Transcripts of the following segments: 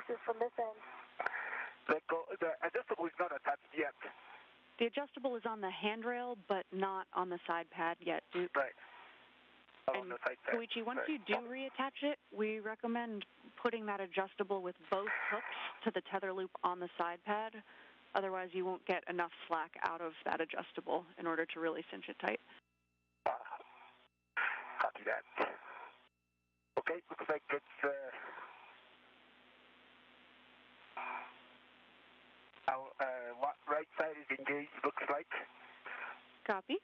pieces from this end. The adjustable is not attached yet. The adjustable is on the handrail, but not on the side pad yet, Duke. Right. And Koichi, once you do reattach it, we recommend putting that adjustable with both hooks to the tether loop on the side pad. Otherwise, you won't get enough slack out of that adjustable in order to really cinch it tight. Copy that. Okay, looks like it's our right side is engaged, looks like. Copy.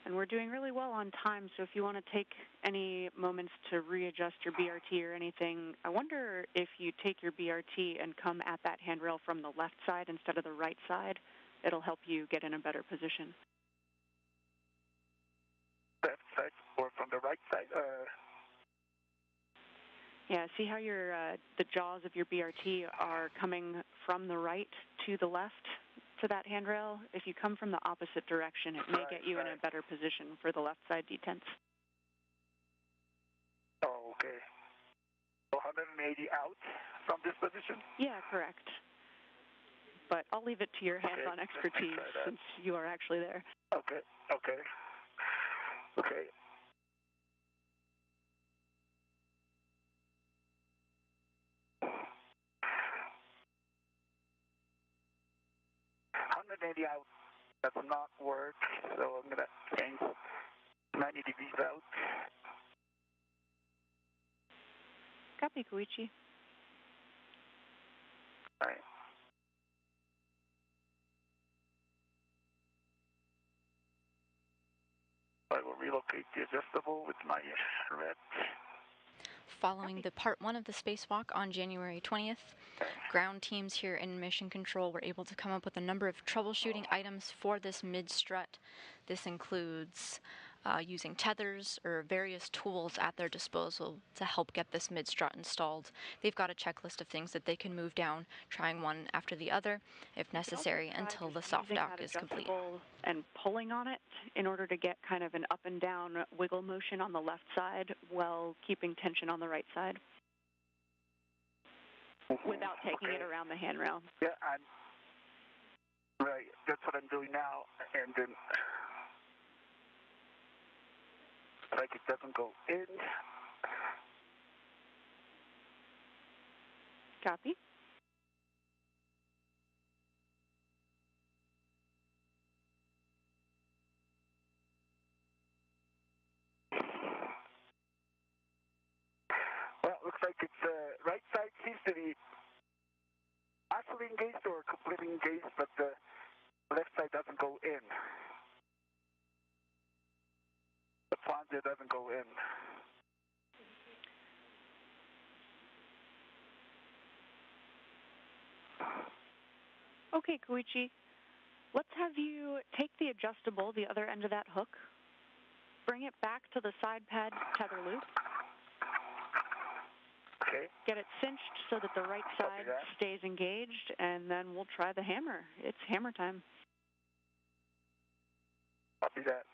And we're doing really well on time, so if you want to take any moments to readjust your BRT or anything, I wonder if you take your BRT and come at that handrail from the left side instead of the right side. It'll help you get in a better position. Left side or from the right side? Yeah, see how your the jaws of your BRT are coming from the right to the left to that handrail? If you come from the opposite direction, it may get you in a better position for the left side detents. Oh, okay. 180 out from this position? Yeah, correct. But I'll leave it to your hands-on expertise since you are actually there. Okay, okay. Okay. Out does not work, so I'm going to change 90 degrees out. Copy, Koichi. All right. I will relocate the adjustable with my red. Following the Part 1 of the spacewalk on January 20th, ground teams here in Mission Control were able to come up with a number of troubleshooting items for this mid-strut. This includes using tethers or various tools at their disposal to help get this mid-strut installed. They've got a checklist of things that they can move down, trying one after the other, if necessary, until the soft dock is complete. And pulling on it in order to get kind of an up and down wiggle motion on the left side while keeping tension on the right side without taking it around the handrail. Yeah, right. That's what I'm doing now, and then like it doesn't go in. Copy. Well, it looks like it's right side seems to be partially engaged or completely engaged, but the left side doesn't go in. The flange doesn't go in. Okay, Koichi. Let's have you take the adjustable, the other end of that hook, bring it back to the side pad tether loop. Okay. Get it cinched so that the right side stays engaged, and then we'll try the hammer. It's hammer time. Copy that.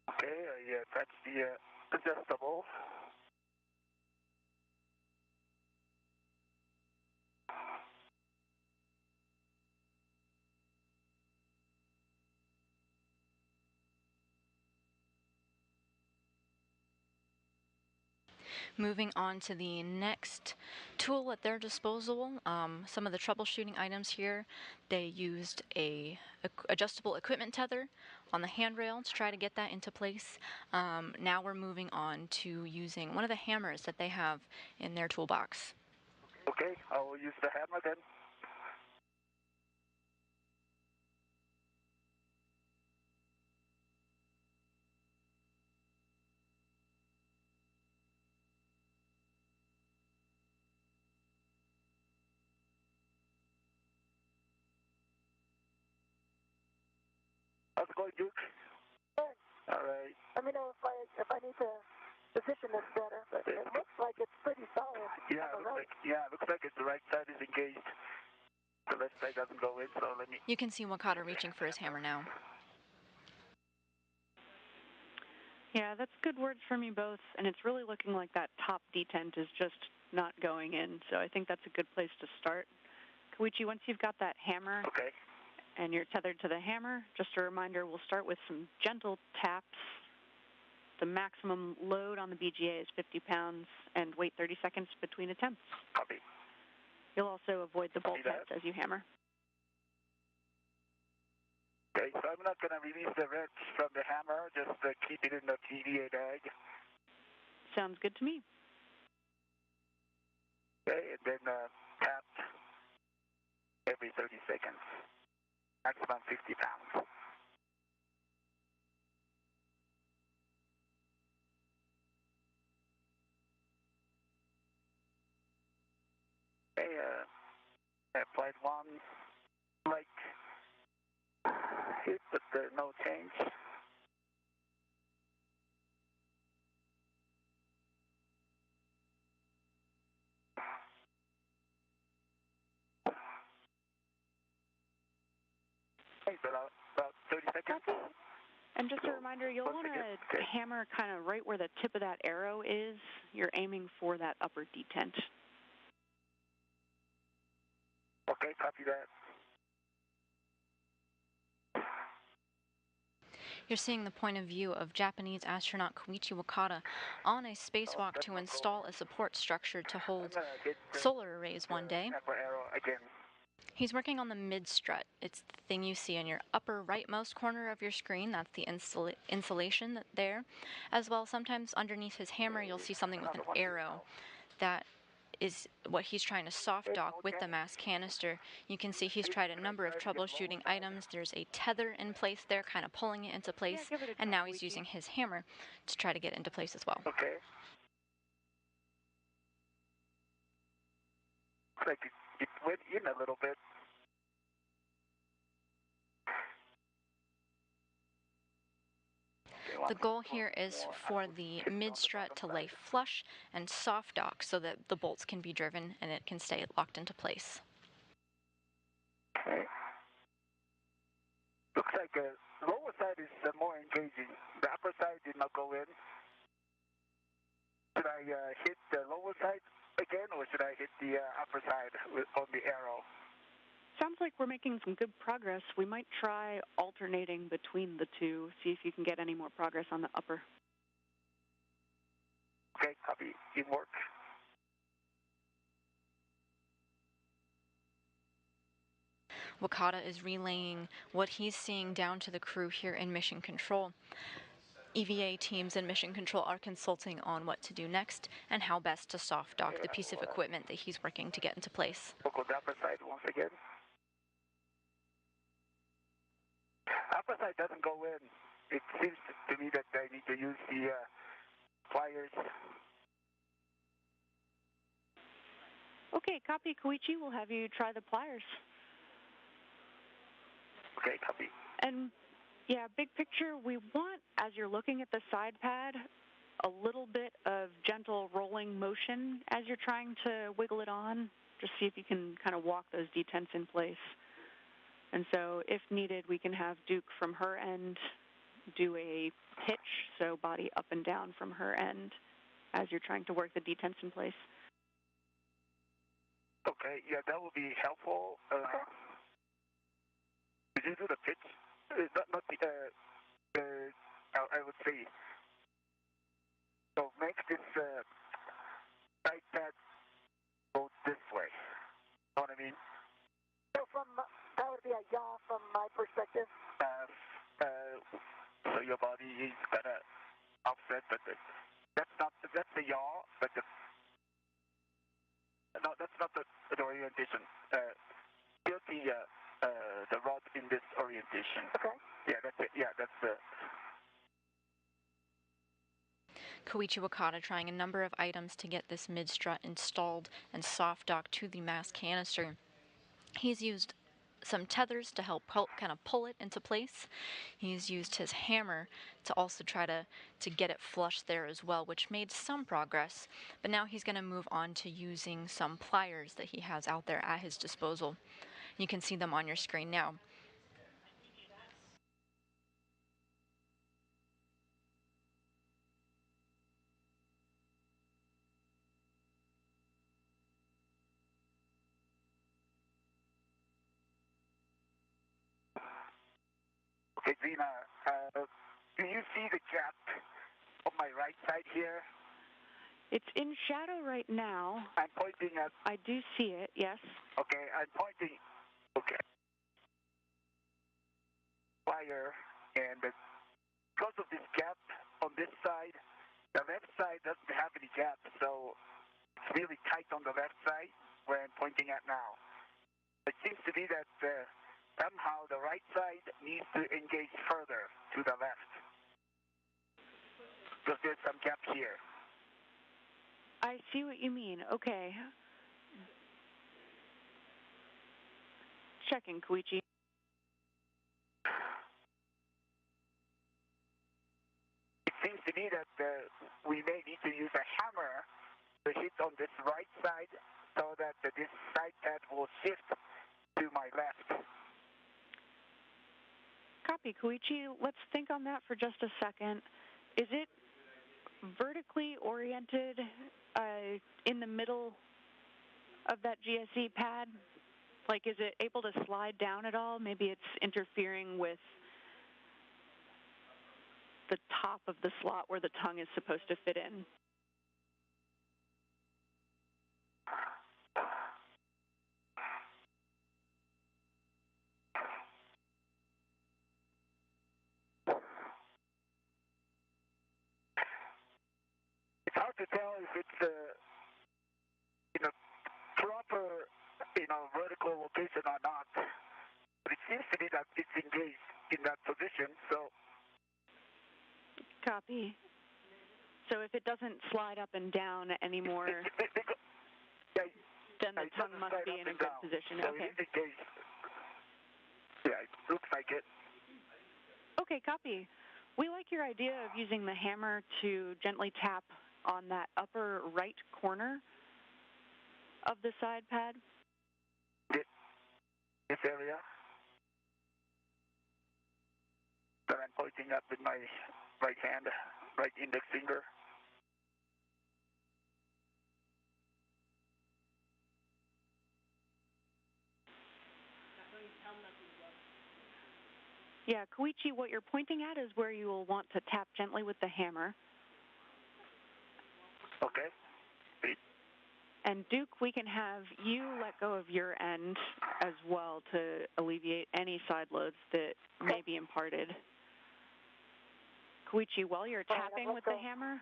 Okay, that's the adjustable. Moving on to the next tool at their disposal, some of the troubleshooting items here, they used a adjustable equipment tether on the handrail to try to get that into place. Now we're moving on to using one of the hammers that they have in their toolbox. Okay, I will use the hammer then. How's it going, Duke? Good. All right. Let me know if I need to position this better, but it looks like it's pretty solid. Yeah, it looks looks like it's the right side is engaged. The left side doesn't go in, so let me... You can see Wakata reaching for his hammer now. Yeah, that's good words from you both, and it's really looking like that top detent is just not going in, so I think that's a good place to start. Koichi, once you've got that hammer and you're tethered to the hammer, just a reminder, we'll start with some gentle taps. The maximum load on the BGA is 50 pounds, and wait 30 seconds between attempts. Copy. You'll also avoid the bolt heads as you hammer. Okay, so I'm not going to release the wrench from the hammer, just keep it in the TVA bag. Sounds good to me. Okay, and then tap every 30 seconds. Maximum 50 pounds. Okay, applied one like hit, but no change. About 30 seconds. Okay. And just a reminder, you'll want to hammer kind of right where the tip of that arrow is. You're aiming for that upper detent. Okay, copy that. You're seeing the point of view of Japanese astronaut Koichi Wakata on a spacewalk to install a support structure to hold solar arrays one day. He's working on the mid-strut. It's the thing you see in your upper rightmost corner of your screen. That's the insulation there. As well, sometimes underneath his hammer, you'll see something with an arrow. That is what he's trying to soft dock with the mass canister. You can see he's tried a number of troubleshooting items. There's a tether in place there, kind of pulling it into place. And now he's using his hammer to try to get into place as well. Okay. Looks like it went in a little bit. The goal here is for the mid-strut to lay flush and soft dock so that the bolts can be driven and it can stay locked into place. Okay. Looks like the lower side is more engaging. The upper side did not go in. Should I hit the lower side again, or should I hit the upper side on the arrow? Sounds like we're making some good progress. We might try alternating between the two, see if you can get any more progress on the upper. Okay, copy. Teamwork. Wakata is relaying what he's seeing down to the crew here in Mission Control. EVA teams in Mission Control are consulting on what to do next and how best to soft dock the piece of equipment that he's working to get into place. Local upper side once again. Upper side doesn't go in. It seems to me that I need to use the pliers. Okay, copy, Koichi. We'll have you try the pliers. Okay, copy. And yeah, big picture, we want, as you're looking at the side pad, a little bit of gentle rolling motion as you're trying to wiggle it on. Just see if you can kind of walk those detents in place. And so if needed, we can have Duke from her end do a pitch, so body up and down from her end as you're trying to work the detents in place. Okay, yeah, that would be helpful. Did you do the pitch? Not the, I would say, so make this side pad go this way. Know what I mean? So that would be a yaw from my perspective. So your body is kind of offset, but that's the yaw, but no, that's not the orientation. Build the rod in this orientation. Okay. Yeah, that's it. Yeah, that's the. Koichi Wakata trying a number of items to get this mid-strut installed and soft docked to the mass canister. He's used some tethers to help kind of pull it into place. He's used his hammer to also try to get it flush there as well, which made some progress. But now he's going to move on to using some pliers that he has out there at his disposal. You can see them on your screen now. Okay, Gina, do you see the gap on my right side here? It's in shadow right now. I'm pointing at... I do see it, yes. Okay, I'm pointing... Okay. Fire, and because of this gap on this side, the left side doesn't have any gap, so it's really tight on the left side where I'm pointing at now. It seems to be that somehow the right side needs to engage further to the left, because there's some gap here. I see what you mean. Okay. Checking, Koichi. It seems to me that we may need to use a hammer to hit on this right side so that this side pad will shift to my left. Copy, Koichi. Let's think on that for just a second. Is it vertically oriented in the middle of that GSE pad? Like, is it able to slide down at all? Maybe it's interfering with the top of the slot where the tongue is supposed to fit in. It's hard to tell if it's proper vertical location or not, but it seems to be that it's engaged in that position. So Copy. So if it doesn't slide up and down anymore, then the tongue must be in a good position. So okay. it is engaged. Yeah, it looks like it. Okay, copy. We like your idea of using the hammer to gently tap on that upper right corner of the side pad. This area that I'm pointing up with my right hand, right index finger. Yeah, Koichi, what you're pointing at is where you will want to tap gently with the hammer. Okay. And Duke, we can have you let go of your end as well to alleviate any side loads that may be imparted. Koichi, while you're tapping with the hammer,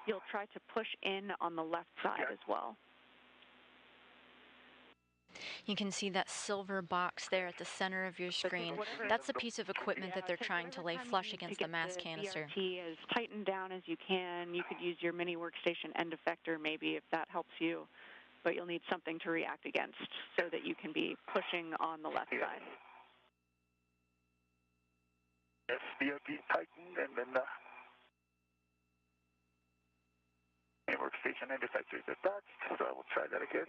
you'll try to push in on the left side as well. You can see that silver box there at the center of your screen. That's a piece of equipment that they're trying to lay flush against the mass canister. BRT as tightened down as you can. You could use your mini workstation end effector maybe if that helps you, but you'll need something to react against so that you can be pushing on the left side. Yes, BRT tightened, and then the mini workstation end effector is attached, so I will try that again.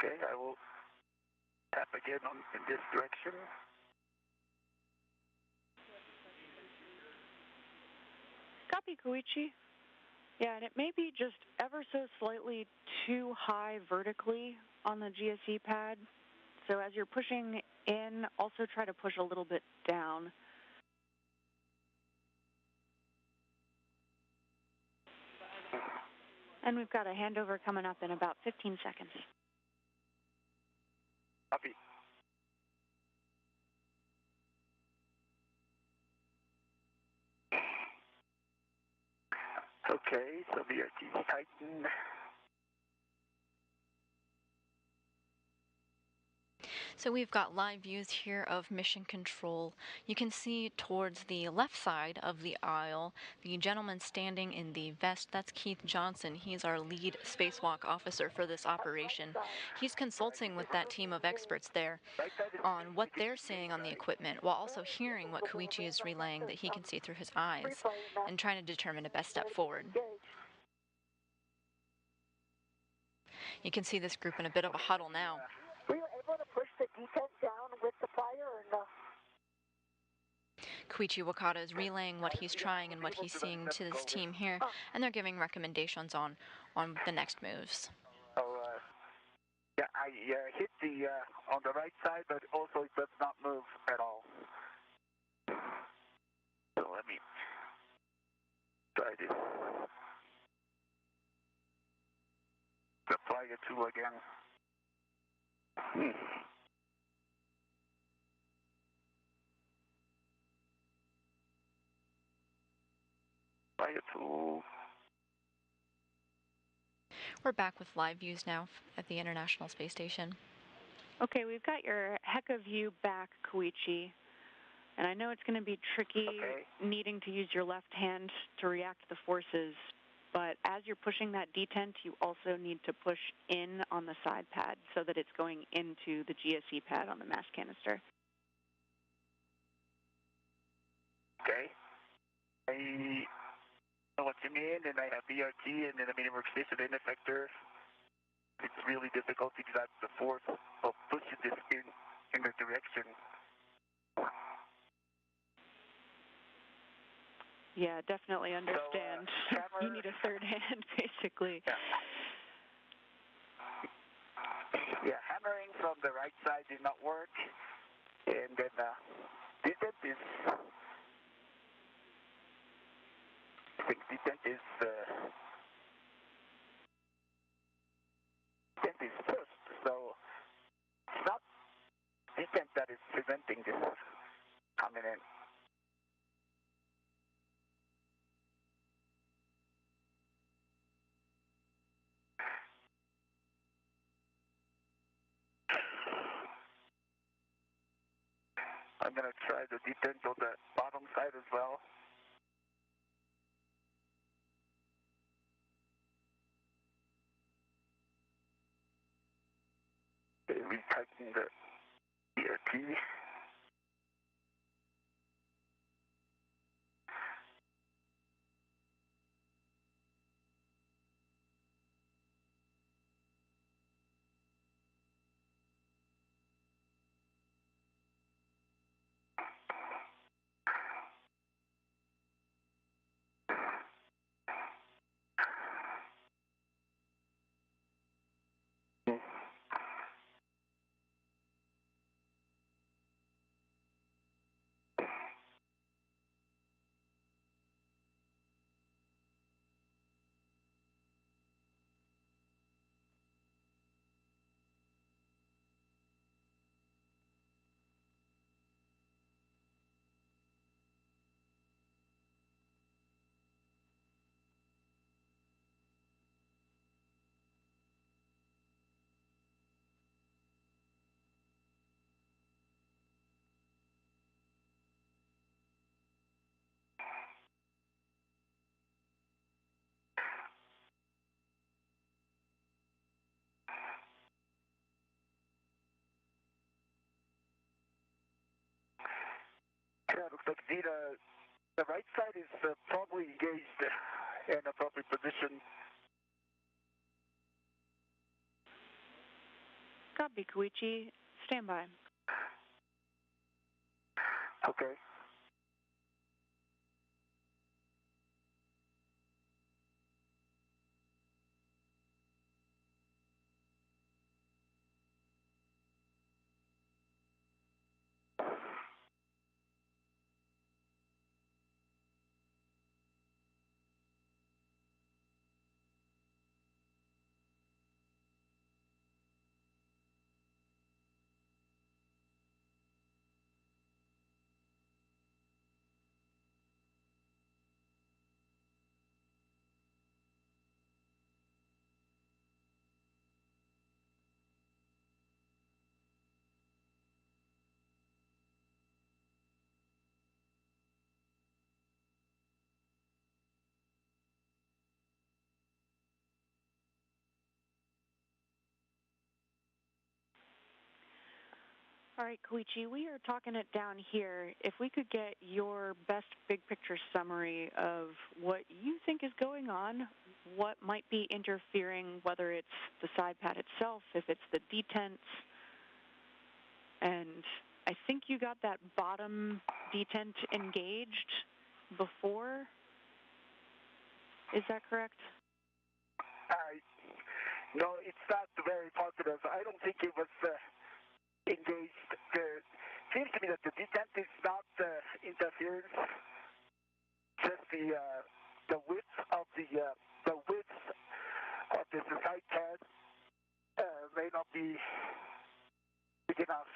Okay, I will tap again in this direction. Copy, Koichi. Yeah, and it may be just ever so slightly too high vertically on the GSE pad. So as you're pushing in, also try to push a little bit down. And we've got a handover coming up in about 15 seconds. Copy. Okay, so BRT is tightened. So we've got live views here of mission control. You can see towards the left side of the aisle, the gentleman standing in the vest, that's Keith Johnson. He's our lead spacewalk officer for this operation. He's consulting with that team of experts there on what they're seeing on the equipment, while also hearing what Koichi is relaying that he can see through his eyes, and trying to determine a best step forward. You can see this group in a bit of a huddle now. Were you able to push the detent down with the fire or no? Koichi Wakata is relaying what he's trying and what he's seeing to this team here, and they're giving recommendations on the next moves. So, yeah, I hit the on the right side, but also it does not move at all. So let me try this. Apply a tool again. Apply a tool. We're back with live views now at the International Space Station. Okay, we've got your Heka view back, Koichi. And I know it's going to be tricky needing to use your left hand to react to the forces, but as you're pushing that detent, you also need to push in on the side pad so that it's going into the GSE pad on the mass canister. Okay. I know what you mean, and I have BRT and then a mini workstation and effector. It's really difficult to exact the force of pushing this in the direction. Yeah, definitely understand. So, you need a third hand, basically. Yeah, hammering from the right side did not work. And then detent is, I think detent is first. So it's not detent that is preventing this coming in. I'm going to try the detent on the bottom side as well. Okay, retighten the BRT. Yeah, looks like the right side is probably engaged in appropriate position. Copy, Koichi. Stand by. Okay. All right, Koichi, we are talking it down here. If we could get your best big picture summary of what you think is going on, what might be interfering, whether it's the side pad itself, if it's the detents, and I think you got that bottom detent engaged before. Is that correct? No, it's not very positive. I don't think it was engaged. It seems to me that the detent is not interference. Just the width of the side pad may not be big enough,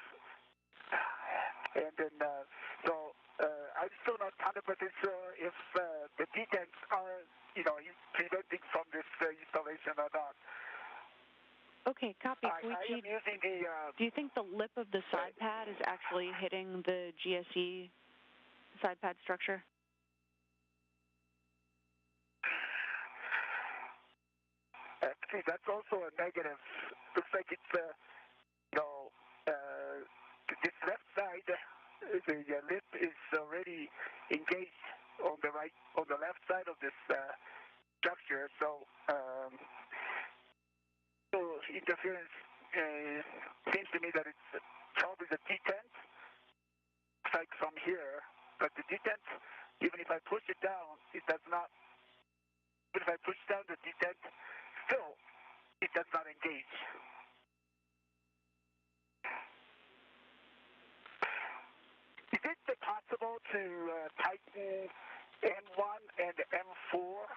and then I'm still not 100% sure if the detents are preventing from this installation or not. Okay, copy. I am using the. Do you think the lip of the side pad is actually hitting the GSE side pad structure? Actually, that's also a negative. Looks like it's this left side, the lip is already engaged on the left side of this structure. So interference seems to me that it's probably the detent, like from here. But the detent, even if I push it down, it does not. Even if I push down the detent, still it does not engage. Is it possible to tighten M1 and M4?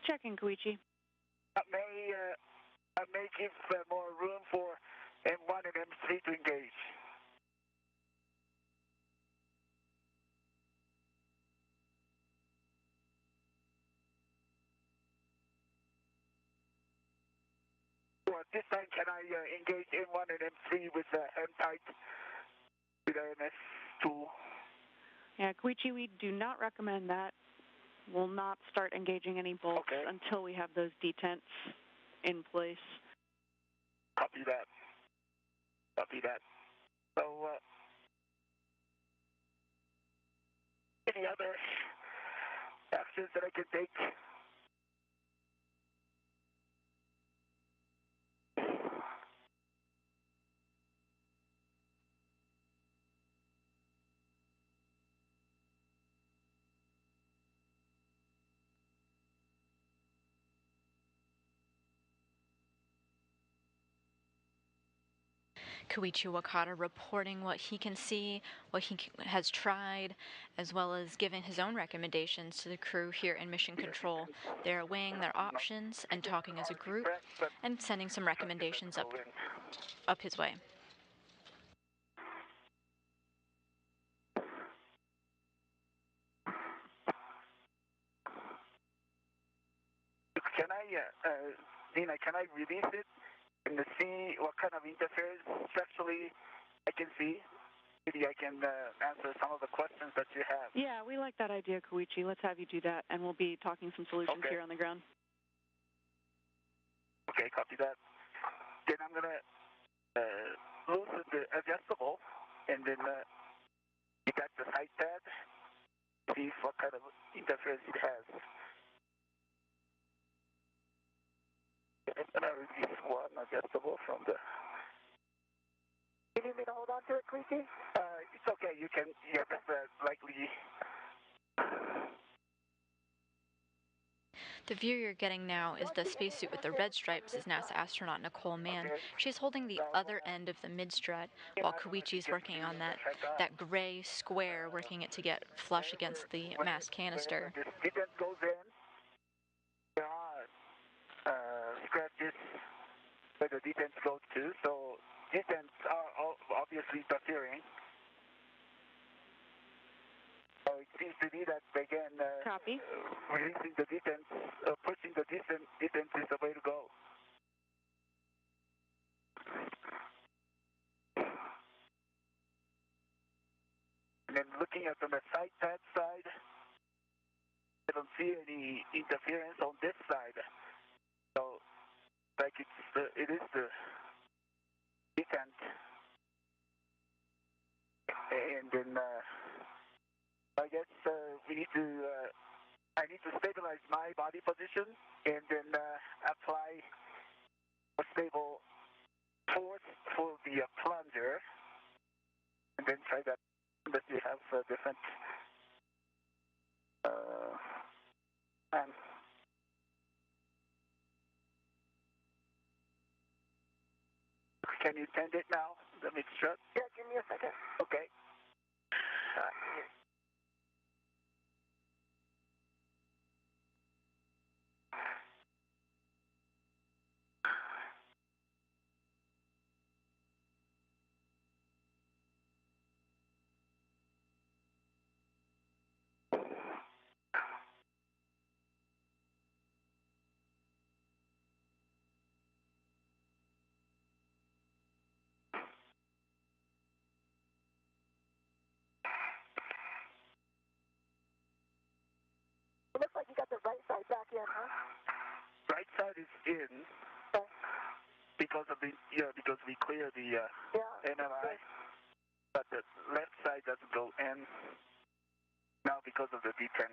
Checking, Koichi. That may give more room for M1 and M3 to engage. So at this time, can I engage M1 and M3 with M-tight with MS2? Yeah, Koichi, we do not recommend that. We'll not start engaging any bolts until we have those detents in place. Copy that. Copy that. So, any other actions that I can take? Koichi Wakata reporting what he can see, what he has tried, as well as giving his own recommendations to the crew here in Mission Control. They're weighing their options and talking as a group and sending some recommendations up his way. Nina, can I release it and see what kind of interference structurally I can see? Maybe I can answer some of the questions that you have. Yeah, we like that idea, Koichi. Let's have you do that, and we'll be talking some solutions here on the ground. Okay, copy that. Then I'm going to loosen the adjustable and then detach the side pad, see what kind of interference it has. I'm going to release one adjustable from the... You need me to hold on to it, Koichi? It's okay. You can, yeah, that's likely... The view you're getting now is the spacesuit with the red stripes is NASA astronaut Nicole Mann. She's holding the other end of the mid-strut while Koichi's working on that gray square, working it to get flush against the mass canister. When the detent goes in, there are scratches where the detents go to, so detents are obviously interfering. So it seems to me that, again, releasing the detents, pushing the detents is the way to go. And then looking at on the side pad side, I don't see any interference on this side. So, like it is the detent, and then I guess I need to stabilize my body position and then apply a stable force for the plunger, and then try that. But you have different and can you send it now, the mixture? Yeah, give me a second. Okay. It looks like you got the right side back in, huh? Right side is in Okay. because of the because we clear the Yeah. MRI, but the left side doesn't go in now because of the detent.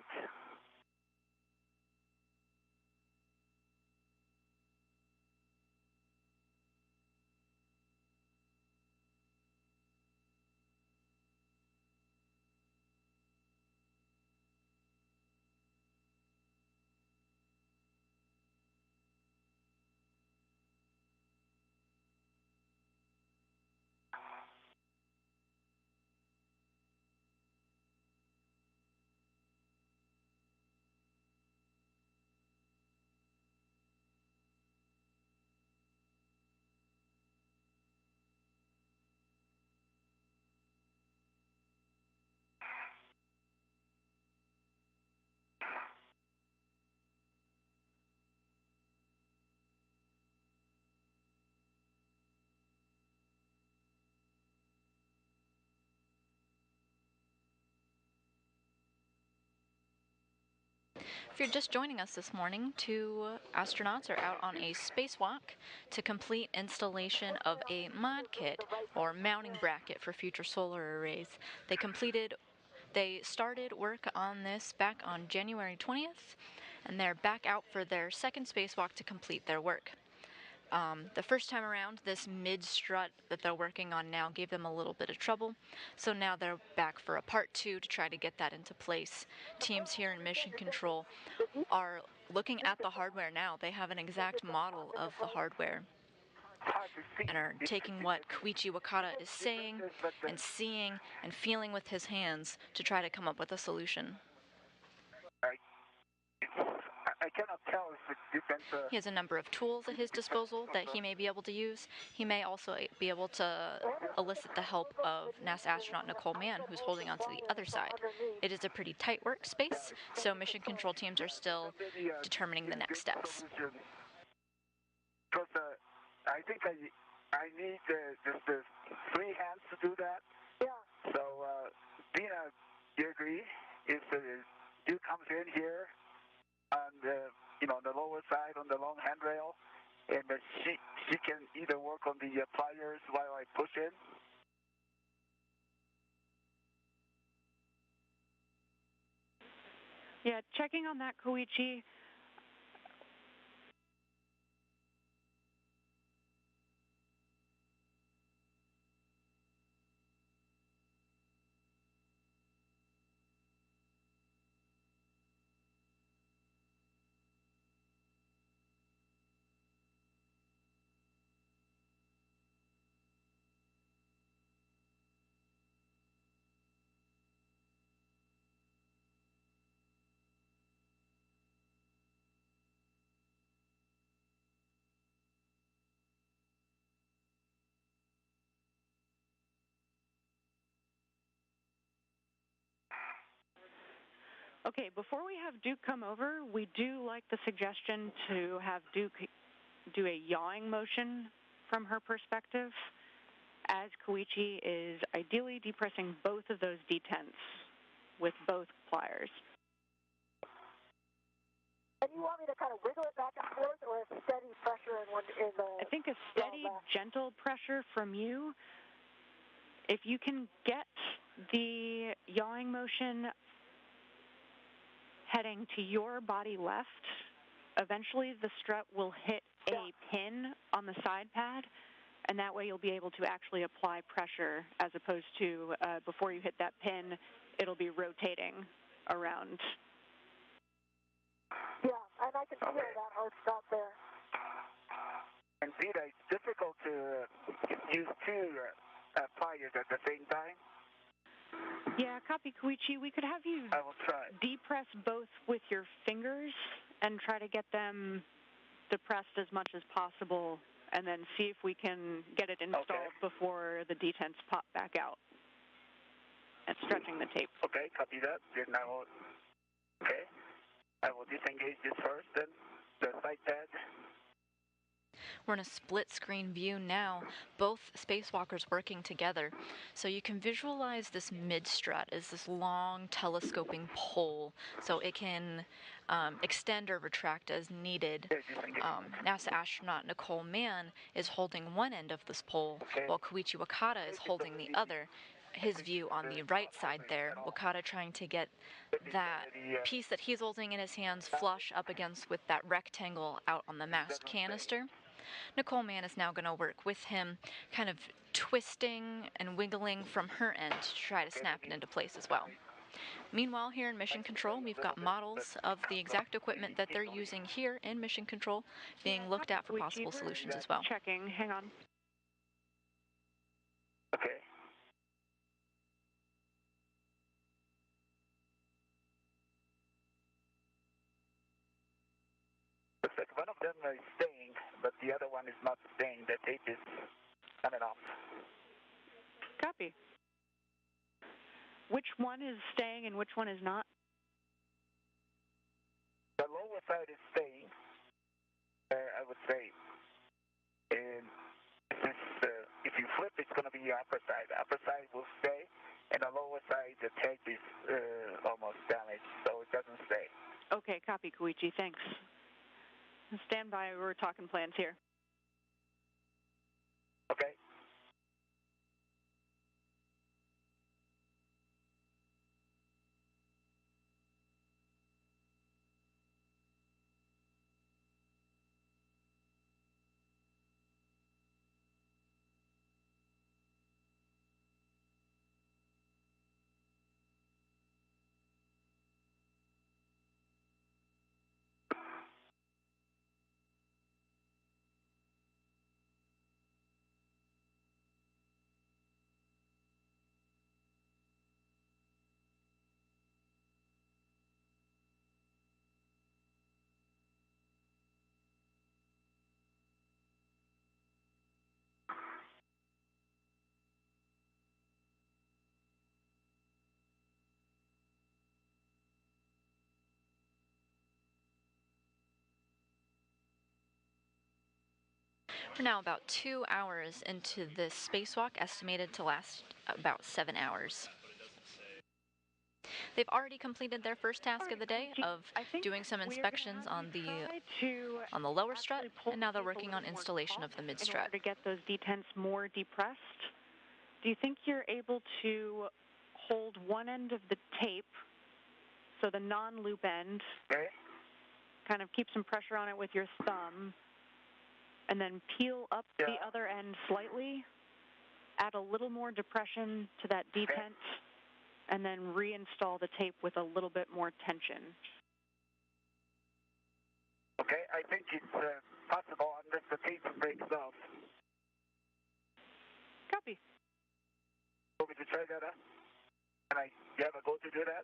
If you're just joining us this morning, two astronauts are out on a spacewalk to complete installation of a mod kit, or mounting bracket for future solar arrays. They started work on this back on January 20th, and they're back out for their second spacewalk to complete their work. The first time around, this mid-strut that they're working on now gave them a little bit of trouble, so now they're back for a part 2 to try to get that into place. Teams here in Mission Control are looking at the hardware now. They have an exact model of the hardware and are taking what Koichi Wakata is saying and seeing and feeling with his hands to try to come up with a solution. I cannot tell if it's different. He has a number of tools at his disposal that he may be able to use. He may also be able to elicit the help of NASA astronaut Nicole Mann, who's holding onto the other side. It is a pretty tight workspace, so mission control teams are still determining the next steps. Because I think I need just the free hands to do that. Yeah. So, Dina, you agree? If you comes in here on the the lower side on the long handrail, and she can either work on the pliers while I push in. Yeah, checking on that, Koichi. Okay, before we have Duke come over, we do like the suggestion to have Duke do a yawing motion from her perspective, as Koichi is ideally depressing both of those detents with both pliers. And you want me to kind of wiggle it back and forth, or a steady pressure in the... I think a steady, gentle pressure from you. If you can get the yawing motion heading to your body left, eventually the strut will hit a pin on the side pad, and that way you'll be able to actually apply pressure, as opposed to before you hit that pin, it'll be rotating around. Yeah, and I can feel that hard stop there. Indeed, it's difficult to use two pliers at the same time. Yeah, copy, Koichi. We could have you I will try. depress both with your fingers and try to get them depressed as much as possible, and then see if we can get it installed before the detents pop back out. And stretching the tape. Okay, copy that. Then I will disengage this first, then the side pad. We're in a split screen view now, both spacewalkers working together. So you can visualize this mid-strut as this long telescoping pole, so it can extend or retract as needed. NASA astronaut Nicole Mann is holding one end of this pole, while Koichi Wakata is holding the other. His view on the right side there, Wakata trying to get that piece that he's holding in his hands flush up against with that rectangle out on the mast canister. Nicole Mann is now going to work with him, kind of twisting and wiggling from her end to try to snap it into place as well. Meanwhile, here in Mission Control, we've got models of the exact equipment that they're using here in Mission Control being looked at for possible solutions as well. Checking. Hang on. Okay. Looks like one of them is staying, but the other one is not staying. The tape is on and off. Copy. Which one is staying and which one is not? The lower side is staying, I would say. And if you flip, it's going to be the upper side. The upper side will stay, and the lower side, the tape is almost damaged, so it doesn't stay. Okay, copy, Koichi. Thanks. Stand by. We're talking plans here. Okay. We're now about 2 hours into this spacewalk, estimated to last about 7 hours. They've already completed their first task of the day of doing some inspections on the lower strut, and now they're working on installation of the mid-strut. To get those detents more depressed, do you think you're able to hold one end of the tape, so the non-loop end, kind of keep some pressure on it with your thumb, and then peel up the other end slightly, add a little more depression to that detent, and then reinstall the tape with a little bit more tension? Okay, I think it's possible unless the tape breaks off. Copy. Want me to try that out? Can you have a go to do that?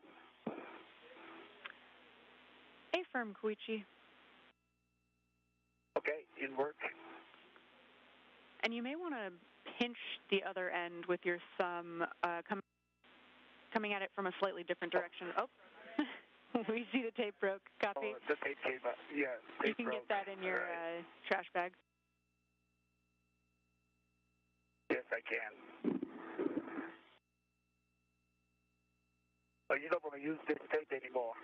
Affirm, Koichi. Okay, in work. And you may want to pinch the other end with your thumb, coming at it from a slightly different direction. Oh, we see the tape broke. Copy. Oh, the tape came up. Yeah, you can get that in your trash bag. Yes, I can. Oh, you don't want to use this tape anymore.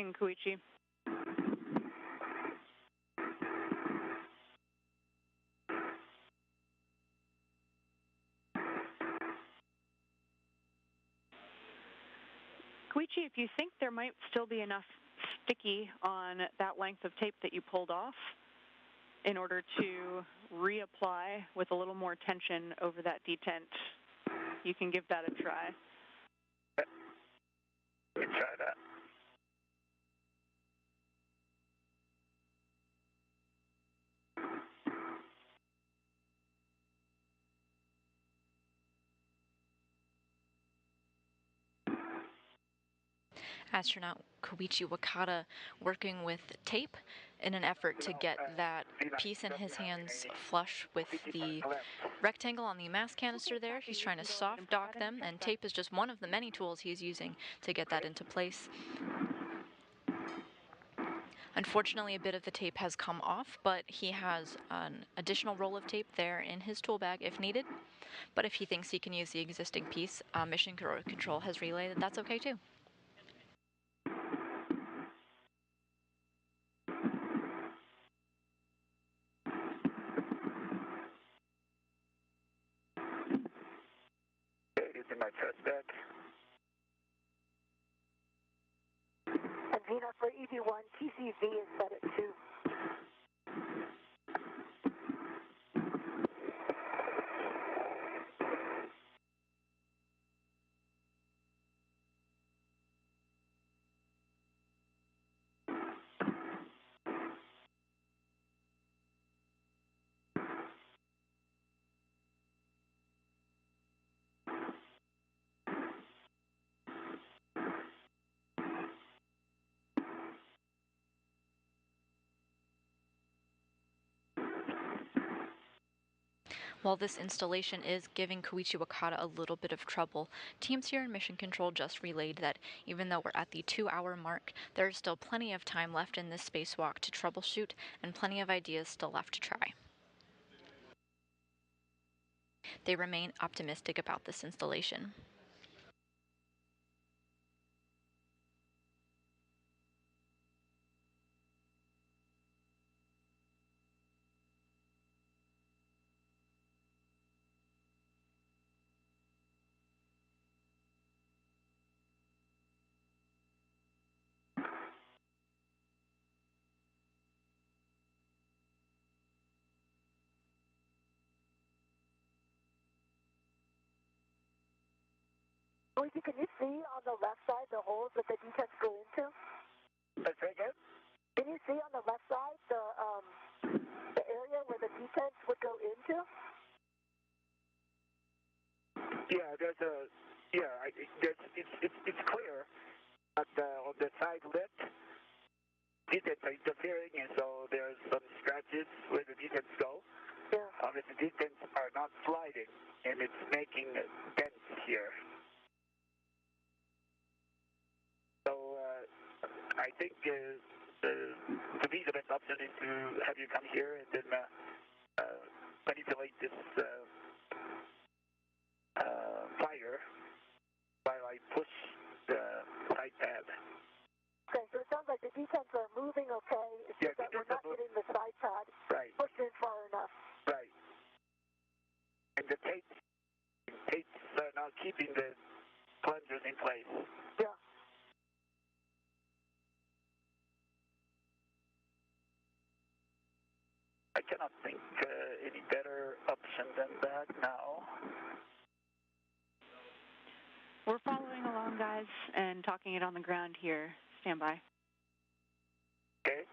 tracking, Koichi. Koichi, if you think there might still be enough sticky on that length of tape that you pulled off in order to reapply with a little more tension over that detent, you can give that a try. Let me try that. Astronaut Koichi Wakata working with tape in an effort to get that piece in his hands flush with the rectangle on the mass canister there. He's trying to soft dock them, and tape is just one of the many tools he's using to get that into place. Unfortunately, a bit of the tape has come off, but he has an additional roll of tape there in his tool bag if needed. But if he thinks he can use the existing piece, Mission Control has relayed that that's okay too. Using my test bag. And Vina, for EV1, TCV is set at 2. While this installation is giving Koichi Wakata a little bit of trouble, teams here in Mission Control just relayed that even though we're at the 2-hour mark, there's still plenty of time left in this spacewalk to troubleshoot and plenty of ideas still left to try. They remain optimistic about this installation. Koichi, can you see on the left side the holes that the detents go into? That's right, good. Can you see on the left side the area where the detents would go into? Yeah, there's a, it's clear, but on the side lip, detents are interfering, and so there's some scratches where the detents go. Yeah. The detents are not sliding, and it's making dents here. So I think to me the best option is to have you come here and then manipulate this fire while I push the side pad. Okay, so it sounds like the detents are moving okay. It's just that we're not getting the side pad pushed in far enough. Right. And the tapes are not keeping the plungers in place. Yeah. I cannot think any better option than that now. We're following along, guys, and talking it on the ground here. Stand by. Okay.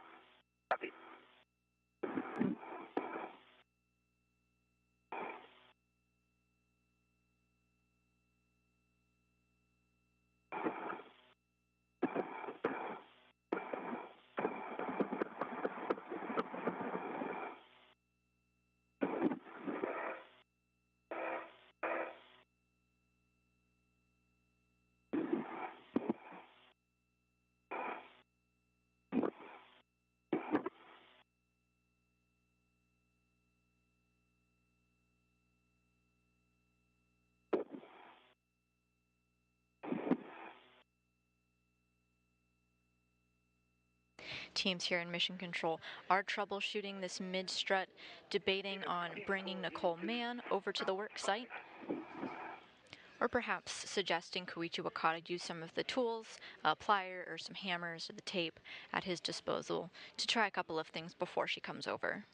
Copy. teams here in Mission Control are troubleshooting this mid-strut, debating on bringing Nicole Mann over to the work site, or perhaps suggesting Koichi Wakata use some of the tools, a plier or some hammers or the tape at his disposal to try a couple of things before she comes over.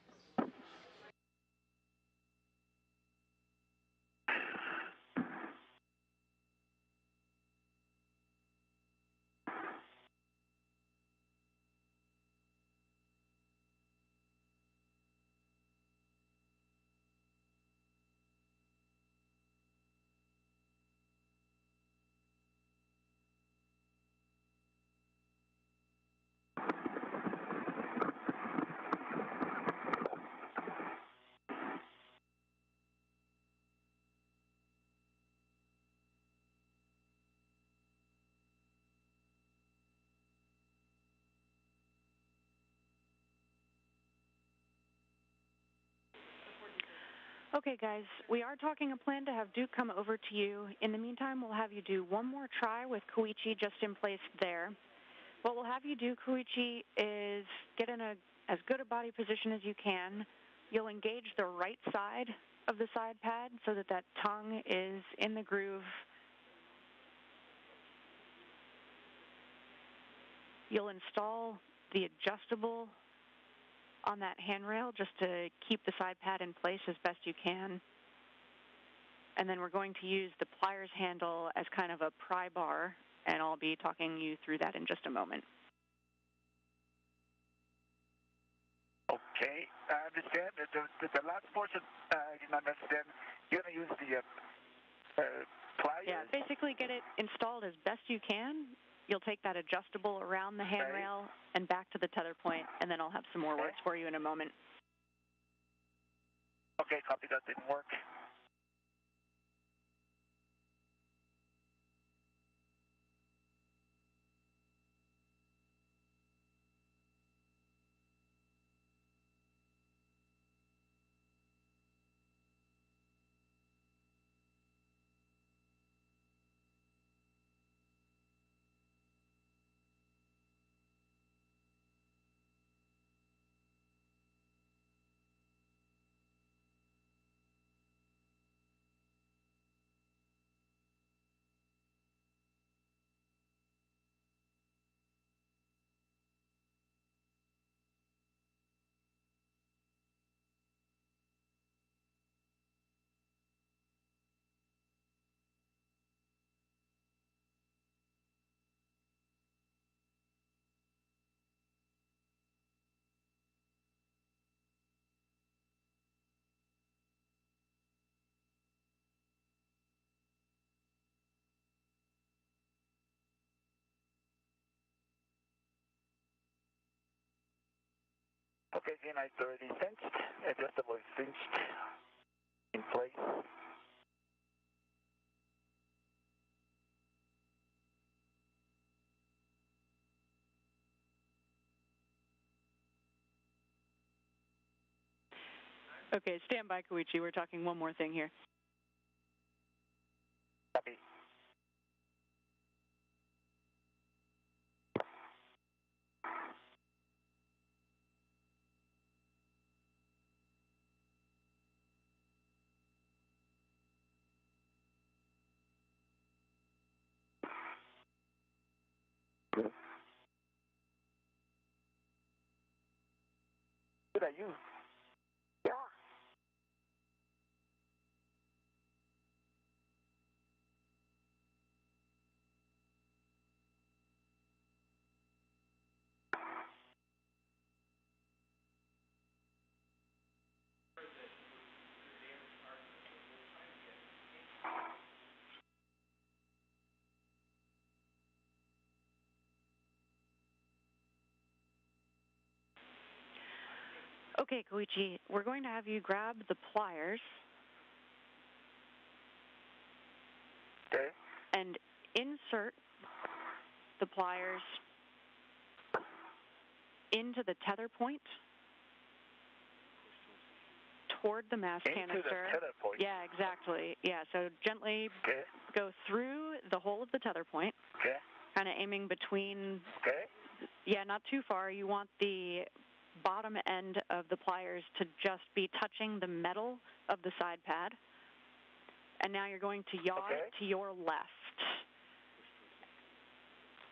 Okay, guys, we are talking a plan to have Duke come over to you. In the meantime, we'll have you do one more try with Koichi just in place there. What we'll have you do, Koichi, is get in as good a body position as you can. You'll engage the right side of the side pad so that that tongue is in the groove. You'll install the adjustable on that handrail just to keep the side pad in place as best you can. And then we're going to use the pliers handle as kind of a pry bar, and I'll be talking you through that in just a moment. Okay, I understand. The last portion, I did not understand. You're going to use the pliers? Yeah, basically get it installed as best you can. You'll take that adjustable around the handrail and back to the tether point, and then I'll have some more words for you in a moment. Okay, copy. That didn't work. Okay, again, it's already cinched. Adjustable is cinched in place. Okay, stand by, Koichi. We're talking one more thing here. Copy. Did I use? Yeah. Okay, Koichi, we're going to have you grab the pliers and insert the pliers into the tether point toward the mass canister. Into the tether point? Yeah, exactly. Yeah, so gently go through the hole of the tether point, kind of aiming between Yeah, not too far. You want the bottom end of the pliers to just be touching the metal of the side pad. And now you're going to yaw to your left.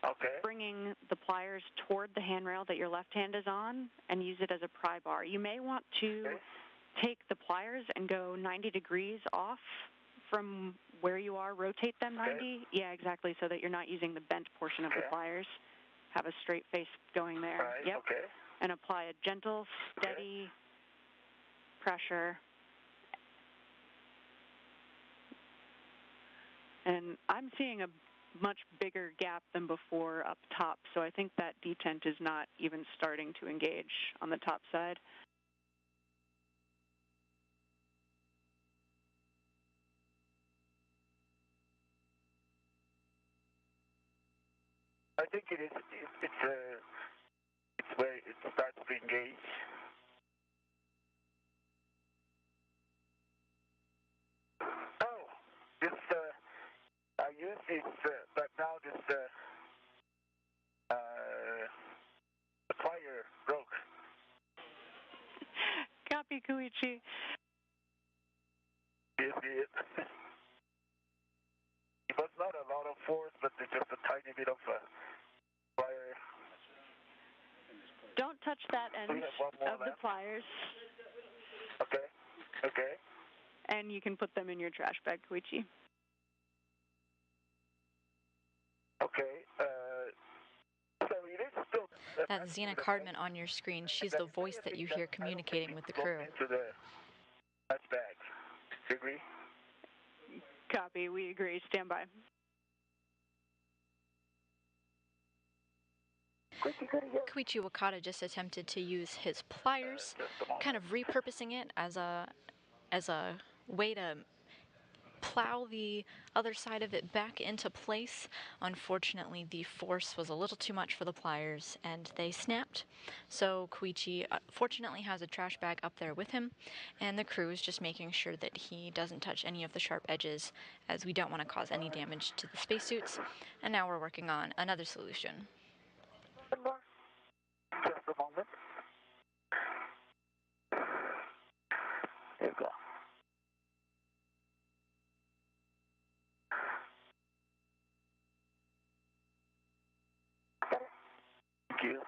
Okay. Bringing the pliers toward the handrail that your left hand is on and use it as a pry bar. You may want to take the pliers and go 90 degrees off from where you are, rotate them 90. Yeah, exactly, so that you're not using the bent portion of the pliers. Have a straight face going there. Right. Yep. Okay. And apply a gentle, steady pressure. And I'm seeing a much bigger gap than before up top, so I think that detent is not even starting to engage on the top side. I think it is. It's where it starts to engage. Oh, this I use this, but now this the plier broke. Copy, Koichi. It was not a lot of force, but it's just a tiny bit of plier. Don't touch that end of the pliers. Okay. Okay. And you can put them in your trash bag, Koichi. Okay. So it is still. That's Xena Cardman on your screen. She's the voice that you hear communicating with the crew. Into the trash bag. Do you agree? Copy. We agree. Stand by. Koichi Wakata just attempted to use his pliers, kind of repurposing it as a way to plow the other side of it back into place. Unfortunately, the force was a little too much for the pliers and they snapped. So Koichi fortunately has a trash bag up there with him, and the crew is just making sure that he doesn't touch any of the sharp edges, as we don't want to cause any damage to the spacesuits. And now we're working on another solution. Just a moment. Here we go. Thank you.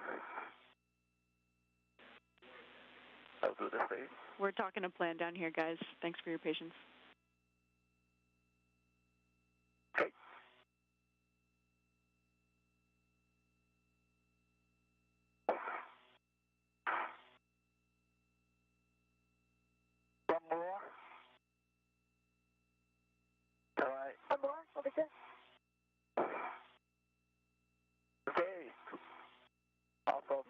I'll do the same. We're talking a plan down here, guys. Thanks for your patience. Okay. One more. All right. One more. Over here. Okay. Awesome.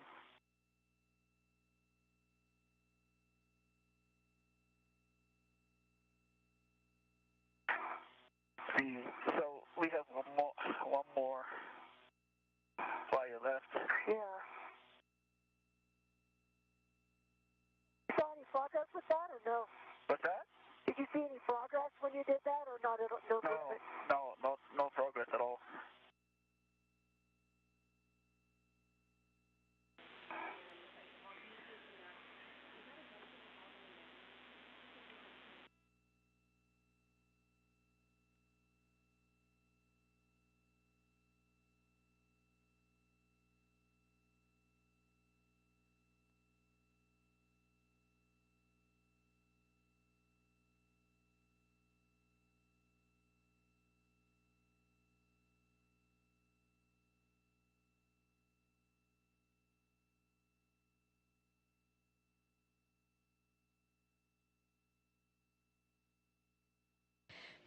See, so we have one more flyer left. Yeah. You saw any progress with that or no? What's that? Did you see any progress when you did that or not? No progress at all.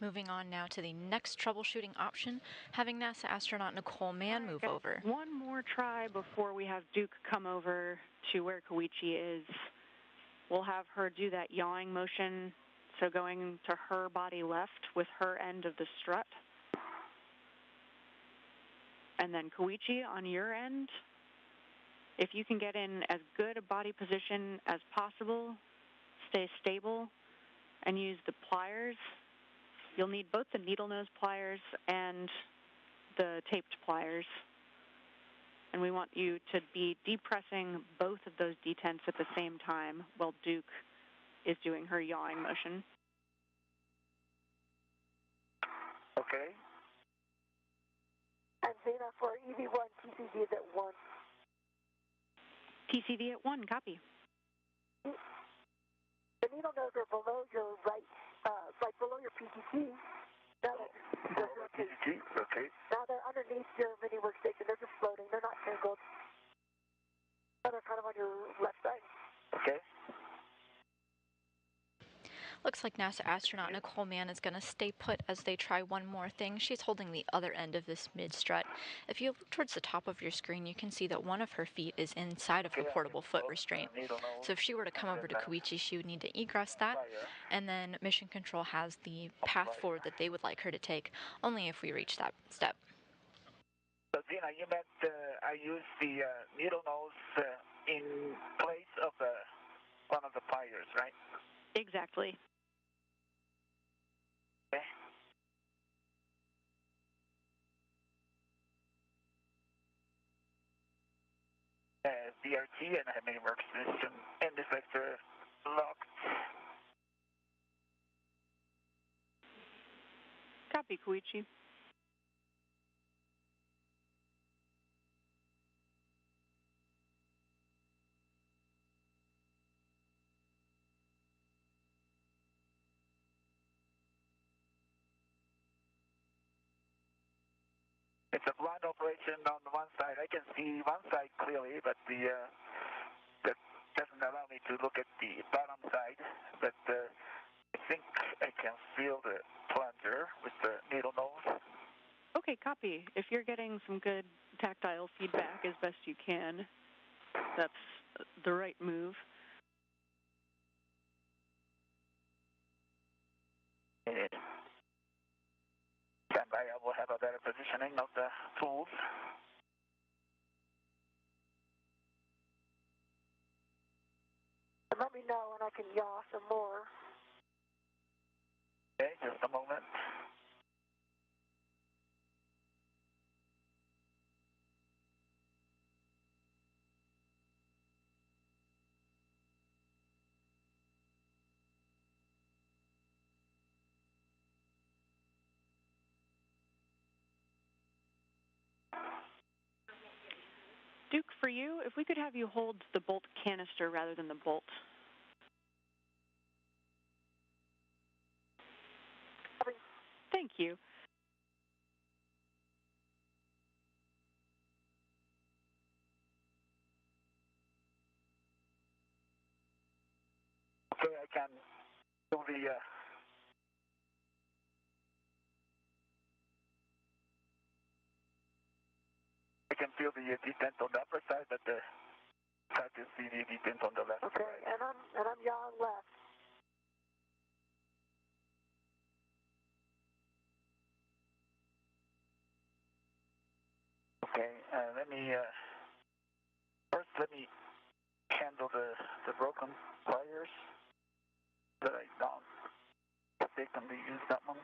Moving on now to the next troubleshooting option, having NASA astronaut Nicole Mann move over. One more try before we have Duke come over to where Koichi is. We'll have her do that yawing motion, so going to her body left with her end of the strut. And then Koichi, on your end, if you can get in as good a body position as possible, stay stable, and use the pliers. You'll need both the needle nose pliers and the taped pliers. and we want you to be depressing both of those detents at the same time while Duke is doing her yawing motion. Okay. And Zena for EV1, TCD is at 1. TCD at 1, copy. The needle nose are below your right, like below your PTT. Now okay. Now they're underneath your mini workstation. They're just floating. They're not tangled. Now they're kind of on your left side. Okay. Looks like NASA astronaut Nicole Mann is going to stay put as they try one more thing. She's holding the other end of this mid-strut. If you look towards the top of your screen, you can see that one of her feet is inside of her portable foot restraint. So if she were to come over to Koichi, she would need to egress that, and then Mission Control has the path forward that they would like her to take, only if we reach that step. So, Gina, you meant I use the needle nose in place of one of the pliers, right? Exactly. Okay. BRT, and I have my workstation and the sector locked. Copy, Koichi. It's a blind operation on the one side. I can see one side clearly, but that doesn't allow me to look at the bottom side. But I think I can feel the plunger with the needle nose. Okay, copy. If you're getting some good tactile feedback as best you can, that's the right move. Stand by, I will have a better positioning of the tools. And let me know when I can yaw some more. Okay, just a moment. Duke, for you, if we could have you hold the bolt canister rather than the bolt. Thank you. Okay, I can do the I can feel the detent on the upper side, but it's hard to see the detent on the left Okay, side. and I'm yawing left. Okay, let me first let me handle the broken pliers that I don't mistakenly use that one.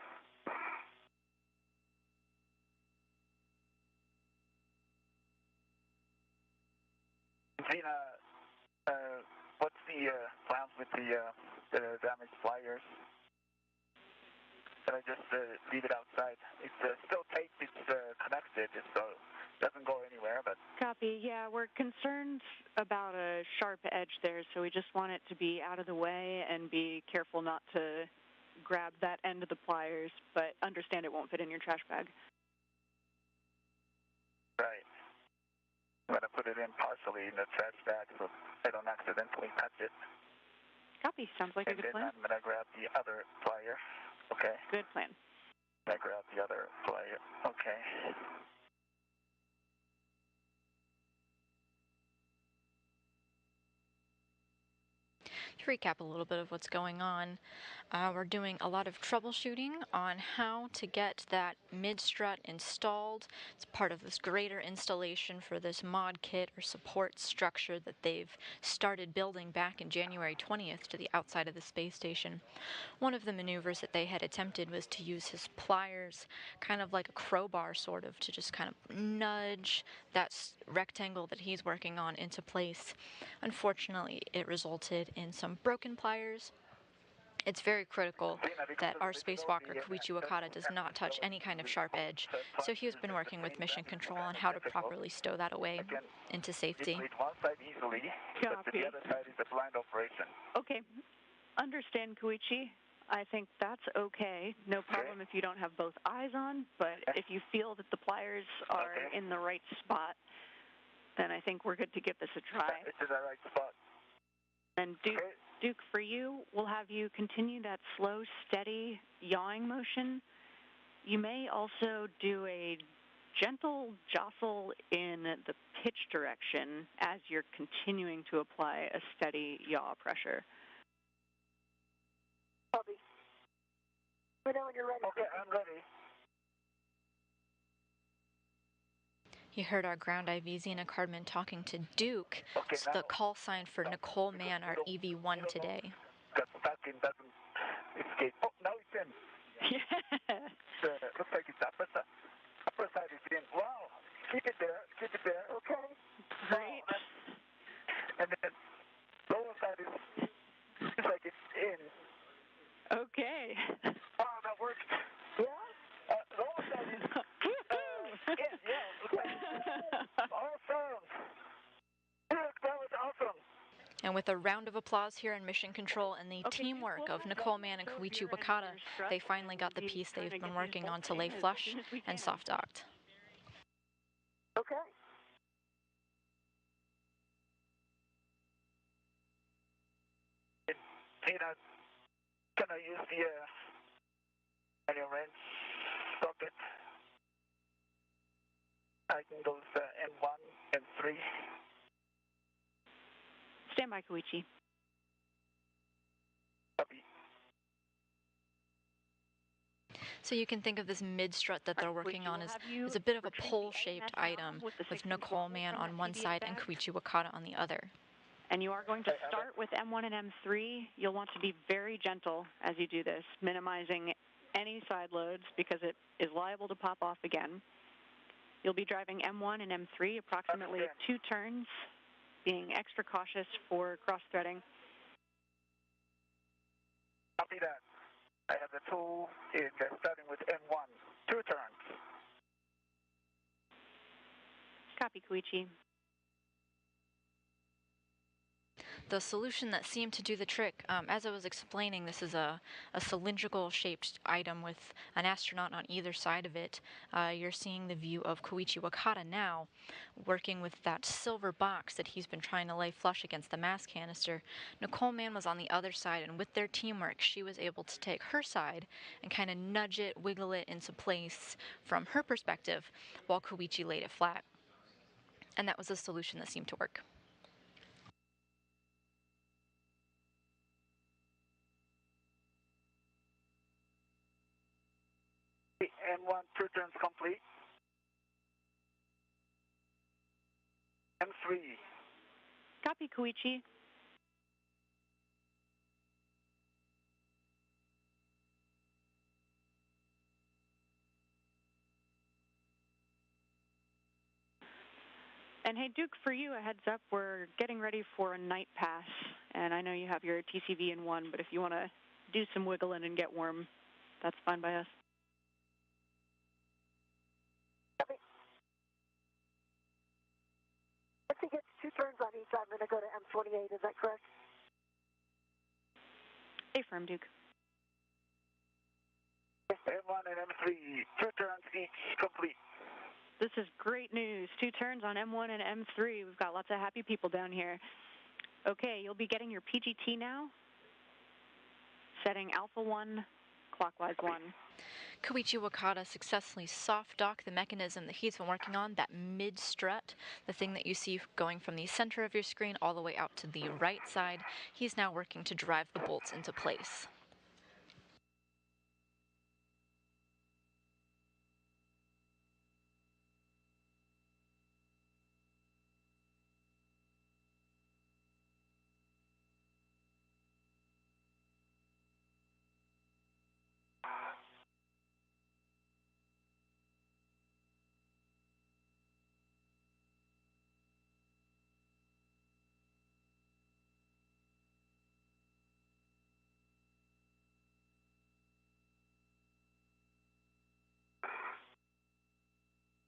Gina, what's the plans with the damaged pliers? Can I just leave it outside? It's still taped, it's connected, so it doesn't go anywhere, but... Copy. Yeah, we're concerned about a sharp edge there, so we just want it to be out of the way and be careful not to grab that end of the pliers, but understand it won't fit in your trash bag. Right. I'm going to put it in partially in the trash bag so I don't accidentally touch it. Copy. Sounds like a good plan. And then I'm going to grab the other plier. Okay. Good plan. I grab the other plier. Okay. To recap a little bit of what's going on, we're doing a lot of troubleshooting on how to get that mid-strut installed. It's part of this greater installation for this mod kit or support structure that they've started building back in January 20th to the outside of the space station. One of the maneuvers that they had attempted was to use his pliers, kind of like a crowbar sort of, to just kind of nudge that rectangle that he's working on into place. Unfortunately, it resulted in some broken pliers. It's very critical that our spacewalker Koichi Wakata does not touch any kind of sharp edge, so he has been working with Mission Control on how to properly stow that away into safety. Copy. The other side is a blind operation. Okay. Understand, Koichi. I think that's okay. No problem if you don't have both eyes on, but if you feel that the pliers are in the right spot, then I think we're good to give this a try. It's in the right spot. And Duke, for you, we'll have you continue that slow, steady yawing motion. You may also do a gentle jostle in the pitch direction as you're continuing to apply a steady yaw pressure. Copy. Let me know when you're ready. Okay, I'm ready. You heard our ground IV Xena Cardman talking to Duke. It's the call sign for Nicole Mann, our EV1 today. Got stuck and doesn't escape. Oh, now it's in. Yeah. Looks like it's upper side is in. Wow. Keep it there. Okay. Great. And then lower side is looks like it's in. Okay. Wow, that worked. Yeah? Lower side is in, yeah. Awesome. That was awesome. And with a round of applause here in Mission Control and the teamwork of Nicole Mann and Koichi Wakata, they finally got the piece they've been working on to lay flush and soft docked. Okay. Can I use the manual wrench socket? I can go to M1, M3. Stand by, Koichi. Copy. So you can think of this mid-strut that they're working on as a bit of a pole-shaped item with Nicole Mann on one side and Koichi Wakata on the other. And you are going to start with M1 and M3. You'll want to be very gentle as you do this, minimizing any side loads because it is liable to pop off again. You'll be driving M1 and M3 approximately 2 turns, being extra cautious for cross-threading. Copy that. I have the tool in starting with M1. 2 turns. Copy, Koichi. The solution that seemed to do the trick, as I was explaining, this is a cylindrical shaped item with an astronaut on either side of it. You're seeing the view of Koichi Wakata now, working with that silver box that he's been trying to lay flush against the mass canister. Nicole Mann was on the other side, and with their teamwork, she was able to take her side and kind of nudge it, wiggle it into place from her perspective, while Koichi laid it flat. And that was a solution that seemed to work. M1, 2 turns complete. M3. Copy, Koichi. And hey, Duke, for you, a heads up, we're getting ready for a night pass. And I know you have your TCV in 1, but if you want to do some wiggling and get warm, that's fine by us. If he gets 2 turns on each, I'm going to go to M28. Is that correct? Affirm, Duke. M1 and M3, 2 turns each complete. This is great news. 2 turns on M1 and M3. We've got lots of happy people down here. Okay, you'll be getting your PGT now. Setting Alpha 1, clockwise 1. Koichi Wakata successfully soft docked the mechanism that he's been working on, that mid-strut, the thing that you see going from the center of your screen all the way out to the right side. He's now working to drive the bolts into place.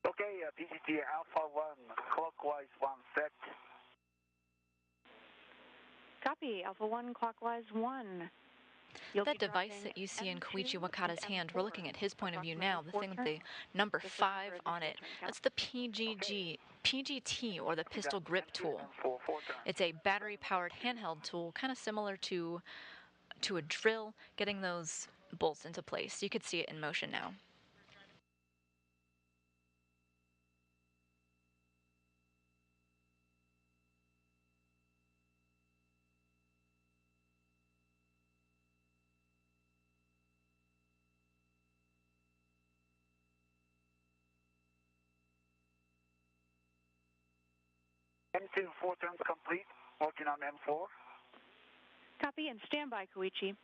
Okay, DGT Alpha 1, clockwise 1 set. Copy, Alpha 1, clockwise 1. That device that you see in Koichi Wakata's hand, we're looking at his point of view now, the thing with the number 5 on it, that's the PGT, or the pistol grip tool. It's a battery-powered handheld tool, kind of similar to a drill, getting those bolts into place. You could see it in motion now. M2, 4 turns complete, working on M4. Copy and stand by, Koichi.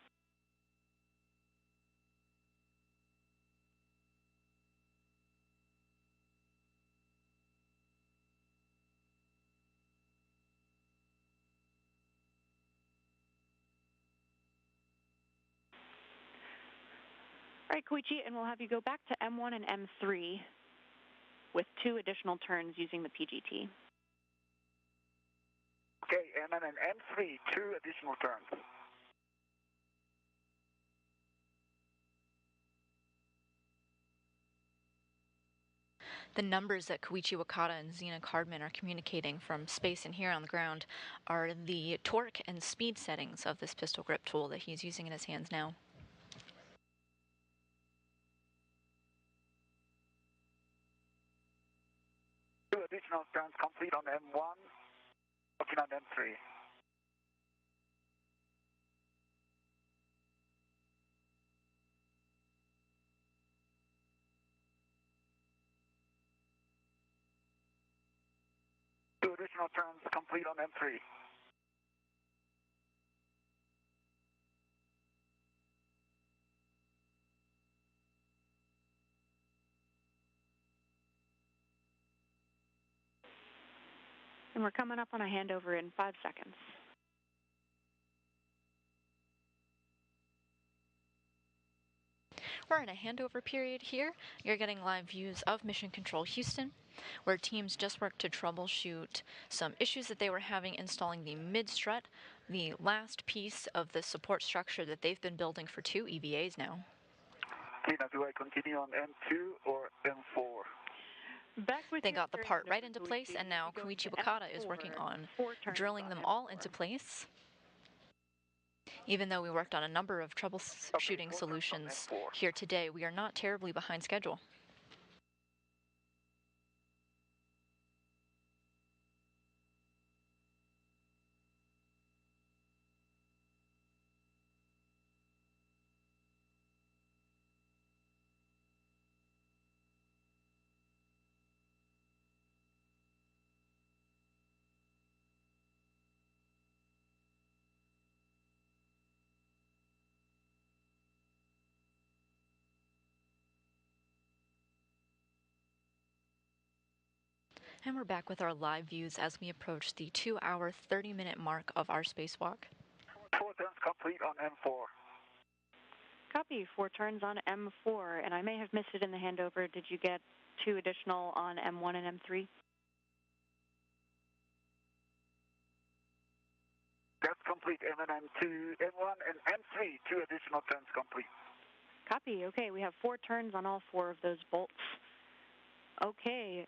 All right, Koichi, and we'll have you go back to M1 and M3 with 2 additional turns using the PGT. Okay, and then an M3, 2 additional turns. The numbers that Koichi Wakata and Xena Cardman are communicating from space and here on the ground are the torque and speed settings of this pistol grip tool that he's using in his hands now. Two additional turns complete on M1, working on M3. Two additional turns complete on M3. And we're coming up on a handover in 5 seconds. We're in a handover period here. You're getting live views of Mission Control Houston, where teams just worked to troubleshoot some issues that they were having installing the mid-strut, the last piece of the support structure that they've been building for 2 EVAs now. Tina, do I continue on M2 or M4? They got the part right into place, and now Koichi Wakata is working on drilling them all into place. Even though we worked on a number of troubleshooting solutions here today, we are not terribly behind schedule. And we're back with our live views as we approach the 2-hour, 30-minute mark of our spacewalk. 4 turns complete on M4. Copy, 4 turns on M4, and I may have missed it in the handover. Did you get 2 additional on M1 and M3? That's complete, M1 and M3, 2 additional turns complete. Copy, okay, we have 4 turns on all 4 of those bolts. Okay,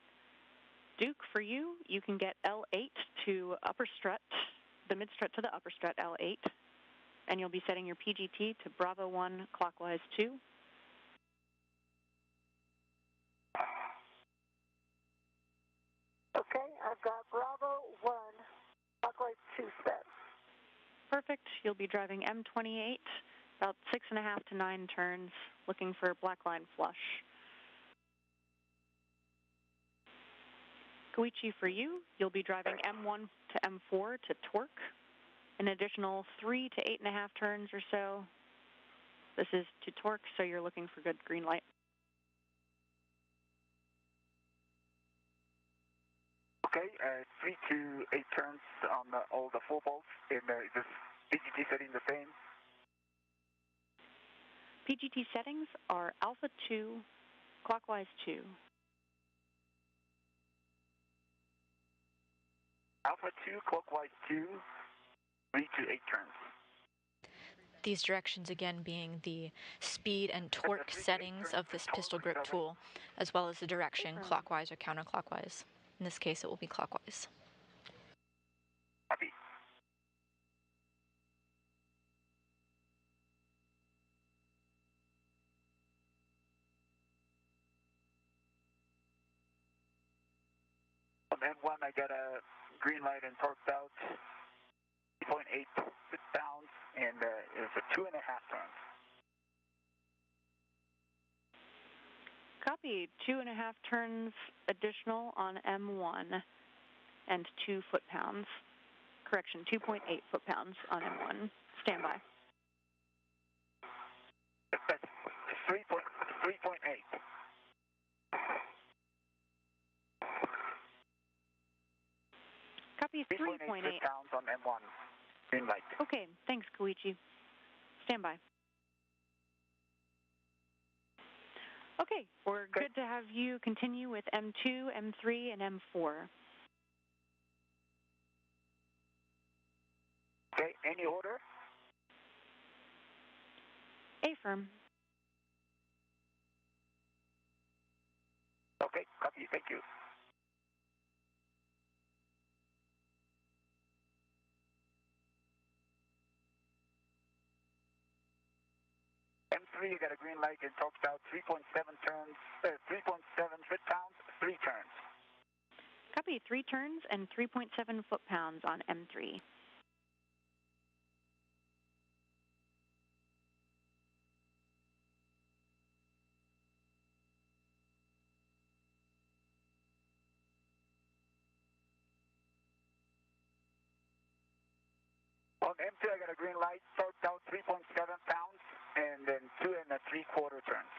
Duke, for you, you can get L8 to upper strut, the mid strut to the upper strut, L8. and you'll be setting your PGT to Bravo 1 clockwise 2. Okay, I've got Bravo 1 clockwise 2 set. Perfect. You'll be driving M28, about 6.5 to 9 turns, looking for black line flush. Koichi for you, you'll be driving M1 to M4 to torque, an additional 3 to 8.5 turns or so. This is to torque, so you're looking for good green light. Okay, 3 to 8 turns on all the 4 bolts, and is PGT setting the same? PGT settings are Alpha 2, clockwise 2. Alpha 2, clockwise 2, 3 to 8 turns. These directions again being the speed and torque settings of this pistol grip tool, as well as the direction, clockwise or counterclockwise. In this case, it will be clockwise. Copy. On M1, I got a green light and torqued out 3.8 foot-pounds, and it's a 2.5 turns. Copy. 2.5 turns additional on M1 and 2 foot-pounds. Correction, 2.8 foot-pounds on M1. Stand by. That's 3.8. Copy. 3.8 foot-pounds on M1. Green light. Okay, thanks, Koichi. Stand by. Okay, we're good to have you continue with M2, M3, and M4. Okay, any order? Affirm. Okay, copy, thank you. M3, you got a green light and torqued out 3.7 turns, 3.7 foot-pounds, 3 turns. Copy. 3 turns and 3.7 foot-pounds on M3. On M2, I got a green light, torqued out 3.7 pounds, and then 2 3/4 turns.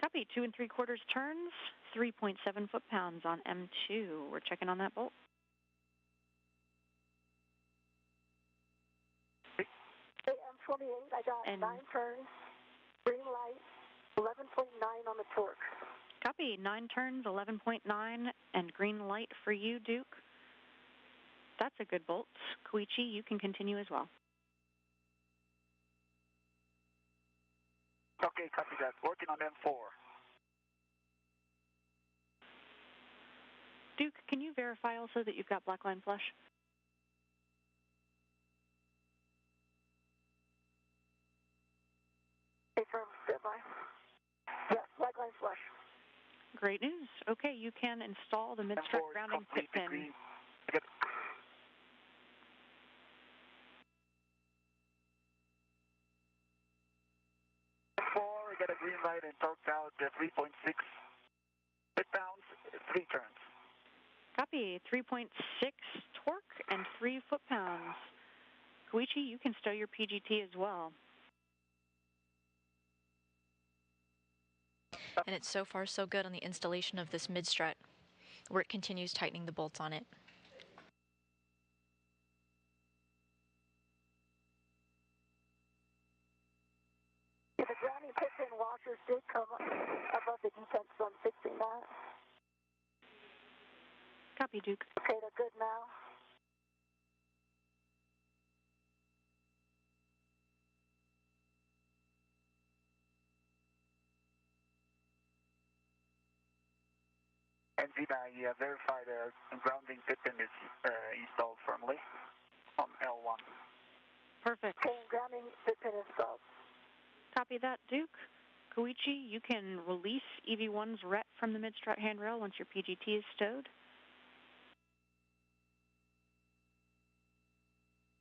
Copy. 2 3/4 turns, 3.7 foot-pounds on M2. We're checking on that bolt. Okay, M28, I got 9 turns, green light, 11.9 on the torque. Copy. 9 turns, 11.9, and green light for you, Duke. That's a good bolt. Koichi, you can continue as well. Okay, copy that. Working on M4. Duke, can you verify also that you've got black line flush? Affirm, stand by. Yes, black line flush. Great news. Okay, you can install the mid-strut grounding pit pin. I got a green light and torqued out 3.6 foot-pounds, 3 turns. Copy. 3.6 torque and 3 foot-pounds. Koichi, you can stow your PGT as well. And it's so far so good on the installation of this mid-strut, where it continues tightening the bolts on it. The grounding pit pin washers did come above the defense, so I'm fixing that. Copy, Duke. Okay, they're good now. And did I verify the grounding pit pin is installed firmly on L1? Perfect. Okay, and grounding the pin installed. Copy that, Duke. Koichi, you can release EV1's RET from the mid-strut handrail once your PGT is stowed.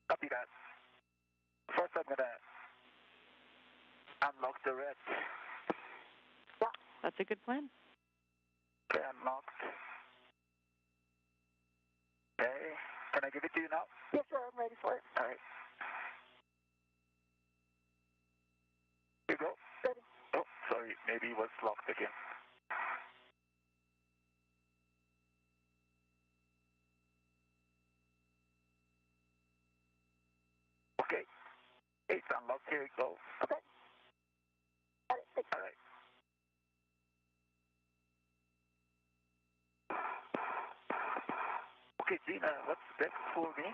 Copy that. First, I'm going to unlock the RET. Yeah, that's a good plan. Okay, unlocked. Okay, can I give it to you now? Yes, sir, I'm ready for it. All right. Here you go. Ready. Oh, sorry, maybe it was locked again. Okay, it's unlocked. Here it goes. Okay. Got it. Thanks. All right. Okay, Gina, what's next for me?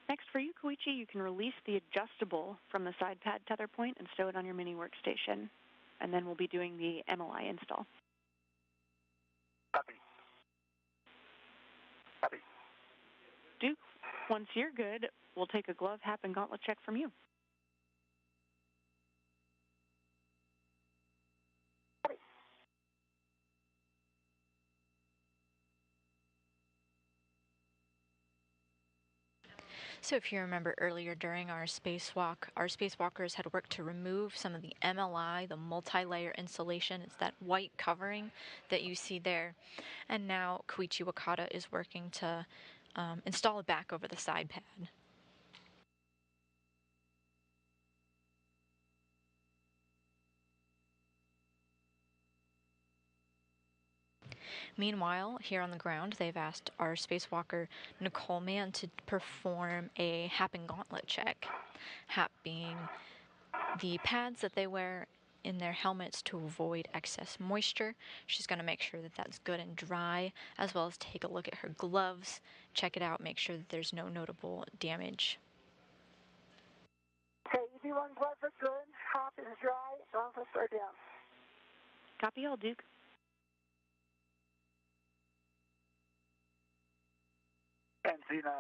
Next for you, Koichi, you can release the adjustable from the side pad tether point and stow it on your mini workstation. And then we'll be doing the MLI install. Copy. Copy. Duke, once you're good, we'll take a glove, hat, and gauntlet check from you. So if you remember earlier during our spacewalk, our spacewalkers had worked to remove some of the MLI, the multi-layer insulation. It's that white covering that you see there. And now Koichi Wakata is working to install it back over the side pad. Meanwhile, here on the ground, they've asked our spacewalker Nicole Mann to perform a hap and gauntlet check. Hap being the pads that they wear in their helmets to avoid excess moisture. She's going to make sure that that's good and dry, as well as take a look at her gloves, check it out, make sure that there's no notable damage. Okay, EV1 gloves are good. Hop is dry. Gauntlets are down. Copy all, Duke. And Gina,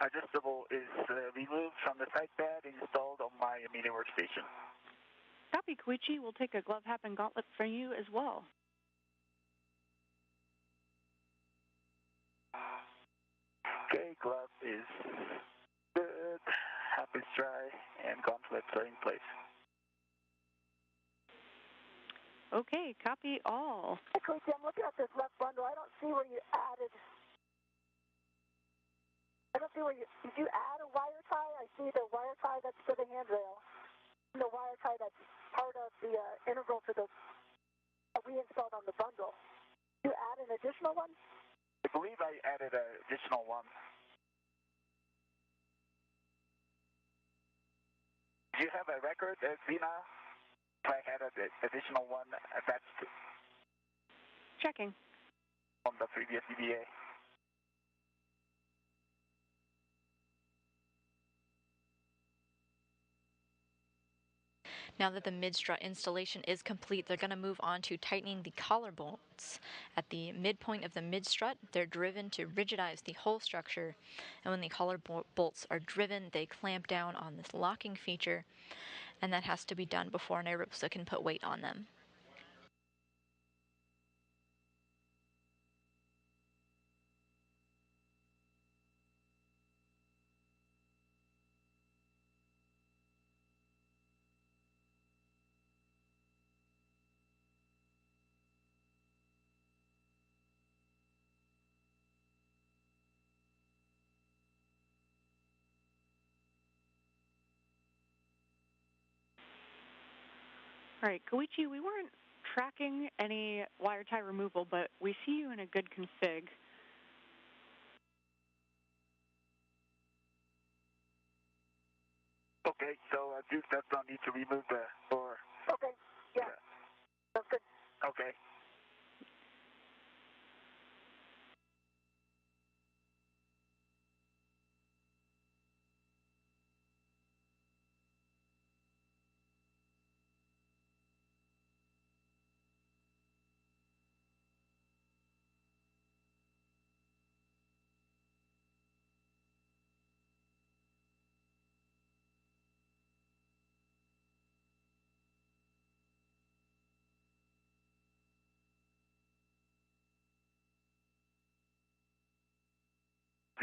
adjustable is removed from the side pad and installed on my mini workstation. Copy, Koichi. We'll take a glove, hat, and gauntlet from you as well. Okay, glove is good, hap is dry, and gauntlets are in place. Okay, copy all. Hey, Koichi, I'm looking at this left bundle. I don't see where you added. I don't see where you. Did you add a wire tie? I see the wire tie that's for the handrail. And the wire tie that's part of the integral to the that we installed on the bundle. Did you add an additional one? I believe I added an additional one. Do you have a record, Zina? If I had an additional one attached Checking. on the previous EVA? Now that the mid-strut installation is complete, they're going to move on to tightening the collar bolts. At the midpoint of the mid-strut, they're driven to rigidize the whole structure. And when the collar bolts are driven, they clamp down on this locking feature. And that has to be done before an aerobic can put weight on them. All right, Koichi, we weren't tracking any wire tie removal, but we see you in a good config. Okay, so Duke does not need to remove the door. Okay, yeah. That's good. Okay.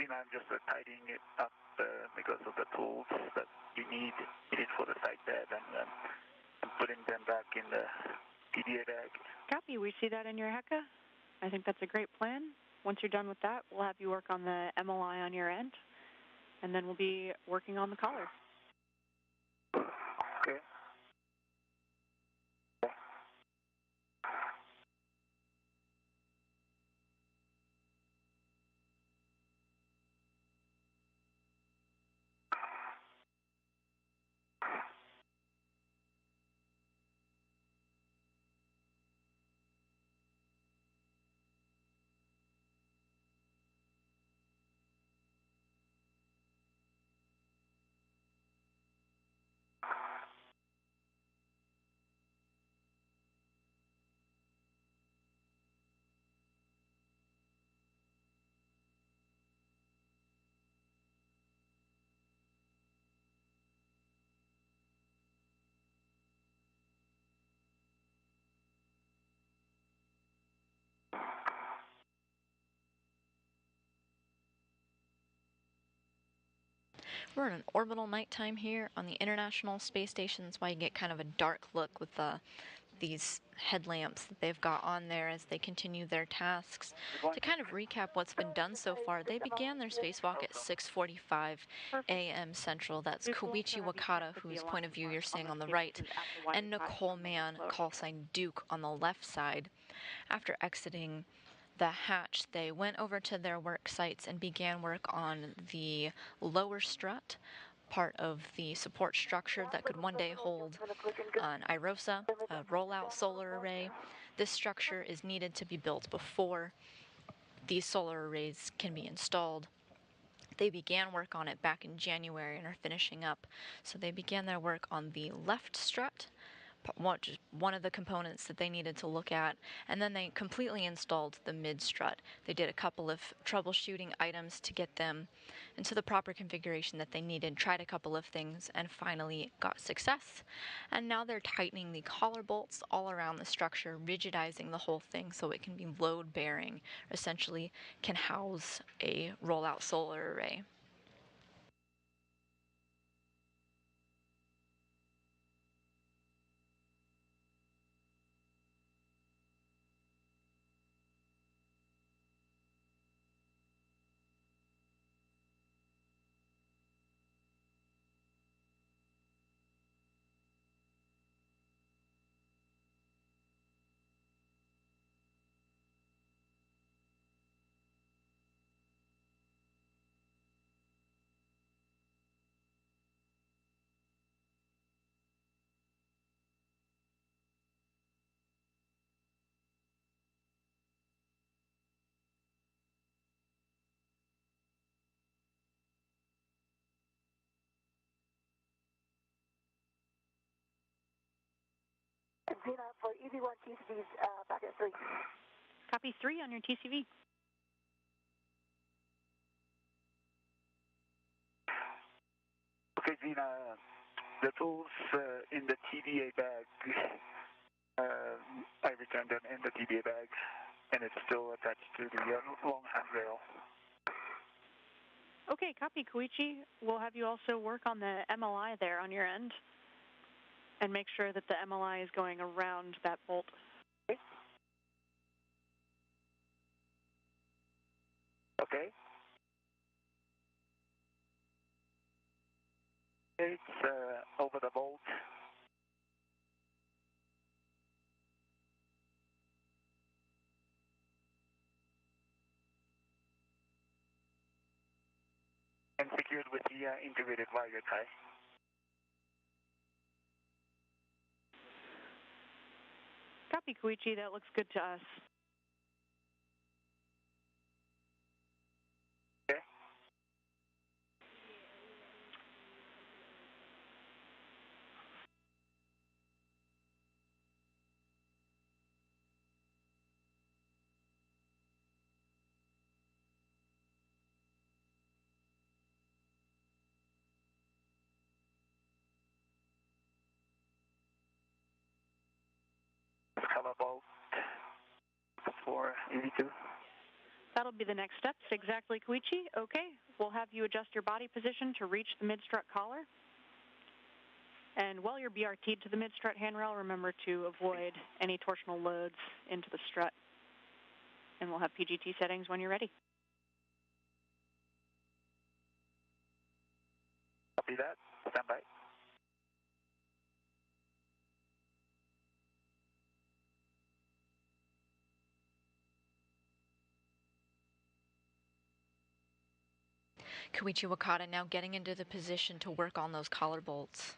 I'm just tidying it up because of the tools that you need for the side bed, and I'm putting them back in the PDA bag. Copy. We see that in your HECA. I think that's a great plan. Once you're done with that, we'll have you work on the MLI on your end, and then we'll be working on the collar. Okay. We're in an orbital nighttime here on the International Space Station. That's why you get kind of a dark look with these headlamps that they've got on there as they continue their tasks. To kind of recap what's been done so far, they began their spacewalk at 6:45 a.m. Central. That's Koichi Wakata, whose point of view you're seeing on the right, and Nicole Mann, call sign Duke, on the left side. After exiting the hatch, they went over to their work sites and began work on the lower strut, part of the support structure that could one day hold an IROSA, a rollout solar array. This structure is needed to be built before these solar arrays can be installed. They began work on it back in January and are finishing up. So they began their work on the left strut, one of the components that they needed to look at, and then they completely installed the mid strut. They did a couple of troubleshooting items to get them into the proper configuration that they needed, tried a couple of things, and finally got success. And now they're tightening the collar bolts all around the structure, rigidizing the whole thing so it can be load bearing, essentially can house a rollout solar array. Xena for EV1 TCVs back at 3. Copy 3 on your TCV. Okay, Xena, the tools in the TDA bag, I returned them in the TDA bag, and it's still attached to the long handrail. Okay, copy, Koichi. We'll have you also work on the MLI there on your end and make sure that the MLI is going around that bolt. Okay. It's over the bolt. And secured with the integrated wire tie. Copy, Koichi. That looks good to us. Okay. Color bolt for EV2. That'll be the next steps, exactly, Koichi. Okay, we'll have you adjust your body position to reach the mid-strut collar. And while you're BRT'd to the mid-strut handrail, remember to avoid any torsional loads into the strut. And we'll have PGT settings when you're ready. Copy that. Stand by. Koichi Wakata now getting into the position to work on those collar bolts.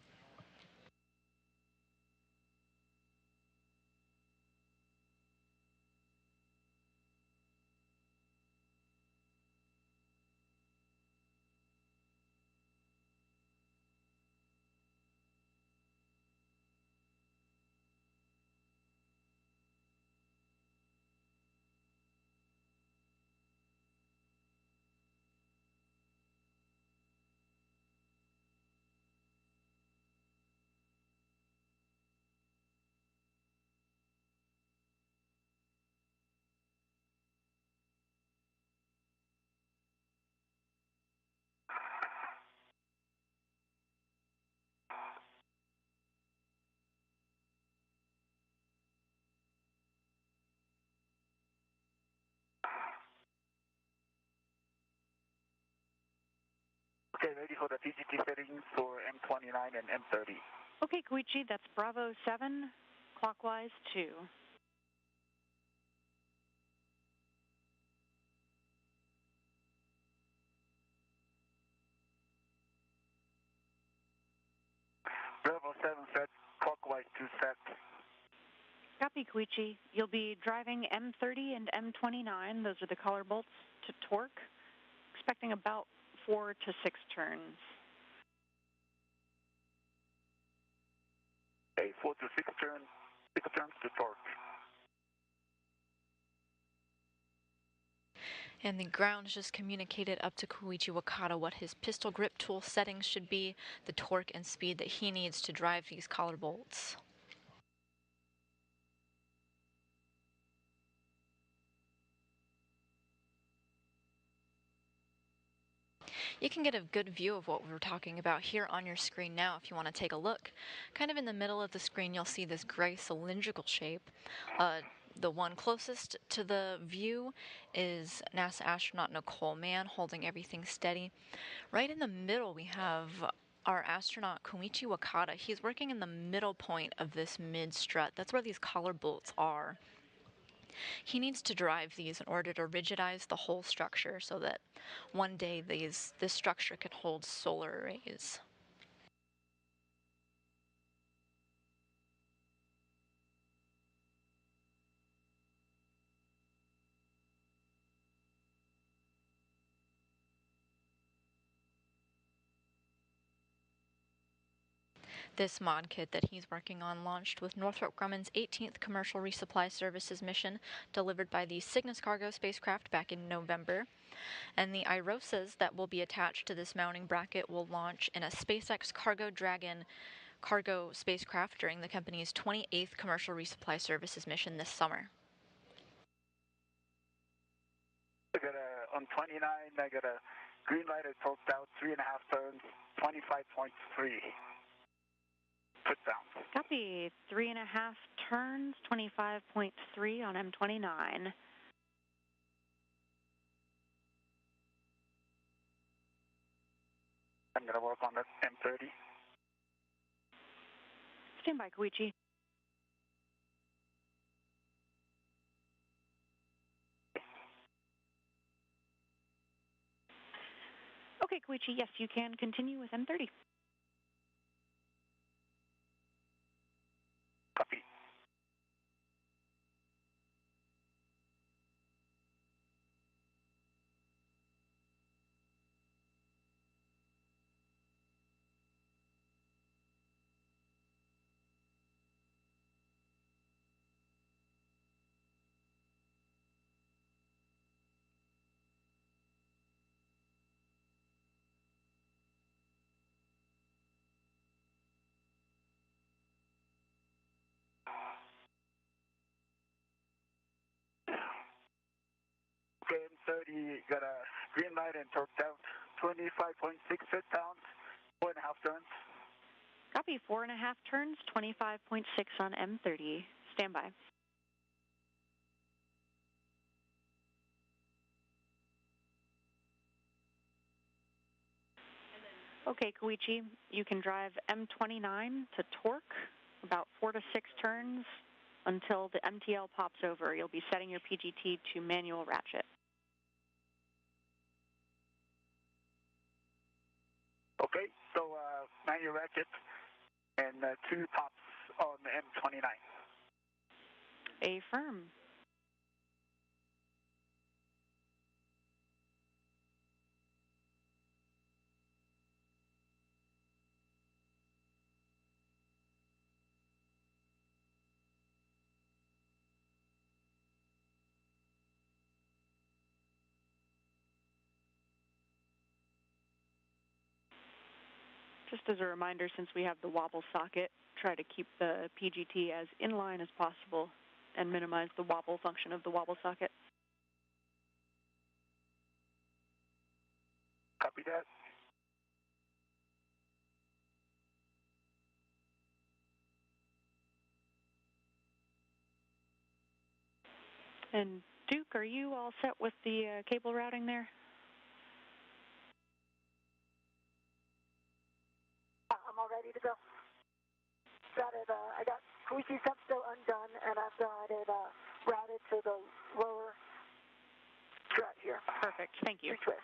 Okay, ready for the PGT settings for M29 and M30. Okay, Koichi, that's Bravo 7, clockwise 2. Bravo 7 set, clockwise 2 set. Copy, Koichi. You'll be driving M30 and M29. Those are the collar bolts to torque. Expecting about 4 to 6 turns. Okay, 4 to 6 turns to torque. And the ground just communicated up to Koichi Wakata what his pistol grip tool settings should be, the torque and speed that he needs to drive these collar bolts. You can get a good view of what we were talking about here on your screen now if you want to take a look. Kind of in the middle of the screen you'll see this gray cylindrical shape. The one closest to the view is NASA astronaut Nicole Mann holding everything steady. Right in the middle we have our astronaut Koichi Wakata. He's working in the middle point of this mid-strut. That's where these collar bolts are. He needs to drive these in order to rigidize the whole structure so that one day this structure can hold solar arrays. This mod kit that he's working on launched with Northrop Grumman's 18th Commercial Resupply Services mission, delivered by the Cygnus cargo spacecraft back in November. And the IROSAs that will be attached to this mounting bracket will launch in a SpaceX Cargo Dragon cargo spacecraft during the company's 28th Commercial Resupply Services mission this summer. On 29, I got a green light at torqued out, 3.5 turns, 25.3. Put down. Copy. 3.5 turns, 25.3 on M29. I'm going to work on the M30. Stand by, Koichi. Okay, Koichi, yes, you can continue with M30. Copy. Okay, M30 got a green light and torque down. 25.6 foot-pounds, 4.5 turns. Copy, 4.5 turns, 25.6 on M30. Stand by. Okay, Koichi, you can drive M29 to torque, about 4 to 6 turns until the MTL pops over. You'll be setting your PGT to manual ratchet. Okay, so manual ratchet and 2 pops on the M29. Affirm. Just as a reminder, since we have the wobble socket, try to keep the PGT as inline as possible and minimize the wobble function of the wobble socket. Copy that. And Duke, are you all set with the cable routing there? I'm all ready to go. Got it. I got Koichi's up still undone, and I've got it routed to the lower strut here. Perfect. Thank you. Retwist.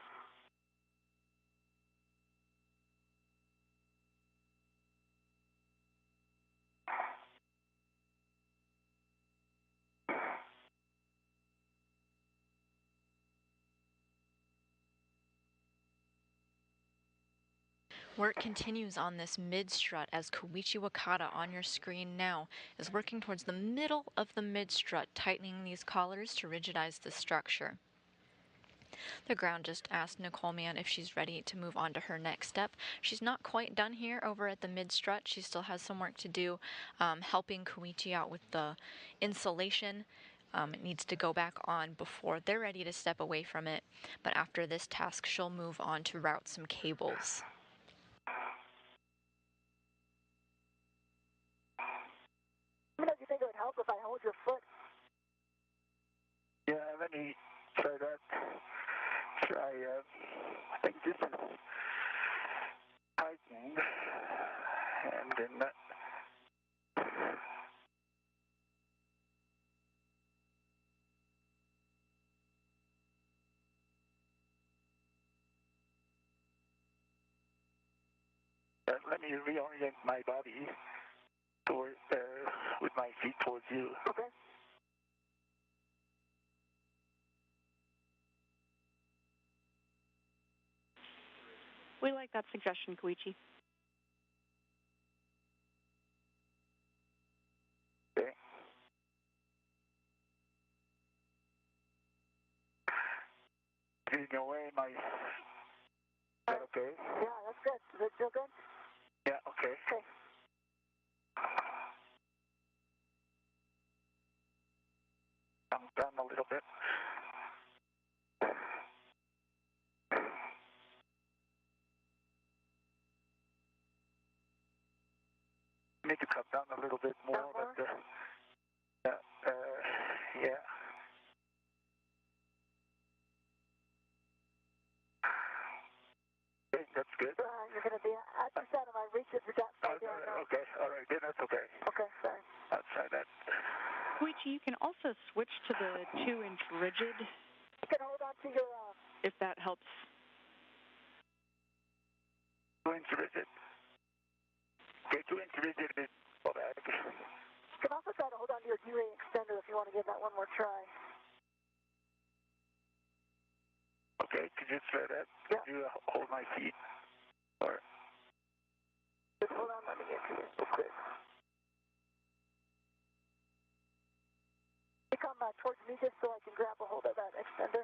Work continues on this mid-strut as Koichi Wakata on your screen now is working towards the middle of the mid-strut, tightening these collars to rigidize the structure. The ground just asked Nicole Mann if she's ready to move on to her next step. She's not quite done here over at the mid-strut. She still has some work to do, helping Koichi out with the insulation. It needs to go back on before they're ready to step away from it. But after this task, she'll move on to route some cables. Let me know if you think it would help if I hold your foot. Yeah, let me try that. I think this is tightened, and then that. Let me reorient my body toward, with my feet towards you. Okay. We like that suggestion, Koichi. Okay. Getting away, my. Is that okay? Yeah, that's good. Does it feel good? Yeah, okay. Okay. I'm down a little bit. Need to come down a little bit more, but yeah. Okay, that's good. You're going to be just out of my reach if you're that far down now. Okay, all right, then that's okay. Okay, sorry. I'll try that. Koichi, you can also switch to the 2-inch rigid You can hold on to your, if that helps. 2-inch rigid. Okay, 2-inch rigid is all right. you can also try to hold on to your D-ray extender if you want to give that one more try. Okay, could you try that? Yeah. Could you hold my feet? Or Just hold on, let me get to you real quick. You come towards me just so I can grab a hold of that extender.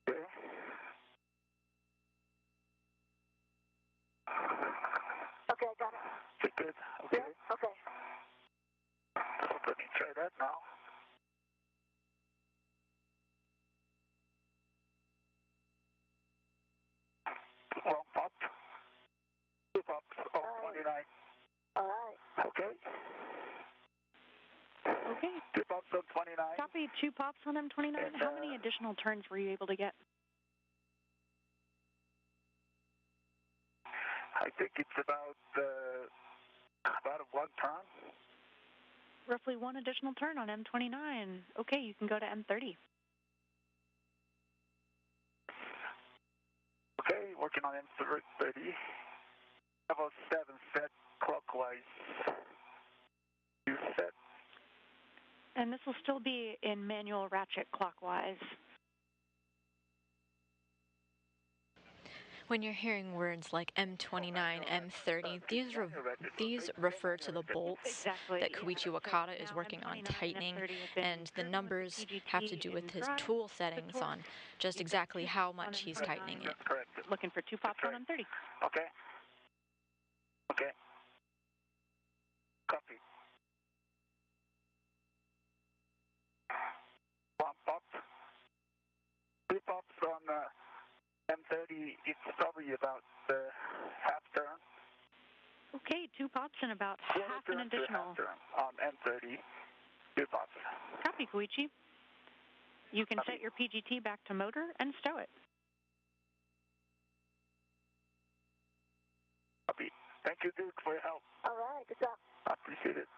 okay. Okay, I got Okay, good. Okay. Yeah? Okay. So let me try that now. One pop. Two pops on 29. All right. Okay. Okay. Two pops on 29. Copy, 2 pops on M29. And, How many additional turns were you able to get? I think it's about a 1 turn. Roughly 1 additional turn on M29. Okay, you can go to M30. Okay, working on M30. About 7 set clockwise. 2 set. And this will still be in manual ratchet clockwise. When you're hearing words like M29, M30, these refer to the bolts that Koichi Wakata is working on tightening, and the numbers have to do with his tool settings on just exactly how much he's tightening it. Looking for 2 pops on M30. Okay. Okay. Copy. 1 pop. 2 pops on M30. It's probably about half turn. Okay, 2 pops and about half an additional. Half turn on M30. 2 pops. Copy, Koichi. You can set your PGT back to motor and stow it. Copy. Thank you, Duke, for your help. All right. Good job. I appreciate it.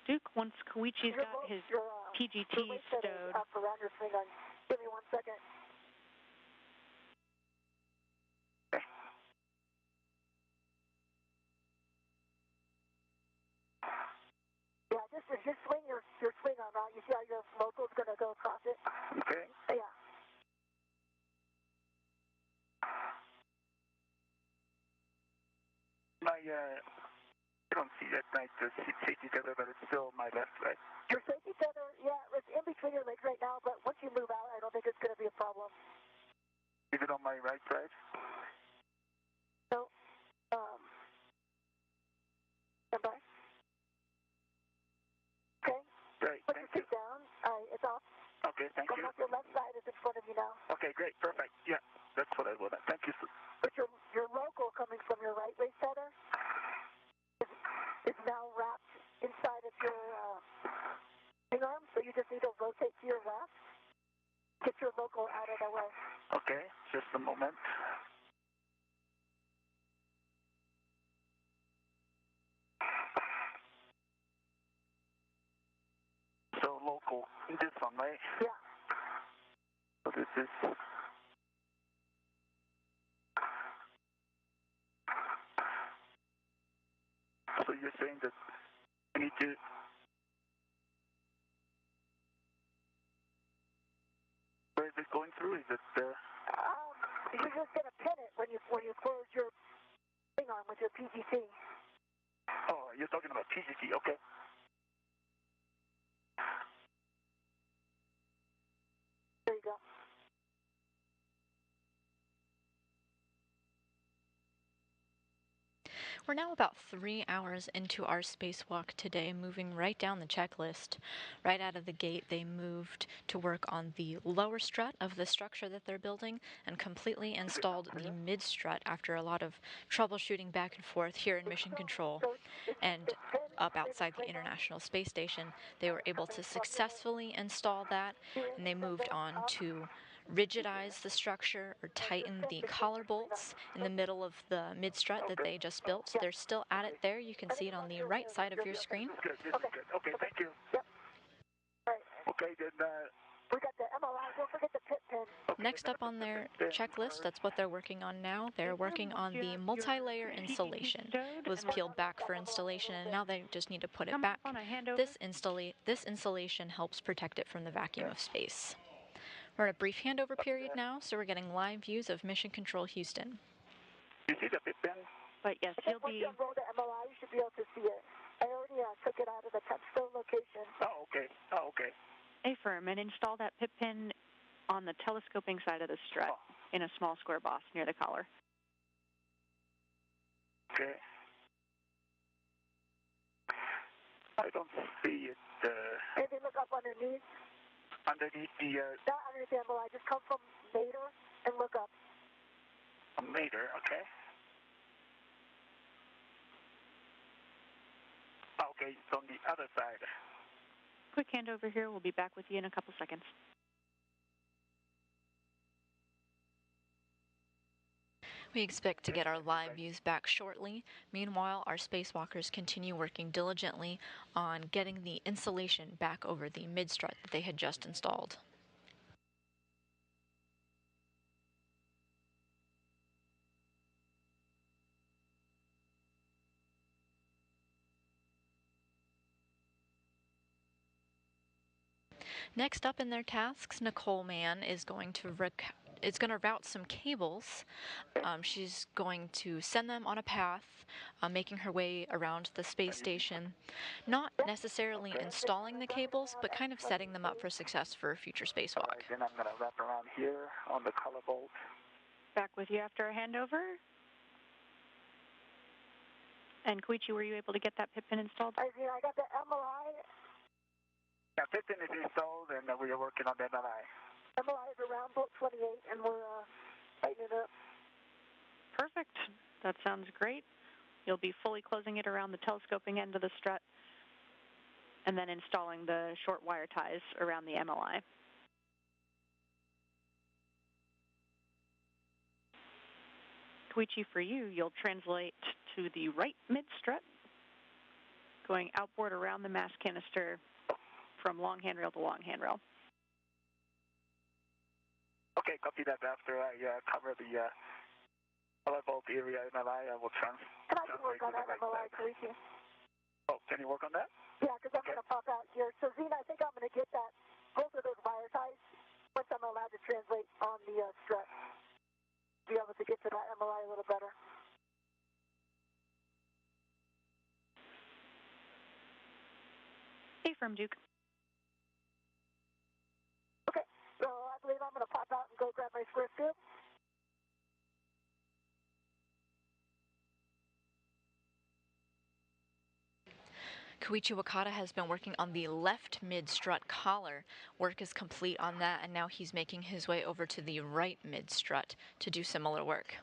Duke, once Koichi's got his PGT stowed. Up around your swing on. Give me 1 second. Yeah, just swing your swing arm out. You see how your local's going to go across it? Okay. Yeah. I don't see that nice safety tether, but it's still my left, right? Your safety tether, yeah, it's in between your legs right now, but once you move out, I don't think it's going to be a problem. Is it on my right side? So, stand by. Okay. Great, Put thank your you. feet down. All right, it's off. Okay, thank you. Going off your left side is in front of you now. Okay, great, perfect. Yeah, that's what I wanted. Thank you, sir. But your local coming from your right waist tether is now wrapped inside of your swing arm, so you just need to rotate to your left. Get your local out of the way. Okay, just a moment. So local, this one, right? Yeah. So this is... So you're saying that I need to... Where is it going through? Is it... You're just going to pin it when you close your swing arm with your PGT. Oh, you're talking about PGT, okay. There you go. We're now about 3 hours into our spacewalk today, moving right down the checklist. Right out of the gate, they moved to work on the lower strut of the structure that they're building and completely installed the mid strut after a lot of troubleshooting back and forth here in Mission Control. And up outside the International Space Station, they were able to successfully install that, and they moved on to rigidize the structure or tighten the collar bolts in the middle of the mid strut that they just built. They're still at it there. You can see it on the right side of your screen. Good, this is good. Okay, thank you. Yep. Right. Okay, then... We got the MLI. Don't forget the pit pin. Next up on their checklist, that's what they're working on now. They're working on the multi-layer insulation. It was peeled back for installation, and now they just need to put it back. This insulation helps protect it from the vacuum of space. We're in a brief handover period now, so we're getting live views of Mission Control Houston. You see the pit pin? But yes, you'll Once be... you unroll the MLI, you should be able to see it. I already took it out of the touchstone location. Oh, okay. Oh, okay. A firm and install that pit pin on the telescoping side of the strut. Oh, in a small square box near the collar. Okay. I don't see it. Maybe look up underneath. Underneath the... Not underneath the MLI. Just come from Mater and look up. Mater, okay. Okay, it's on the other side. Quick hand over here. We'll be back with you in a couple seconds. We expect to get our live views back shortly. Meanwhile, our spacewalkers continue working diligently on getting the insulation back over the mid-strut that they had just installed. Next up in their tasks, Nicole Mann is going to route some cables. She's going to send them on a path, making her way around the space station, not necessarily installing the cables, but kind of setting them up for success for a future spacewalk. Right, then I'm going to wrap around here on the color bolt. Back with you after a handover. And Koichi, were you able to get that pit pin installed? I got the MLI. Yeah, pit pin is installed, and we are working on the MLI. MLI is around bolt 28, and we're tightening it up. Perfect. That sounds great. You'll be fully closing it around the telescoping end of the strut and then installing the short wire ties around the MLI. Koichi, for you, you'll translate to the right mid-strut, going outboard around the mass canister from long handrail to long handrail. Okay, copy that. After I cover the color bolt area MLI, I will Can I work on that MLI, Koichi? Oh, can you work on that? Yeah, because I'm going to pop out here. So, Zena, I think I'm going to get that, both of those wire ties, once I'm allowed to translate on the strut. Be able to get to that MLI a little better. Affirm, Duke. Okay, so I believe I'm going to pop out and go grab my square scoop. Koichi Wakata has been working on the left mid-strut collar. Work is complete on that, and now he's making his way over to the right mid-strut to do similar work.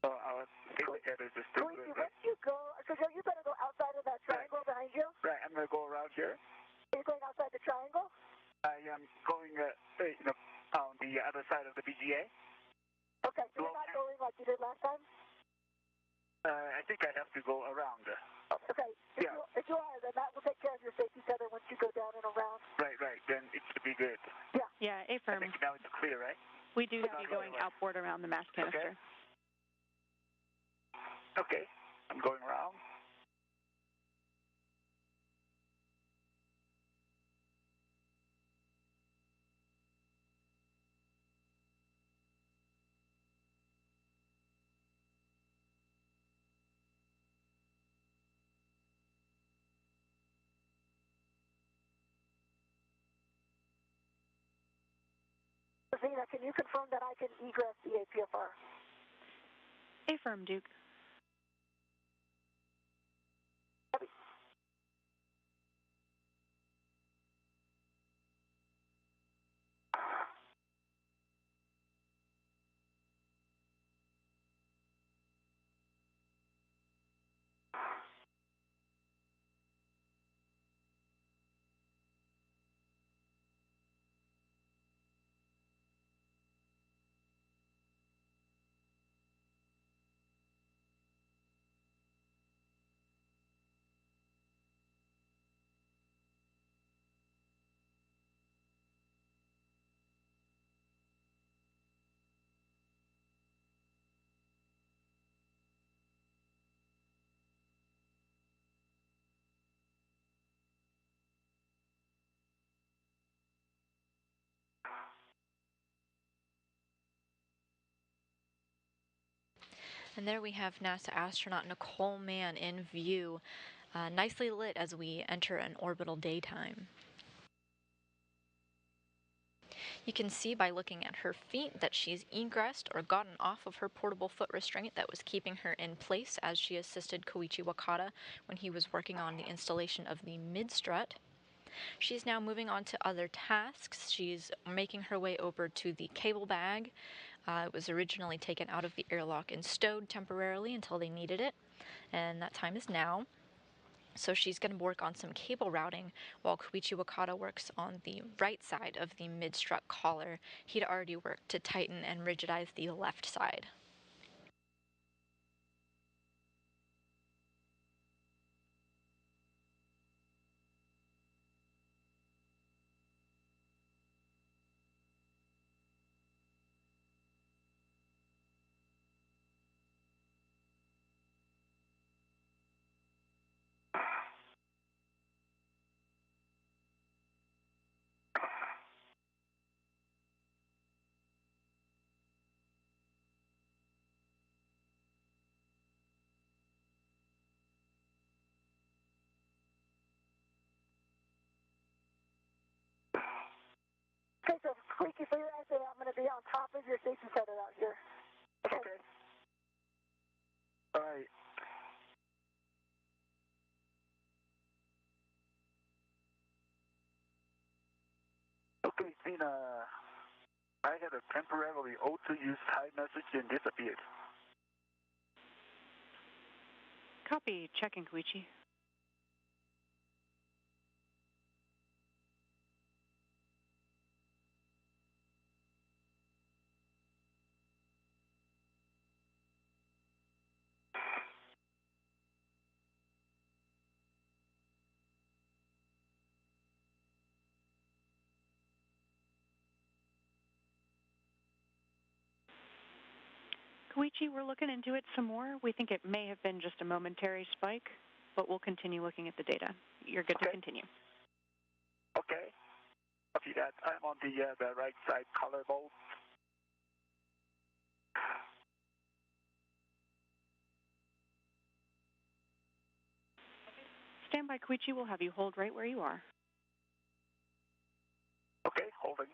Our indicator is still good, right? Once you go, because you better go outside of that triangle behind you. Right, I'm going to go around here. Are you going outside the triangle? I am going on the other side of the BGA. Okay, so you're not going like you did last time? I think I have to go around. Okay, if you are, then that will take care of your safety tether once you go down and around. Right, then it should be good. Yeah, I affirm. think now it's clear, right? We do have you going outboard around the mass canister. Okay, I'm going around. Zena, can you confirm that I can egress the APFR? Affirm, Duke. And there we have NASA astronaut Nicole Mann in view, nicely lit as we enter an orbital daytime. You can see by looking at her feet that she's egressed or gotten off of her portable foot restraint that was keeping her in place as she assisted Koichi Wakata when he was working on the installation of the mid-strut. She's now moving on to other tasks. She's making her way over to the cable bag. It was originally taken out of the airlock and stowed temporarily until they needed it, and that time is now. So she's going to work on some cable routing while Koichi Wakata works on the right side of the mid-strut collar. He'd already worked to tighten and rigidize the left side. Okay, so Koichi, for your essay, I'm going to be on top of your station setter out here. Okay. All right. Okay, Zena, I had a temporarily O2 use high message and disappeared. Copy. Checking, Koichi. Koichi, we're looking into it some more. We think it may have been just a momentary spike, but we'll continue looking at the data. You're good to continue. Okay. Copy that. I'm on the right side color mode. Stand by, Koichi. We'll have you hold right where you are. Okay, holding.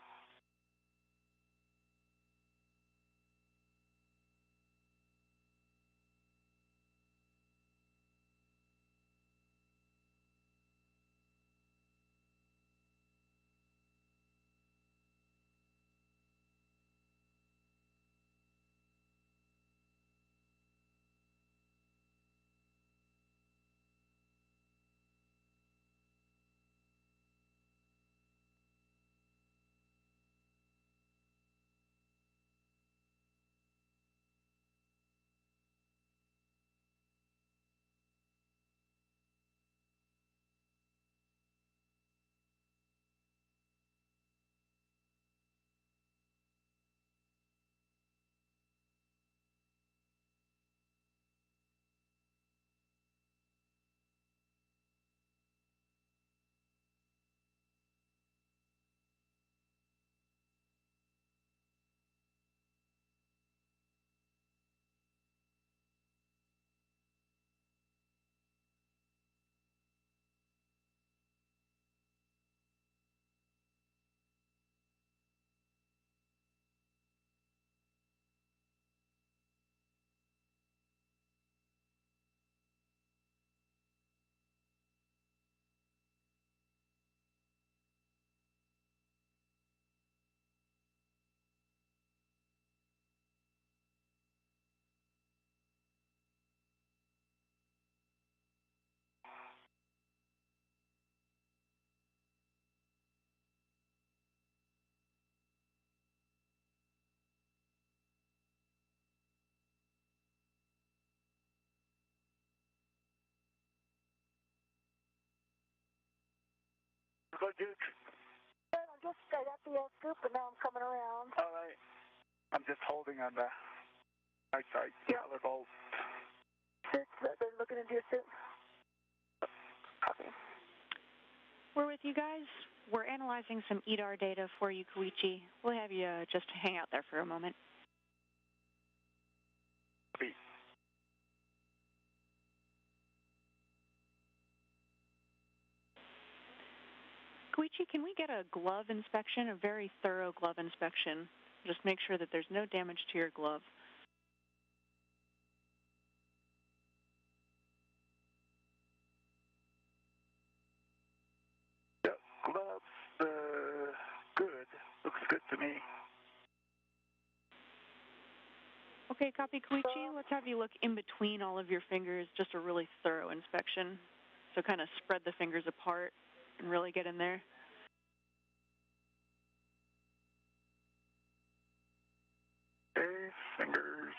Good, Duke. I got the scoop, and now I'm coming around. All right. I'm just holding on the right side color mode. They're looking into your suit. Copy. We're with you guys. We're analyzing some EDAR data for you, Koichi. We'll have you just hang out there for a moment. Copy. Koichi, can we get a glove inspection, a very thorough glove inspection? Just make sure that there's no damage to your glove. Yeah, gloves, good. Looks good to me. Okay, copy, Koichi. Let's have you look in between all of your fingers, just a really thorough inspection. So kind of spread the fingers apart and really get in there. Okay, fingers.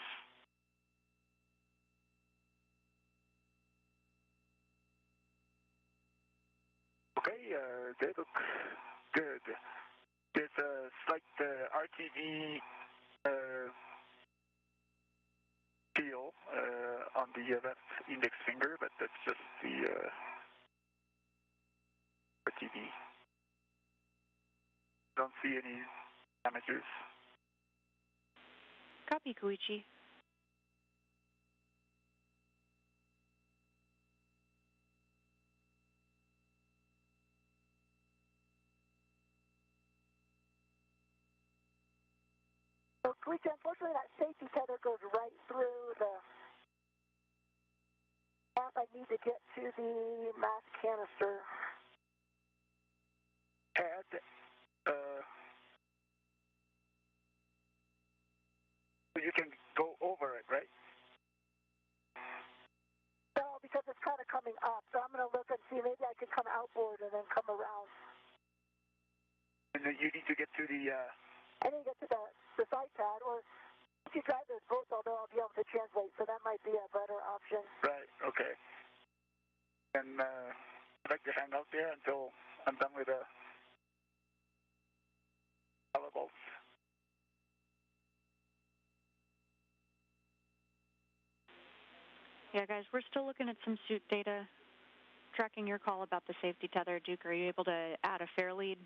Okay, they look good. There's a slight RTV feel on the left index finger, but that's just the RTV. Don't see any damages. Copy, Koichi. So, Koichi, unfortunately, that safety tether goes right through the path I need to get to the mass canister. Pad, you can go over it, right? No, because it's kind of coming up. So I'm going to look and see. Maybe I can come outboard and then come around. And then you need to get to the... I need to get to the side pad, or if you drive those boats, although I'll be able to translate, so that might be a better option. Right, okay. And I'd like to hang out there until I'm done with the color bolts. Yeah, guys, we're still looking at some suit data, tracking your call about the safety tether. Duke, are you able to add a fair lead?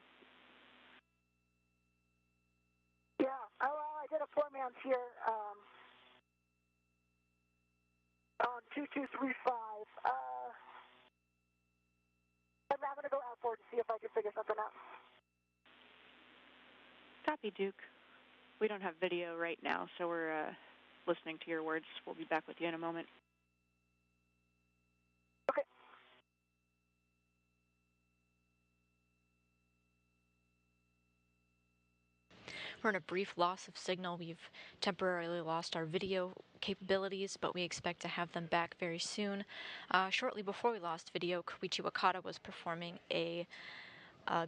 Yeah, I did a 4-man here on 2235. I'm going to go outboard and see if I can figure something out. Copy, Duke. We don't have video right now, so we're listening to your words. We'll be back with you in a moment. Okay. We're in a brief loss of signal. We've temporarily lost our video capabilities, but we expect to have them back very soon. Shortly before we lost video, Koichi Wakata was performing a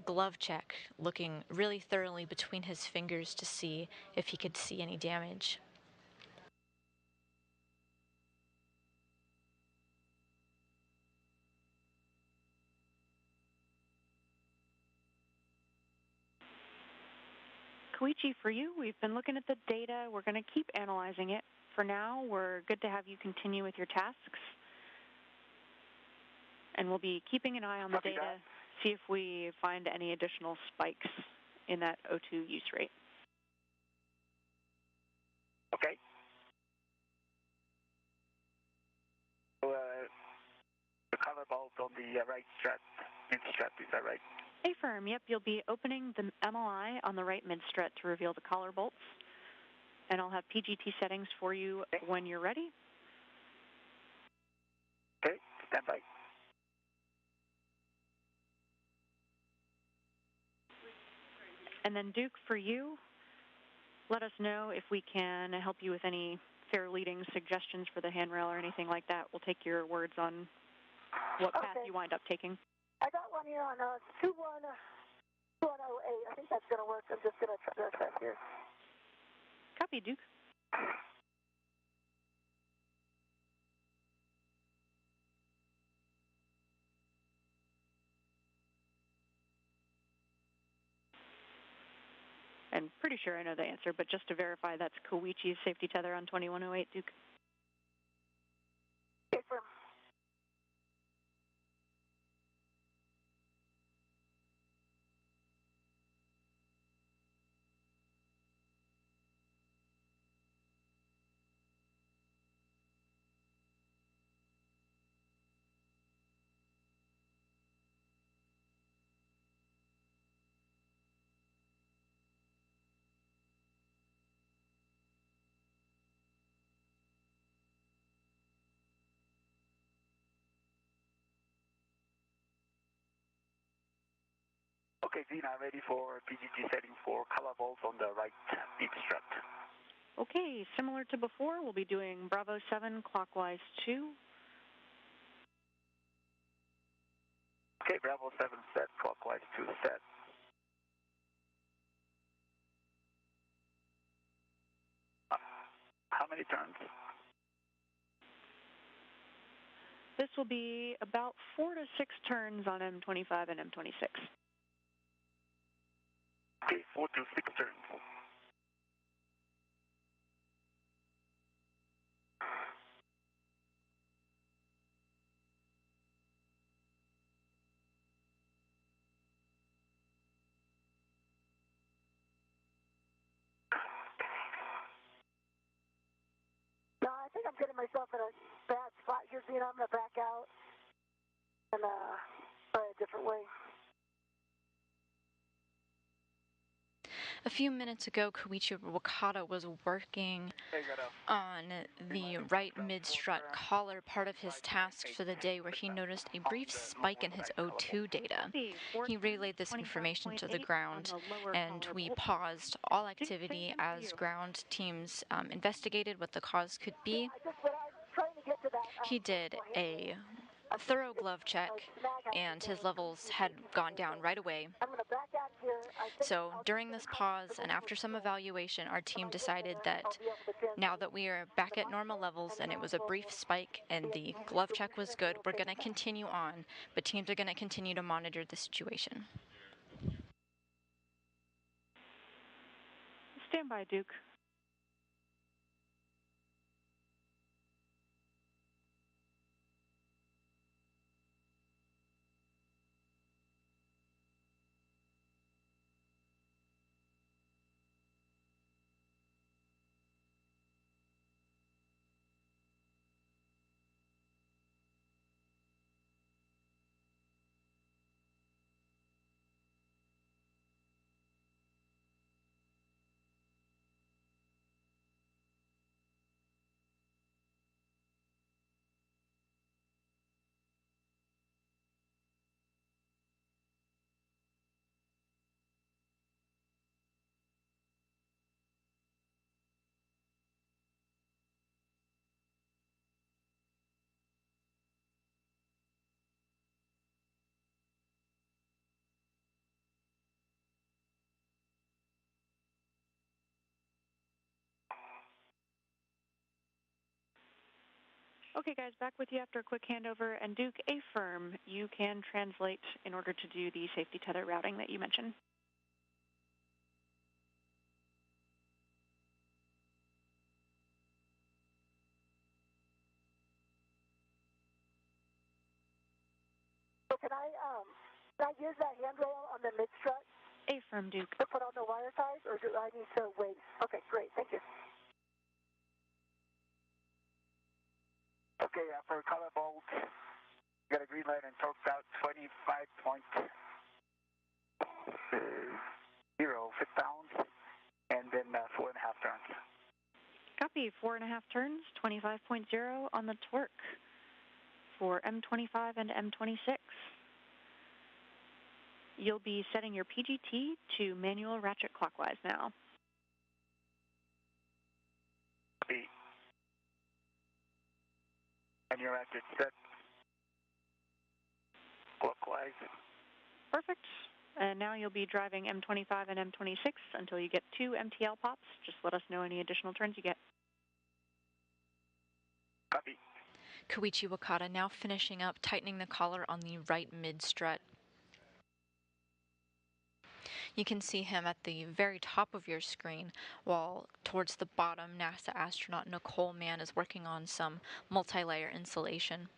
glove check, looking really thoroughly between his fingers to see if he could see any damage. Koichi, for you, we've been looking at the data. We're going to keep analyzing it. For now, we're good to have you continue with your tasks. And we'll be keeping an eye on the data, see if we find any additional spikes in that O2 use rate. Okay. So, the color bulb on the right strap, mid-strap, is that right? Affirm, yep. You'll be opening the MLI on the right mid-strut to reveal the collar bolts. And I'll have PGT settings for you when you're ready. Okay, stand by. And then Duke, for you, let us know if we can help you with any fair leading suggestions for the handrail or anything like that. We'll take your words on what path you wind up taking. I got one here on 2108. I think that's going to work. I'm just going to try this here. Copy, Duke. And pretty sure I know the answer, but just to verify, that's Koichi's safety tether on 2108, Duke. Affirm. Okay, Zena, ready for PGT setting for color bolts on the right mid strut. Okay, similar to before, we'll be doing Bravo 7 clockwise 2. Okay, Bravo 7 set, clockwise 2 set. How many turns? This will be about 4 to 6 turns on M25 and M26. Okay, 4 to 6 turns. No, I think I'm getting myself in a bad spot here, Zena. I'm going to back out and try a different way. A few minutes ago, Koichi Wakata was working on the right mid-strut collar, part of his task for the day, where he noticed a brief spike in his O2 data. He relayed this information to the ground, and we paused all activity as ground teams investigated what the cause could be. He did a thorough glove check, and his levels had gone down right away. So during this pause and after some evaluation, our team decided that now that we are back at normal levels and it was a brief spike and the glove check was good, we're going to continue on, but teams are going to continue to monitor the situation. Stand by, Duke. Okay, guys, back with you after a quick handover. And Duke, affirm, you can translate in order to do the safety tether routing that you mentioned. So can I use that handrail on the mid strut Affirm, Duke. to put on the wire ties, or do I need to wait? Okay, great, thank you. Okay, for color bolt, got a green light and torqued out 25.0 foot-pounds, and then 4.5 turns. Copy, 4.5 turns, 25.0 on the torque for M25 and M26. You'll be setting your PGT to manual ratchet clockwise now. B. And your ratchet set clockwise. Perfect. And now you'll be driving M25 and M26 until you get 2 MTL pops. Just let us know any additional turns you get. Copy. Koichi Wakata now finishing up tightening the collar on the right mid-strut. You can see him at the very top of your screen, while towards the bottom, NASA astronaut Nicole Mann is working on some multi-layer insulation.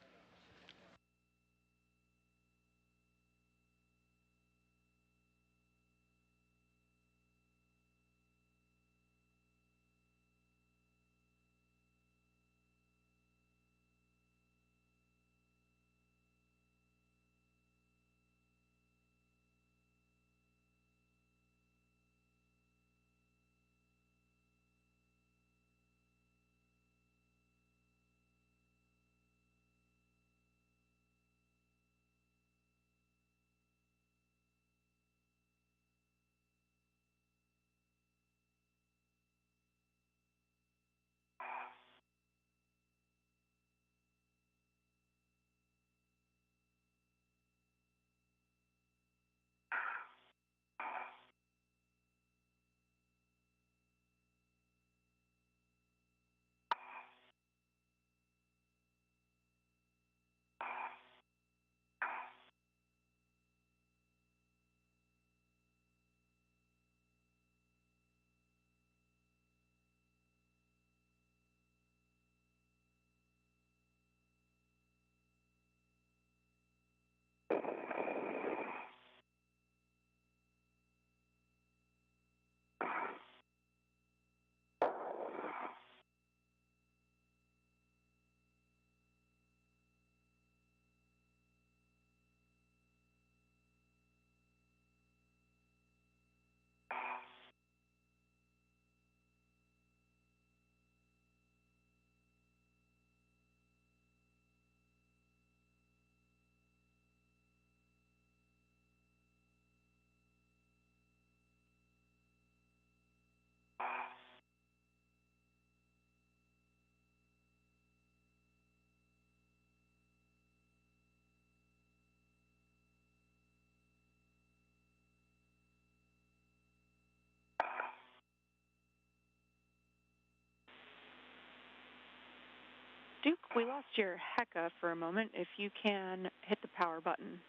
Duke, we lost your Heka for a moment. If you can hit the power button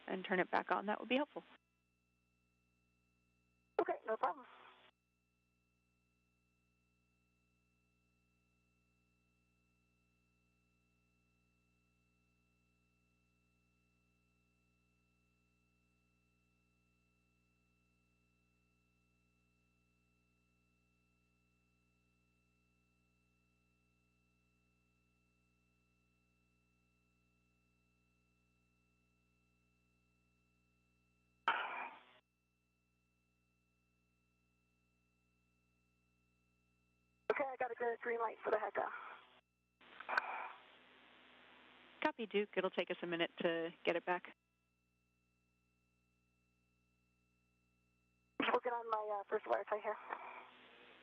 and turn it back on, that would be helpful. Okay, no problem. Okay, I got a good green light for the Heka. Copy, Duke. It'll take us a minute to get it back. Just working on my first wire tie here.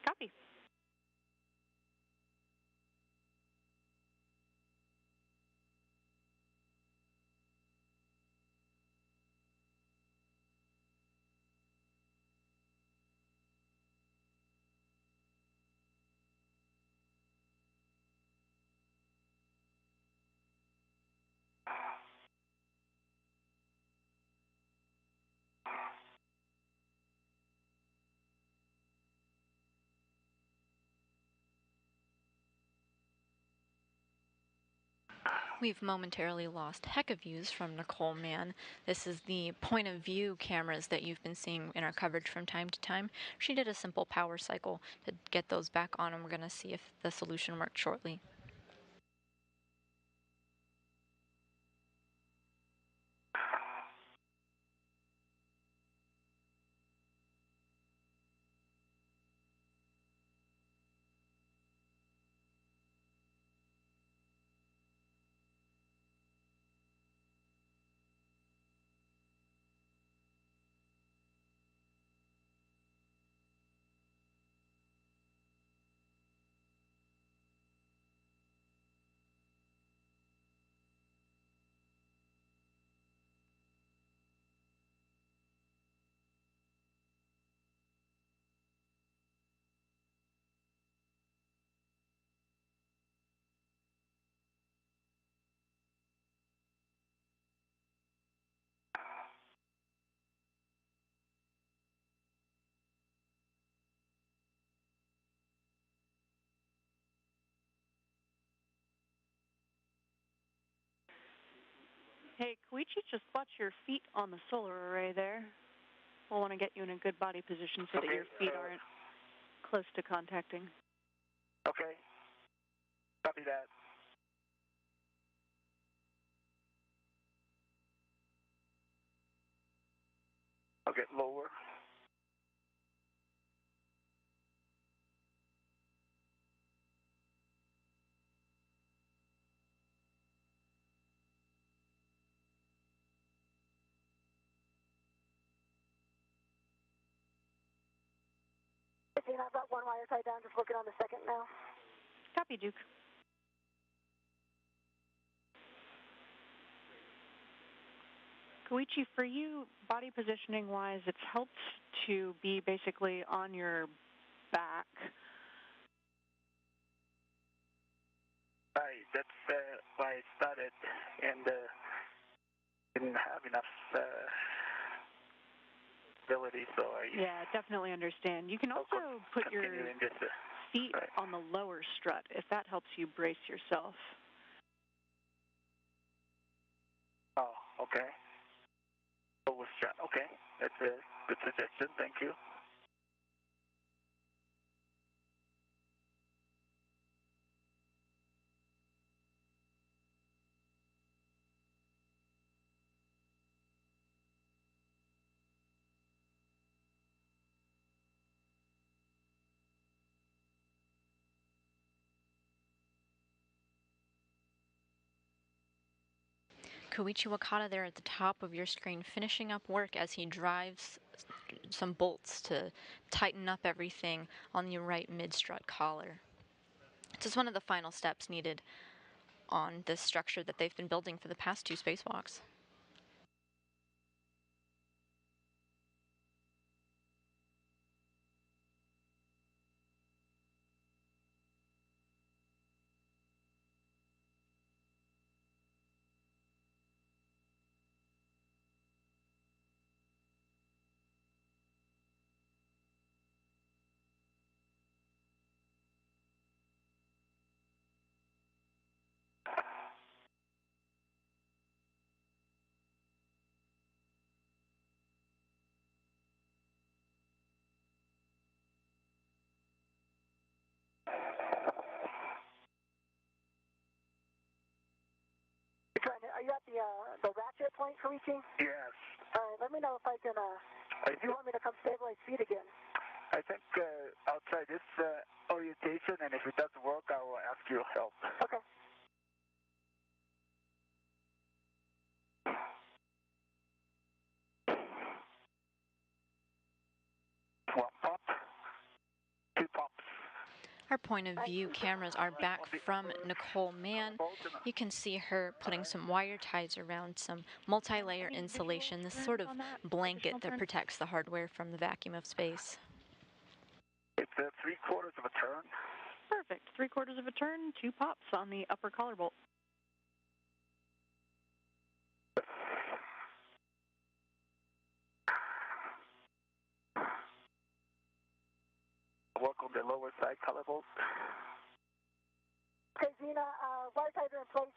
Copy. We've momentarily lost Heka views from Nicole Mann. This is the point of view cameras that you've been seeing in our coverage from time to time. She did a simple power cycle to get those back on, and we're going to see if the solution worked shortly. Hey, Koichi, just watch your feet on the solar array there. We'll want to get you in a good body position so that your feet aren't close to contacting. Okay. Copy that. Okay, lower. I've got one wire tie down, just working on the second now. Copy, Duke. Koichi, for you, body positioning-wise, it's helped to be basically on your back. Right, that's why I started, and didn't have enough ability, so I... Yeah, definitely understand. You can also put your feet on the lower strut, if that helps you brace yourself. Oh, okay. Lower strut, okay. That's a good suggestion, thank you. Koichi Wakata there at the top of your screen, finishing up work as he drives some bolts to tighten up everything on the right mid-strut collar. This is one of the final steps needed on this structure that they've been building for the past 2 spacewalks. you at the ratchet point for reaching? Yes. All right, let me know if I can, if you want me to come stabilize feet again. I think I'll try this orientation, and if it doesn't work, I will ask you help. Okay. One pop, two pops. Our point of view cameras are back from Nicole Mann. You can see her putting some wire ties around some multi-layer insulation, this sort of blanket that protects the hardware from the vacuum of space. It's 3/4 of a turn. Perfect. 3/4 of a turn, 2 pops on the upper collar bolt. Work on the lower side collar bolt. Okay, Zena, wire ties are in place.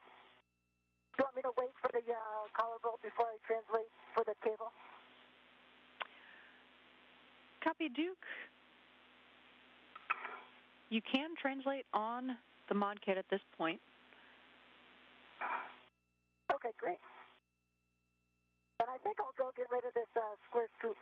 Do you want me to wait for the collar bolt before I translate for the cable? Copy, Duke. You can translate on the mod kit at this point. Okay, great. And I think I'll go get rid of this square scoop.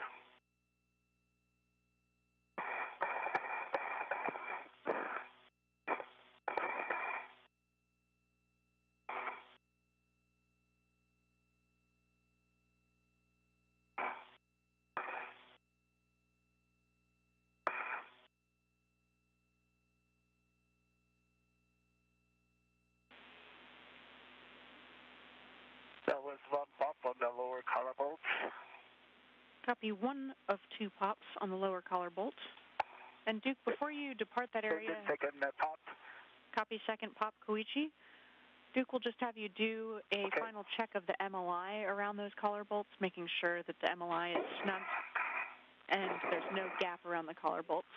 That was one pop on the lower collar bolt. Copy, 1 of 2 pops on the lower collar bolt. And Duke, before you depart that area, Second pop. copy second pop, Koichi. Duke will just have you do a final check of the MLI around those collar bolts, making sure that the MLI is snug and there's no gap around the collar bolts.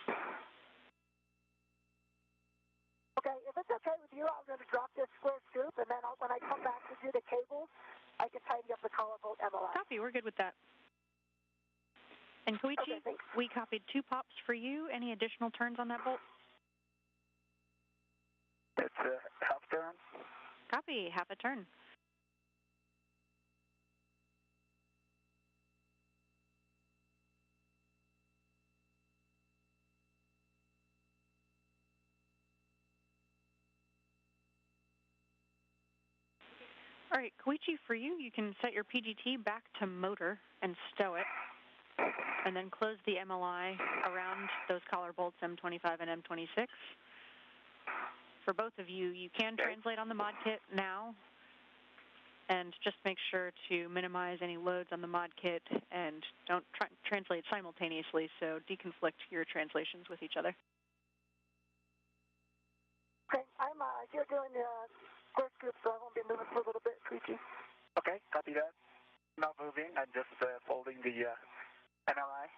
Okay, if it's okay with you, I'm going to drop this square scoop, and then when I come back to do the cables, I can tidy up the collar bolt MLI. Copy, we're good with that. And Koichi, Okay, we copied 2 pops for you. Any additional turns on that bolt? It's a half turn. Copy, half a turn. All right, Koichi, for you, you can set your PGT back to motor and stow it, and then close the MLI around those collar bolts M25 and M26. For both of you, you can translate on the mod kit now, and just make sure to minimize any loads on the mod kit and don't translate simultaneously, so deconflict your translations with each other. Okay, I'm here doing the square scoop, so I won't be moving for a little bit, Koichi. Okay, copy that. Not moving. I'm just folding the MLI.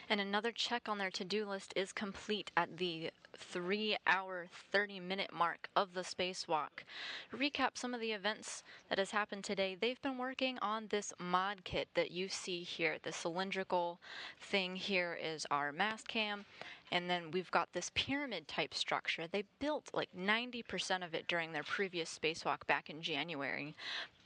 And another check on their to-do list is complete at the 3-hour, 30-minute mark of the spacewalk. To recap some of the events that has happened today, they've been working on this mod kit that you see here. The cylindrical thing here is our mast cam, and then we've got this pyramid type structure. They built like 90% of it during their previous spacewalk back in January,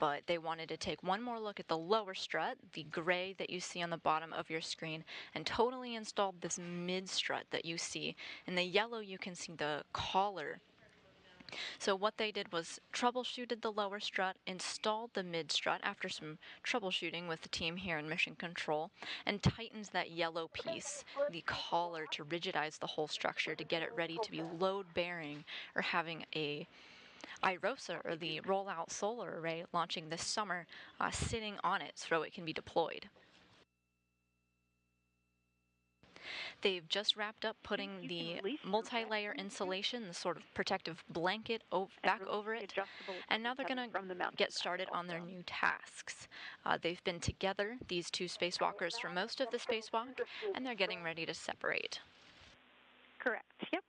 but they wanted to take one more look at the lower strut, the gray that you see on the bottom of your screen, and totally installed this mid strut that you see. In the yellow you can see the collar. So what they did was troubleshooted the lower strut, installed the mid strut after some troubleshooting with the team here in Mission Control, and tightened that yellow piece, the collar, to rigidize the whole structure to get it ready to be load bearing or having a IROSA, or the rollout solar array, launching this summer, sitting on it so it can be deployed. They've just wrapped up putting the multi-layer insulation, the sort of protective blanket back over it, and now they're going to get started on their new tasks. They've been together, these two spacewalkers, for most of the spacewalk, and they're getting ready to separate. Correct, yep.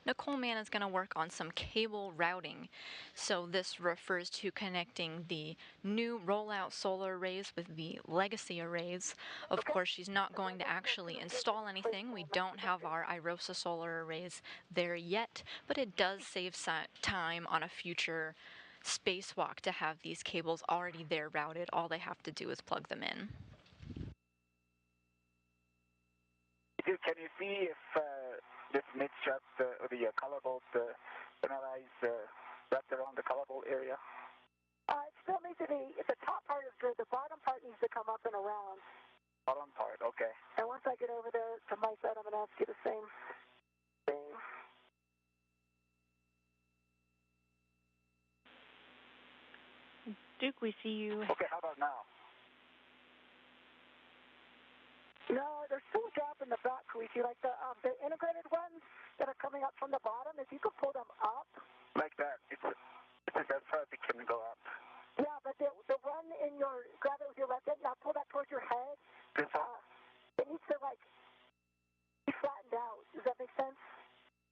Nicole Mann is going to work on some cable routing. So this refers to connecting the new rollout solar arrays with the legacy arrays. Of course, she's not going to actually install anything. We don't have our IROSA solar arrays there yet, but it does save time on a future spacewalk to have these cables already there routed. All they have to do is plug them in. Can you see if this mid-strut or the color bolt panelize wrapped around the color bolt area? It still needs to be, the top part is good. The bottom part needs to come up and around. Bottom part, okay. And once I get over there to my side, I'm going to ask you the same thing. Duke, we see you. Okay, how about now? No, there's still a gap in the back, Koichi. Like the integrated ones that are coming up from the bottom, if you could pull them up. Like that. It's as far as it can go up. Yeah, but the one in your, grab it with your left hand, now pull that towards your head. This one? It needs to, like, be flattened out. Does that make sense?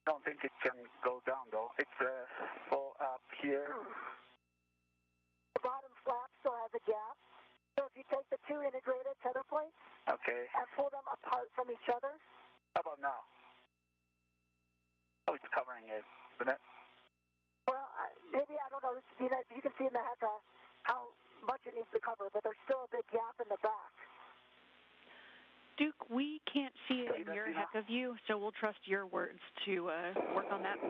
I don't think it can go down, though. It's full up here. The bottom flap still has a gap. So if you take the two integrated tether points and pull them apart from each other. How about now? Oh, it's covering it, isn't it? Well, maybe, I don't know. You can see in the head how much it needs to cover, but there's still a big gap in the back. Duke, we can't see it in your heck of you, so we'll trust your words to work on that.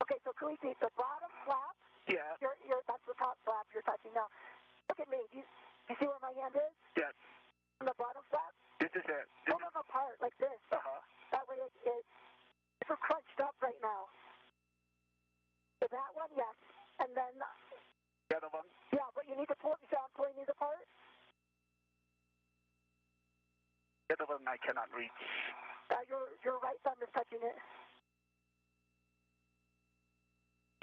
Okay, so Koichi, the bottom flap. Yeah. That's the top flap you're touching now. Look at me. You see where my hand is? Yes. On the bottom flap? This is it. Pull them apart like this. That way it's crunched up right now. So that one, yes. And then... The other one? Yeah, but you need to pull it. You see how I'm pulling these apart? The other one I cannot reach. Your right thumb is touching it.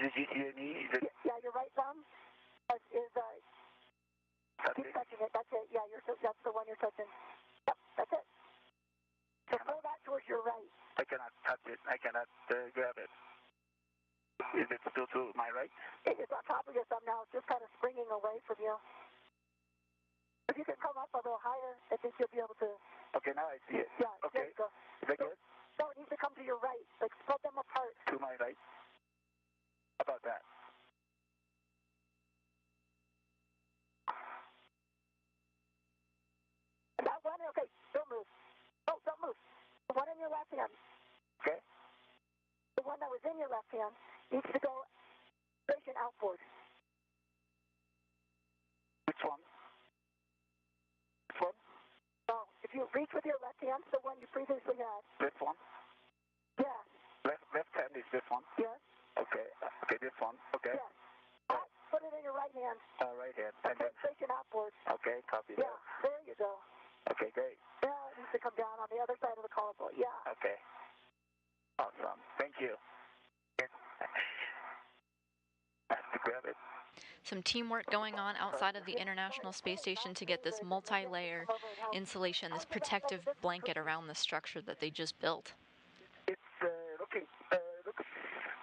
Did you see any? Yeah, your right thumb is keep touching it. That's it. Yeah, that's the one you're touching. Yep, that's it. So pull that towards your right. I cannot touch it. I cannot grab it. Is it still to my right? It's on top of your thumb now. It's just kind of springing away from you. If you can come up a little higher, I think you'll be able to... Okay, now I see it. Yeah, okay. There you go. Is that good? No, it needs to come to your right. Like, spread them apart. To my right? How about that? And that one, okay, don't move. Oh, don't move. The one in your left hand. Okay. The one that was in your left hand needs to go station outboard. Which one? This one? No, if you reach with your left hand, the one you previously had. This one? Yeah. Left hand is this one? Yes. Okay. Okay, this one. Okay. Yeah. Put it in your right hand. Right hand. And then station outboard. Okay, copy that. that. Yeah, there you go. Okay, great. Yeah, it needs to come down on the other side of the collar board. Yeah. Okay. Awesome. Thank you. I have to grab it. Some teamwork going on outside of the International Space Station to get this multi-layer insulation, this protective blanket around the structure that they just built. It's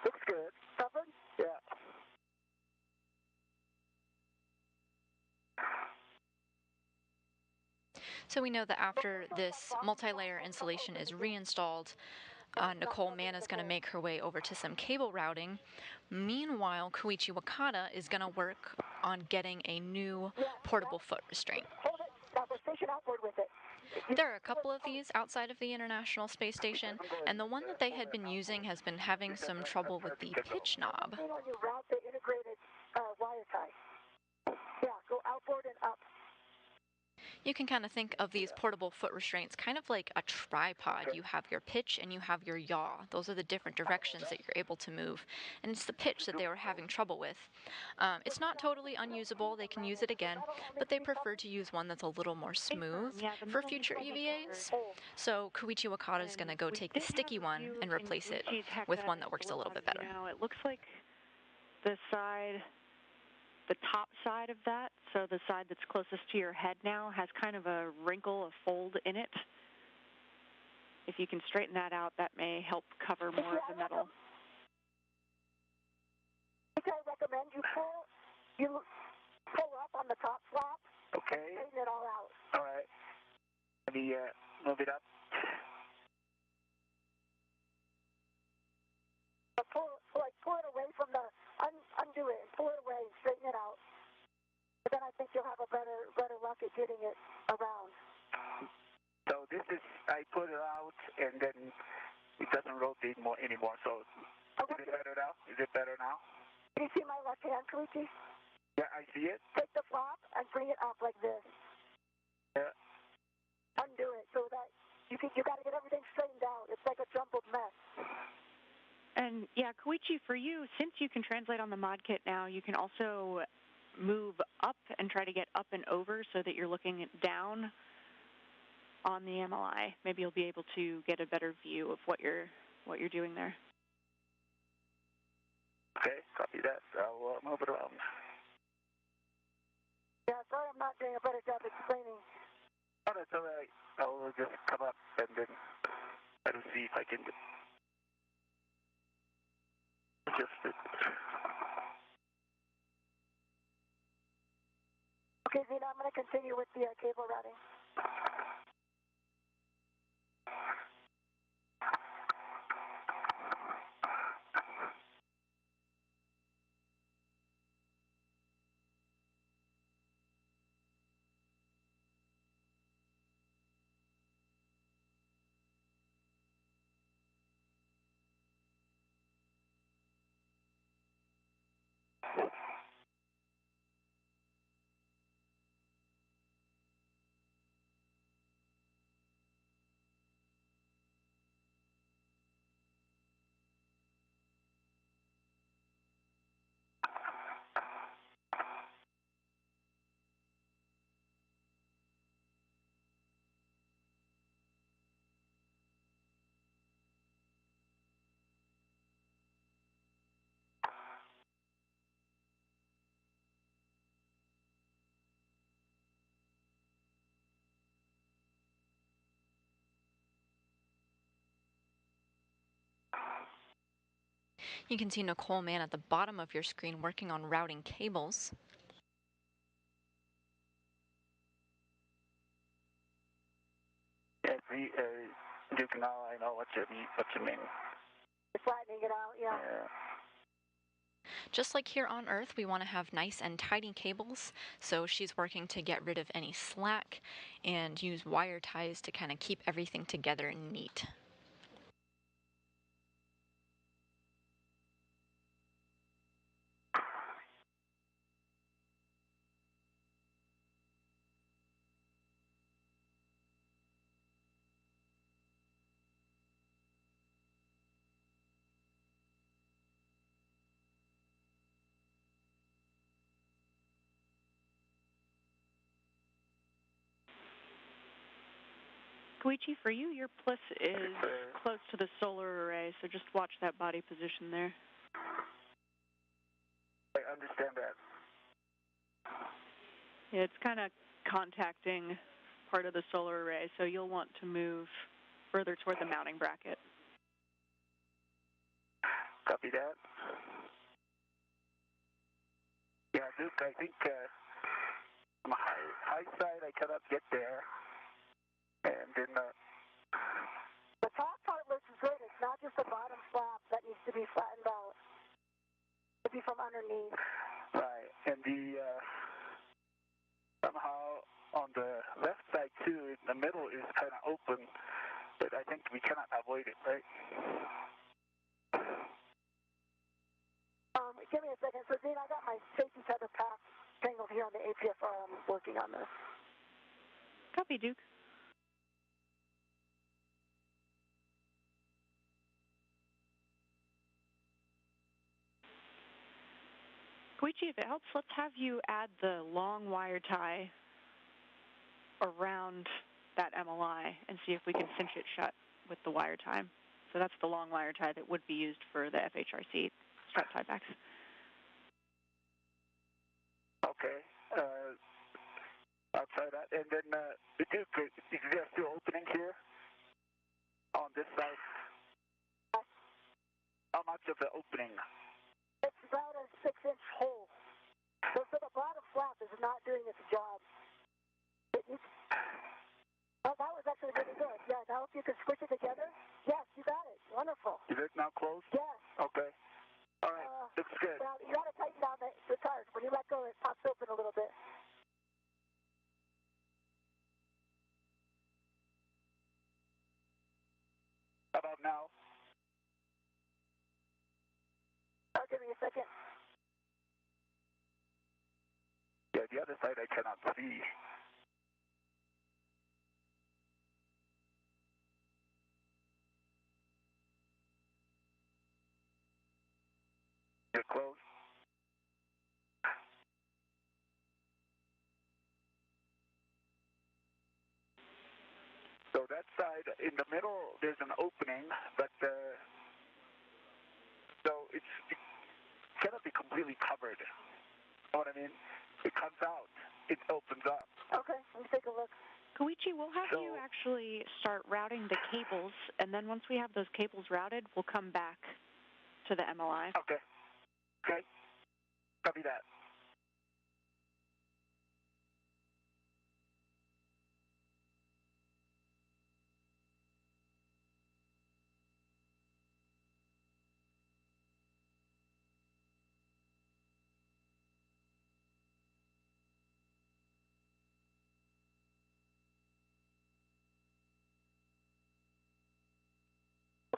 looks good. Covered? Yeah. So we know that after this multi-layer insulation is reinstalled, Nicole Mann is going to make her way over to some cable routing. Meanwhile, Koichi Wakata is going to work on getting a new portable foot restraint. Hold it. Now go station outboard with it. There are a couple of these outside of the International Space Station, and the one that they had been using has been having some trouble with the pitch knob. When you route the integrated wire tie. Yeah, go outboard and up. You can kind of think of these portable foot restraints kind of like a tripod. You have your pitch and you have your yaw. Those are the different directions that you're able to move. And it's the pitch that they were having trouble with. It's not totally unusable. They can use it again, but they prefer to use one that's a little more smooth for future EVAs. So Koichi Wakata is going to go take the sticky one and replace it with one that works a little bit better. Now it looks like the top side of that, so the side that's closest to your head now, has kind of a wrinkle, a fold in it. if you can straighten that out, that may help cover more of the metal. I recommend you pull up on the top flap. Okay. Straighten it all out. All right. Let me move it up. Pull it away from the, undo it and pull it away and straighten it out. But then I think you'll have a better luck at getting it around. So this is, I put it out and then it doesn't rotate anymore. So is it better now? Is it better now? Do you see my left hand, Koichi? Yeah, I see it. Take the flap and bring it up like this. Yeah. Undo it so that you got to get everything straightened out. It's like a jumbled mess. And yeah, Koichi, for you, since you can translate on the mod kit now, you can also move up and try to get up and over so that you're looking down on the MLI. Maybe you'll be able to get a better view of what you're doing there. Okay, copy that. I'll move it around. Yeah, sorry I'm not doing a better job explaining. Oh, that's all right. I'll just come up and then try to see if I can adjust it. Okay, Zena, I'm going to continue with the cable routing. You can see Nicole Mann at the bottom of your screen working on routing cables. Yeah, Duke, now I know what you mean. Flattening it out, yeah. Just like here on Earth, we want to have nice and tidy cables, so she's working to get rid of any slack and use wire ties to kind of keep everything together and neat. Koichi, for you, your plus is close to the solar array, so just watch that body position there. I understand that. Yeah, it's kind of contacting part of the solar array, so you'll want to move further toward the mounting bracket. Copy that. Yeah, Duke, I think on the high side I cannot get there. And then the top part looks good. It's not just the bottom flap that needs to be flattened out. It'll be from underneath. Right, and the somehow on the left side too, the middle is kind of open, but I think we cannot avoid it, right? Give me a second. So, Dean, I got my safety tether pack tangled here on the APFR. I'm working on this. Copy, Duke. Koichi, if it helps, let's have you add the long wire tie around that MLI and see if we can cinch it shut with the wire tie. So that's the long wire tie that would be used for the FHRC strut tiebacks. Okay. I'll try that. And then, Duke, is there still opening here on this side? How much of the opening? It's about a 6-inch hole. So the bottom flap is not doing its job. Oh, that was actually really good. Yeah, now if you can squish it together. Yes, you got it. Wonderful. Is it now closed? Yes. Okay. All right. Looks good. Well, you got to tighten down the tires. When you let go, it pops open a little bit. How about now? Give me a second. Yeah, the other side I cannot see. You're close. So that side, in the middle, there's an opening, but so it cannot be completely covered. You know what I mean? It comes out. It opens up. Okay, let me take a look. Koichi, we'll have you actually start routing the cables, and then once we have those cables routed, we'll come back to the MLI. Okay. Okay. Copy that.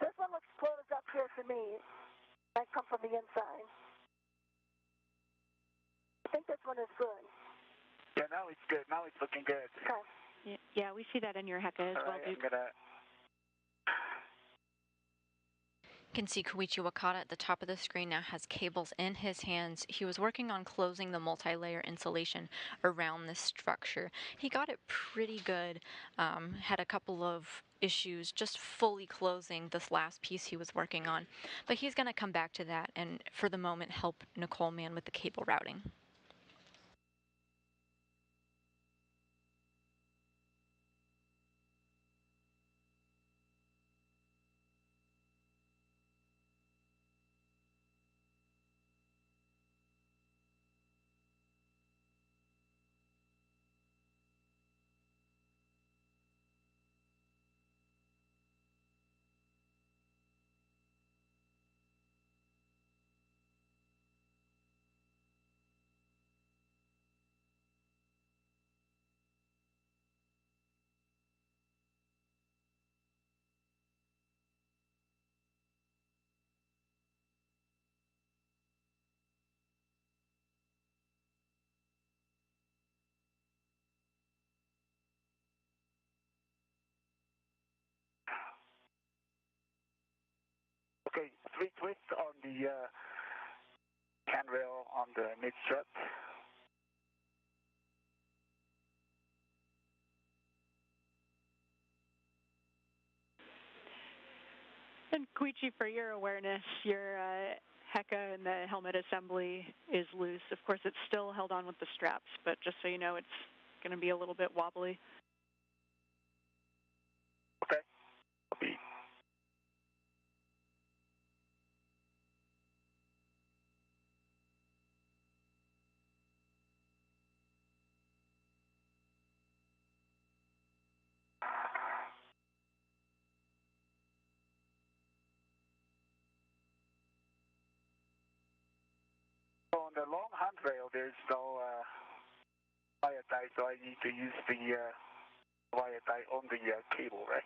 This one looks closed up here to me. I come from the inside. I think this one is good. Yeah, now it's good. Now it's looking good. Okay. Yeah, we see that in your Heka as All well, right, Duke. I'm gonna... You can see Koichi Wakata at the top of the screen now has cables in his hands. He was working on closing the multi-layer insulation around this structure. He got it pretty good, had a couple of issues just fully closing this last piece he was working on. But he's going to come back to that and for the moment help Nicole Mann with the cable routing. Okay, 3 twists on the handrail on the mid-strut. And Koichi, for your awareness, your Heka and the helmet assembly is loose. Of course, it's still held on with the straps, but just so you know, it's going to be a little bit wobbly. Okay. Copy. So on the long handrail, there's no wire tie, so I need to use the wire tie on the cable, right?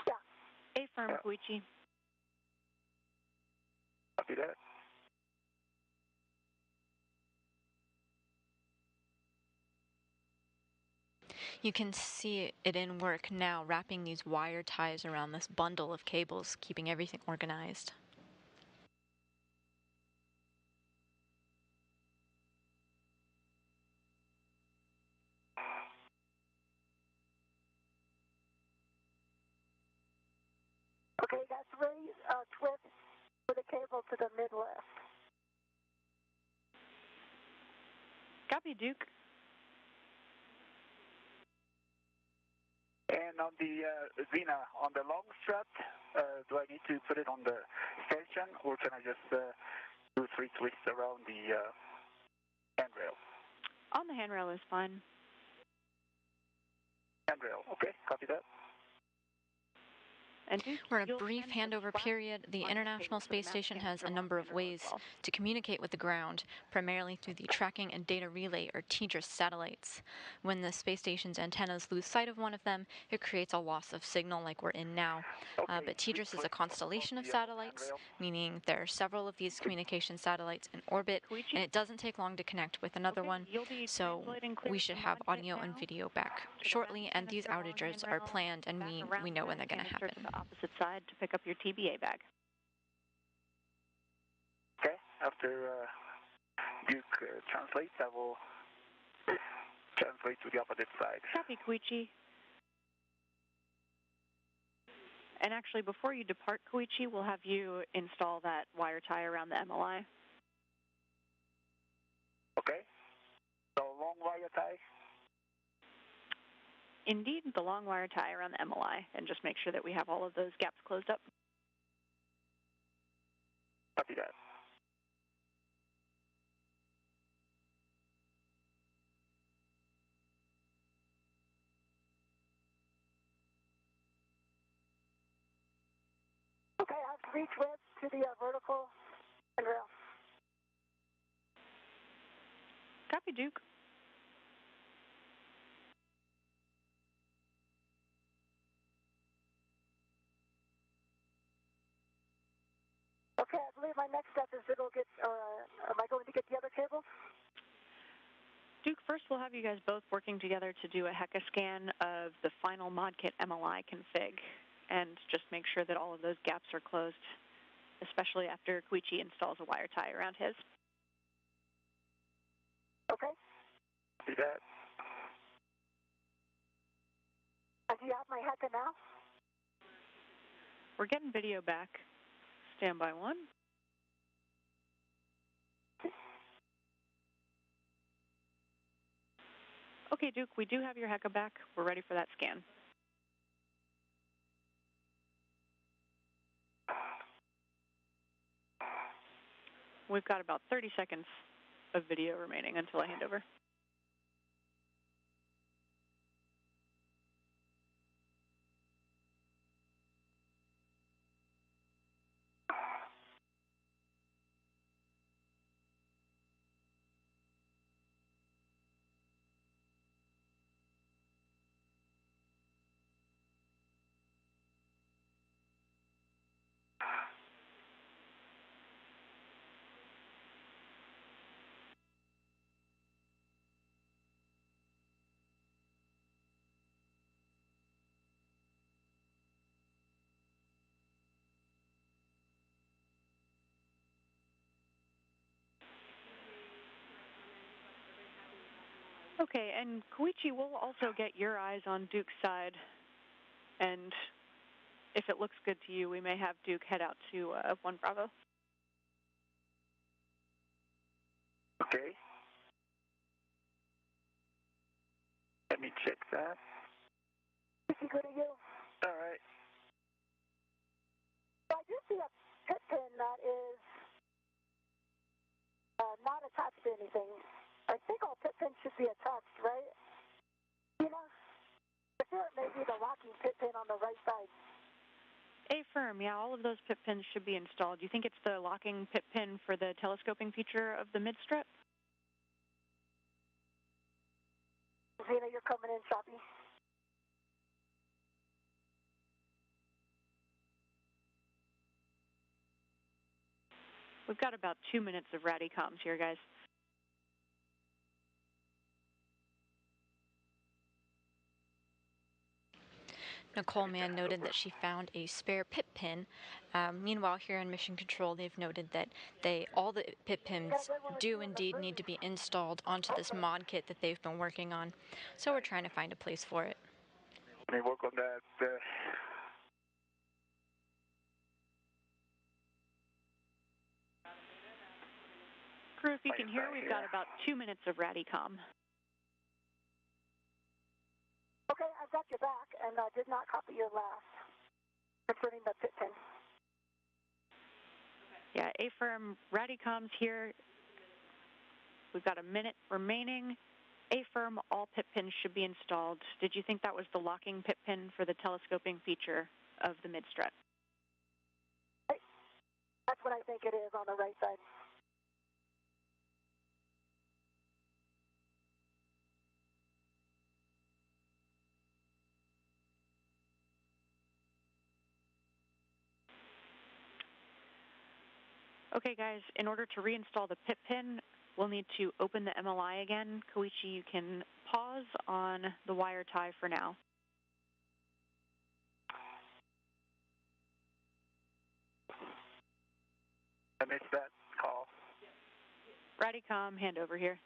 Yeah. Affirm, Koichi. Copy that. You can see it in work now, wrapping these wire ties around this bundle of cables, keeping everything organized. Okay, that's really twist for the cable to the mid-left. Copy, Duke. And on the Xena, on the long strut, do I need to put it on the station, or can I just do 3 twists around the handrail? On the handrail is fine. Handrail, okay, copy that. And Duke, We're in a brief handover period. The International Space Station has a number of ways to communicate with the ground, primarily through the Tracking and Data Relay, or TDRS satellites. When the space station's antennas lose sight of one of them, it creates a loss of signal like we're in now. But TDRS is a constellation of satellites, meaning there are several of these communication satellites in orbit, and it doesn't take long to connect with another one, so we should have audio and video back shortly, and these outages are planned, and we know when they're going to happen. Opposite side to pick up your TBA bag. Okay, after Duke translates, I will translate to the opposite side. Copy, Koichi. And actually, before you depart, Koichi, we'll have you install that wire tie around the MLI. Okay, so long wire tie? Indeed, the long wire tie around the MLI, and just make sure that we have all of those gaps closed up. Copy that. Okay, I've reached width to the vertical handrail. Copy, Duke. Okay, I believe my next step is it'll get, am I going to get the other cable? Duke, first we'll have you guys both working together to do a HECA scan of the final ModKit MLI config, and just make sure that all of those gaps are closed, especially after Koichi installs a wire tie around his. Okay. Do that. And do you have my HECA now? We're getting video back. Standby 1. Okay, Duke, we do have your HECA back. We're ready for that scan. We've got about 30 seconds of video remaining until I hand over. Okay, and Koichi, we'll also get your eyes on Duke's side, and if it looks good to you, we may have Duke head out to 1 Bravo. Okay. Let me check that. Is he good to you? All right. So I do see a pit pin that is not attached to anything. I think all pit pins should be attached, right? You know, I feel it may be the locking pit pin on the right side. Affirm, yeah, all of those pit pins should be installed. Do you think it's the locking pit pin for the telescoping feature of the mid-strut? Zena, you're coming in, Choppy. We've got about 2 minutes of ratty comms here, guys. Nicole Mann noted that she found a spare pit pin. Meanwhile, here in Mission Control, they've noted that all the pit pins do indeed need to be installed onto this mod kit that they've been working on. So we're trying to find a place for it. Let me work on that. Crew, if you can hear, we've got about 2 minutes of ratty comm. Okay, I've got got you back and did not copy your last concerning the pit pin. Yeah, A-firm, ready comes here. We've got a minute remaining. A-firm, all pit pins should be installed. Did you think that was the locking pit pin for the telescoping feature of the mid-strut? That's what I think it is on the right side. Okay, guys, in order to reinstall the pit pin, we'll need to open the MLI again. Koichi, you can pause on the wire tie for now. I missed that call. Radicom, hand over here.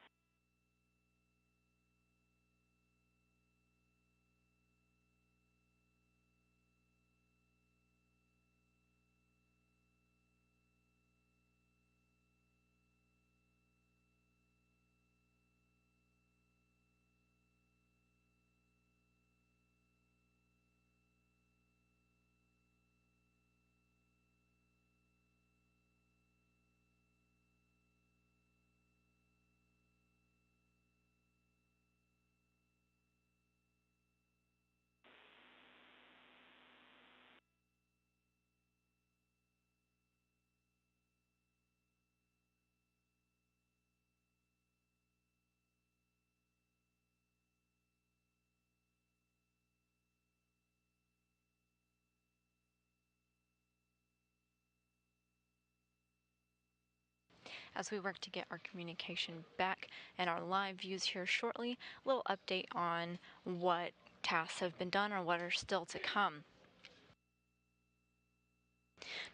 As we work to get our communication back and our live views here shortly, a little update on what tasks have been done or what are still to come.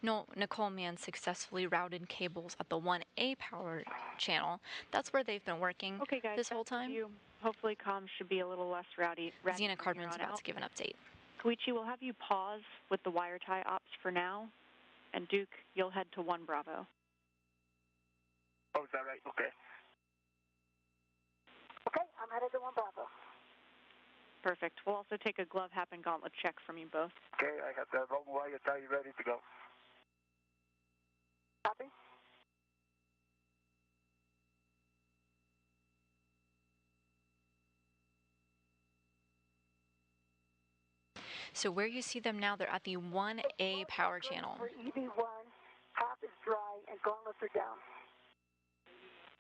Nicole Mann successfully routed cables at the 1A power channel. That's where they've been working this whole time. Hopefully comms should be a little less rowdy. Xena Cardman's about to give an update. Koichi, we'll have you pause with the wire tie ops for now, and Duke, you'll head to 1 Bravo. Oh, is that right? Okay. Okay, I'm headed to 1 Bravo. Perfect. We'll also take a glove, hat, and gauntlet check from you both. Okay, I have the wrong wire tie ready to go. Copy. So where you see them now, they're at the 1A power channel. For EV1, half is dry and gauntlets are down.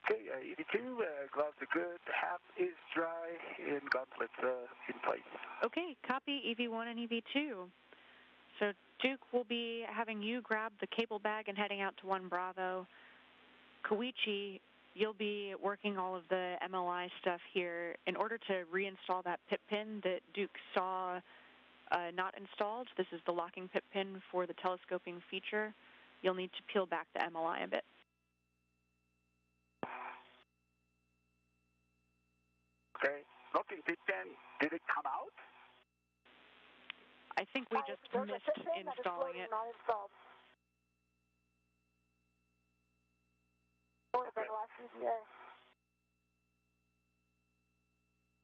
Okay, EV2, gloves are good, half is dry, and gauntlets in place. Okay, copy EV1 and EV2. So Duke will be having you grab the cable bag and heading out to 1 Bravo. Koichi, you'll be working all of the MLI stuff here. In order to reinstall that pit pin that Duke saw not installed, this is the locking pit pin for the telescoping feature, you'll need to peel back the MLI a bit. Okay, locking pit pin, did it come out? I think we just missed installing it. Not installed. Would have been last CDA.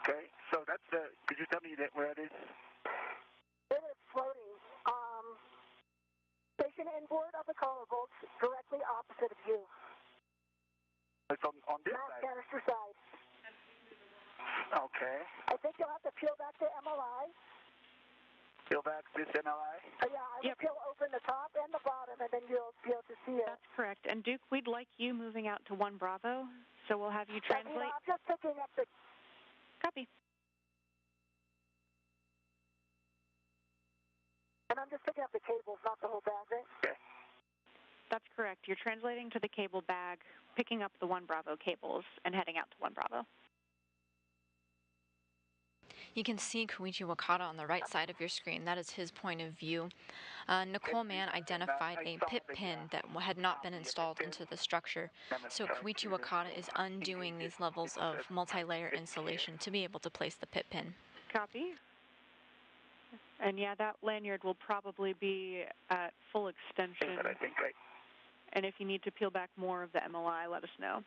Okay, so that's could you tell me where it is? It is floating. Station inboard of the collar bolts directly opposite of you. It's on this Mass side? canister side. Okay. I think you'll have to peel back the MLI. Peel back this MLI? Yeah, I will peel open the top and the bottom, and then you'll be able to see it. That's correct. And Duke, we'd like you moving out to 1 Bravo, so we'll have you translate. I'm just picking up the... Copy. And I'm just picking up the cables, not the whole bag, right? Okay. That's correct. You're translating to the cable bag, picking up the 1 Bravo cables, and heading out to 1 Bravo. You can see Koichi Wakata on the right side of your screen. That is his point of view. Nicole Mann identified a pit pin that had not been installed into the structure. So Koichi Wakata is undoing these levels of multi-layer insulation to be able to place the pit pin. Copy. And yeah, that lanyard will probably be at full extension. I think, right. And if you need to peel back more of the MLI, let us know.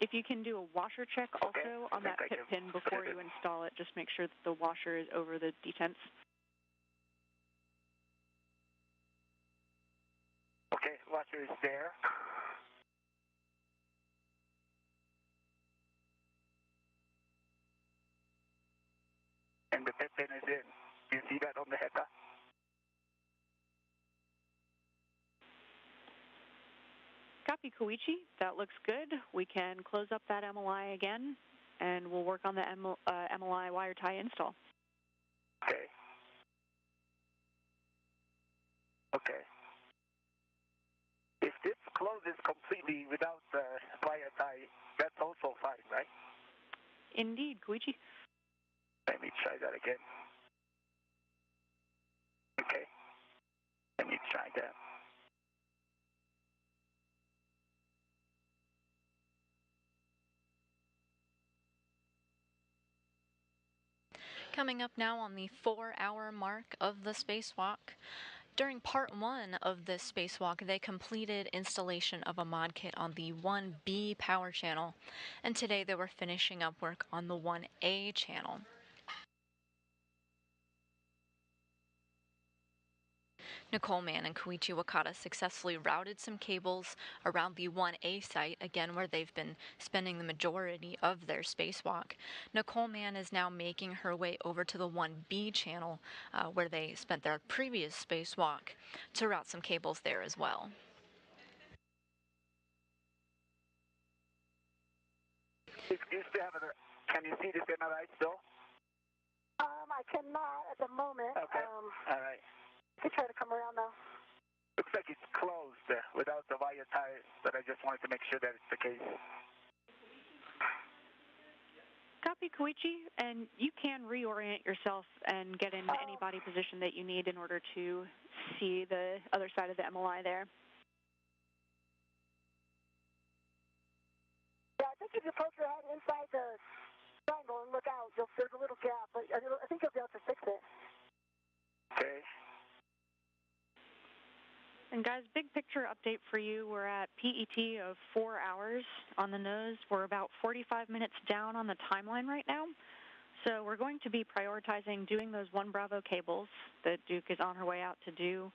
If you can do a washer check also on that pit pin before you install it, just make sure that the washer is over the detents. Okay, washer is there. And the pit pin is in. Do you see that on the header? Copy, Koichi. That looks good. We can close up that MLI again, and we'll work on the MLI wire tie install. Okay. Okay. If this closes completely without the wire tie, that's also fine, right? Indeed, Koichi. Let me try that again. Okay. Let me try that. Coming up now on the 4-hour mark of the spacewalk. During part 1 of this spacewalk, they completed installation of a mod kit on the 1B power channel, and today they were finishing up work on the 1A channel. Nicole Mann and Koichi Wakata successfully routed some cables around the 1A site, again where they've been spending the majority of their spacewalk. Nicole Mann is now making her way over to the 1B channel, where they spent their previous spacewalk, to route some cables there as well. Can you see this MRI still? I cannot at the moment. Okay. All right. You can try to come around now. Looks like it's closed without the wire tie, but I just wanted to make sure that it's the case. Copy, Koichi, and you can reorient yourself and get in any body position that you need in order to see the other side of the MLI there. Yeah, I think if you poke your head inside the triangle and look out, there's a little gap, but I think you'll be able to fix it. Okay. And guys, big picture update for you. We're at PET of 4 hours on the nose. We're about 45 minutes down on the timeline right now. So we're going to be prioritizing doing those 1 Bravo cables that Duke is on her way out to do.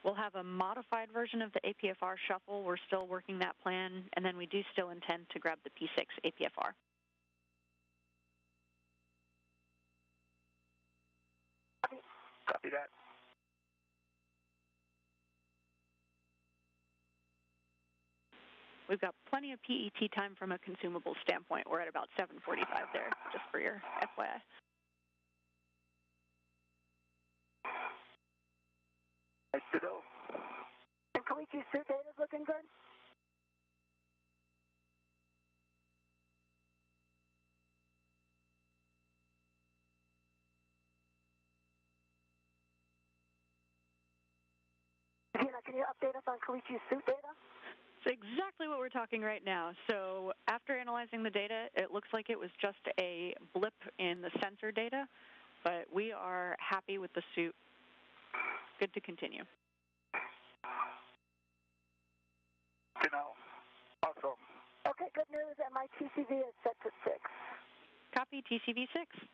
We'll have a modified version of the APFR shuffle. We're still working that plan, and then we do still intend to grab the P6 APFR. Copy that. We've got plenty of PET time from a consumable standpoint. We're at about 7:45 there, just for your FYI. Nice to know. And Koichi's suit data's looking good? Gina, can you update us on Koichi's suit data? It's exactly what we're talking right now. So after analyzing the data, it looks like it was just a blip in the sensor data, but we are happy with the suit. Good to continue. You know, awesome. Okay, good news, and my TCV is set to 6. Copy, TCV 6.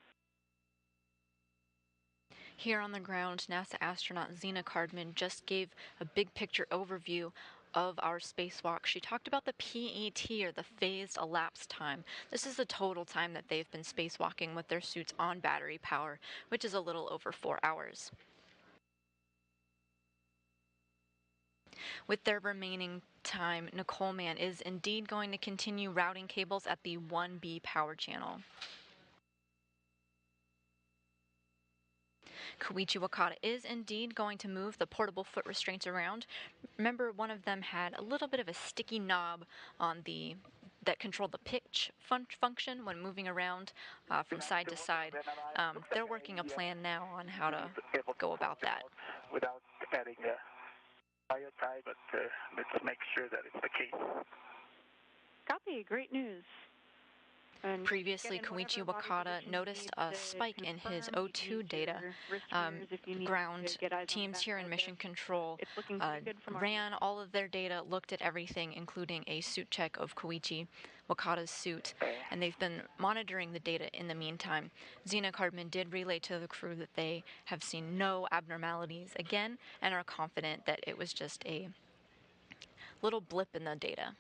Here on the ground, NASA astronaut Zena Cardman just gave a big picture overview of our spacewalk. She talked about the PET, or the phased elapsed time. This is the total time that they've been spacewalking with their suits on battery power, which is a little over 4 hours. With their remaining time, Nicole Mann is indeed going to continue routing cables at the 1B power channel. Koichi Wakata is indeed going to move the portable foot restraints around. Remember, one of them had a little bit of a sticky knob on that controlled the pitch function when moving around from side to side. They're working a plan now on how to go about that. Without adding a wire tie, but let's make sure that it's the case. Copy. Great news. And Previously, get in Koichi whatever body Wakata position you noticed need a to spike in his confirm. You can O2 use data. your wrist mirrors if you need Ground to get eyes on the teams here in backside, Mission but Control it's looking pretty good from our ran all of their data, looked at everything, including a suit check of Koichi Wakata's suit, and they've been monitoring the data in the meantime. Xena Cardman did relay to the crew that they have seen no abnormalities again and are confident that it was just a little blip in the data.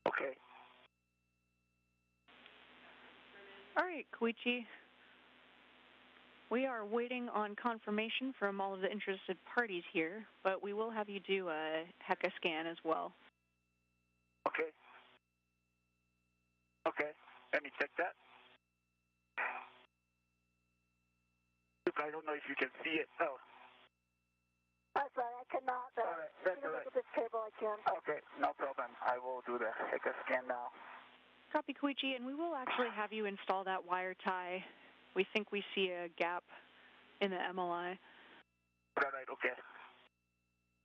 Okay. All right, Koichi. We are waiting on confirmation from all of the interested parties here, but we will have you do a HECA scan as well. Okay. Okay. Let me check that. Look, I don't know if you can see it. Oh. I'm sorry, I cannot. All right, that's all right. Look at this cable, I can. Okay, no problem. I will do the HECA scan now. Copy, Koichi, and we will actually have you install that wire tie. We think we see a gap in the MLI. All right, okay.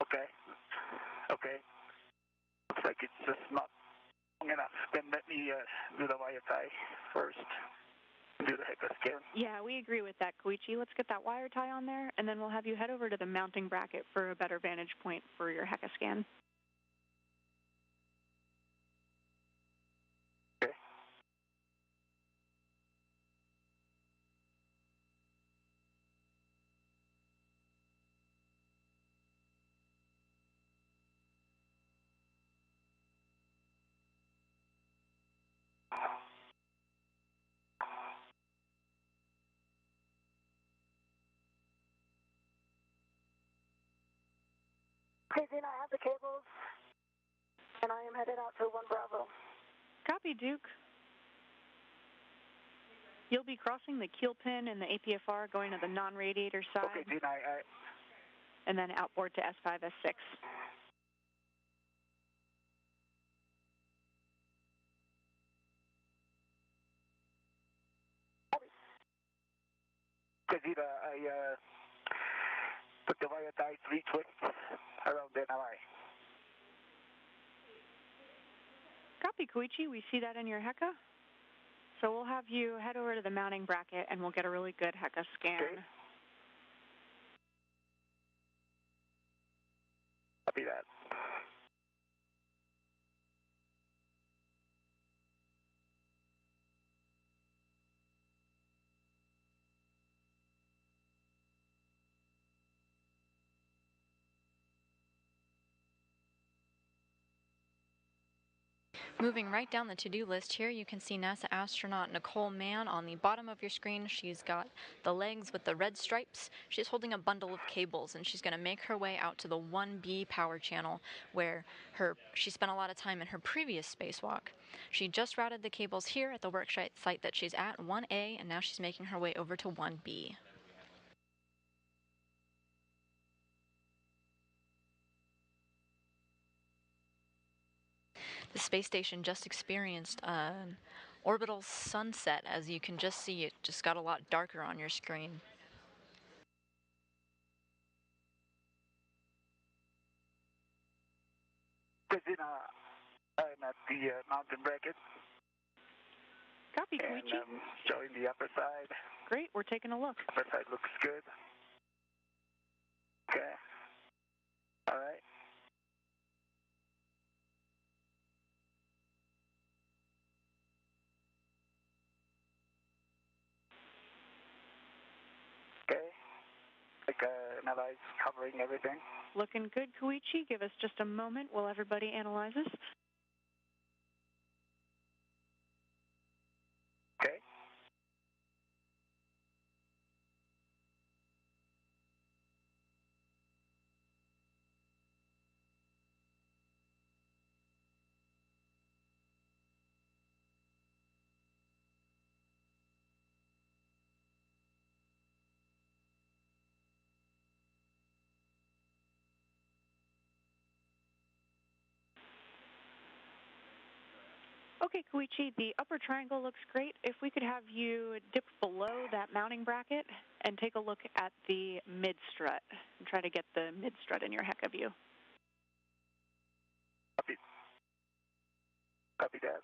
Okay. Okay. Looks like it's just not long enough. Then let me do the wire tie first. Do the HECA scan. Yeah, we agree with that, Koichi. Let's get that wire tie on there, and then we'll have you head over to the mounting bracket for a better vantage point for your HECA scan. Okay. Okay, Zena, I have the cables, and I am headed out to 1 Bravo. Copy, Duke. You'll be crossing the keel pin and the APFR going to the non-radiator side, Okay, Gina, and then outboard to S5, S6. okay, Gina, I put the wire tie 3 twists around the NMI. Copy, Koichi. We see that in your HECA. So we'll have you head over to the mounting bracket, and we'll get a really good HECA scan. Okay. Copy that. Moving right down the to-do list here, you can see NASA astronaut Nicole Mann on the bottom of your screen. She's got the legs with the red stripes. She's holding a bundle of cables, and she's going to make her way out to the 1B power channel where she spent a lot of time in her previous spacewalk. She just routed the cables here at the work site that she's at, 1A, and now she's making her way over to 1B. The space station just experienced an orbital sunset. As you can just see, it just got a lot darker on your screen. Gina, I'm at the mountain bracket. Copy, And Koichi. showing the upper side. Great, we're taking a look. Upper side looks good. Okay. All right. Okay. Like analyze covering everything. Looking good, Koichi. Give us just a moment while everybody analyzes. Okay. Okay, Koichi, the upper triangle looks great. If we could have you dip below that mounting bracket and take a look at the mid-strut and try to get the mid-strut in your HECA view. Copy. Copy that.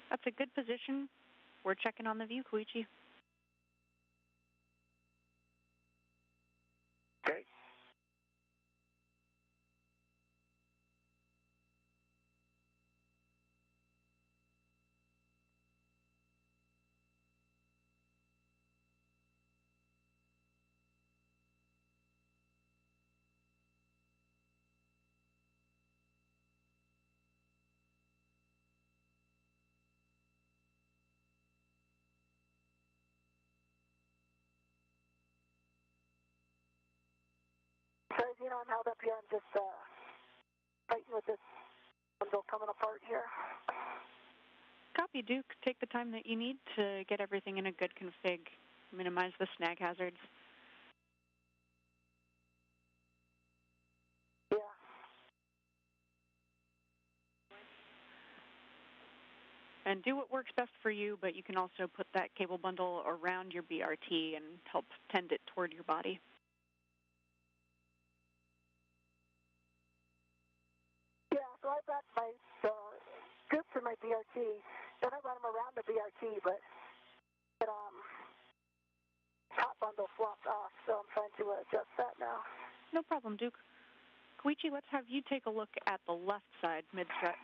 That's a good position. We're checking on the view, Koichi. Okay. So as you know, I'm held up here. I'm just fighting with this bundle coming apart here. Copy, Duke. Take the time that you need to get everything in a good config. Minimize the snag hazards. Yeah. And do what works best for you, but you can also put that cable bundle around your BRT and help tend it toward your body. Yeah, so I've got my scoops in my BRT. Then I run them around the BRT, but top bundle flopped off, so I'm trying to adjust that now. No problem, Duke. Koichi, let's have you take a look at the left side mid-strut.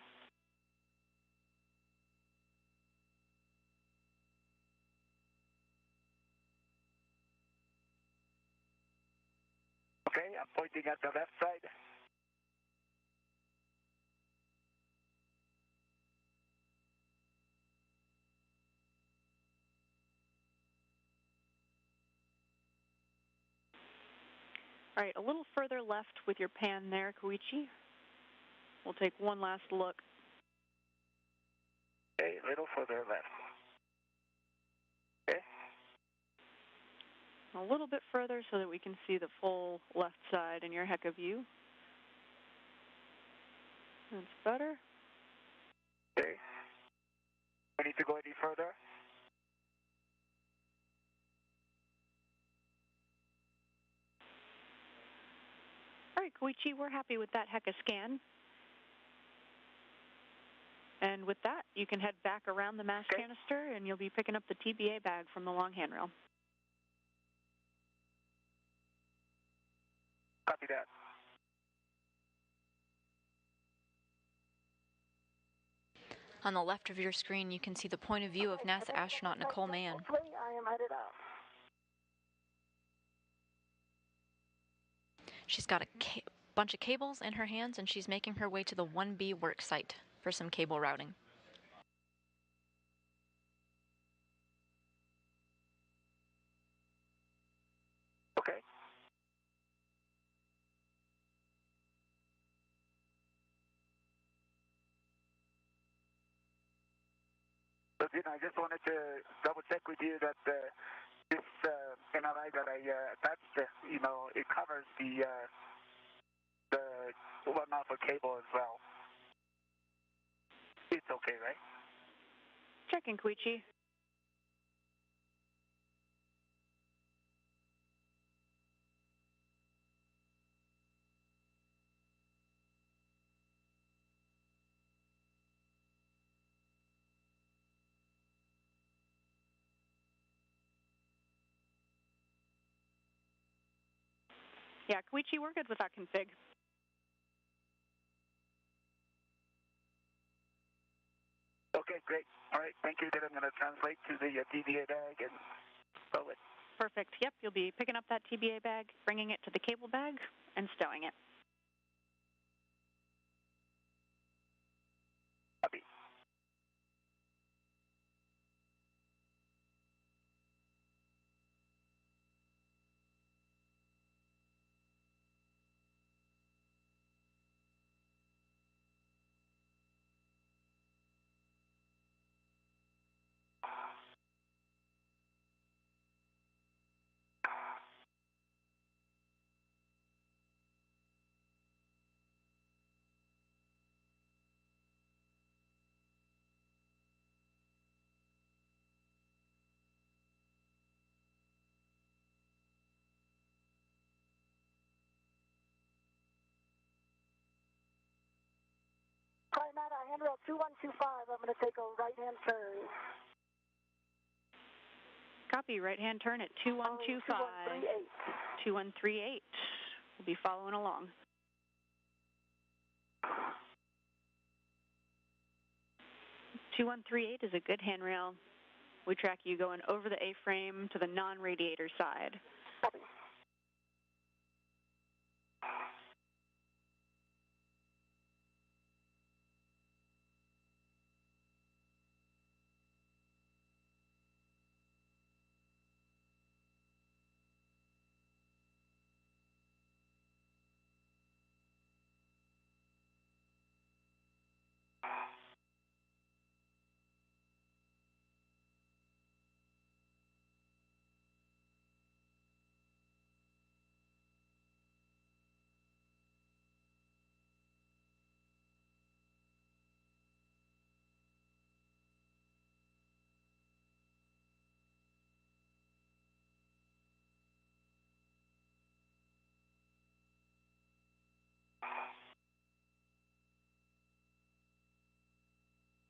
Okay, I'm pointing at the left side. All right, a little further left with your pan there, Koichi. We'll take one last look. Okay, a little further left. Okay. A little bit further so that we can see the full left side in your HECA view. That's better. Okay. We need to go any further? All right, Koichi, we're happy with that HECA scan. And with that, you can head back around the mass canister, and you'll be picking up the TBA bag from the long handrail. Copy that. On the left of your screen, you can see the point of view of NASA astronaut Nicole Mann. Hopefully, I am headed out. She's got a bunch of cables in her hands, and she's making her way to the 1B work site for some cable routing. Okay. So, I just wanted to double check with you that this NRI that I attached, it covers the one alpha cable as well. It's okay, right? Checking, Koichi. Yeah, Koichi, we're good with that config. Okay, great. All right, thank you. Then I'm going to translate to the TBA bag and stow it. Perfect. Yep, you'll be picking up that TBA bag, bringing it to the cable bag, and stowing it. Copy. I'm at handrail 2125. I'm going to take a right-hand turn. Copy. Right-hand turn at 2125. 2138. We'll be following along. (2138) is a good handrail. We track you going over the A-frame to the non-radiator side. Copy.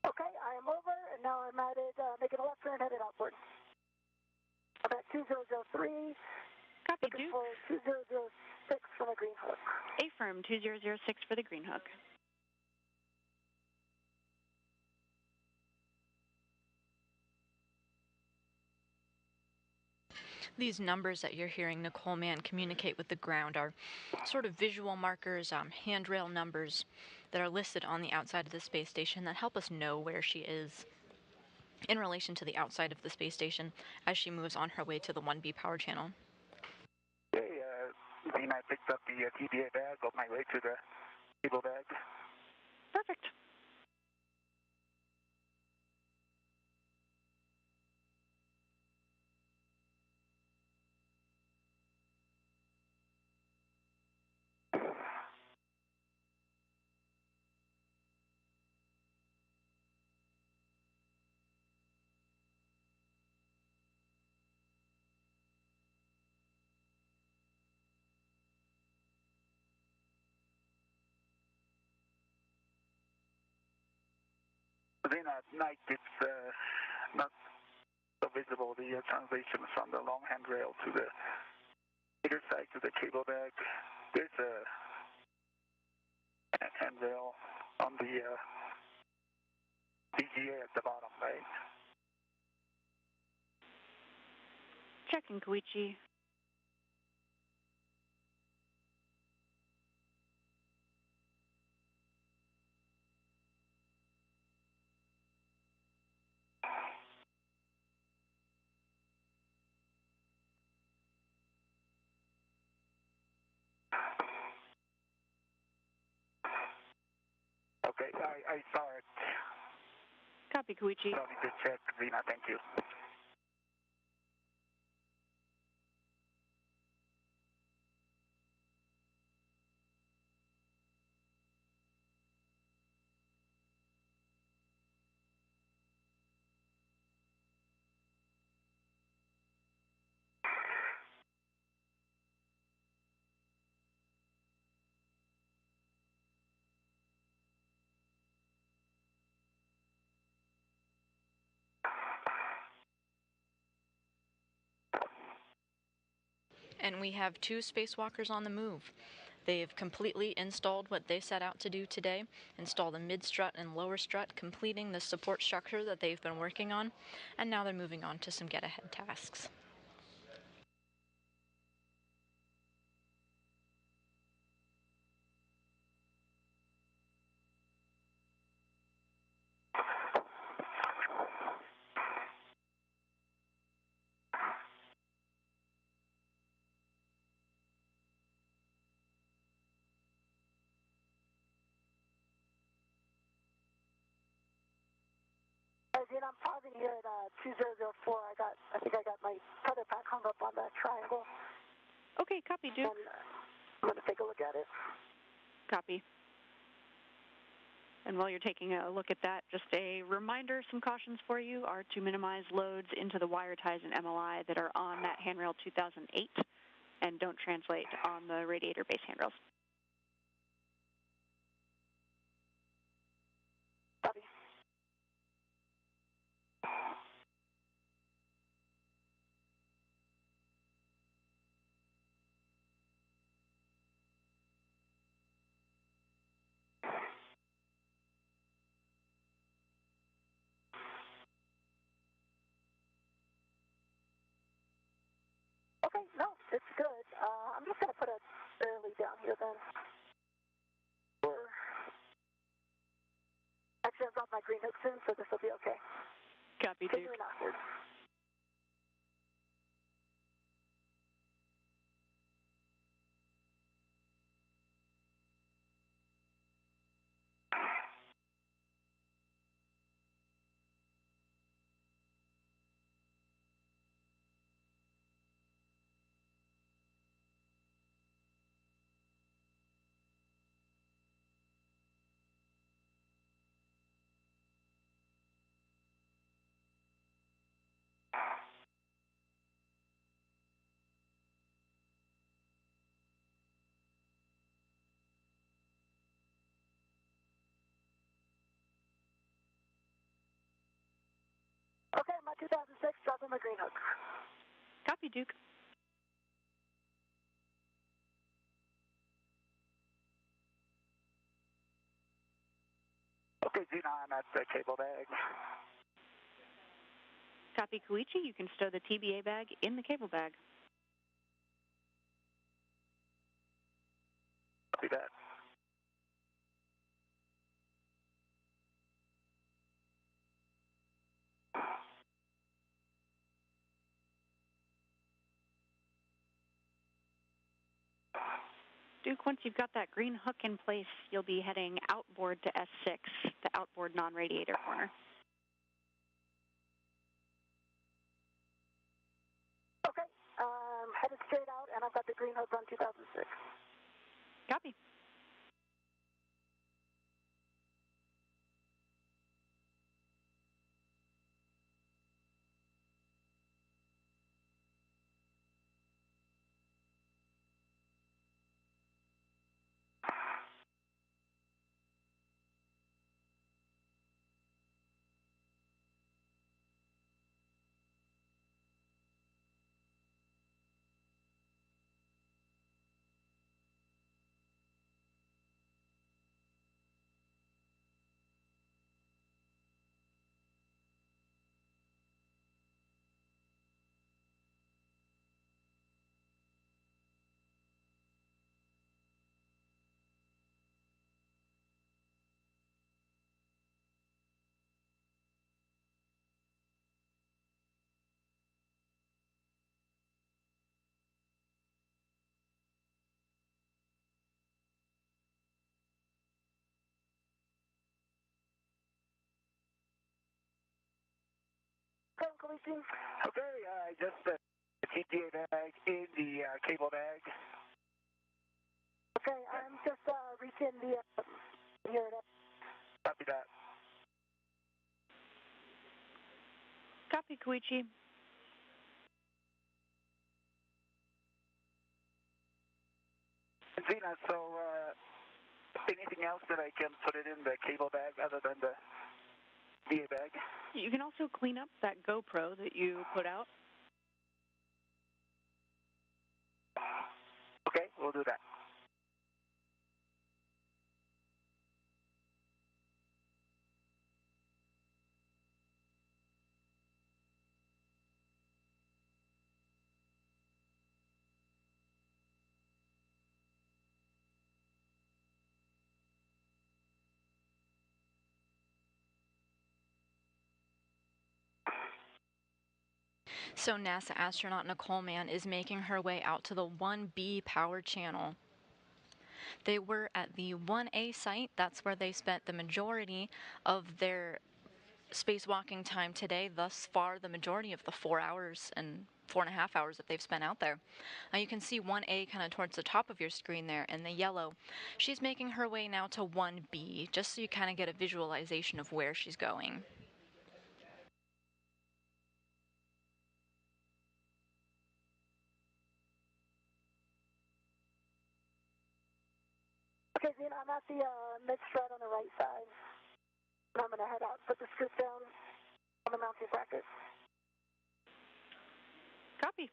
Okay, I am over, and now I'm at it, making a left turn headed outward. I'm at 2003. Copy, looking Duke. for 2006 for the green hook. A-firm 2006 for the green hook. These numbers that you're hearing Nicole Mann communicate with the ground are sort of visual markers, handrail numbers that are listed on the outside of the space station that help us know where she is in relation to the outside of the space station as she moves on her way to the 1B power channel. Okay, Dean, I picked up the TBA bag on my way to the cable bag. Perfect. Then at night, it's not so visible, the translations from the long handrail to the other side to the cable bag. There's a handrail on the DGA at the bottom, right? Checking, Koichi. Okay, I saw it. Copy, Koichi. So I need to check, Rena, thank you. And we have 2 spacewalkers on the move. They've completely installed what they set out to do today, install the mid-strut and lower strut, completing the support structure that they've been working on, and now they're moving on to some get-ahead tasks. Dean, I'm pausing here at 2004. I think I got my tether pack hung up on that triangle. Okay, copy, Duke. And I'm going to take a look at it. Copy. And while you're taking a look at that, just a reminder, some cautions for you are to minimize loads into the wire ties and MLI that are on that handrail 2008 and don't translate on the radiator base handrails. no, it's good. I'm just going to put a early down here then. Actually, I've got my green hook soon, so this will be okay. Copy, Duke. Continuing outward. Okay, my 2006, dropping my green hook. Copy, Duke. Okay, Xenon, that's the cable bag. Copy, Koichi. You can stow the TBA bag in the cable bag. Copy that. Duke, once you've got that green hook in place, you'll be heading outboard to S6, the outboard non-radiator corner. Okay, headed straight out, and I've got the green hook on 2006. Copy. Okay, Koichi. Okay, just the TTA bag in the cable bag. Okay, I'm just reaching the here it is. Copy that. Copy, Koichi. Xena, so anything else that I can put it in the cable bag other than the VA bag? You can also clean up that GoPro that you put out. Okay, we'll do that. So NASA astronaut Nicole Mann is making her way out to the 1B power channel. They were at the 1A site. That's where they spent the majority of their spacewalking time today. Thus far, the majority of the 4 hours and 4.5 hours that they've spent out there. You can see 1A kind of towards the top of your screen there in the yellow. She's making her way now to 1B, just so you kind of get a visualization of where she's going. Okay, Xena, I'm at the mid-strut on the right side. And I'm going to head out, put the scoop down on the mounting bracket. Copy.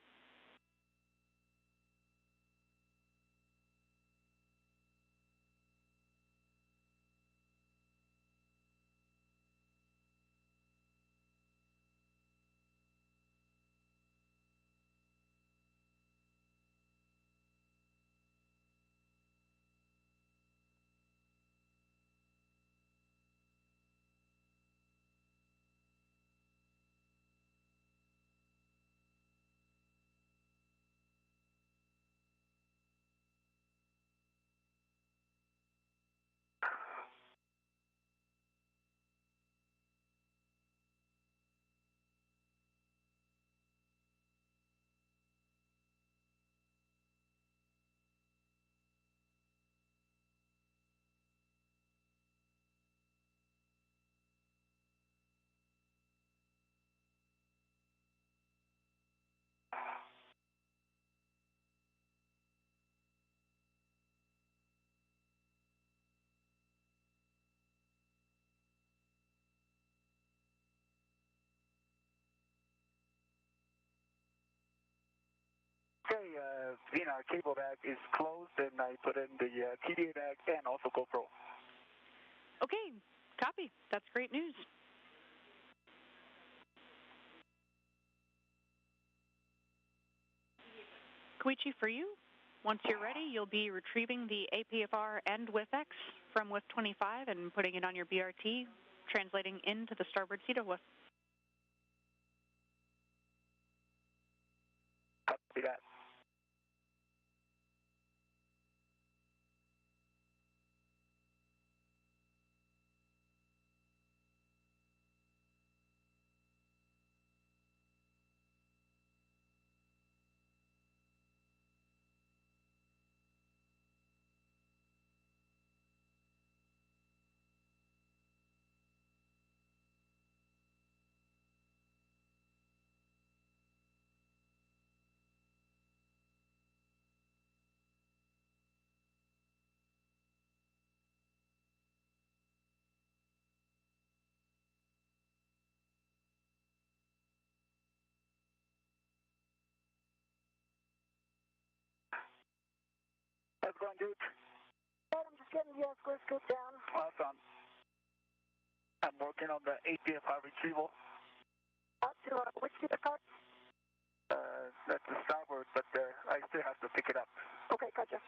our cable bag is closed, and I put in the TDA bag and also GoPro. Okay, copy. That's great news. Koichi, for you, once you're ready, you'll be retrieving the APFR end with X from WIF 25 and putting it on your BRT, translating into the starboard seat of WIF. Copy that. How's it going, Duke? Good, I'm just getting the square scoop down. Awesome. I'm working on the APFR retrieval. Out to which seat of the car? That's the starboard, but I still have to pick it up. Okay, gotcha.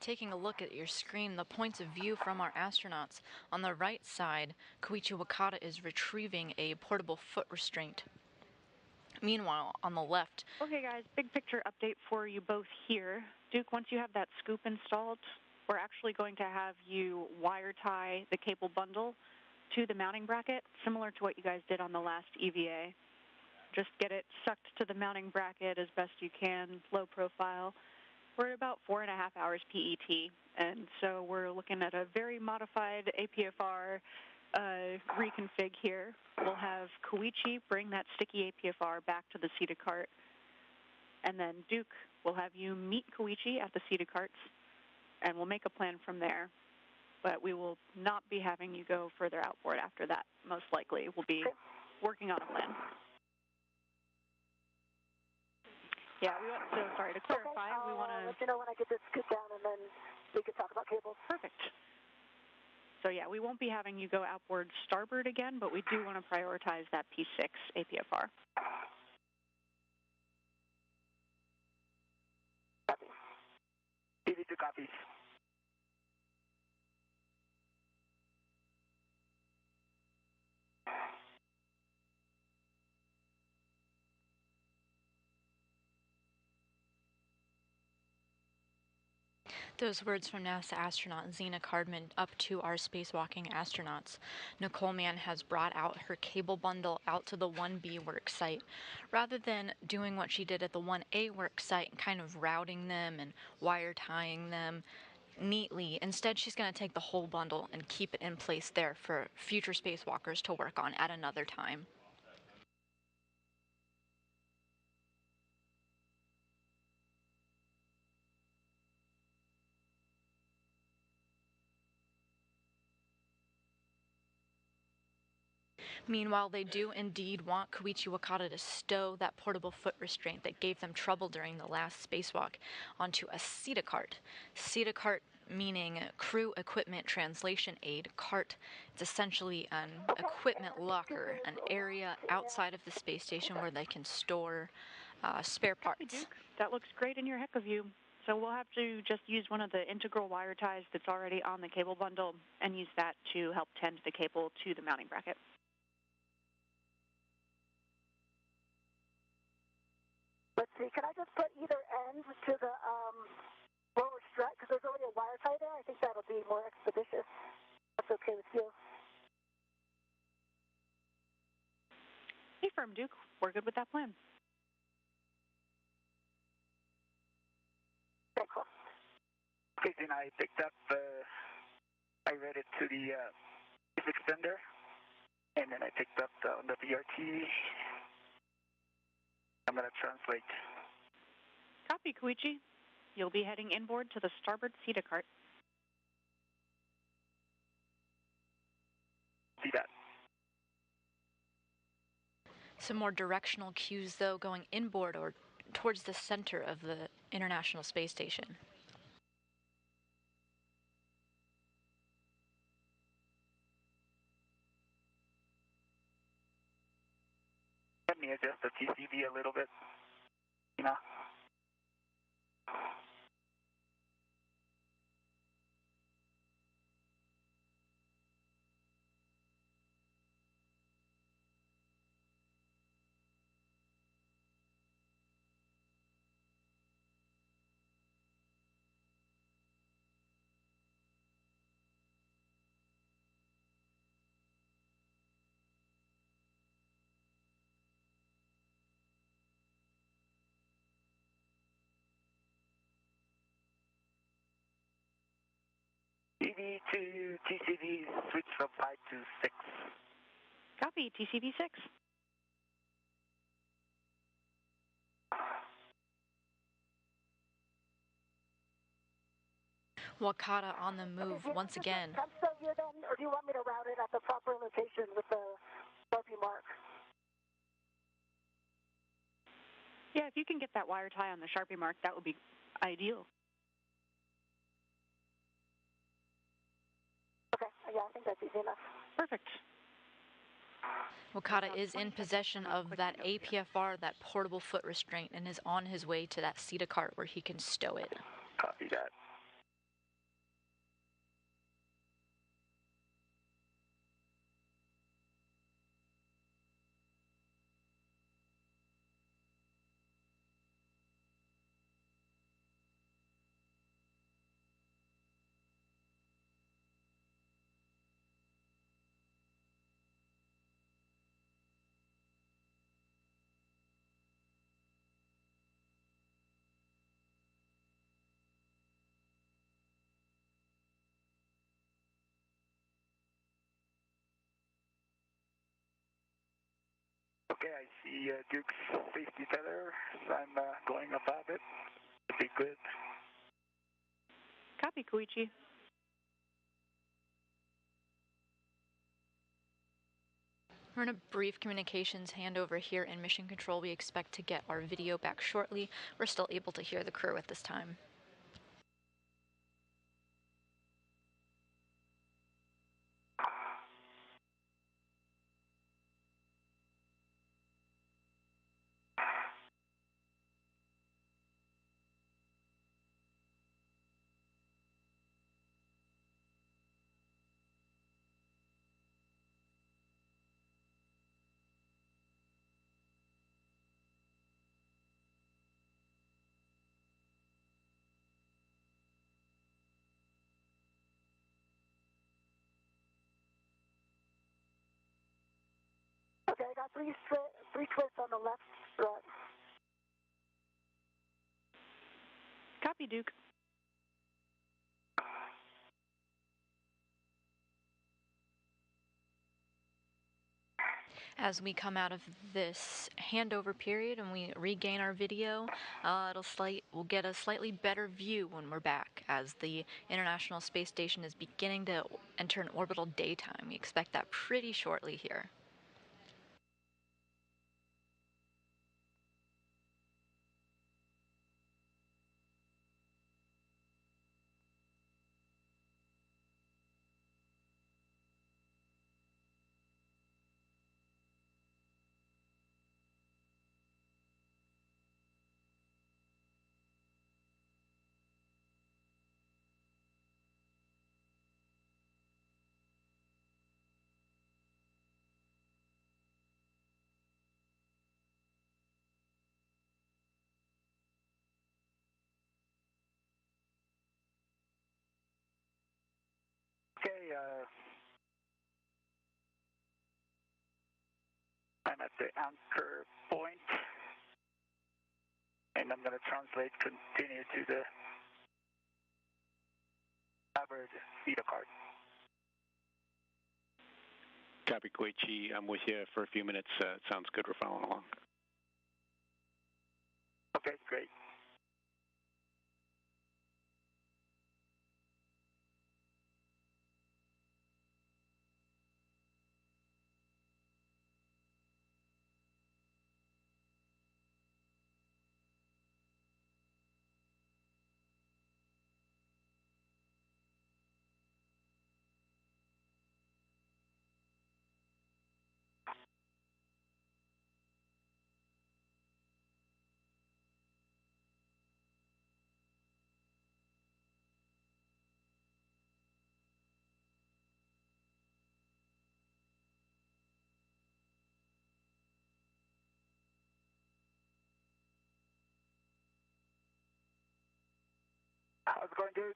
Taking a look at your screen, the points of view from our astronauts. On the right side, Koichi Wakata is retrieving a portable foot restraint. Meanwhile, on the left... Okay, guys, big picture update for you both here. Duke, once you have that scoop installed, we're actually going to have you wire tie the cable bundle to the mounting bracket, similar to what you guys did on the last EVA. Just get it sucked to the mounting bracket as best you can, low profile. We're at about 4.5 hours PET, and so we're looking at a very modified APFR reconfig here. We'll have Koichi bring that sticky APFR back to the seated cart, and then Duke will have you meet Koichi at the seated carts, and we'll make a plan from there. But we will not be having you go further outboard after that, most likely. We'll be working on a plan. Yeah, so sorry, to clarify, okay, we want to... let you know when I get this scoop down, and then we can talk about cables. Perfect. So yeah, we won't be having you go outboard starboard again, but we do want to prioritize that P6 APFR. Copy. TV2 copies. Those words from NASA astronaut Zena Cardman up to our spacewalking astronauts. Nicole Mann has brought out her cable bundle out to the 1B work site. Rather than doing what she did at the 1A work site and kind of routing them and wire tying them neatly, instead she's going to take the whole bundle and keep it in place there for future spacewalkers to work on at another time. Meanwhile, they do indeed want Koichi Wakata to stow that portable foot restraint that gave them trouble during the last spacewalk onto a Cetacart. Cetacart meaning crew equipment translation aid, CART. It's essentially an equipment locker, an area outside of the space station where they can store spare parts. Copy, Duke. That looks great in your Hecka view. So we'll have to just use one of the integral wire ties that's already on the cable bundle and use that to help tend the cable to the mounting bracket. Let's see, can I just put either end to the lower strut, because there's already a wire tie there? I think that'll be more expeditious. That's okay with you. Hey, Firm Duke. We're good with that plan. Okay, cool. Okay, then I picked up, I read it to the extender, and then I picked up on the BRT. I'm going to translate. Copy, Koichi. You'll be heading inboard to the starboard SETA cart. See that. Some more directional cues, though, going inboard or towards the center of the International Space Station. Let me adjust the TCV a little bit, you know. TV to TCV switch from 5 to 6. Copy, TCV 6. Wakata on the move once again. Can I still hear them, or do you want me to route it at the proper location with the Sharpie mark? Yeah, if you can get that wire tie on the Sharpie mark, that would be ideal. Okay, yeah, I think that's easy enough. Perfect. Wakata is in possession of that APFR, that portable foot restraint, and is on his way to that SETA cart where he can stow it. Copy that. Okay, I see Duke's safety tether, so I'm going above it. It'll be good. Copy, Koichi. We're in a brief communications handover here in Mission Control. We expect to get our video back shortly. We're still able to hear the crew at this time. Okay, I got three twists on the left strut. Copy, Duke. As we come out of this handover period and we regain our video, we'll get a slightly better view when we're back, as the International Space Station is beginning to enter an orbital daytime. We expect that pretty shortly here. I'm at the anchor point, and I'm going to translate continue to the starboard feeder card. Copy, Koichi. I'm with you for a few minutes. Sounds good. We're following along. Okay, great. How's it going, Duke?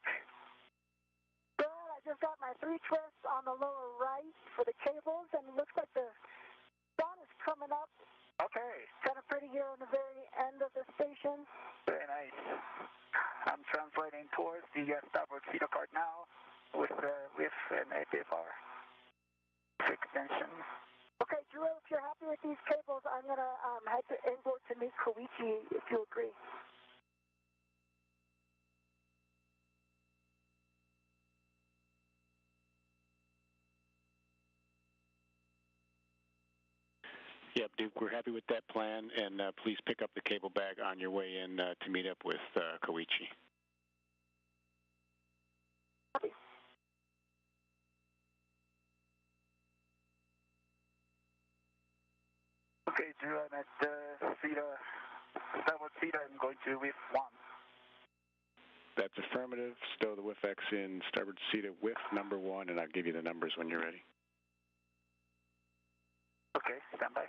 Good. I just got my 3 twists on the lower right for the cables, and it looks like the sun is coming up. Okay. Kind of pretty here on the very end of the station. Very nice. I'm translating towards the starboard feeder card now with an APFR extension. Okay, Drew, if you're happy with these cables, I'm going to head to Inboard to meet Koichi, if you agree. Yep, Duke, we're happy with that plan, and please pick up the cable bag on your way in to meet up with Koichi. Okay, Drew, I'm at the starboard feeder. I'm going to WIF 1. That's affirmative. Stow the WIF-X in starboard feeder WIF number 1, and I'll give you the numbers when you're ready. Okay, stand by.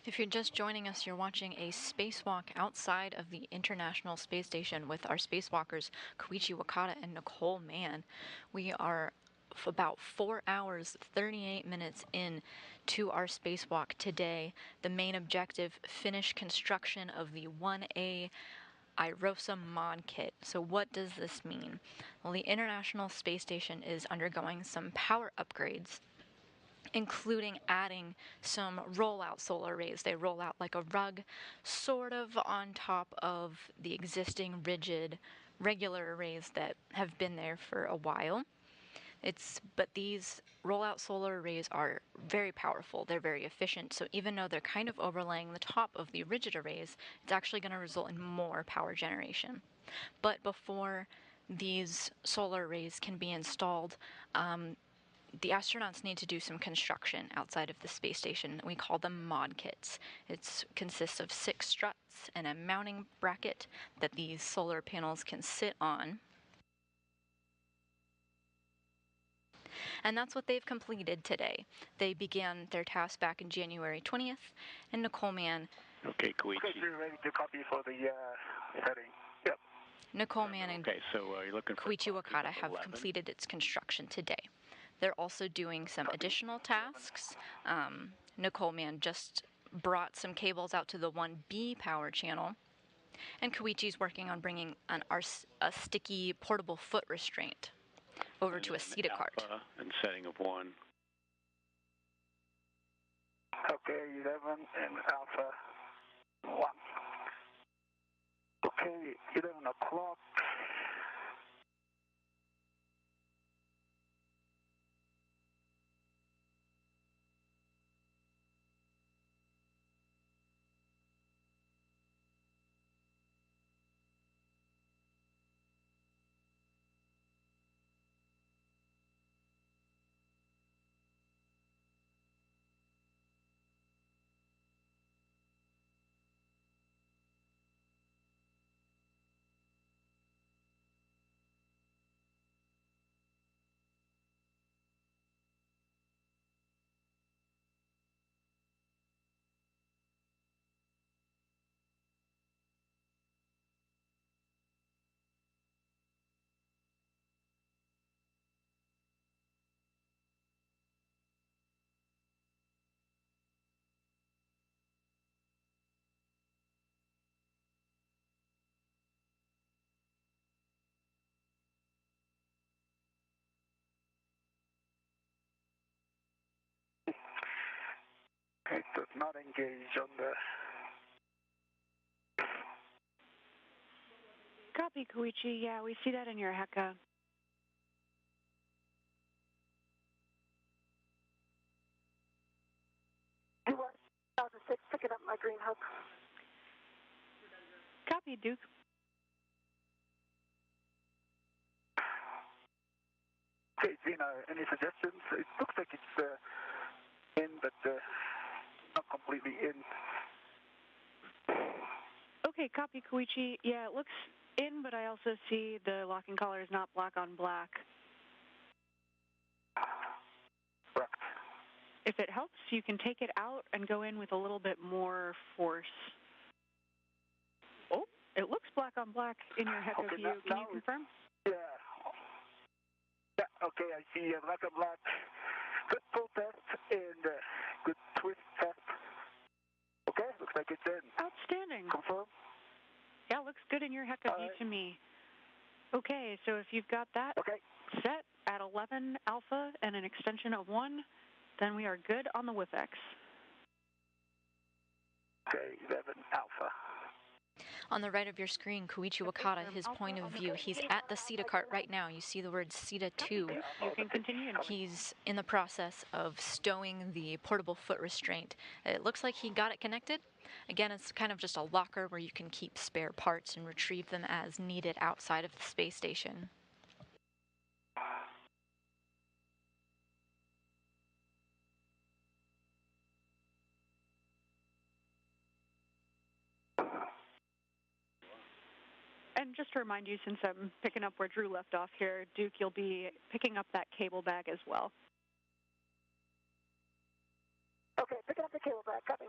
If you're just joining us, you're watching a spacewalk outside of the International Space Station with our spacewalkers Koichi Wakata and Nicole Mann. We are about 4 hours, 38 minutes in to our spacewalk today. The main objective, finish construction of the 1A IROSA mod kit. So what does this mean? Well, the International Space Station is undergoing some power upgrades, including adding some rollout solar arrays. They roll out like a rug, sort of on top of the existing rigid regular arrays that have been there for a while. But these rollout solar arrays are very powerful. They're very efficient. So even though they're kind of overlaying the top of the rigid arrays, it's actually going to result in more power generation. But before these solar arrays can be installed, the astronauts need to do some construction outside of the space station. We call them mod kits. It consists of 6 struts and a mounting bracket that these solar panels can sit on. And that's what they've completed today. They began their task back in January 20th, and Nicole Mann... Okay, Koichi. Okay, you're ready to copy for the setting. Yep. Nicole Mann and you're looking for Koichi Wakata have completed its construction today. They're also doing some additional tasks. Nicole Mann just brought some cables out to the 1B power channel, and Koichi's working on bringing a sticky portable foot restraint over to a CETA cart. And setting of 1. Okay, 11 and alpha 1. Okay, 11 o'clock. It does not engage on the... Copy, Koichi. Yeah, we see that in your HECA. US 2006, picking up my green hook. Copy, Duke. Okay, Zena, any suggestions? It looks like it's in, but not completely in. Okay, copy, Koichi. Yeah, it looks in, but I also see the locking collar is not black on black. Correct. If it helps, you can take it out and go in with a little bit more force. Oh, it looks black on black in your HECA Okay, view. Can you confirm? Yeah. Yeah, okay, I see black on black. Good pull test and good twist test. Okay, looks like it's in. Outstanding. Confirm? Yeah, looks good in your HECA view to me. Okay, so if you've got that set at 11 alpha and an extension of 1, then we are good on the WIFX. Okay, 11 alpha. On the right of your screen, Koichi Wakata, his point of view, he's at the CETA cart right now. You see the word CETA 2. You can continue. He's in the process of stowing the portable foot restraint. It looks like he got it connected. Again, it's kind of just a locker where you can keep spare parts and retrieve them as needed outside of the space station. And just to remind you, since I'm picking up where Drew left off here, Duke, you'll be picking up that cable bag as well. Okay, picking up the cable bag, copy.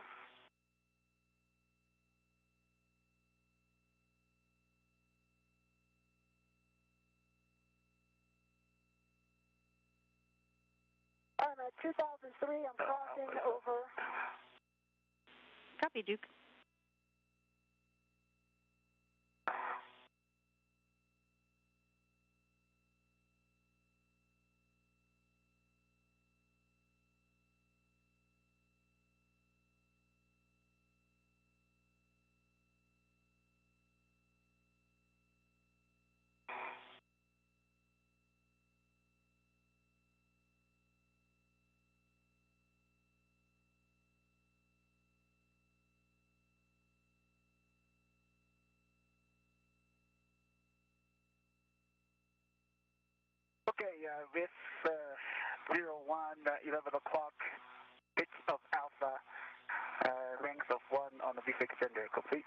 I'm at 2003, I'm crossing over. Copy, Duke. Okay, with 11 o'clock, pitch of alpha, ranks of 1 on the VFX extender, complete.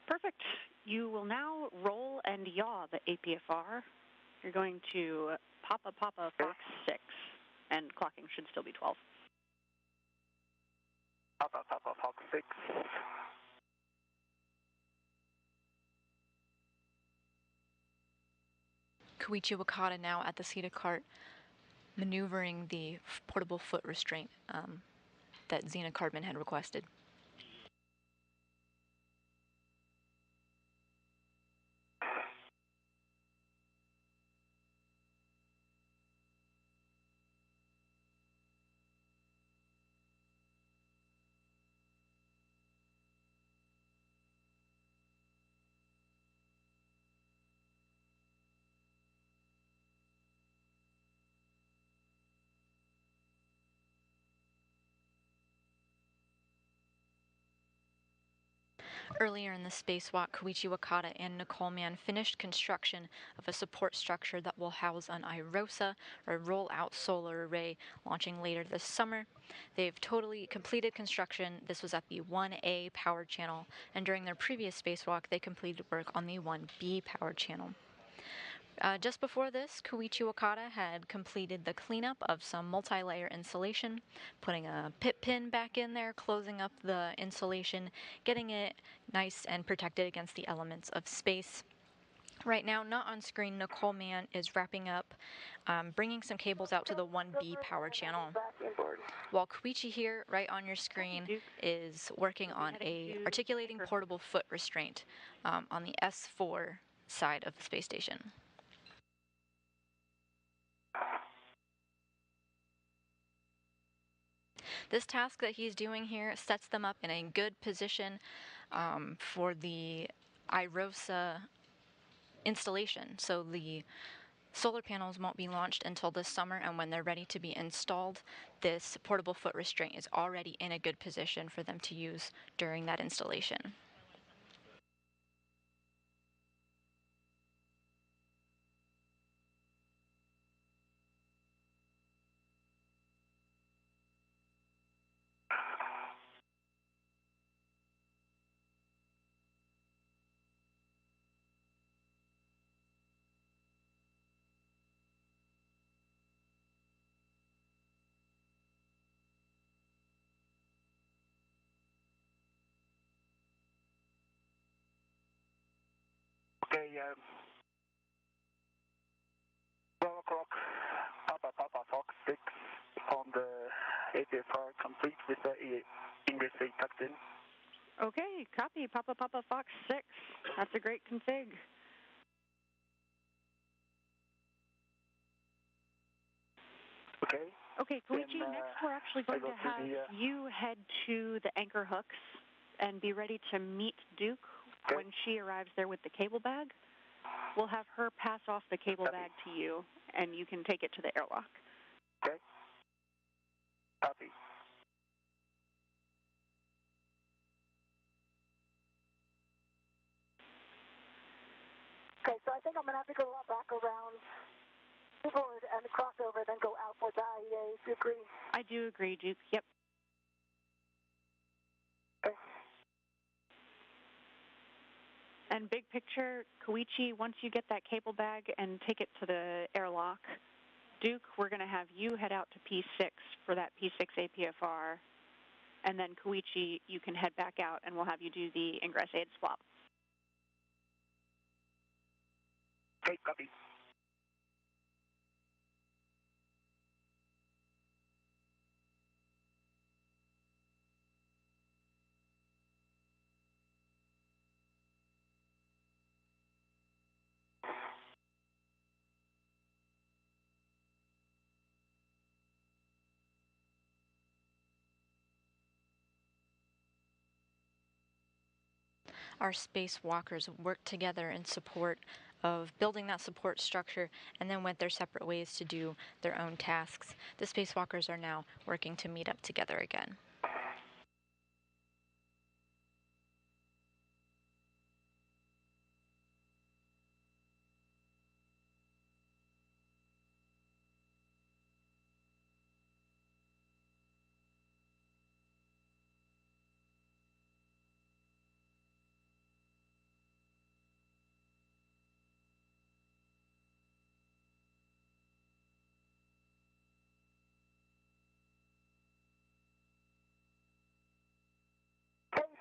Perfect. You will now roll and yaw the APFR. You're going to Papa Fox 6, and clocking should still be 12. Papa Fox 6. Koichi Wakata now at the CETA cart, maneuvering the portable foot restraint that Zena Cardman had requested. Earlier in the spacewalk, Koichi Wakata and Nicole Mann finished construction of a support structure that will house an IROSA, or roll-out solar array, launching later this summer. They've totally completed construction. This was at the 1A power channel, and during their previous spacewalk, they completed work on the 1B power channel. Just before this, Koichi Wakata had completed the cleanup of some multi-layer insulation, putting a pit pin back in there, closing up the insulation, getting it nice and protected against the elements of space. Right now, not on screen, Nicole Mann is wrapping up, bringing some cables out to the 1B power channel. While Koichi here, right on your screen, is working on a articulating portable foot restraint on the S4 side of the space station. This task that he's doing here sets them up in a good position for the IROSA installation. So the solar panels won't be launched until this summer, and when they're ready to be installed, this portable foot restraint is already in a good position for them to use during that installation. Okay, 12 o'clock, Papa Fox 6 on the APFR, complete with the English A tucked in. Okay, copy. Papa Fox 6. That's a great config. Okay. Okay, Koichi, next we're actually going to have you head to the anchor hooks and be ready to meet Duke when she arrives there with the cable bag. We'll have her pass off the cable bag to you, and you can take it to the airlock. Okay. Copy. Okay, so I think I'm going to have to go back around forward and crossover, then go out for the IEA. Do you agree? I do agree, Duke. Yep. Okay. And big picture, Koichi, once you get that cable bag and take it to the airlock, Duke, we're going to have you head out to P6 for that P6 APFR. And then Koichi, you can head back out and we'll have you do the ingress aid swap. Okay, copy. Our spacewalkers work together in support of building that support structure and then went their separate ways to do their own tasks. The spacewalkers are now working to meet up together again.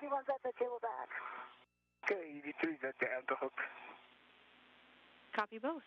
Everyone's at the cable bag. Okay, EV2 is at the anchor hook. Copy both.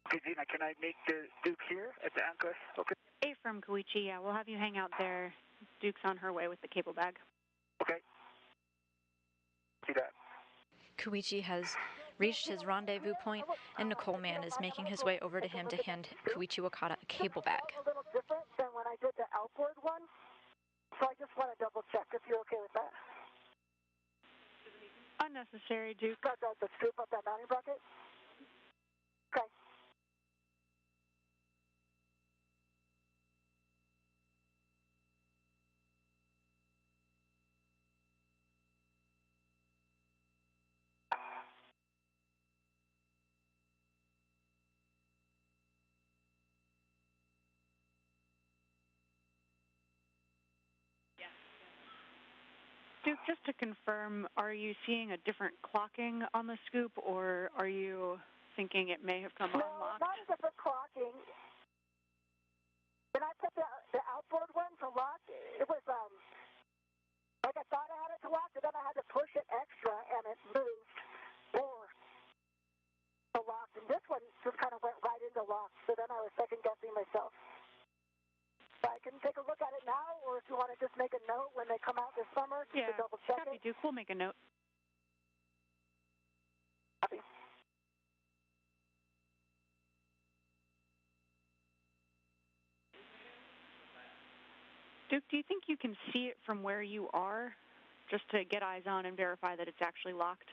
Okay, Gina, can I make the Duke here at the anchor? Okay. A from Koichi, yeah, we'll have you hang out there. Duke's on her way with the cable bag. Okay. See that. Koichi has reached his rendezvous point, and Nicole Man is making his way over to him to hand Koichi Wakata a cable bag. A little different than when I did the outboard one, so I just want to double check if you're okay with that. Unnecessary, Duke. Got the scoop up that mounting bracket? Okay. Duke, just to confirm, are you seeing a different clocking on the scoop, or are you thinking it may have come unlocked? No, not a different clocking. When I put the outboard one to lock, it was like I thought I had it to lock, and then I had to note when they come out this summer just Yeah, to double check copy, it? Duke. We'll make a note. Copy. Duke, do you think you can see it from where you are, just to get eyes on and verify that it's actually locked?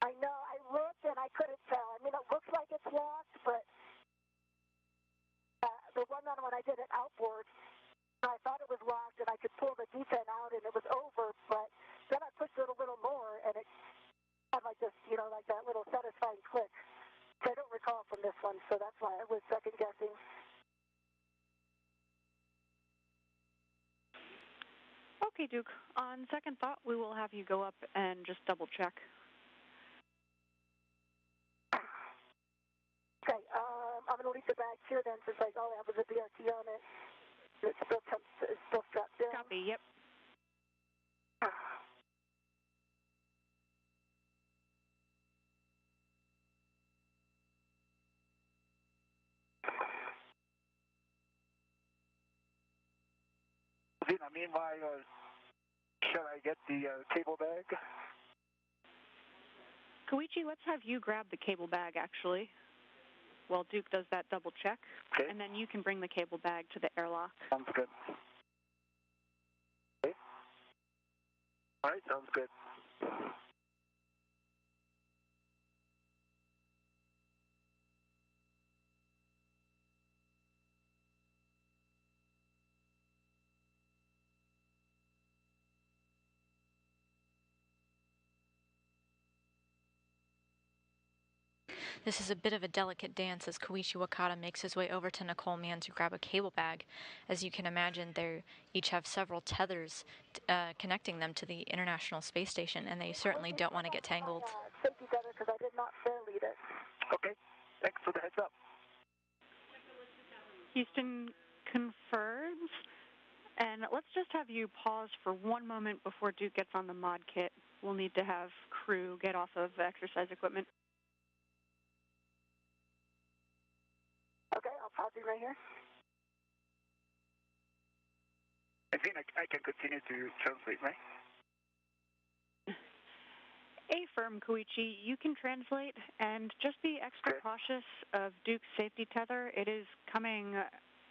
I know. I looked and I couldn't tell. I mean, it looks like it's locked, but the one when I did it outboard, I thought it was locked and I could pull the D10 out and it was over, but then I pushed it a little more and it had like this, like that little satisfying click. So I don't recall from this one, so that's why I was second guessing. Okay, Duke. On second thought, we will have you go up and just double check. Okay, I'm going to leave the bag here then since I only have a BRT on it. It's still strapped down. Copy, yep. Zena, meanwhile, shall I get the cable bag? Koichi, let's have you grab the cable bag, actually, while Duke does that double check. Okay. And then you can bring the cable bag to the airlock. Sounds good. Okay. All right, sounds good. This is a bit of a delicate dance as Koichi Wakata makes his way over to Nicole Mann to grab a cable bag. As you can imagine, they each have several tethers connecting them to the International Space Station, and they certainly don't want to get tangled. Safety tether because I did not fair lead it. Okay, thanks for the heads up. Houston confirms. And let's just have you pause for one moment before Duke gets on the mod kit. We'll need to have crew get off of exercise equipment. Okay, I'll pause you right here. I think I can continue to translate, right? Affirm, Koichi. You can translate, and just be extra cautious of Duke's safety tether. It is coming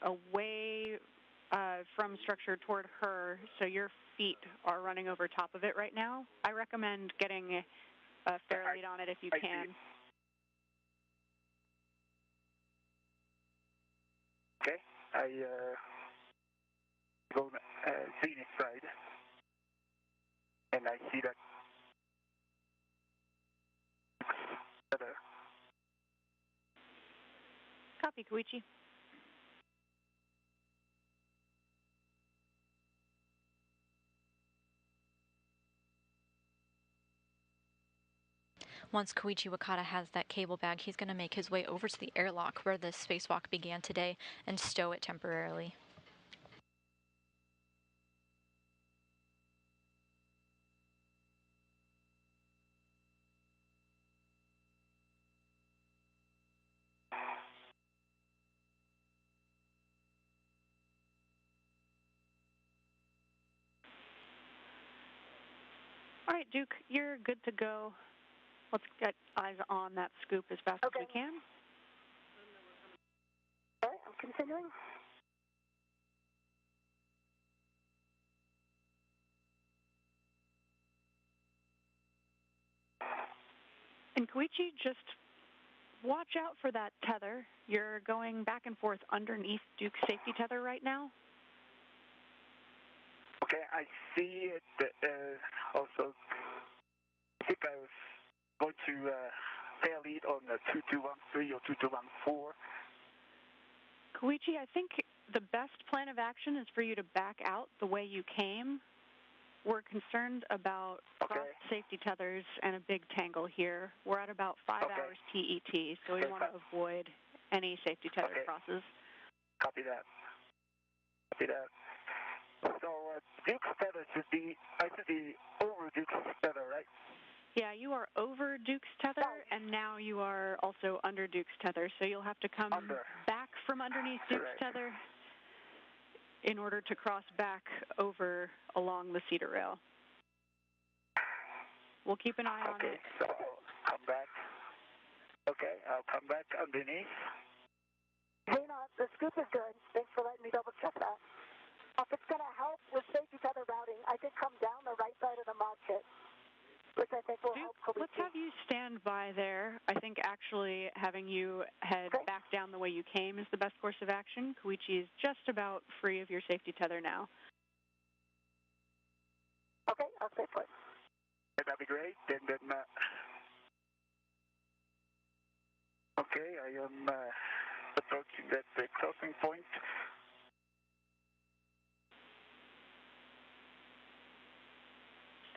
away from structure toward her, so your feet are running over top of it right now. I recommend getting a fair lead on it if you can. Okay, I go Zenith side, and I see that tether. Copy, Koichi. Once Koichi Wakata has that cable bag, he's going to make his way over to the airlock where the spacewalk began today and stow it temporarily. All right, Duke, you're good to go. Let's get eyes on that scoop as fast as we can. All right, I'm continuing. And Koichi, just watch out for that tether. You're going back and forth underneath Duke's safety tether right now. Okay, I see it. Also, I think I was going to fair lead on the 2213 or 2214. Koichi, I think the best plan of action is for you to back out the way you came. We're concerned about crossed safety tethers and a big tangle here. We're at about 5 hours TET, so we want to avoid any safety tether crosses. Copy that. Copy that. So Duke's tether should be, I should be over Duke's tether, right? Yeah, you are over Duke's tether, and now you are also under Duke's tether, so you'll have to come back from underneath Duke's tether. in order to cross back over along the cedar rail. We'll keep an eye on it. Okay, so come back. Okay, I'll come back underneath. Llena, the scoop is good. Thanks for letting me double check that. If it's going to help with safety tether routing, I could come down the right side of the mod kit, which I think will help. Let's have you stand by there. I think actually having you head back down the way you came is the best course of action. Koichi is just about free of your safety tether now. Okay, I'll stay put. That'd be great. Then, okay, I am approaching that crossing point.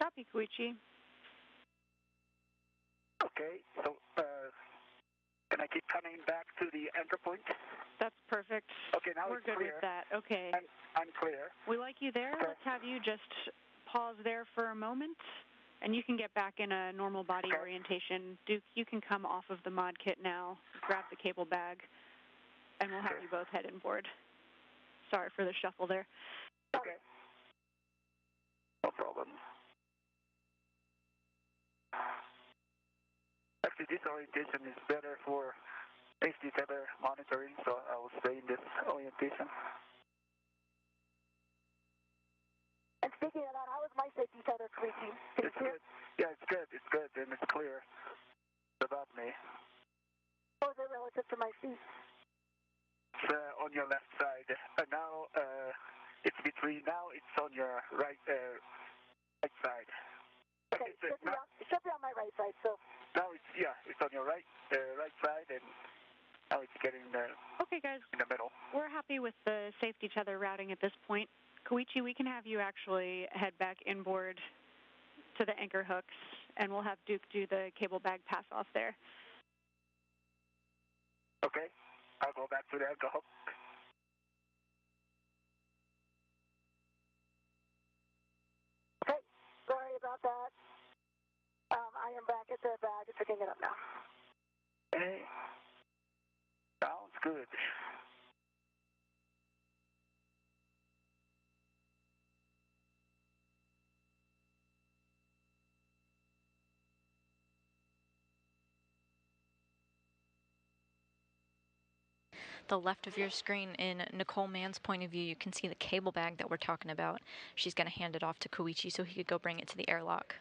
Copy, Koichi. Okay, so can I keep coming back to the anchor point? That's perfect. Okay, now we're it's good clear. with that. Okay. I'm clear. We like you there. Okay. Let's have you just pause there for a moment, and you can get back in a normal body orientation. Duke, you can come off of the mod kit now, grab the cable bag, and we'll have you both head inboard. Sorry for the shuffle there. Okay. No problem. Actually, this orientation is better for safety tether monitoring, so I will stay in this orientation. And speaking of that, how is my safety tether, Koichi? It's good. Yeah, it's good. It's good, and it's clear above me. How is it relative to my feet? It's on your left side. Now it's between. Now it's on your right side. Okay, it should be on my right side. So now it's on your right side, and now it's getting okay, guys. In the middle. We're happy with the safety tether routing at this point. Koichi, we can have you actually head back inboard to the anchor hooks, and we'll have Duke do the cable bag pass off there. Okay, I'll go back to the anchor hook. Okay, sorry about that. I am back at the bag. It's picking it up now. Okay, sounds good. The left of your screen, in Nicole Mann's point of view, you can see the cable bag that we're talking about. She's going to hand it off to Koichi so he could go bring it to the airlock.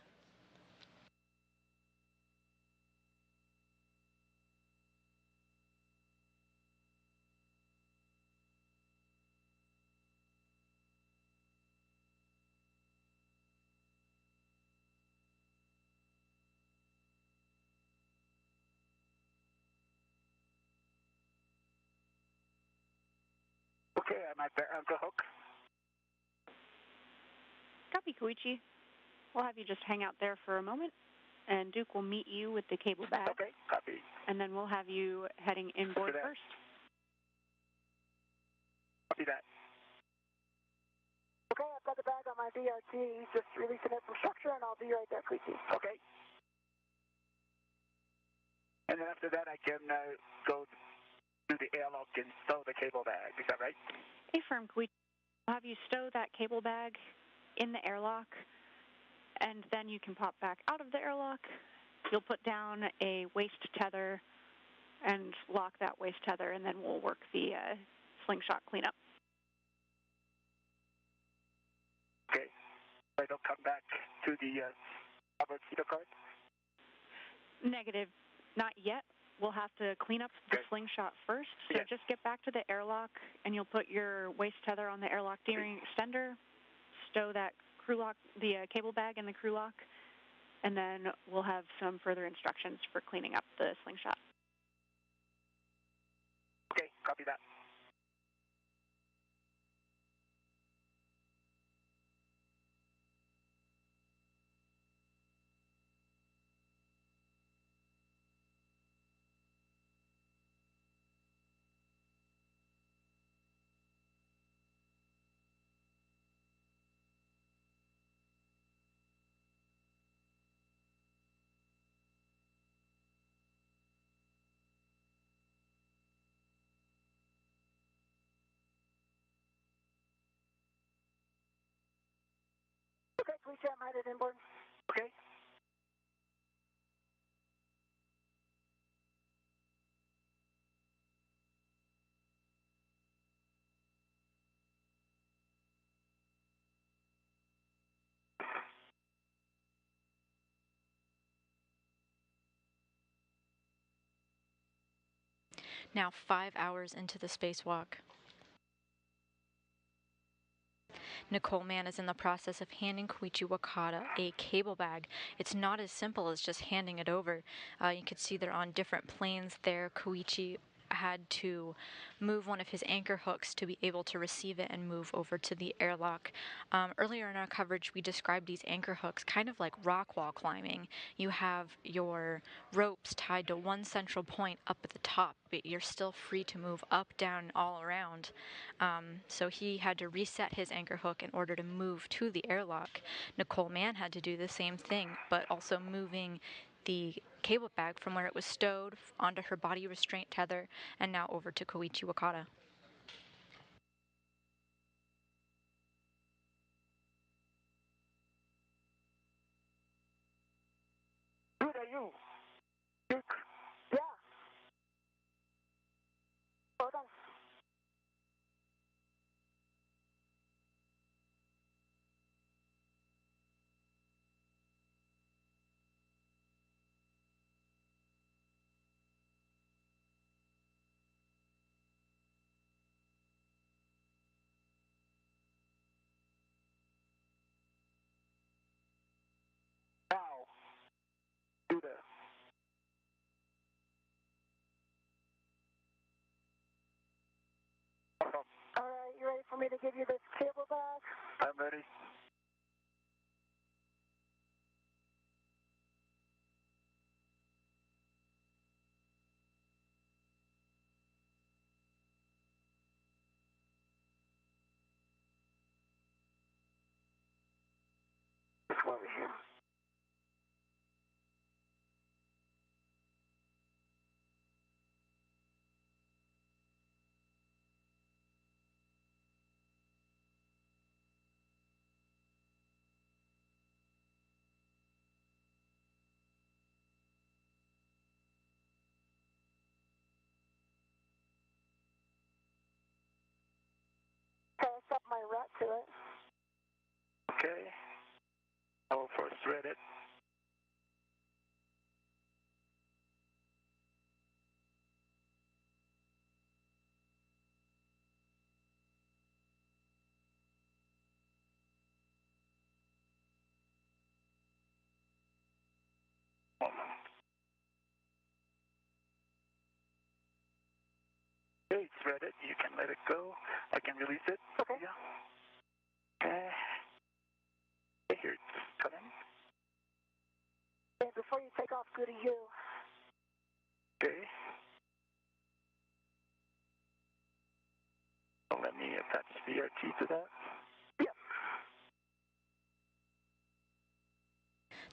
Okay, I'm at the anchor hook. Copy, Koichi. We'll have you just hang out there for a moment, and Duke will meet you with the cable bag. Okay, copy. And then we'll have you heading inboard first. Copy that. Okay, I've got the bag on my BRT. Just releasing it from structure, and I'll be right there, Koichi. Okay. And then after that, I can go to the airlock and stow the cable bag. Is that right? Affirm, Koichi. We'll have you stow that cable bag in the airlock, and then you can pop back out of the airlock. You'll put down a waist tether and lock that waist tether, and then we'll work the slingshot cleanup. Okay. I don't come back to the covered cedar cart? Negative. Not yet. We'll have to clean up the slingshot first. So just get back to the airlock, and you'll put your waist tether on the airlock D-ring extender, stow that crew lock, the cable bag in the crew lock, and then we'll have some further instructions for cleaning up the slingshot. Okay, copy that. Cowiche, I'm headed inboard. Okay. Now 5 hours into the spacewalk. Nicole Mann is in the process of handing Koichi Wakata a cable bag. It's not as simple as just handing it over. You can see they're on different planes there. Koichi had to move one of his anchor hooks to be able to receive it and move over to the airlock. Earlier in our coverage, we described these anchor hooks kind of like rock wall climbing. You have your ropes tied to one central point up at the top, but you're still free to move up, down, all around. So he had to reset his anchor hook in order to move to the airlock. Nicole Mann had to do the same thing, but also moving the cable bag from where it was stowed onto her body restraint tether and now over to Koichi Wakata. Good, are you? Duke? Yeah. Hold on. Now. Do that. Awesome. All right, you ready for me to give you this cable bag? I'm ready. Let's go over here. Okay, I set my rat to it. Okay. I will first thread it. Okay, thread it. You can let it go. I can release it. Okay. Yeah. Okay. Here, it's cut in. And before you take off, go to you. Okay. So let me attach the RT to that. Yep.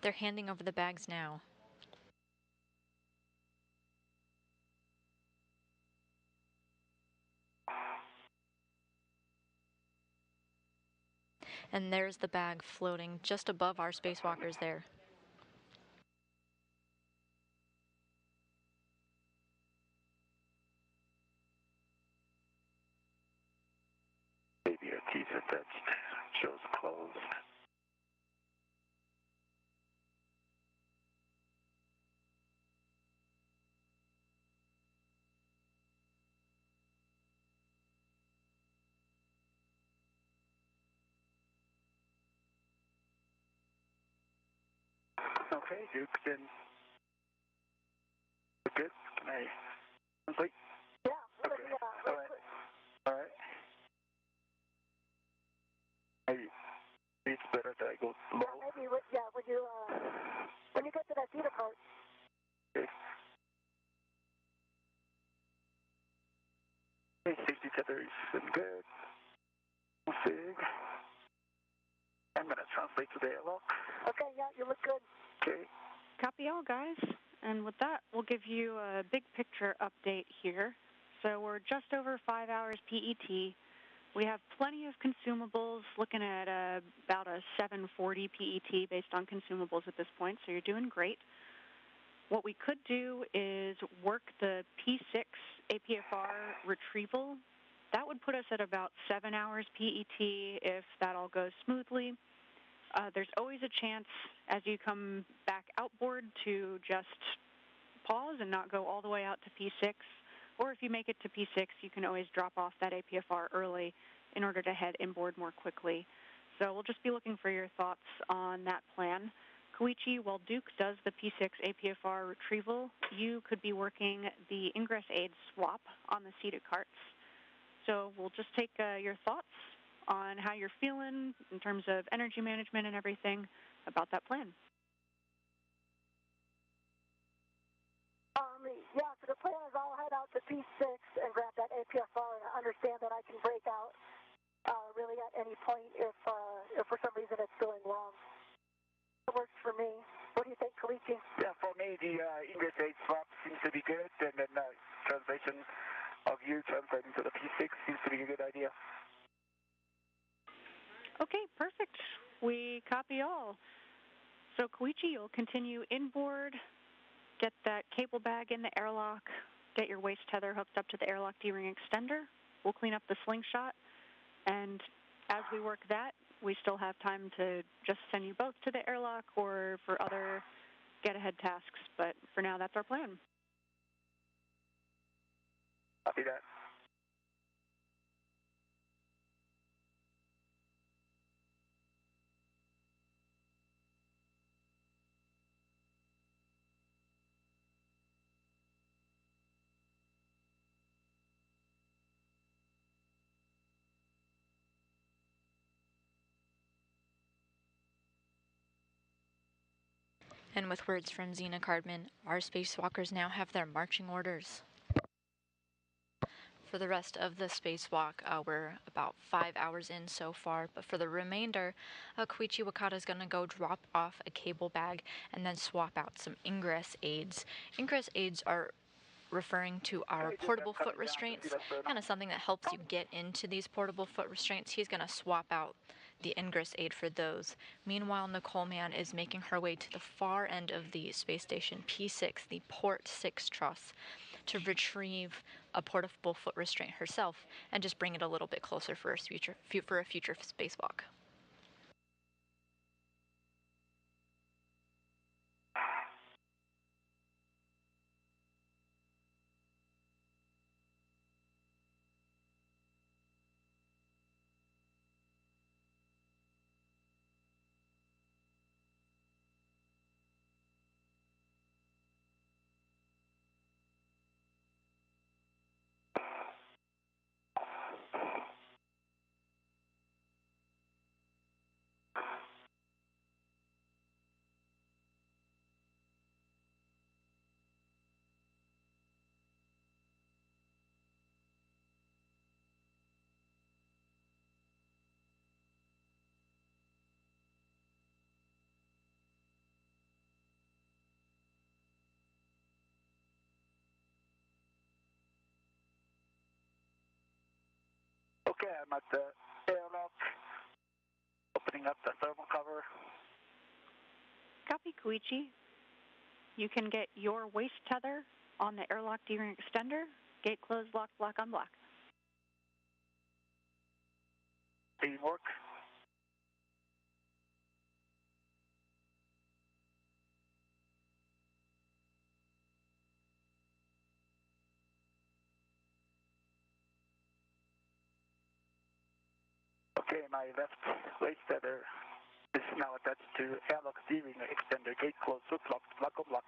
They're handing over the bags now. And there's the bag floating just above our spacewalkers there. Baby RT's attached. Shows closed. Okay, Duke, then we're good. Can I complete? Yeah. Okay. Yeah. All right. All right. Maybe it's better that I go Yeah, low. maybe. Yeah. When you get to that feeder part. Okay. Okay, safety tether is good. Sig. I'm going to translate to the airlock. Okay. Yeah, you look good. Okay. Copy all, guys. And with that, we'll give you a big picture update here. So we're just over 5 hours PET. We have plenty of consumables, looking at about a 740 PET based on consumables at this point, so you're doing great. What we could do is work the P6 APFR retrieval. That would put us at about 7 hours PET if that all goes smoothly. There's always a chance as you come back outboard to just pause and not go all the way out to P6. Or if you make it to P6, you can always drop off that APFR early in order to head inboard more quickly. So we'll just be looking for your thoughts on that plan. Koichi, while Duke does the P6 APFR retrieval, you could be working the ingress aid swap on the seated carts. So we'll just take your thoughts on how you're feeling in terms of energy management and everything about that plan. Yeah, so the plan is I'll head out to P6 and grab that APFR, and I understand that I can break out really at any point if for some reason it's going long. It works for me. What do you think, Koichi? Yeah, for me, the ingress aid swap seems to be good, and then translation of you translating to the P6 seems to be a good idea. Okay, perfect. We copy all. So, Koichi, you'll continue inboard, get that cable bag in the airlock, get your waist tether hooked up to the airlock D-ring extender. We'll clean up the slingshot, and as we work that, we still have time to just send you both to the airlock or for other get-ahead tasks, but for now, that's our plan. Copy that. And with words from Zena Cardman, our spacewalkers now have their marching orders. For the rest of the spacewalk, we're about 5 hours in so far, but for the remainder, Koichi Wakata is going to go drop off a cable bag and then swap out some ingress aids. Ingress aids are referring to our portable foot restraints, kind of something that helps you get into these portable foot restraints. He's going to swap out the ingress aid for those. Meanwhile, Nicole Mann is making her way to the far end of the space station P6, the port 6 truss, to retrieve a portable foot restraint herself and just bring it a little bit closer for a future spacewalk. Okay, I'm at the airlock, opening up the thermal cover. Copy, Koichi. You can get your waist tether on the airlock D-ring extender. Gate closed, lock, block, unblock. Teamwork. Okay, my left waist tether is now attached to airlock D-ring extender. Gate closed, hook locked, block on block.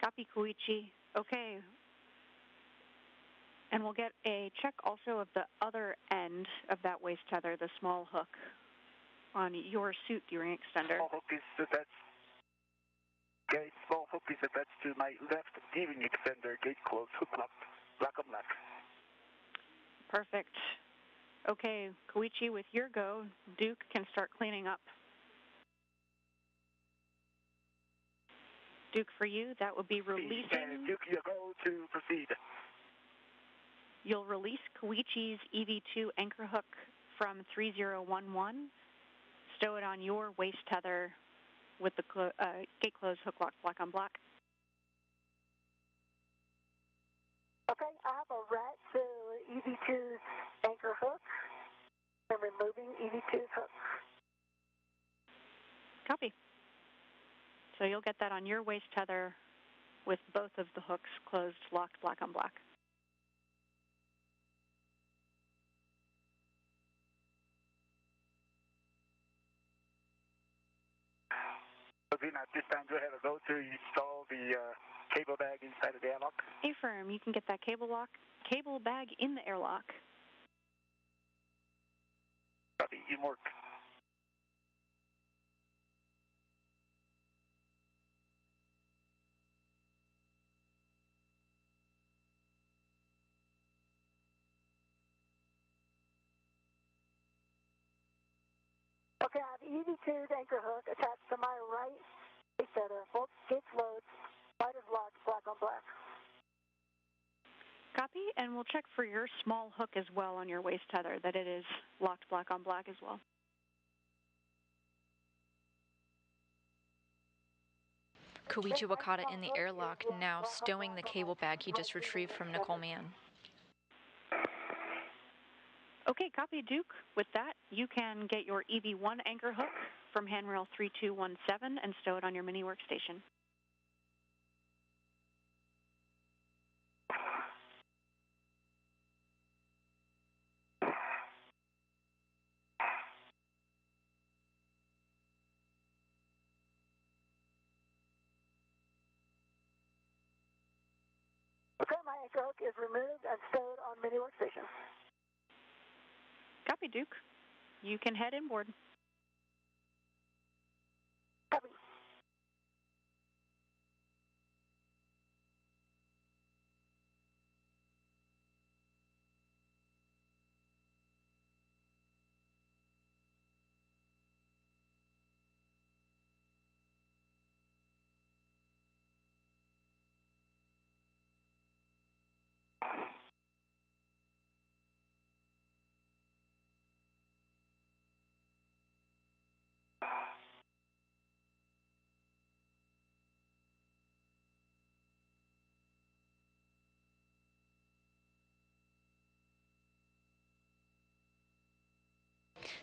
Copy, Koichi. Okay. And we'll get a check also of the other end of that waist tether, the small hook on your suit D-ring extender. Small hook is attached. Okay, small hook is attached to my left D-ring extender. Gate closed, hook locked, block on block. Perfect. Okay, Koichi, with your go, Duke can start cleaning up. Duke, for you, that would be releasing. Duke, you go to proceed. you'll release Koichi's EV2 anchor hook from 3011, stow it on your waist tether with the gate closed, hook locked, black on black. Okay, I have a rat to EV2's anchor hook. I'm removing EV2's hook. Copy. So you'll get that on your waist tether with both of the hooks closed, locked, black on black. At this time, go ahead and go to install the cable bag inside of the airlock. Affirm, you can get that cable bag in the airlock. Copy, in work. Okay, I have EV2's anchor hook attached to my right waist tether. Both gates closed. Light is locked, black on black. Copy, and we'll check for your small hook as well on your waist tether, that it is locked black on black as well. Koichi Wakata in the airlock, now stowing the cable bag he just retrieved from Nicole Mann. Okay, copy, Duke. With that, you can get your EV1 anchor hook from handrail 3217 and stow it on your mini workstation. Okay, my anchor hook is removed and stowed on mini workstation. Copy, Duke. You can head inboard. Copy.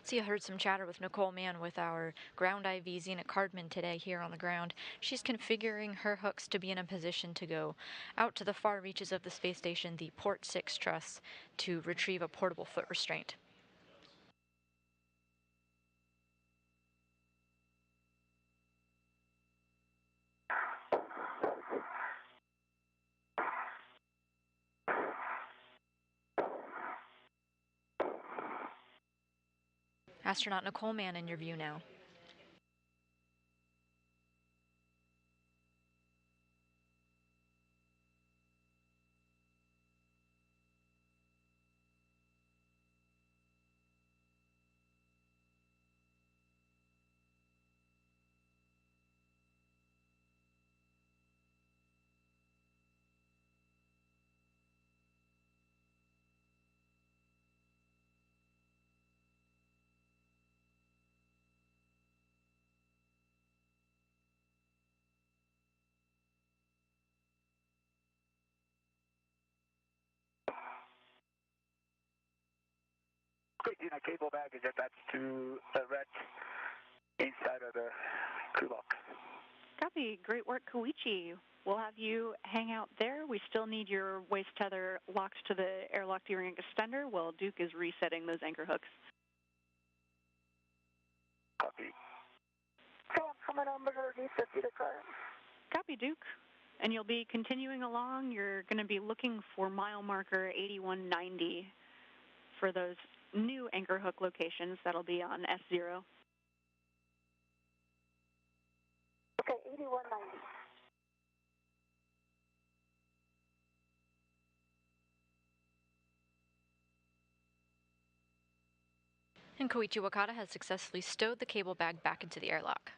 See, I heard some chatter with Nicole Mann with our ground IV Zena Cardman today here on the ground. She's configuring her hooks to be in a position to go out to the far reaches of the space station, the Port 6 truss, to retrieve a portable foot restraint. Astronaut Nicole Mann in your view now. A cable bag is attached to the rat inside of the crew lock. Copy. Great work, Koichi. We'll have you hang out there. We still need your waist tether locked to the airlock gearing extender while Duke is resetting those anchor hooks. Copy. Okay, I'm coming over to release the feeder current. Copy, Duke. And you'll be continuing along. You're going to be looking for mile marker 8190 for those new anchor hook locations. That'll be on S0. Okay, 8190. And Koichi Wakata has successfully stowed the cable bag back into the airlock.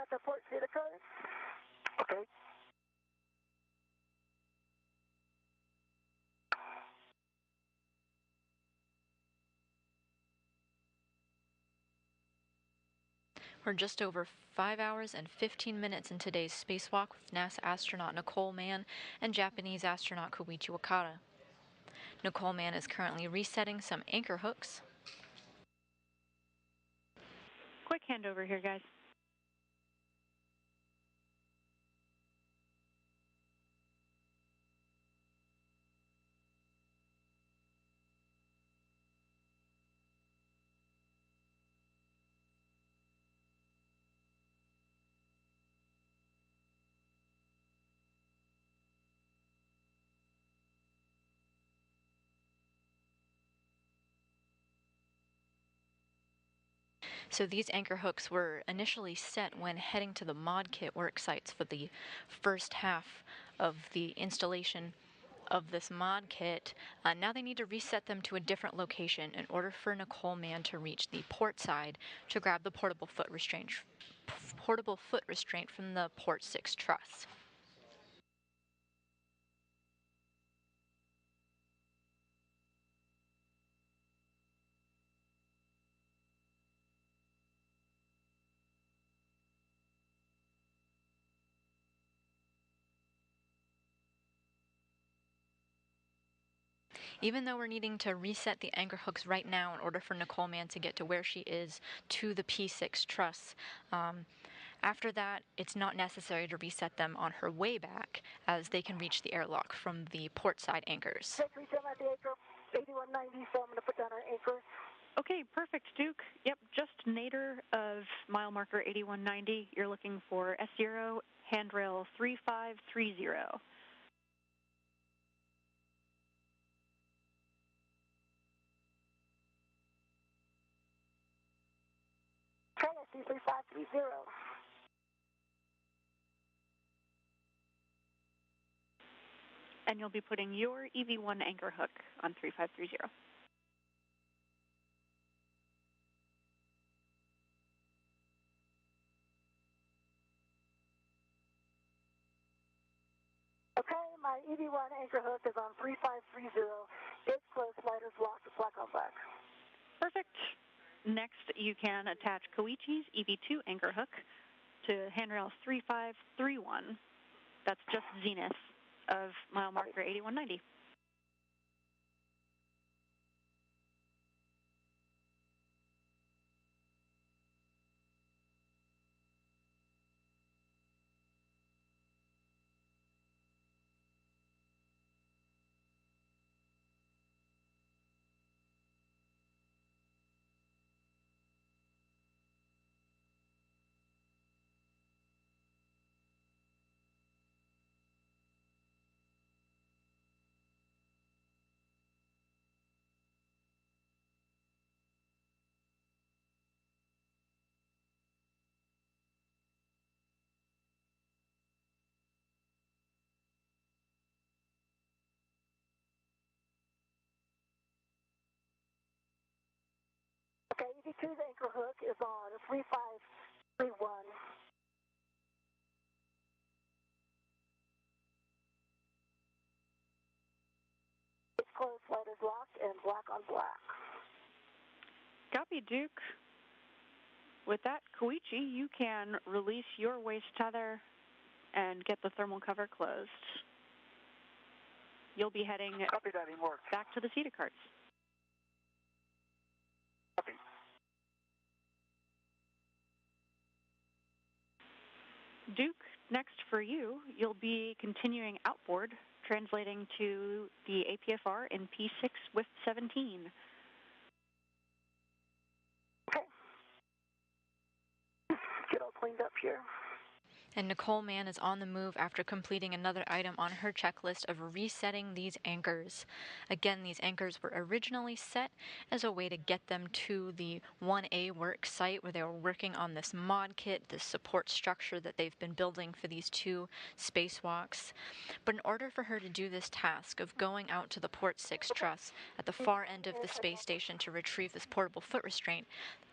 at the port data code. Okay. We're just over 5 hours and 15 minutes in today's spacewalk with NASA astronaut Nicole Mann and Japanese astronaut Koichi Wakata. Nicole Mann is currently resetting some anchor hooks. Quick handover here, guys. So these anchor hooks were initially set when heading to the mod kit work sites for the first half of the installation of this mod kit. Now they need to reset them to a different location in order for Nicole Mann to reach the port side to grab the portable foot restraint from the port 6 truss. Even though we're needing to reset the anchor hooks right now in order for Nicole Mann to get to where she is to the P6 truss, after that, it's not necessary to reset them on her way back, as they can reach the airlock from the port side anchors. Okay, reset at the anchor, 8190, so I'm going to put down our anchor. Okay, perfect, Duke. Yep, just nadir of mile marker 8190. You're looking for S0, handrail 3530. Okay, I see 3530. And you'll be putting your EV1 anchor hook on 3530. Okay, my EV1 anchor hook is on 3530. It's closed, sliders locked, black on black. Perfect. Next, you can attach Koichi's EV2 anchor hook to handrail 3531. That's just zenith of mile marker 8190. Okay, EV2's anchor hook is on 3531. It's closed, sliders locked, and black on black. Copy, Duke. With that, Koichi, you can release your waist tether and get the thermal cover closed. You'll be heading Copy that, in work. back to the CETA carts. Copy. Duke, next for you, you'll be continuing outboard, translating to the APFR in P6 with 17. Okay. Get all cleaned up here. And Nicole Mann is on the move after completing another item on her checklist of resetting these anchors. Again, these anchors were originally set as a way to get them to the 1A work site where they were working on this mod kit, this support structure that they've been building for these 2 spacewalks. But in order for her to do this task of going out to the Port 6 truss at the far end of the space station to retrieve this portable foot restraint,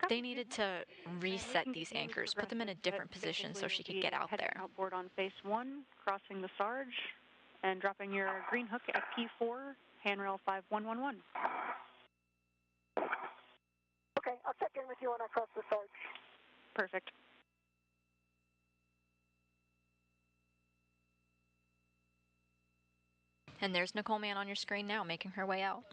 they needed to reset these anchors, put them in a different position so she could get out there. Outboard on phase 1, crossing the Sarge, and dropping your green hook at P4, handrail 5111. Okay, I'll check in with you when I cross the Sarge. Perfect. And there's Nicole Mann on your screen now, making her way out.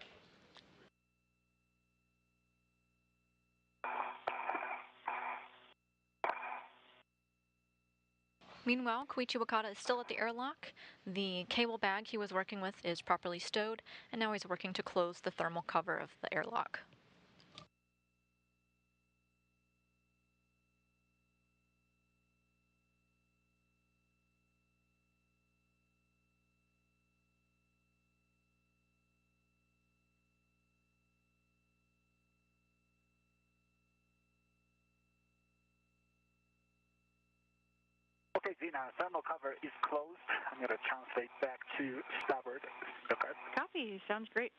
Meanwhile, Koichi Wakata is still at the airlock. The cable bag he was working with is properly stowed, and now he's working to close the thermal cover of the airlock. Okay, Zena, thermal cover is closed. I'm going to translate back to starboard. Okay. Copy. Sounds great.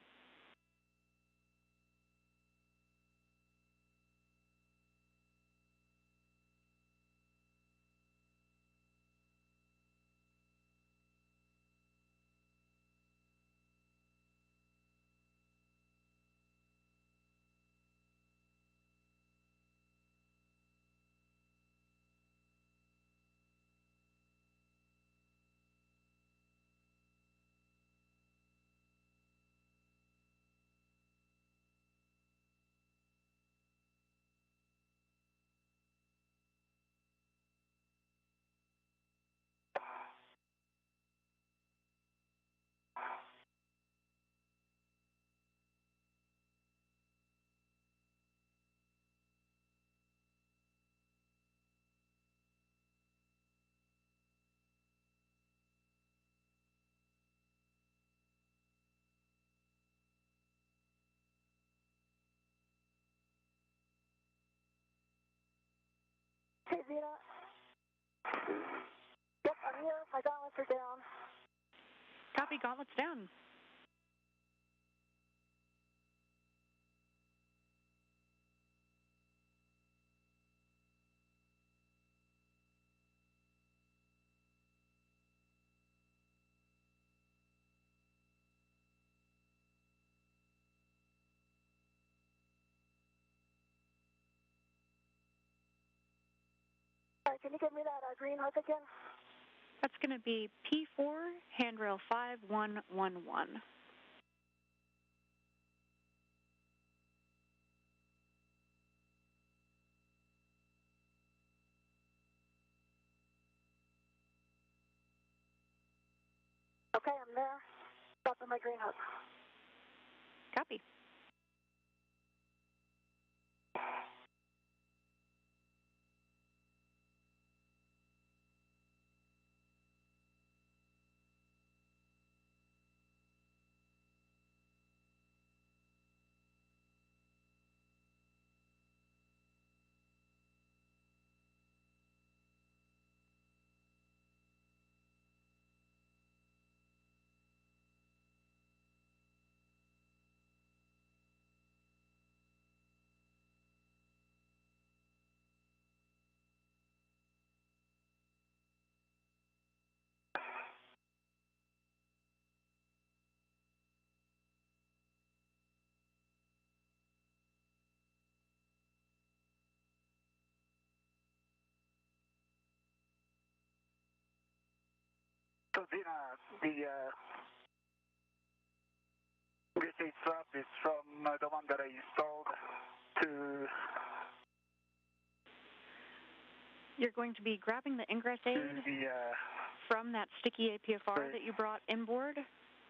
Hey, Zena. Yep, I'm here. My gauntlets are down. Copy. Gauntlets down. All right, can you give me that green hook again? That's going to be P4, handrail 5111. Okay, I'm there. Dropping my green hook. Copy. So Zena, the USA strap is from the one that I installed to... You're going to be grabbing the ingress aid from that sticky APFR that you brought inboard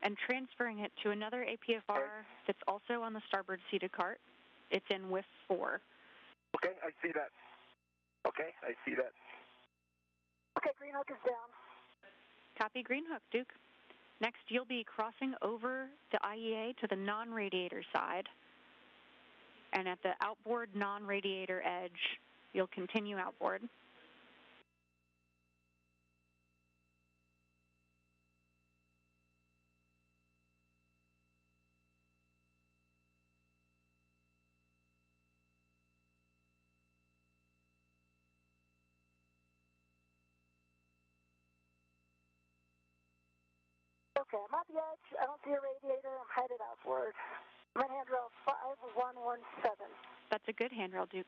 and transferring it to another APFR that's also on the starboard seated cart. It's in WIF 4. Okay, I see that. Okay, I see that. Okay, green hook is down. Copy, green hook, Duke. Next, you'll be crossing over the IEA to the non-radiator side. And at the outboard non-radiator edge, you'll continue outboard. Okay, I'm at the edge. I don't see a radiator. I'm headed outboard. I'm at handrail 5117. That's a good handrail, Duke.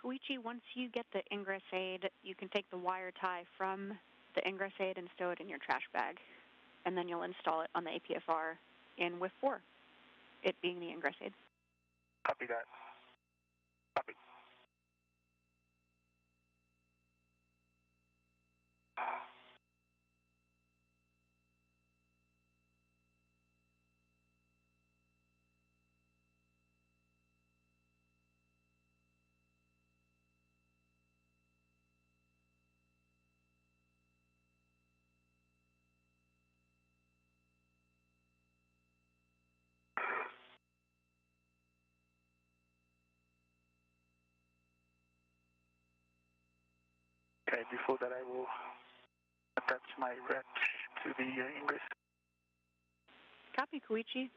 Koichi, once you get the ingress aid, you can take the wire tie from the ingress aid and stow it in your trash bag. And then you'll install it on the APFR in with 4, it being the ingress aid. Copy that. Copy. Okay, before that I will attach my wrench to the ingress. Copy, Koichi.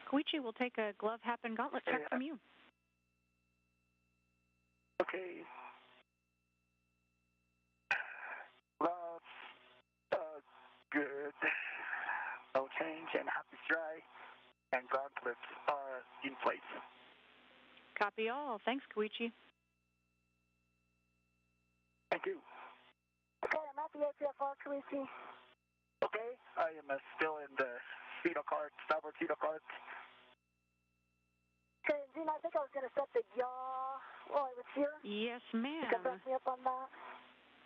Koichi will take a glove, hat, and gauntlet check from you. Okay. Gloves, good. No change, and hat is dry, and gauntlets are in place. Copy all. Thanks, Koichi. Thank you. Okay, I'm at the APFR, Koichi. Okay, I am still in the fetal cart, starboard fetal cart. Okay, Gina, I think I was going to set the yaw while I was here. Yes, You can ma'am. back me up on that.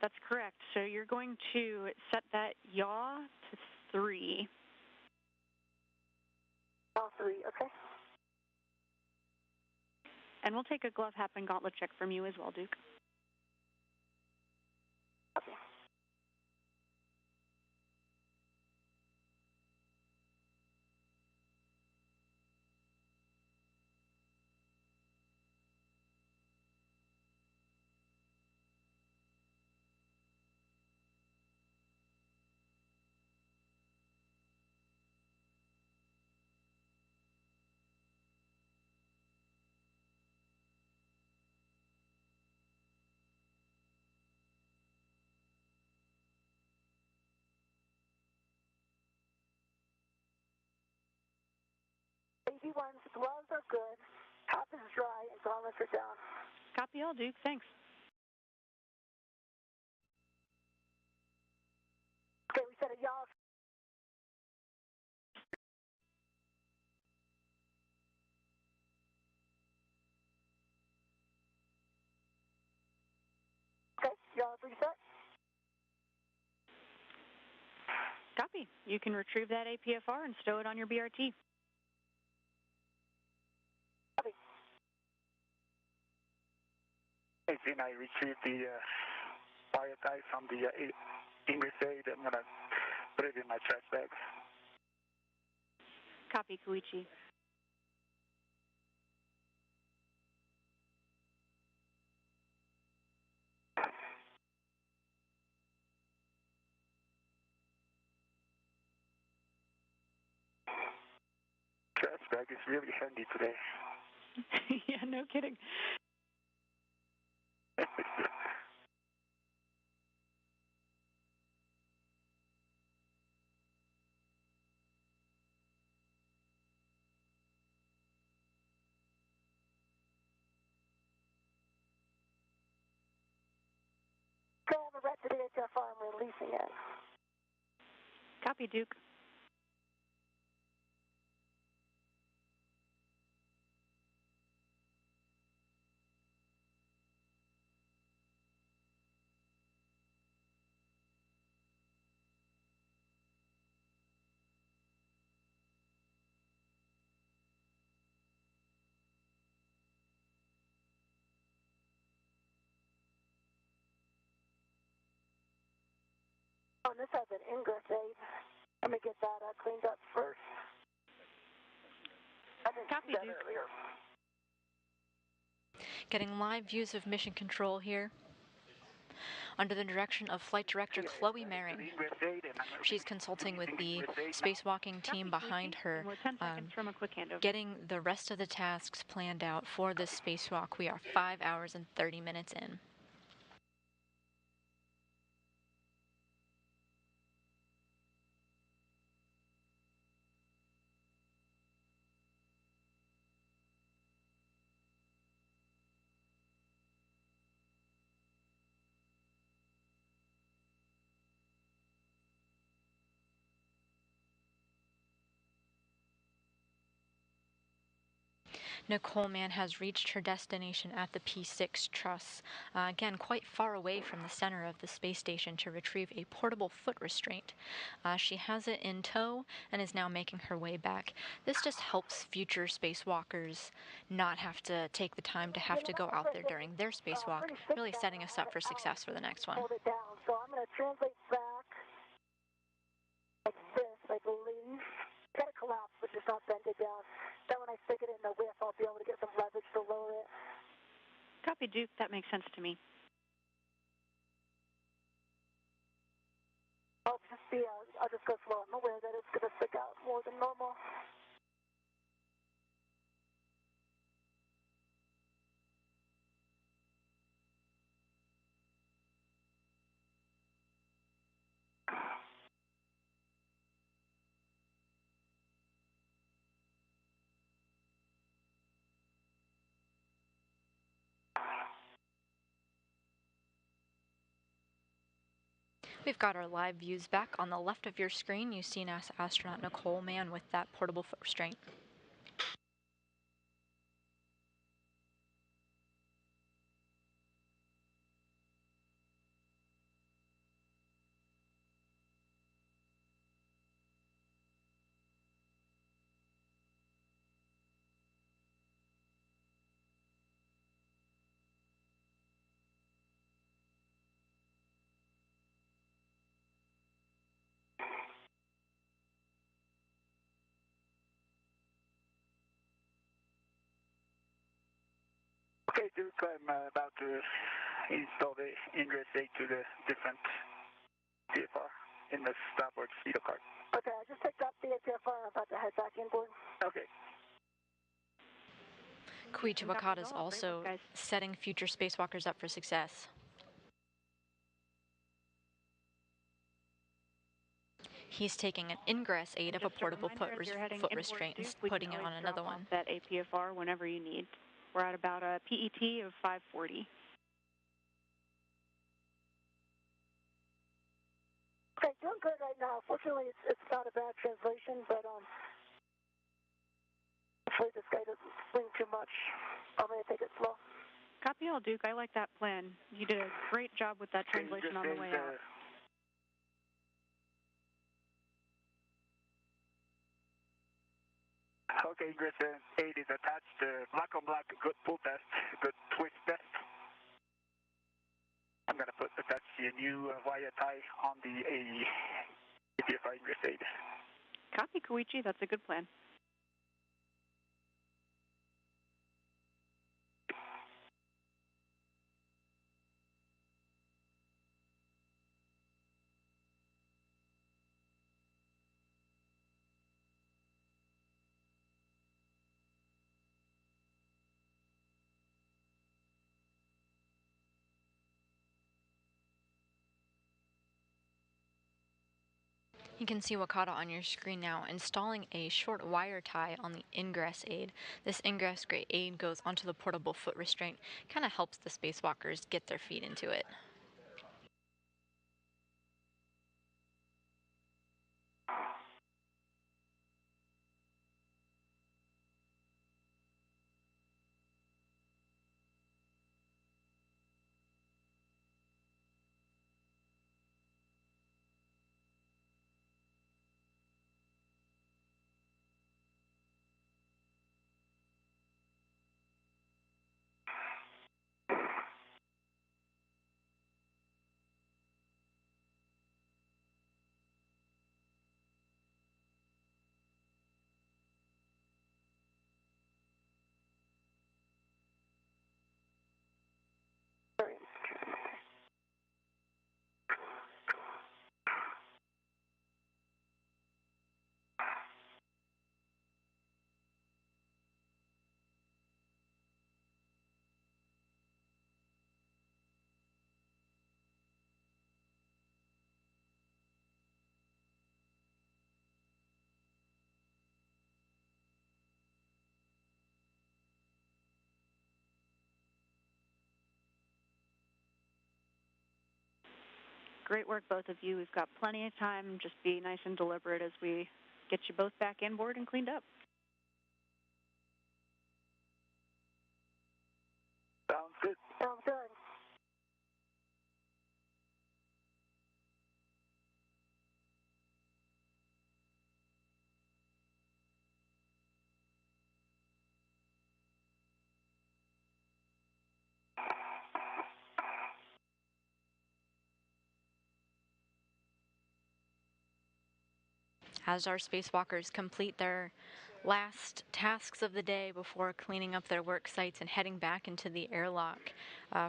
That's correct. So you're going to set that yaw to 3. All 3, okay. And we'll take a glove, hat, and gauntlet check from you as well, Duke. Okay. AV1's gloves are good, top is dry, and gauntlets are down. Copy all, Duke. Thanks. Okay, we set a yaw. Okay, yaw is reset. Copy. You can retrieve that APFR and stow it on your BRT. Copy. Hey, Gina, I retrieved the wire tie from the ingress aid. I'm going to put it in my trash bag. Copy, Koichi. Trash bag is really handy today. Yeah, no kidding. Okay, I have a ret to the HFR. I'm releasing it. Copy, Duke. Oh, and this has an ingress aid. Let me get that cleaned up first. I didn't Copy, see that Duke. earlier. Getting live views of mission control here under the direction of Flight Director Chloe Maring. She's consulting with the spacewalking team behind her, We're 10 seconds from a quick handover. getting the rest of the tasks planned out for this spacewalk. We are 5 hours and 30 minutes in. Nicole Mann has reached her destination at the P6 truss, again quite far away from the center of the space station to retrieve a portable foot restraint. She has it in tow and is now making her way back. This just helps future spacewalkers not have to take the time to have to go out there during their spacewalk, really setting us up for success for the next one. Hold it down. So I'm going to translate back like this, I believe. Got to collapse, but just not bend it down. Then when I stick it in the whip, I'll be able to get some leverage to lower it. Copy, Duke. That makes sense to me. I'll just go slow. I'm aware that it's going to stick out more than normal. We've got our live views back. On the left of your screen, you see NASA astronaut Nicole Mann with that portable foot restraint. Okay, Duke, I'm about to install the ingress aid to the different TFR in the starboard speedo card. Okay, I just picked up the HFR. I'm about to head back inboard. Okay. Koichi Wakata is also setting future spacewalkers up for success. He's taking an ingress aid of a portable foot restraint and putting it on another one. That APFR whenever you need. We're at about a PET of 540. Okay, doing good right now. Fortunately, it's not a bad translation, but hopefully this guy doesn't swing too much. I'm going to take it slow. Copy all, Duke. I like that plan. You did a great job with that translation on the way out. Okay, ingress aid is attached to black on black, good pull test, good twist test. I'm going to attach the new wire tie on the APFR ingress aid. Copy, Koichi. That's a good plan. You can see Wakata on your screen now installing a short wire tie on the ingress aid. This ingress aid goes onto the portable foot restraint, kind of helps the spacewalkers get their feet into it. Great work, both of you. We've got plenty of time. Just be nice and deliberate as we get you both back inboard and cleaned up. Sounds good. Sounds good. As our spacewalkers complete their last tasks of the day before cleaning up their work sites and heading back into the airlock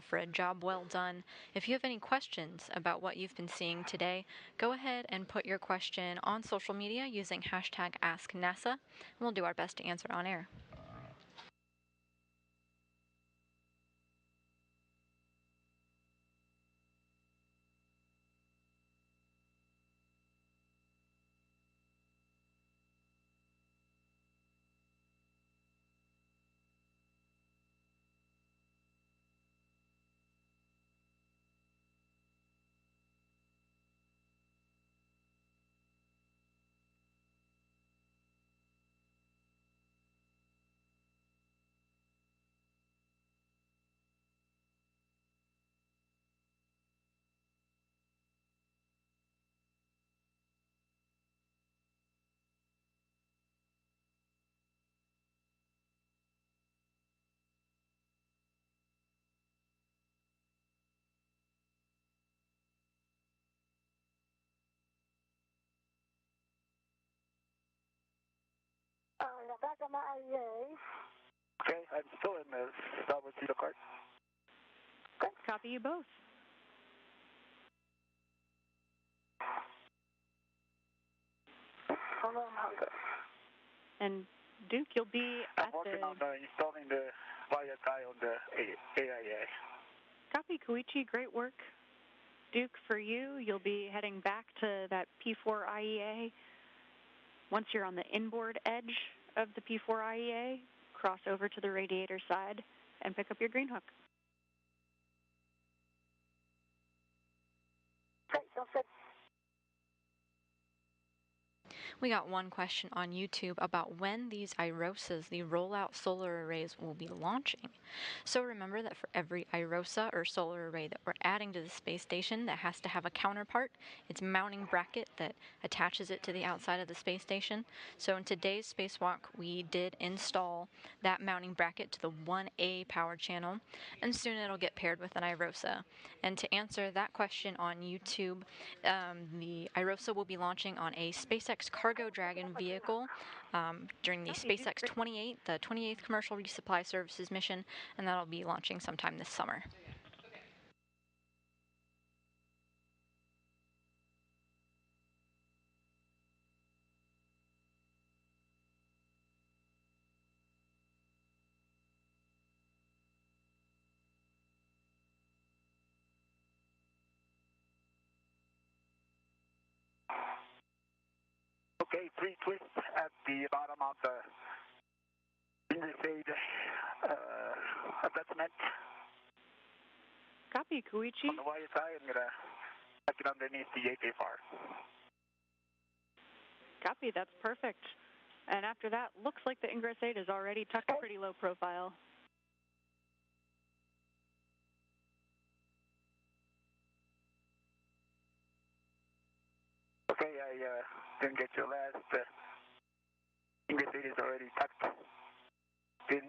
for a job well done. If you have any questions about what you've been seeing today, go ahead and put your question on social media using hashtag AskNASA, and we'll do our best to answer on air. Yeah, back on my IEA. Okay, I'm still in the starboard zero cart. Copy you both. Hold on, hunger. And Duke, you'll be I'm at working the... on installing the wire tie on the AIA. Copy, Koichi. Great work. Duke, for you, you'll be heading back to that P4 IEA. Once you're on the inboard edge of the P4 IEA, cross over to the radiator side and pick up your green hook. Great, sounds good. We got one question on YouTube about when these IROSAs, the rollout solar arrays, will be launching. So remember that for every IROSA or solar array that we're adding to the space station that has to have a counterpart, its mounting bracket that attaches it to the outside of the space station. So in today's spacewalk, we did install that mounting bracket to the 1A power channel, and soon it'll get paired with an IROSA. And to answer that question on YouTube, the IROSA will be launching on a SpaceX Cargo Dragon vehicle during the SpaceX 28, the 28th Commercial Resupply Services mission, and that'll be launching sometime this summer. Okay, 3 twists at the bottom of the Ingrid attachment. Copy, Koichi. On the wire side, I'm going to tuck it underneath the APFR. Copy, that's perfect. And after that, looks like the Ingress 8 is already tucked pretty low profile. Okay, I didn't get your last. Ingress 8 is already tucked in.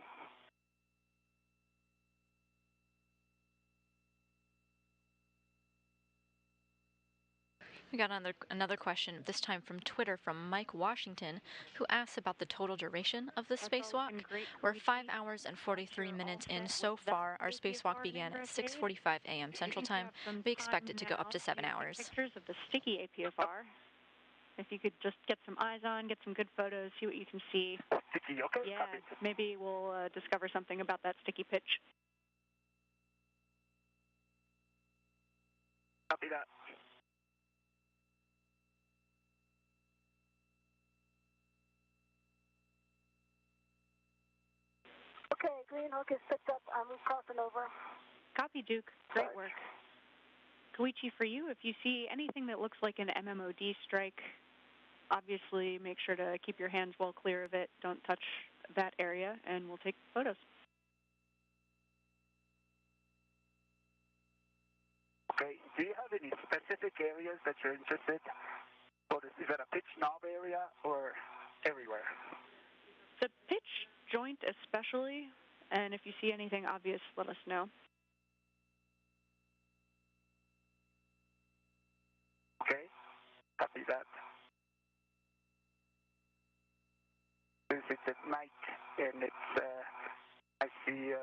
We got another question, this time from Twitter from Mike Washington, who asks about the total duration of the spacewalk. We're 5 hours and 43 minutes in so far. Our spacewalk began at 6:45 a.m. Central Time. We expect it to go up to 7 hours. Pictures of the sticky APFR. If you could just get some eyes on, get some good photos, see what you can see. Sticky, okay? Yeah, maybe we'll discover something about that sticky pitch. Copy that. Okay, green hook is picked up. I'm crossing over. Copy, Duke. Great work. Koichi, for you, if you see anything that looks like an MMOD strike, obviously make sure to keep your hands well clear of it. Don't touch that area, and we'll take photos. Okay, do you have any specific areas that you're interested in? Is that a pitch knob area or everywhere? The pitch joint especially, and if you see anything obvious, let us know. Okay, copy that. Since it's at night and it's, I see,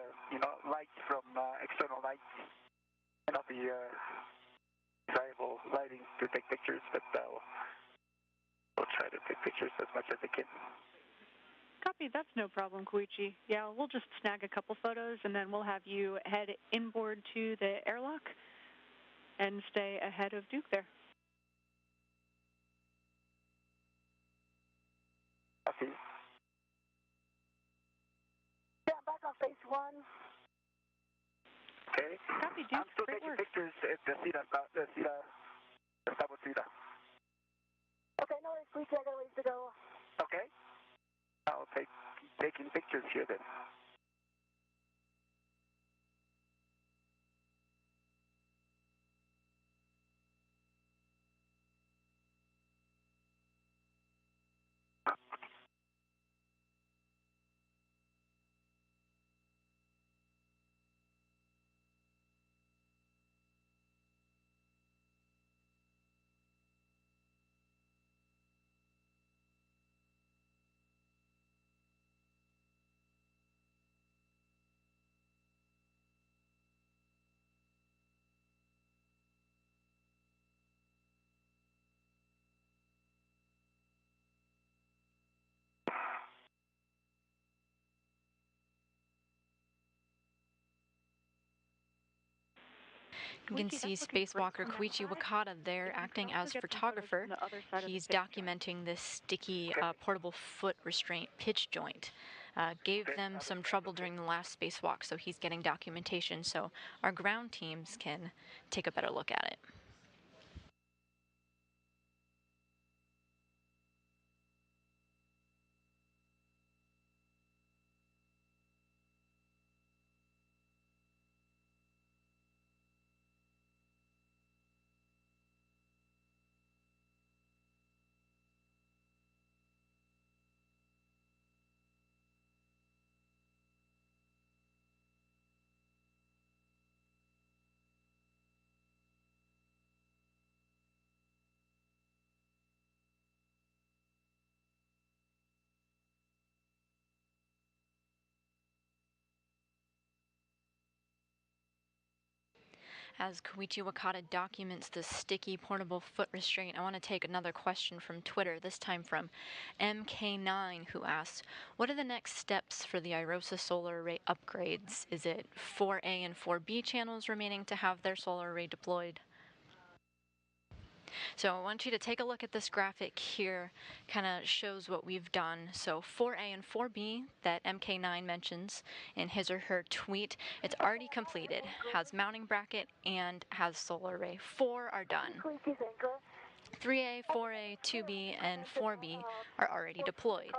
lights from external lights, and I'll be variable lighting to take pictures, but we'll try to take pictures as much as I can. Copy, that's no problem, Koichi. Yeah, we'll just snag a couple photos, and then we'll have you head inboard to the airlock and stay ahead of Duke there. Copy. Yeah, I'm back on phase 1. Okay. Copy, Duke. I'm still Great taking work. pictures at the Sabotida. Okay, no worries, Koichi. I got a ways to go. Okay. I'll taking pictures here then. You can see spacewalker Koichi Wakata there acting as photographer. He's documenting this sticky portable foot restraint pitch joint. Gave them some trouble during the last spacewalk, so he's getting documentation so our ground teams can take a better look at it. As Koichi Wakata documents the sticky portable foot restraint, I want to take another question from Twitter, this time from MK9, who asks, what are the next steps for the IROSA solar array upgrades? Is it 4A and 4B channels remaining to have their solar array deployed? So I want you to take a look at this graphic here, kind of shows what we've done. So 4A and 4B that MK9 mentions in his or her tweet, it's already completed, has mounting bracket and has solar array. 4 are done. 3A, 4A, 2B, and 4B are already deployed.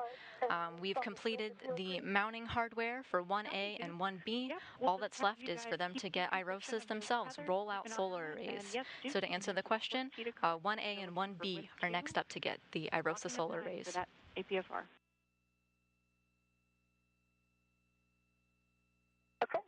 We've completed the mounting hardware for 1A and 1B. All that's left is for them to get IROSAs themselves, roll out solar arrays. So to answer the question, 1A and 1B are next up to get the IROSA solar arrays. APFR. Okay.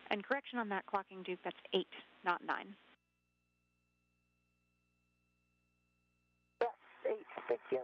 And correction on that clocking, Duke, that's 8, not 9. Yes, 8. Thank you.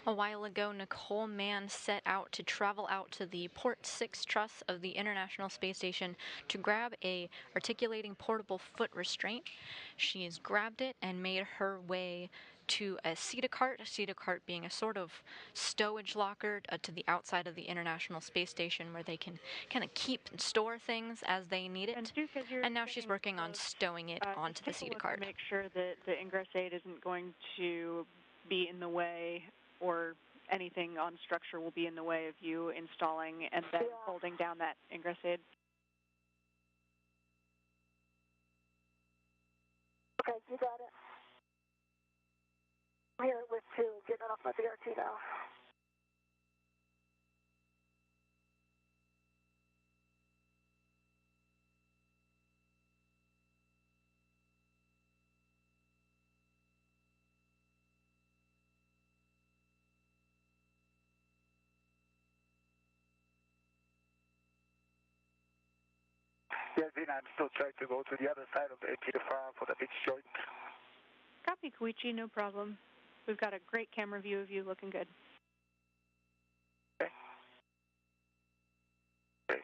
A while ago, Nicole Mann set out to travel out to the Port 6 truss of the International Space Station to grab a articulating portable foot restraint. She's grabbed it and made her way to a cart being a sort of stowage locker to the outside of the International Space Station where they can kind of keep and store things as they need it. And, Duke, and now she's working on stowing it onto the cart. To make sure that the ingress aid isn't going to be in the way, or anything on structure will be in the way of you installing and then holding down that ingress aid. Okay, you got it. I'm here with 2, getting off my BRT now. Yes, Vin, I'm still trying to go to the other side of the APFR for the big joint. Copy, Koichi, no problem. We've got a great camera view of you, looking good. Okay. Okay.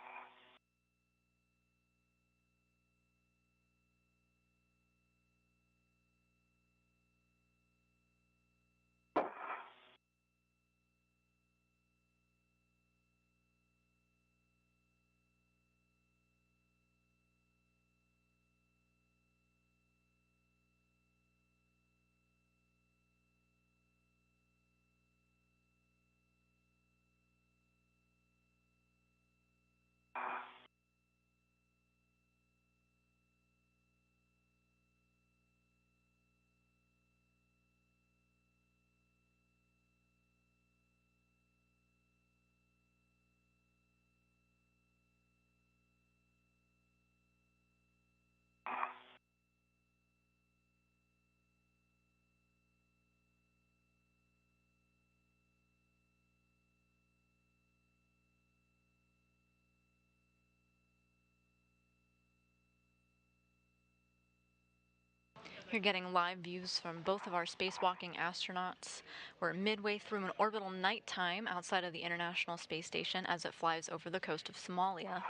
You're getting live views from both of our spacewalking astronauts. We're midway through an orbital nighttime outside of the International Space Station as it flies over the coast of Somalia.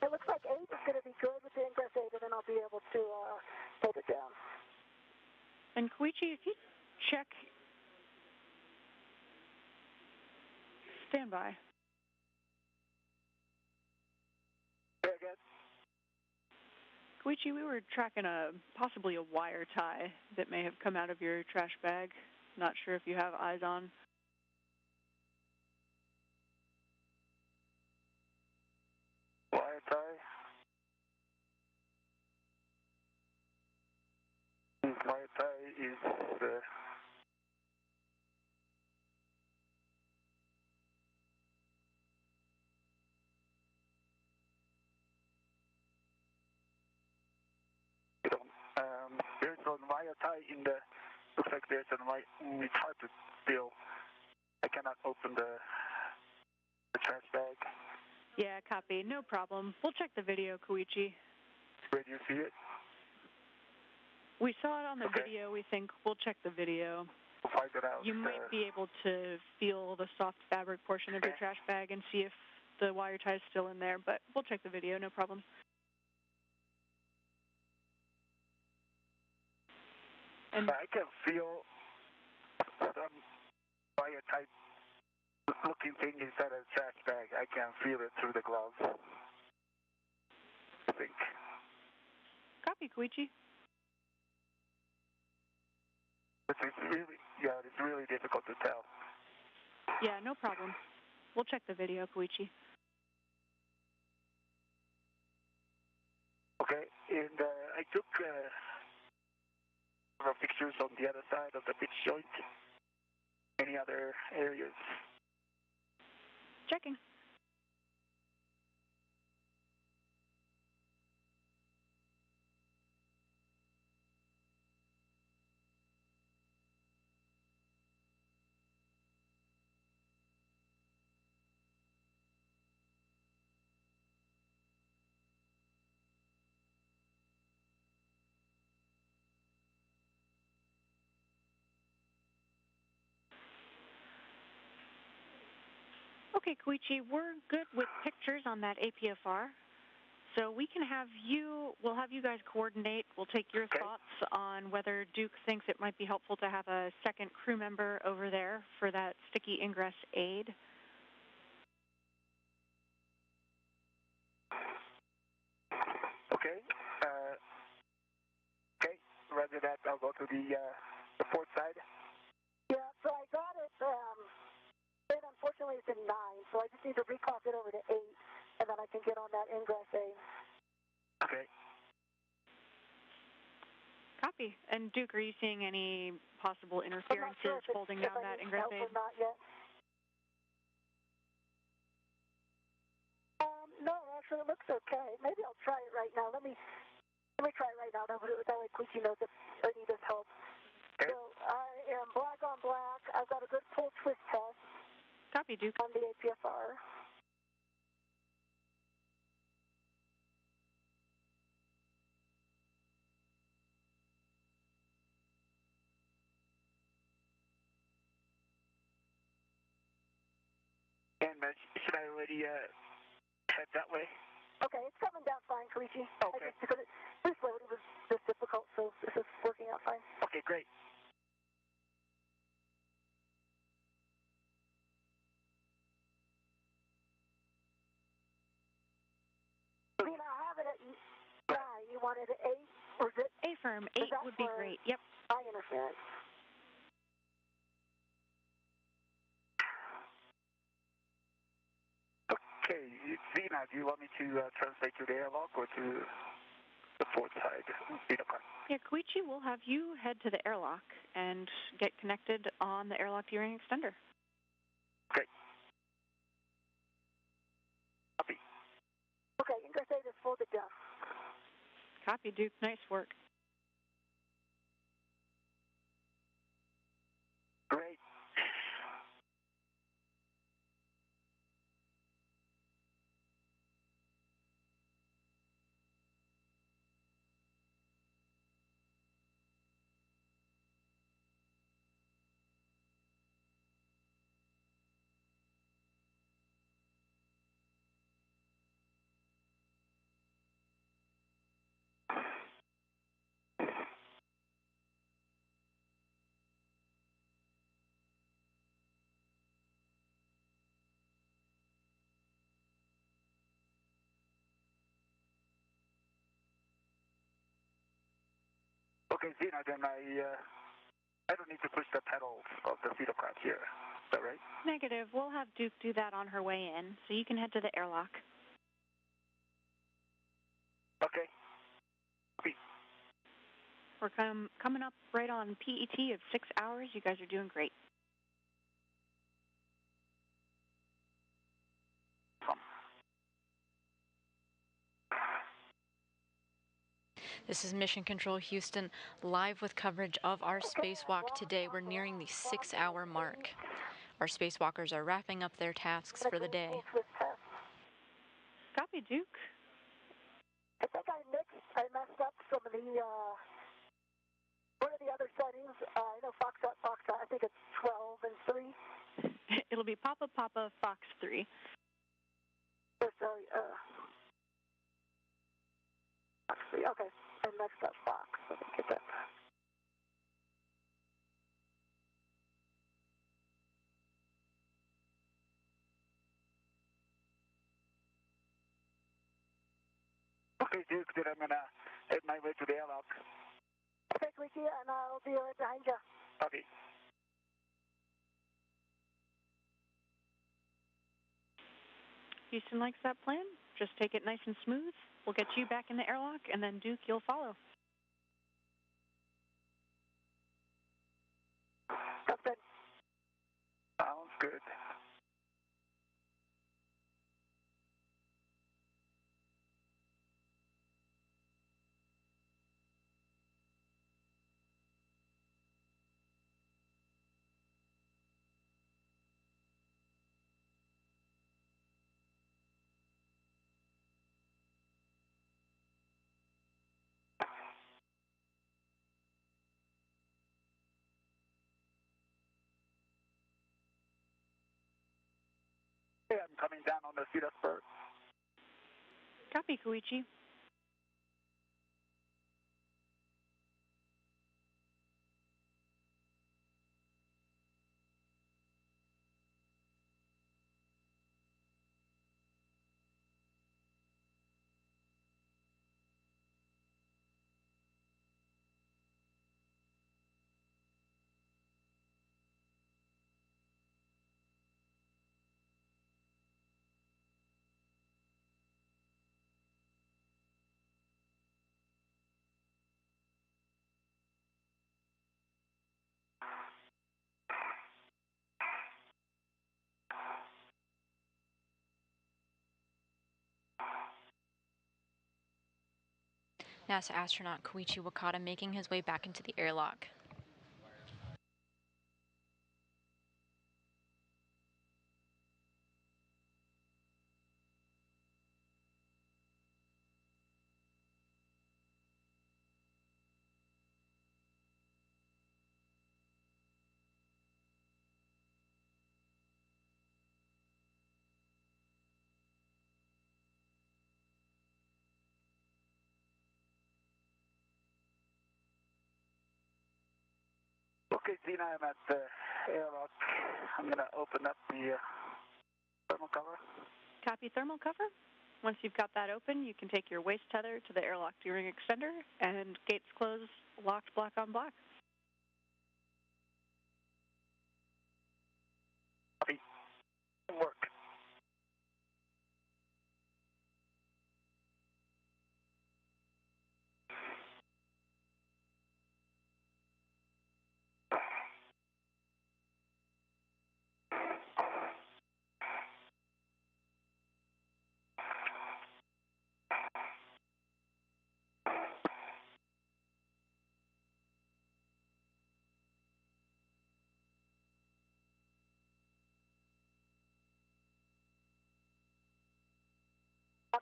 It looks like 8 is going to be good with the ingress aid, and then I'll be able to hold it down. And Koichi, if you check... Stand by. Again. Koichi, we were tracking possibly a wire tie that may have come out of your trash bag. Not sure if you have eyes on. Wire tie. Wire tie is... There's a wire tie in the. Looks like there's a wire. It's hard to feel. I cannot open the trash bag. Yeah, copy. No problem. We'll check the video, Koichi. Where do you see it? We saw it on the Okay. video. We think we'll check the video. We'll find it out. You might be able to feel the soft fabric portion of your trash bag and see if the wire tie is still in there, but we'll check the video, no problem. And I can feel some wire type looking thing inside a trash bag. I can feel it through the gloves. I think. copy, Koichi. It's really difficult to tell. Yeah, no problem. We'll check the video, Koichi. Okay, and I took several pictures on the other side of the pitch joint. Any other areas? Checking. Okay, Koichi, we're good with pictures on that APFR. So we can have we'll have you guys coordinate. We'll take your thoughts on whether Duke thinks it might be helpful to have a second crew member over there for that sticky ingress aid. Okay. Okay, rather that, I'll go to the port side. Yeah, so I got it. And unfortunately, it's in 9, so I just need to reclock it over to 8, and then I can get on that ingress aid. Okay. Copy. And Duke, are you seeing any possible interferences holding down that ingress aid? Not yet. No, actually, it looks okay. Maybe I'll try it right now. Let me try it right now. That way, Koichi knows if I need his help. Okay. So I am black on black. I've got a good full twist test. Copy, Duke. On the APFR. And should I already head that way? Okay, it's coming down fine, Carrillo. Okay. This loading was just difficult, so this is working out fine. Okay, great. I mean, I have it at 9. You wanted an 8, or is it? A-firm, 8 would be great. Yep. Eye interference. Okay, Zena, do you want me to translate to the airlock or to the port side? Yeah, Koichi, we'll have you head to the airlock and get connected on the airlock gearing extender. Okay. Copy. Okay, ingress aid is folded down. Copy, Duke. Nice work. Great. Okay, Zena, then I don't need to push the pedals of the feeder craft here. Is that right? Negative. We'll have Duke do that on her way in, so you can head to the airlock. Okay. Copy. We're coming up right on PET of 6 hours. You guys are doing great. This is Mission Control Houston, live with coverage of our spacewalk today. We're nearing the 6-hour mark. Our spacewalkers are wrapping up their tasks for the day. Copy, Duke. I think I messed up some of the, one of the other settings. I know Foxtrot, I think it's 12 and 3. It'll be Papa Papa Fox 3. Oh, sorry, Fox 3, okay. I messed up Fox. Let me get that. Okay, Duke, then I'm gonna head my way to the airlock. Okay, Ricky, and I'll be right behind you. Okay. Houston likes that plan. Just take it nice and smooth. We'll get you back in the airlock, and then Duke, you'll follow. Something. Sounds good. Okay, I'm coming down on the Cedar Spur. Copy, Koichi. NASA astronaut Koichi Wakata making his way back into the airlock. Okay, Zena, I'm at the airlock. I'm gonna open up the thermal cover. Copy, thermal cover. Once you've got that open, you can take your waist tether to the airlock gearing extender, and gates close, locked block on block. Copy. Work.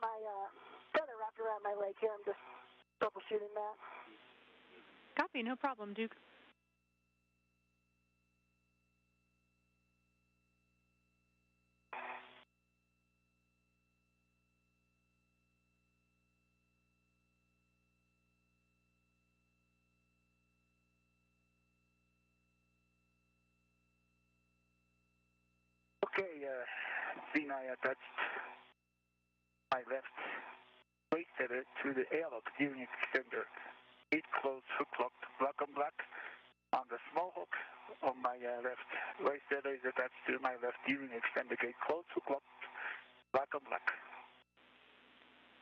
My tether wrapped around my leg here. I'm just troubleshooting that. Copy, no problem, Duke. Okay, Zena, I attached my left waist tether to the airlock gearing extender. Gate closed, hook locked, black on black. On the small hook on my left waist tether is attached to my left gearing extender. Gate closed, hook locked, black on black.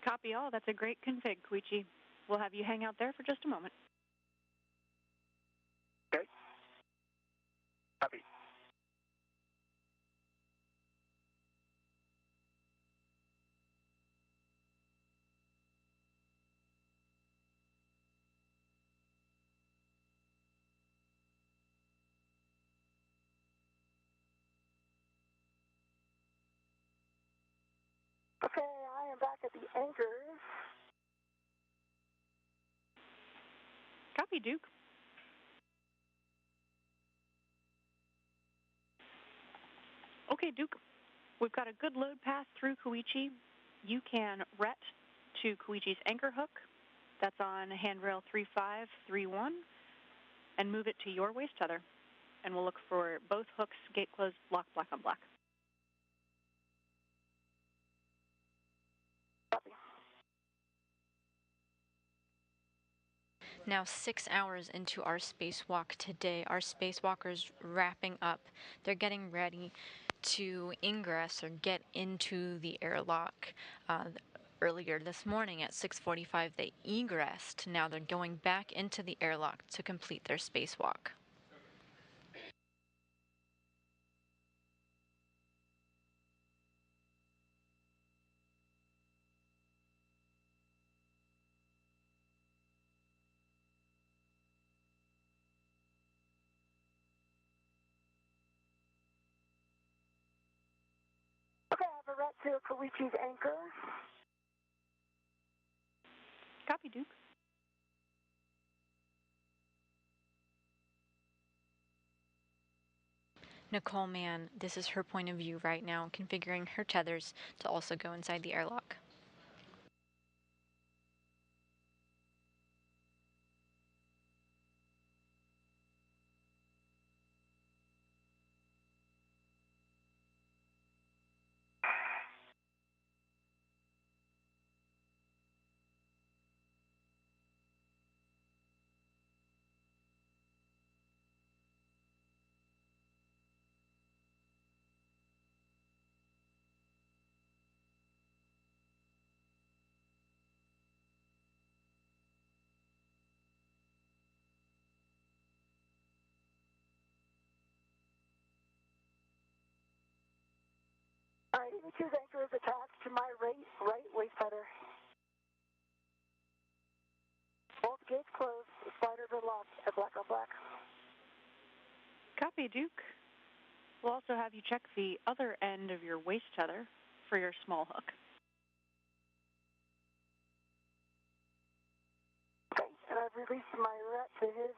Copy all. That's a great config, Koichi. We'll have you hang out there for just a moment. Okay. Copy. I am back at the anchor. Copy, Duke. Okay, Duke, we've got a good load path through Koichi. You can ret to Koichi's anchor hook. That's on handrail 3531, and move it to your waist tether. And we'll look for both hooks, gate closed, block, black on black. Copy. Now 6 hours into our spacewalk today, our spacewalkers wrapping up. They're getting ready to ingress or get into the airlock. Earlier this morning at 6:45 they egressed. Now they're going back into the airlock to complete their spacewalk. Okay, I have a ret to Koichi's anchor. Copy, Duke. Nicole Mann, this is her point of view right now, configuring her tethers to also go inside the airlock. All right, Koichi's anchor is attached to my right waist tether. Both gates closed, the sliders are locked at black on black. Copy, Duke. We'll also have you check the other end of your waist tether for your small hook. Okay, and I've released my ret to his.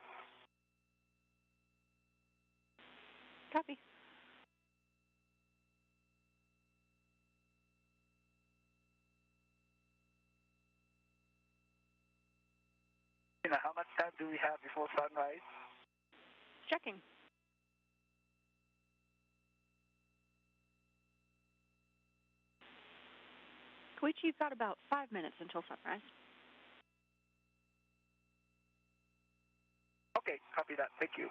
Copy. How much time do we have before sunrise? Checking. Koichi, you've got about 5 minutes until sunrise. Okay, copy that. Thank you.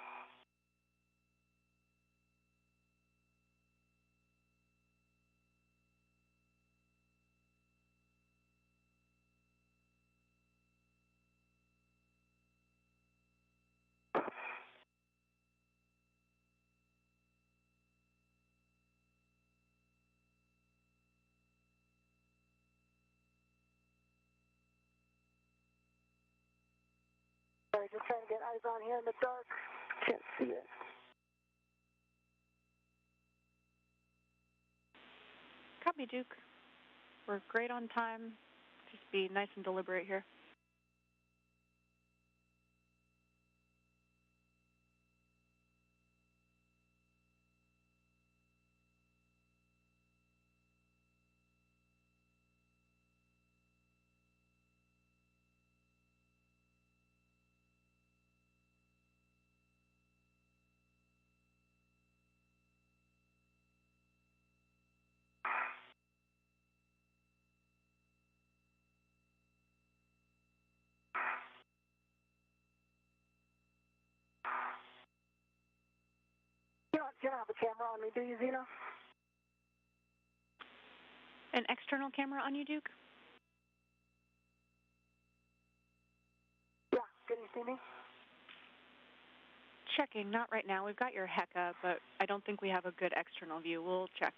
Sorry, just trying to get eyes on here in the dark. Can't see it. Copy, Duke. We're great on time. Just be nice and deliberate here. You don't have a camera on me, do you, Zena? An external camera on you, Duke? Yeah, can you see me? Checking. Not right now. We've got your HECA, but I don't think we have a good external view. We'll check.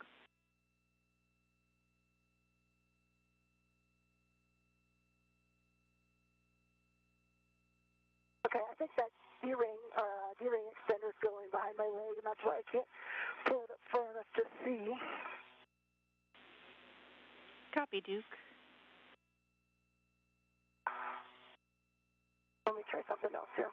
Okay, I think that D-ring extender is going behind my leg, and that's why I can't pull it up far enough to see. Copy, Duke. try something else here.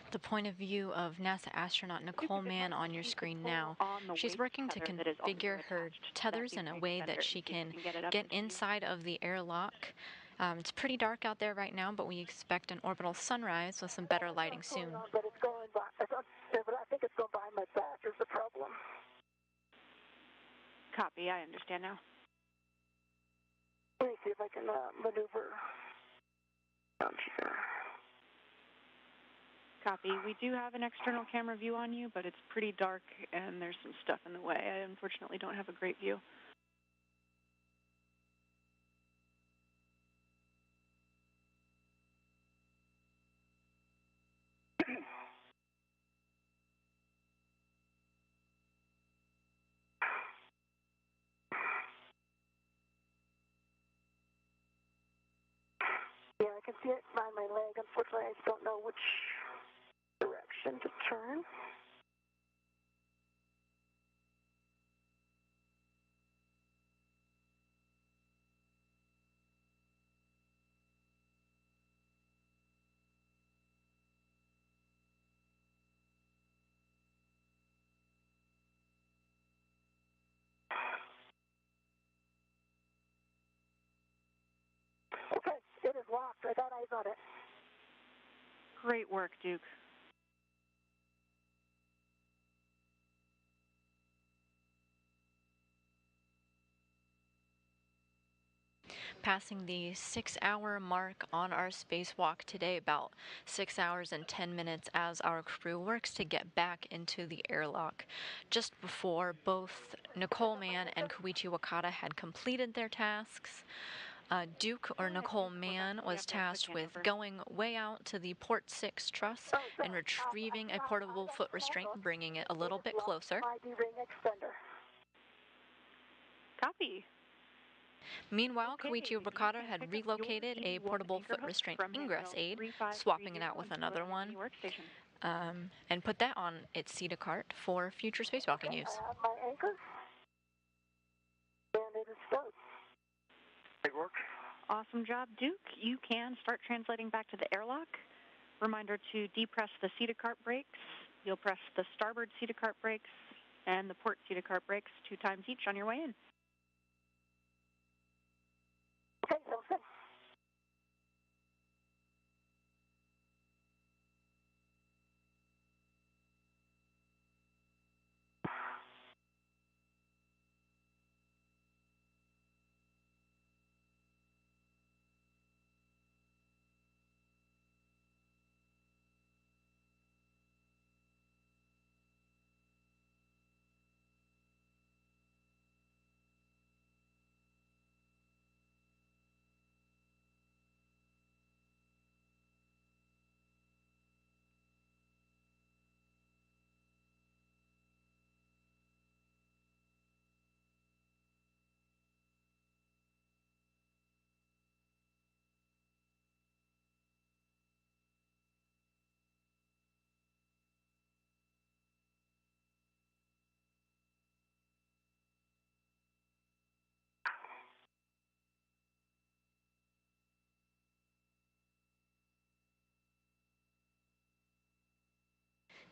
The point of view of NASA astronaut Nicole Mann on your screen now. She's working to configure her tethers in a way that she can get inside of the airlock. It's pretty dark out there right now, but we expect an orbital sunrise with some better lighting soon. But it's going by, but I think it's going behind my back is the problem. Copy, I understand now. Let me see if I can maneuver down here. Copy. We do have an external camera view on you, but it's pretty dark and there's some stuff in the way. I unfortunately don't have a great view. Yeah, I can see it by my leg. Unfortunately, I just don't know which direction to turn. Okay, it is locked. I got eyes on it. Great work, Duke. Passing the 6-hour mark on our spacewalk today, about 6 hours and 10 minutes as our crew works to get back into the airlock. Just before both Nicole Mann and Koichi Wakata had completed their tasks, Duke, or Nicole Mann, was tasked with going way out to the Port 6 truss and retrieving a portable foot restraint, bringing it a little bit closer. ID-ring extender. Copy. Meanwhile, Koichi Wakata had relocated a portable foot restraint ingress aid, swapping it out with another one, and put that on its CETA cart for future spacewalking use. I have my anchor, and it is stowed. Great work. Awesome job, Duke. You can start translating back to the airlock. Reminder to depress the CETA cart brakes. You'll press the starboard CETA cart brakes and the port CETA cart brakes 2 times each on your way in. Okay, sounds good.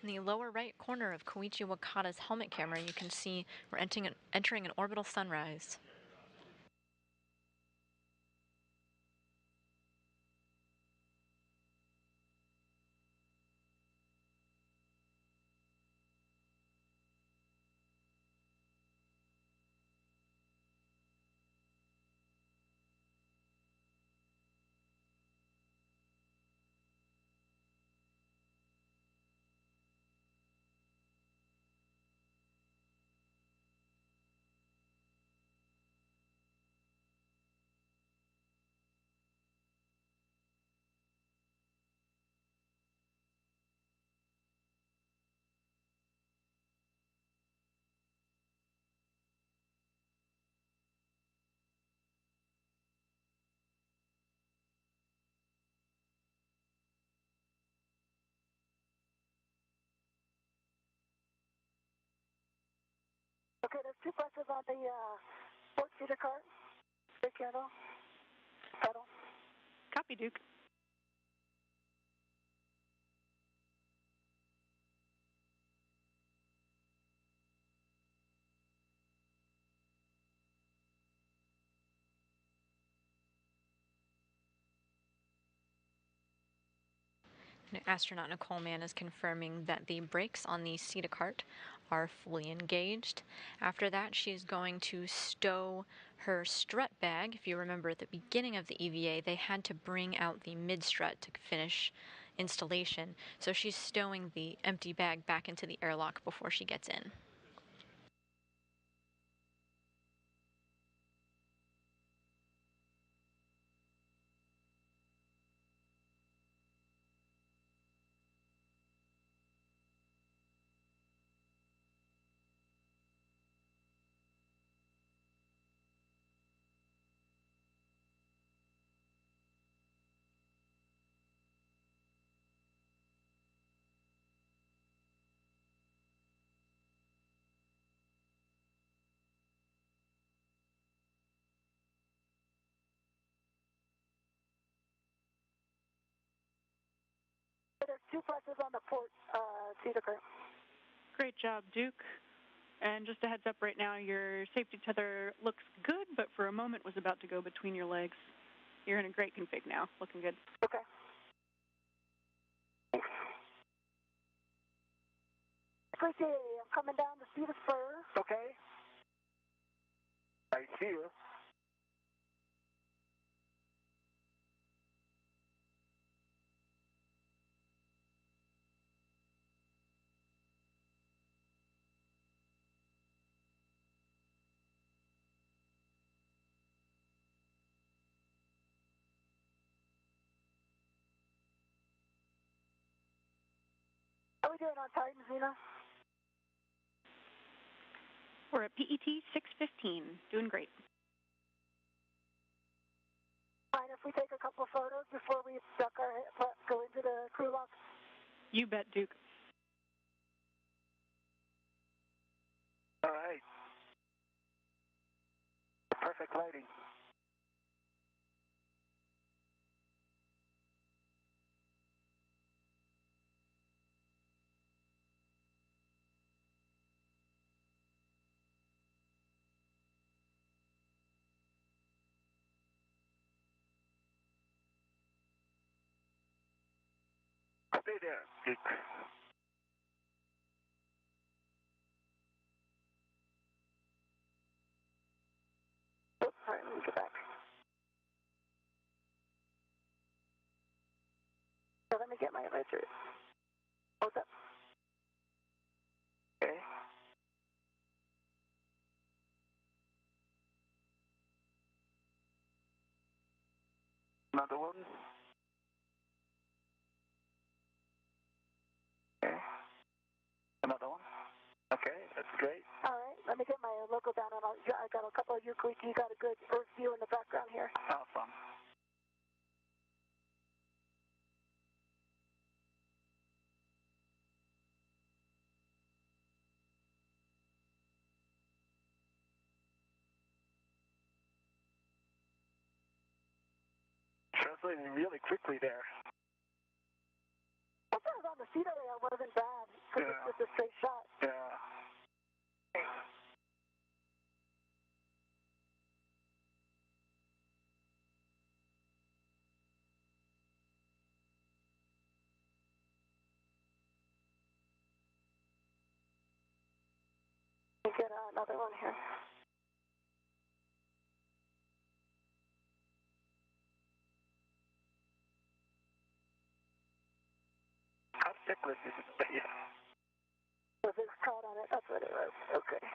In the lower right corner of Koichi Wakata's helmet camera, you can see we're entering an orbital sunrise. Okay, there's 2 buses on the port feeder cart. Big handle. Pedal. Copy, Duke. Astronaut Nicole Mann is confirming that the brakes on the SETA cart are fully engaged. After that, she's going to stow her strut bag. If you remember at the beginning of the EVA, they had to bring out the mid-strut to finish installation. So she's stowing the empty bag back into the airlock before she gets in. There's 2 buses on the port feeder cart. Great job, Duke. And just a heads up right now, your safety tether looks good, but for a moment was about to go between your legs. You're in a great config now. Looking good. Okay. Tracy, I'm coming down to see the spur. Okay. I see you. How are we doing on time, Zena? We're at PET 6:15. Doing great. Fine if we take a couple of photos before we go into the crew lock? You bet, Duke. All right. Perfect lighting. Stay there, Duke. Oops, sorry, let me get back. So let me get my laser. What's up? Okay. Another one. Okay. Another one. Okay, that's great. All right, let me get my logo down, and I got a couple of you got a good Earth view in the background here. Awesome. Translating really quickly there. I thought it was on the CETA layout wasn't bad, because it's just a straight shot. Yeah. Let me get another one here. How thickness is it? Yeah. Was this crowd on it? That's what it was. Okay.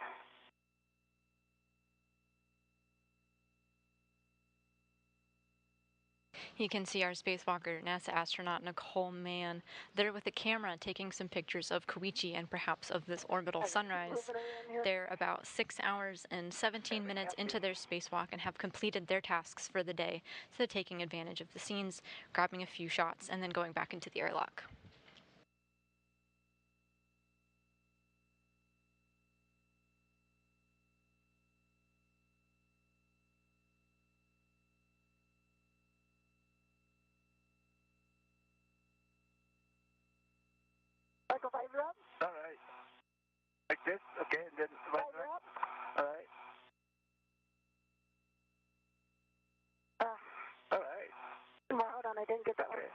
You can see our spacewalker, NASA astronaut Nicole Mann, there with the camera taking some pictures of Koichi and perhaps of this orbital sunrise. They're about 6 hours and 17 minutes into their spacewalk and have completed their tasks for the day. So they're taking advantage of the scenes, grabbing a few shots, and then going back into the airlock. Like a visor up? All right. Like this? Okay, and then Visor up? All right. All right. Hold on, I didn't get that one. Okay.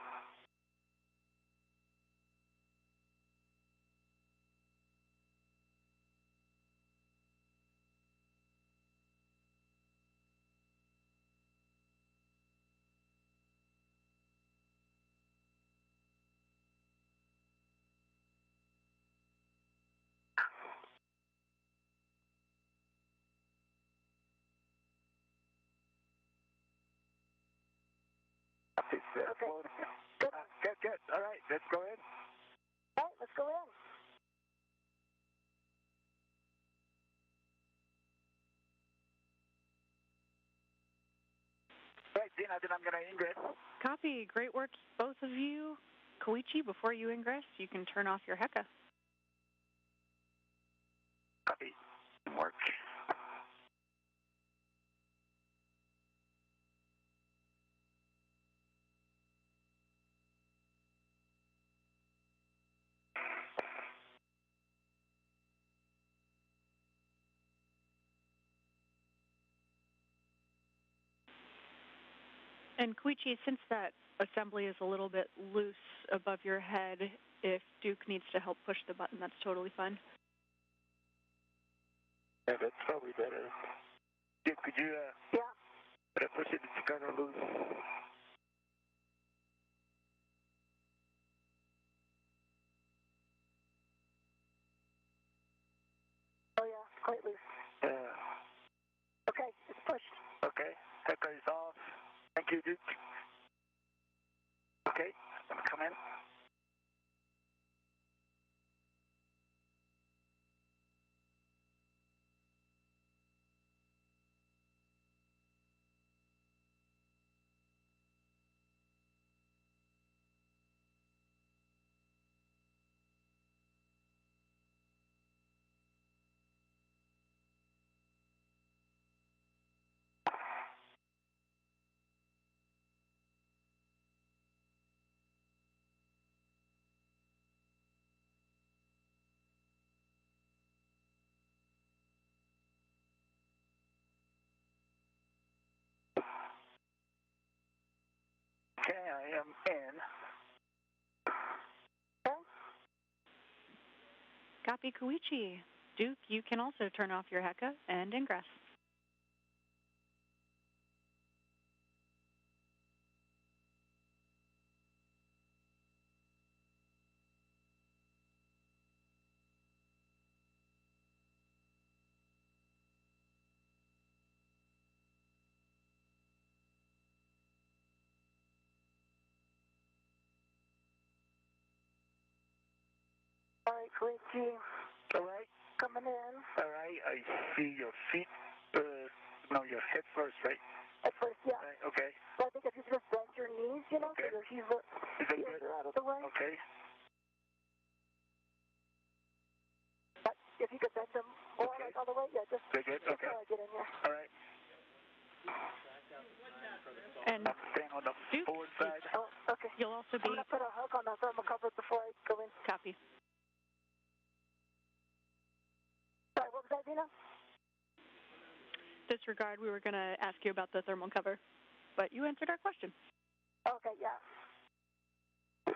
Good. All right, let's go in. All right, let's go in. Right, Dina, then I'm going to ingress. Copy. Great work, both of you. Koichi, before you ingress, you can turn off your HECA. Copy. Work. And Koichi, since that assembly is a little bit loose above your head, if Duke needs to help push the button, that's totally fine. Yeah, that's probably better. Duke, could you push it? It's kind of loose. Oh, yeah, it's quite loose. Okay, it's pushed. Okay, HECA is off. Thank you, Duke. Okay, I'm going to come in. Okay, I am in. Okay. Copy, Koichi. Duke, you can also turn off your HECA and ingress. All right, Koichi. All right. Coming in. All right, I see your feet. No, your head first, right? At first, yeah. Right, okay. So I think if you just bend your knees, you know, Okay. so your Is that ears good? are out of the way. Okay. But if you could bend them more, Okay. like all the way, yeah, just Very good, okay. get in here. All right. And I'm staying on the Duke, forward side. Oh, okay. you'll also I'm be... going to put a hook on the thermocover before I go in. Copy. Sorry, what was that, Dina? Disregard, we were going to ask you about the thermal cover, but you answered our question. Okay, yeah.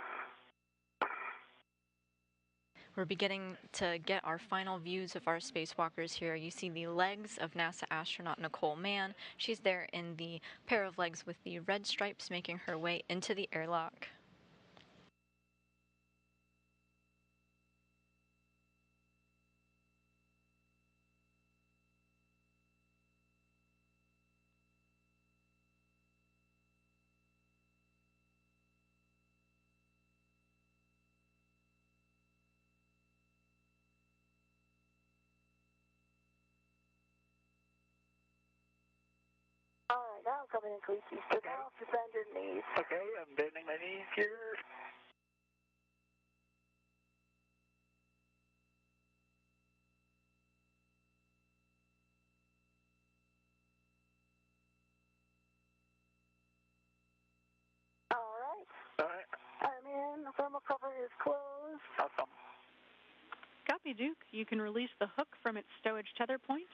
We're beginning to get our final views of our spacewalkers here. You see the legs of NASA astronaut Nicole Mann. She's there in the pair of legs with the red stripes, making her way into the airlock. All right, now I'm coming in, Koichi. So now to bend your knees. Okay, I'm bending my knees here. All right. All right. I'm in. The thermal cover is closed. Awesome. Copy, Duke. You can release the hook from its stowage tether point,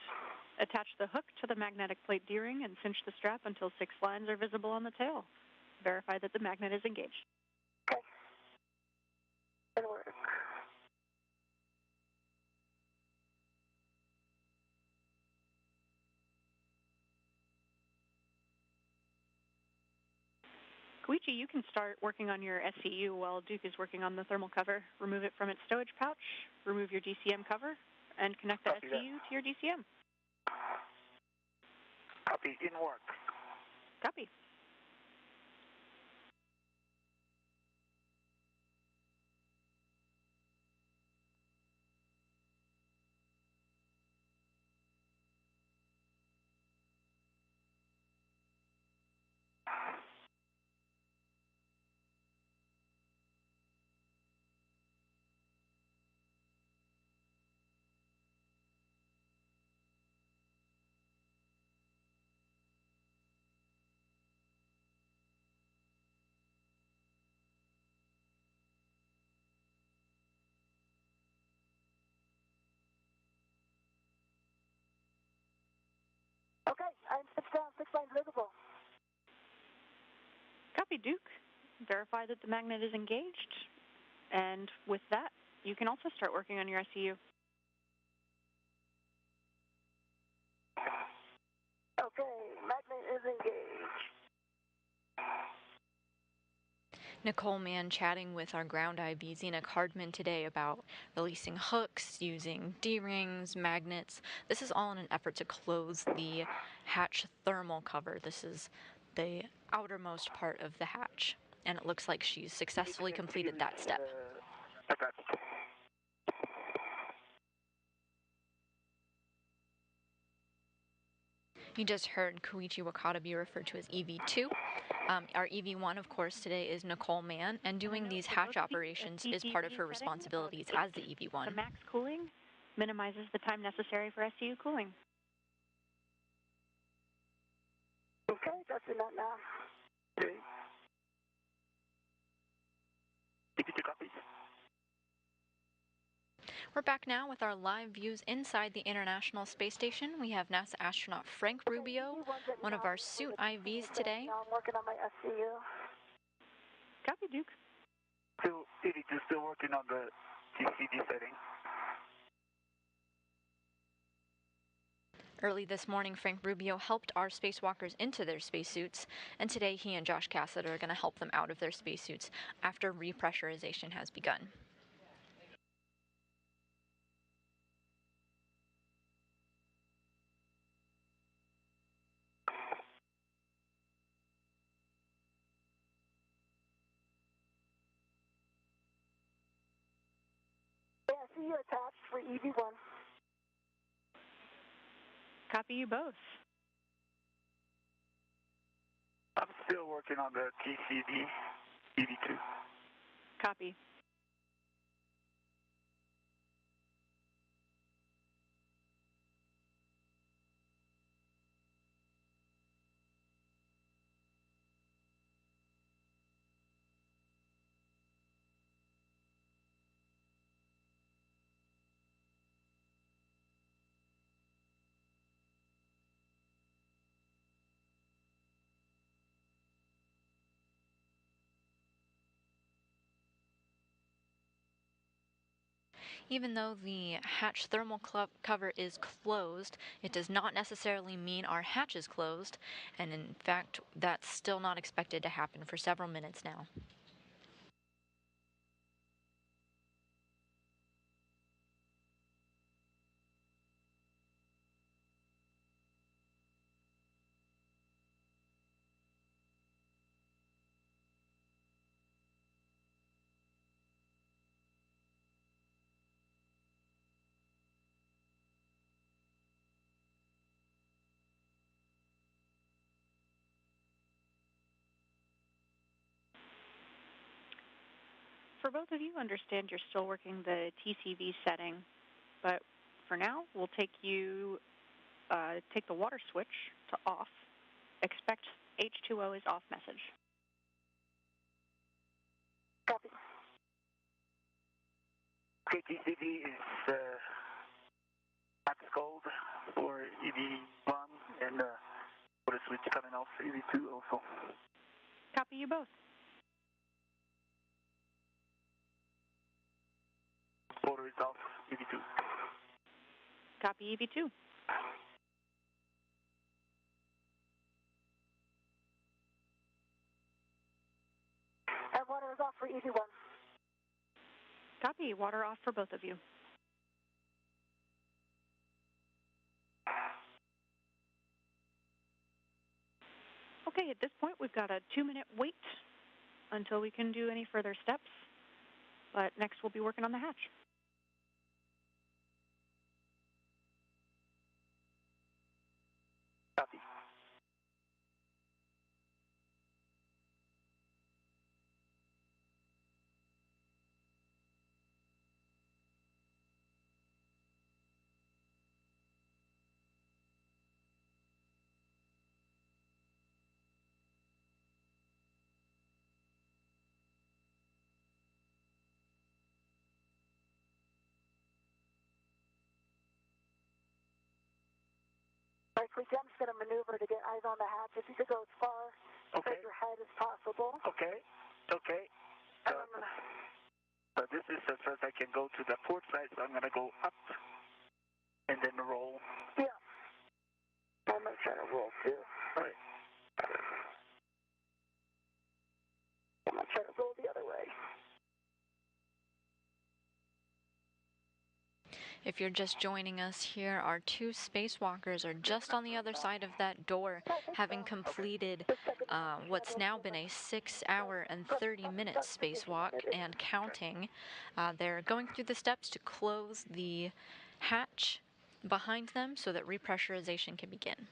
attach the hook to the magnetic plate D-ring, and cinch the strap until 6 lines are visible on the tail. Verify that the magnet is engaged. Okay. It'll work. Koichi, you can start working on your SCU while Duke is working on the thermal cover. Remove it from its stowage pouch, remove your DCM cover, and connect the Copy SCU to your DCM. Copy, in work. Copy. Okay, I'm 6 down, 6 lines visible. Copy, Duke. Verify that the magnet is engaged. And with that, you can also start working on your SCU. Okay, magnet is engaged. Nicole Mann chatting with our ground IB Zena Cardman today about releasing hooks, using D-rings, magnets. This is all in an effort to close the hatch thermal cover. This is the outermost part of the hatch, and it looks like she's successfully completed that step. You just heard Koichi Wakata be referred to as EV2. Our EV1, of course, today is Nicole Mann, and doing these hatch operations is part of her responsibilities as the EV1. The max cooling minimizes the time necessary for SCU cooling. Okay, that's enough now. Okay. EV2 copies. We're back now with our live views inside the International Space Station. We have NASA astronaut Frank Rubio, one of our suit IVs today. Now I'm working on my SCU. Copy, Duke. Still, EV2 still working on the TCD setting. Early this morning, Frank Rubio helped our spacewalkers into their spacesuits, and today he and Josh Cassett are going to help them out of their spacesuits after repressurization has begun. SCU attached for EV1. Copy you both. I'm still working on the TCD EV2. Copy. Even though the hatch thermal cover is closed, it does not necessarily mean our hatch is closed, and in fact, that's still not expected to happen for several minutes now. For both of you, understand you're still working the TCV setting, but for now, we'll take you, take the water switch to off. Expect H2O is off message. Copy. Okay, TCD is max cold for EV1 and for the switch coming off for EV2 also. Copy you both. Motor is off EV2. Copy EV2. And water is off for EV1. Copy. Water off for both of you. Okay, at this point, we've got a 2-minute wait until we can do any further steps. But next, we'll be working on the hatch. Copy. All right, sweetie, I'm just going to maneuver to get eyes on the hatch. If you could go as far straight your head as possible. Okay. Okay. So this is as far as I can go to the port side, so I'm going to go up and then roll. Yeah. I'm going to try to roll too. All right. I'm going to try to roll the other way. If you're just joining us here, our 2 spacewalkers are just on the other side of that door, having completed what's now been a 6-hour and 30-minute spacewalk and counting. They're going through the steps to close the hatch behind them so that repressurization can begin.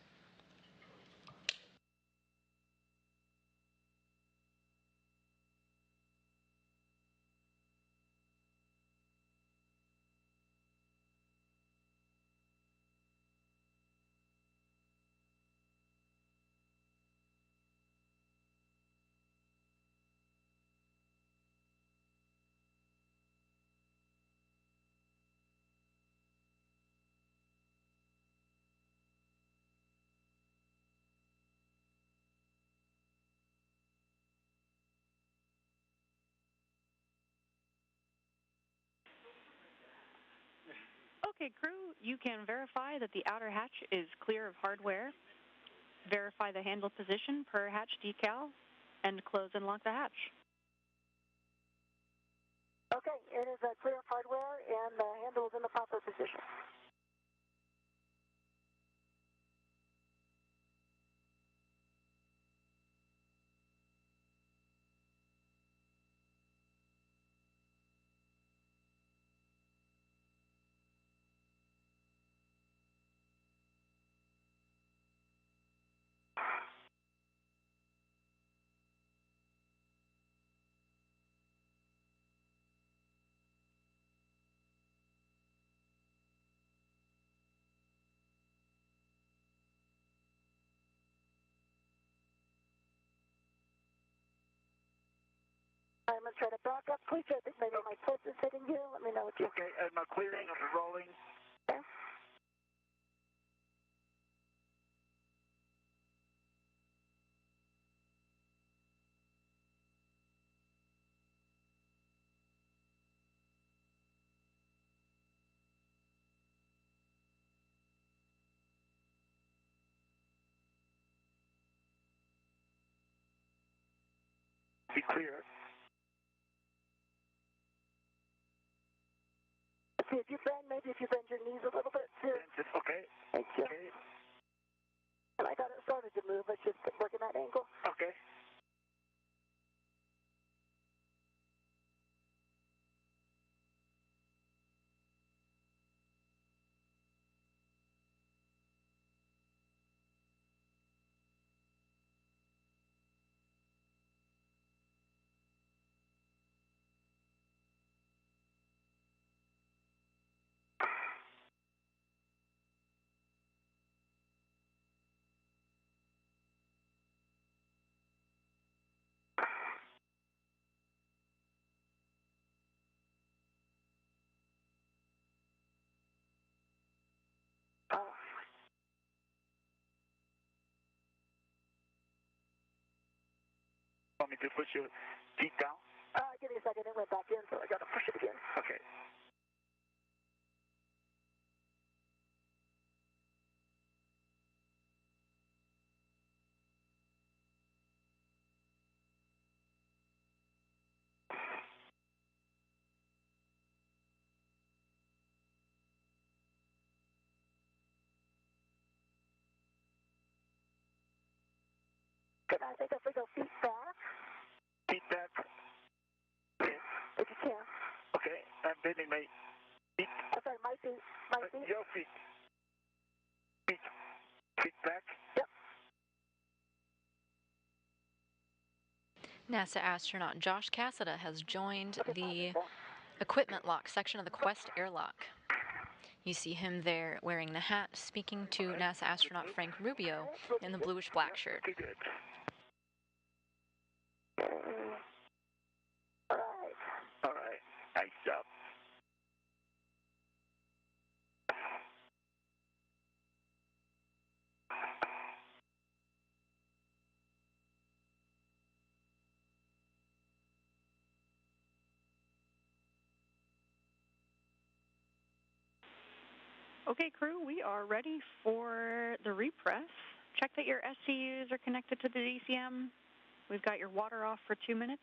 Okay, crew, you can verify that the outer hatch is clear of hardware, verify the handle position per hatch decal, and close and lock the hatch. Okay, it is clear of hardware and the handle is in the proper position. I'm going to try to back up. Please, I think maybe my foot is hitting you. Let me know what you... Okay, and my clearing of the rolling. Okay. Be clear. See, if you bend, maybe if you bend your knees a little bit too. Okay. Thank you. Okay. And I got it started to move. Let's just working that angle. Okay. Want me to push your feet down? Give me a second. It went back in, so I got to push it again. Okay. Can I think if we go feet back? Feet back. Okay. If you can. Okay. I'm bending my feet. I'm sorry, my feet. My feet. Your feet. Feet. Feet back. Yep. NASA astronaut Josh Cassada has joined the equipment lock section of the Quest airlock. You see him there wearing the hat, speaking to NASA astronaut Frank Rubio in the bluish-black shirt. Okay, good. All right. All right. Nice job. Okay, crew, we are ready for the repress. Check that your SCUs are connected to the DCM. We've got your water off for 2 minutes.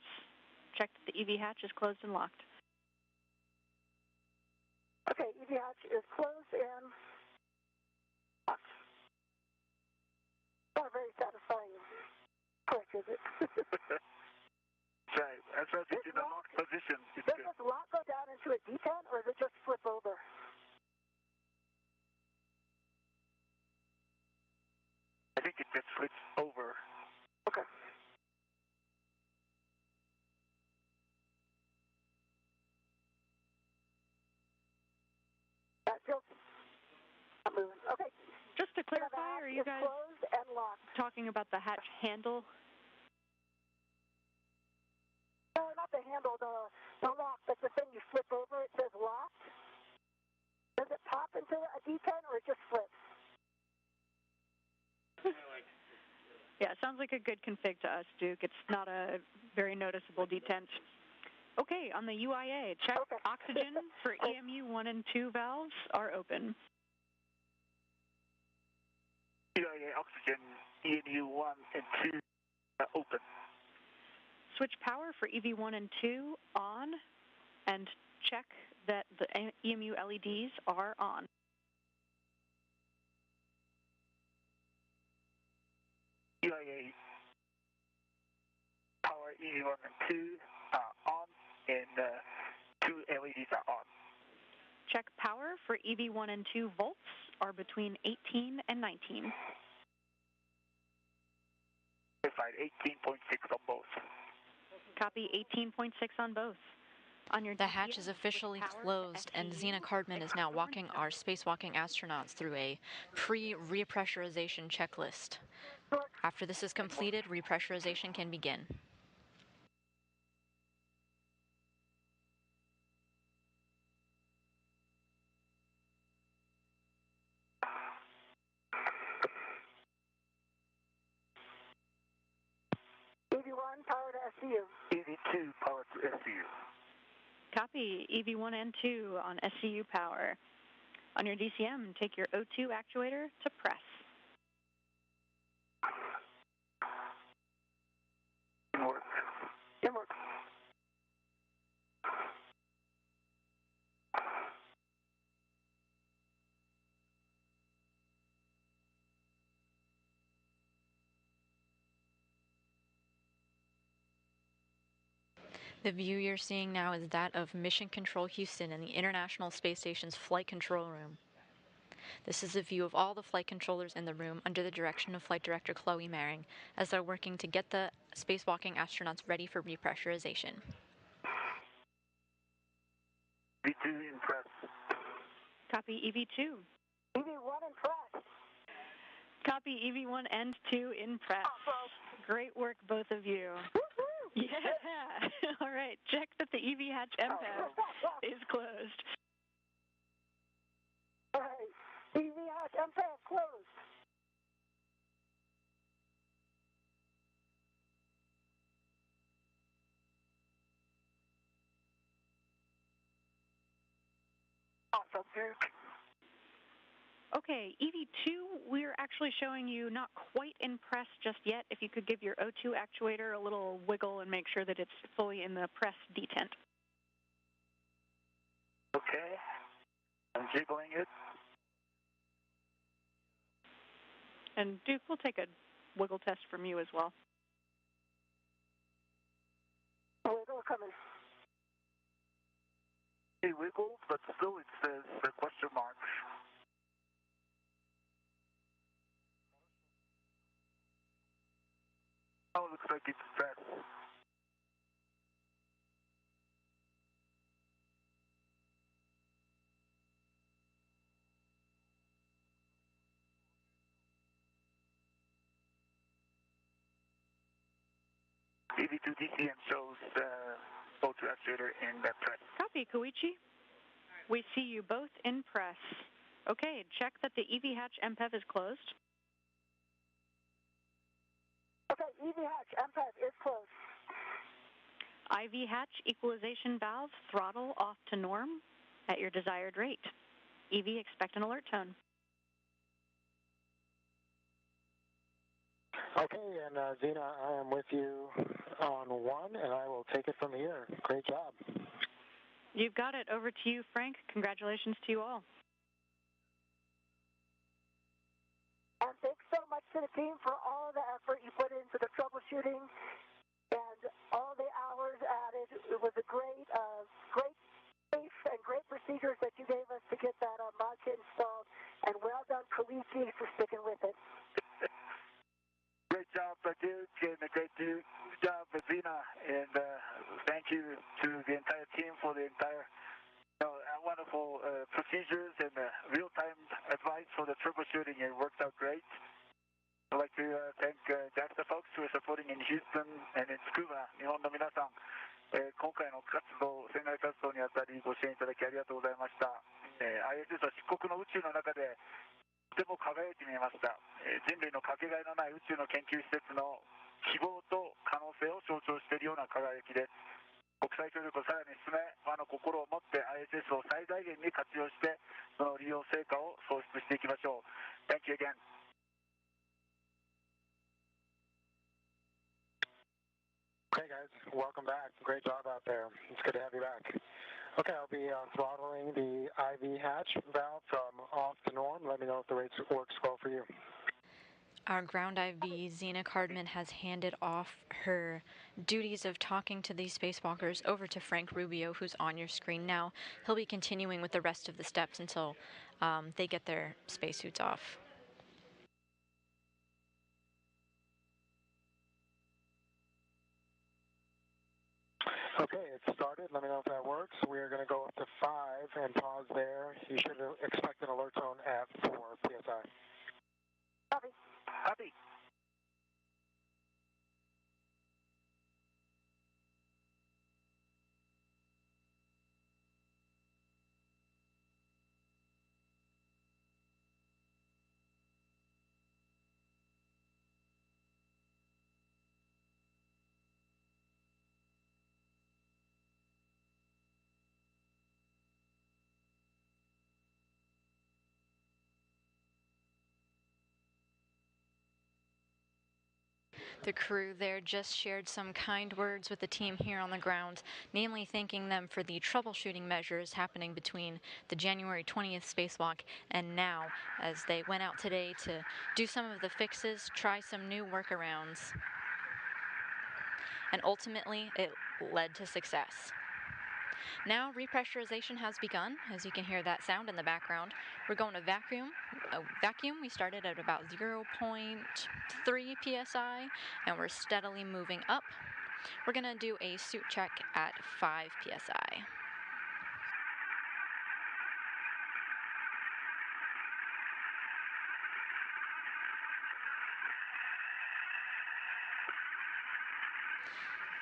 Check that the EV hatch is closed and locked. Okay, EV hatch is closed and locked. Not a very satisfying click, is it? Right. As long as it's in a locked position, it's Does good. this lock go down into a detent, or does it just flip over? I think it just flips over. Okay. That feels not moving. Okay. Just to clarify, are you guys closed and locked? talking about the hatch handle? No, not the handle, the lock. That's the thing you flip over. It says locked. Does it pop into a detent, or it just flips? Yeah, it sounds like a good config to us, Duke. It's not a very noticeable detent. Okay, on the UIA, check oxygen for EMU 1 and 2 valves are open. UIA oxygen, EMU 1 and 2 are open. Switch power for EV1 and 2 on, and check that the EMU LEDs are on. UIA power EMU 1 and 2 are on, and 2 LEDs are on. Check power for EV1 and 2 volts are between 18 and 19. Verified 18.6 on both. Copy 18.6 on both. On your The hatch is officially closed, and Zena Cardman is now walking our spacewalking astronauts through a pre-repressurization checklist. After this is completed, repressurization can begin. EV1 power to SCU. EV2 power to SCU. Copy EV1 and 2 on SCU power. On your DCM, take your O2 actuator to press. Inward. Inward. The view you're seeing now is that of Mission Control Houston in the International Space Station's flight control room. This is a view of all the flight controllers in the room under the direction of Flight Director Chloe Maring as they're working to get the spacewalking astronauts ready for repressurization. EV2 in press. Copy EV2. EV1 in press. Copy EV1 and 2 in press. Great work, both of you. Yeah. All right. Check that the EV hatch MPAS is closed. All right. EV hatch MPAS closed. from Duke. Okay, EV2, we're actually showing you not quite in press just yet. If you could give your O2 actuator a little wiggle and make sure that it's fully in the press detent. Okay, I'm jiggling it. And Duke, we'll take a wiggle test from you as well. Wiggle coming. It wiggles, but still it says the question mark. Oh, looks like it's pressed. EV2 DCM shows O2 actuator in the press. Copy, Koichi. We see you both in press. Okay, check that the EV hatch MPEV is closed. Okay, EV hatch MPEV is closed. IV hatch equalization valve throttle off to norm at your desired rate. EV expect an alert tone. Okay, and Zena, I am with you on 1, and I will take it from here. Great job. You've got it. Over to you, Frank. Congratulations to you all. And thanks so much to the team for all the effort you put into the troubleshooting and all the hours added. It was a great safe and great procedures that you gave us to get that mod kit installed. And well done, Koichi, for sticking with it. Great job, Duke, and a great job, Zena, and thank you to the entire team for the entire wonderful procedures and real-time advice for the troubleshooting. It worked out great. I'd like to thank JAXA folks who are supporting in Houston and in Tsukuba. 日本の皆さん、今回の活動、船外活動にあたりご支援いただきありがとうございました。ISS は漆黒の宇宙の中でとても輝いて見えました。人類のかけがえのない宇宙の研究施設の希望と可能性を象徴しているような輝きです。国際協力をさらに進め、和の心を持って ISS を最大限に活用して、その利用成果を創出していきましょう。Thank you again. Okay, guys, welcome back. Great job out there. It's good to have you back. Okay, I'll be throttling the IV hatch valve from off to norm. Let me know if the rates works well for you. Our ground IV, Zena Cardman, has handed off her duties of talking to these spacewalkers over to Frank Rubio, who's on your screen now. He'll be continuing with the rest of the steps until they get their spacesuits off. Okay, it's started. Let me know if that works. We are going to go up to 5 and pause there. You should expect an alert tone at 4 PSI. Copy. Copy. The crew there just shared some kind words with the team here on the ground, namely thanking them for the troubleshooting measures happening between the January 20th spacewalk and now, as they went out today to do some of the fixes, try some new workarounds. And ultimately, it led to success. Now repressurization has begun, as you can hear that sound in the background. We're going to vacuum. We started at about 0.3 psi, and we're steadily moving up. We're going to do a suit check at 5 psi.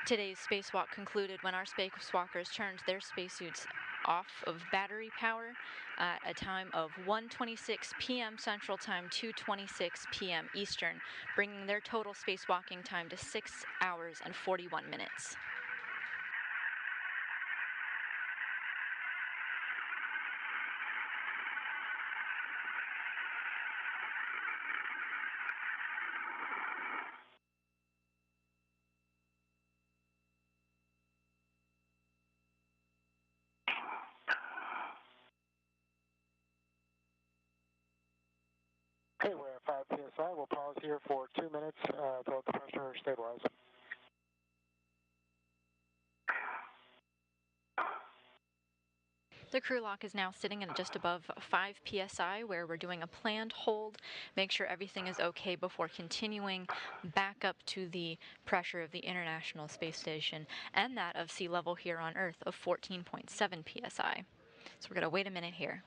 Today's spacewalk concluded when our spacewalkers turned their spacesuits off of battery power at a time of 1:26 p.m. Central Time, 2:26 p.m. Eastern, bringing their total spacewalking time to 6 hours and 41 minutes. 5 psi. We'll pause here for 2 minutes to let the pressure stabilize. The crew lock is now sitting at just above 5 psi, where we're doing a planned hold. Make sure everything is okay before continuing back up to the pressure of the International Space Station and that of sea level here on Earth of 14.7 psi. So we're going to wait a minute here.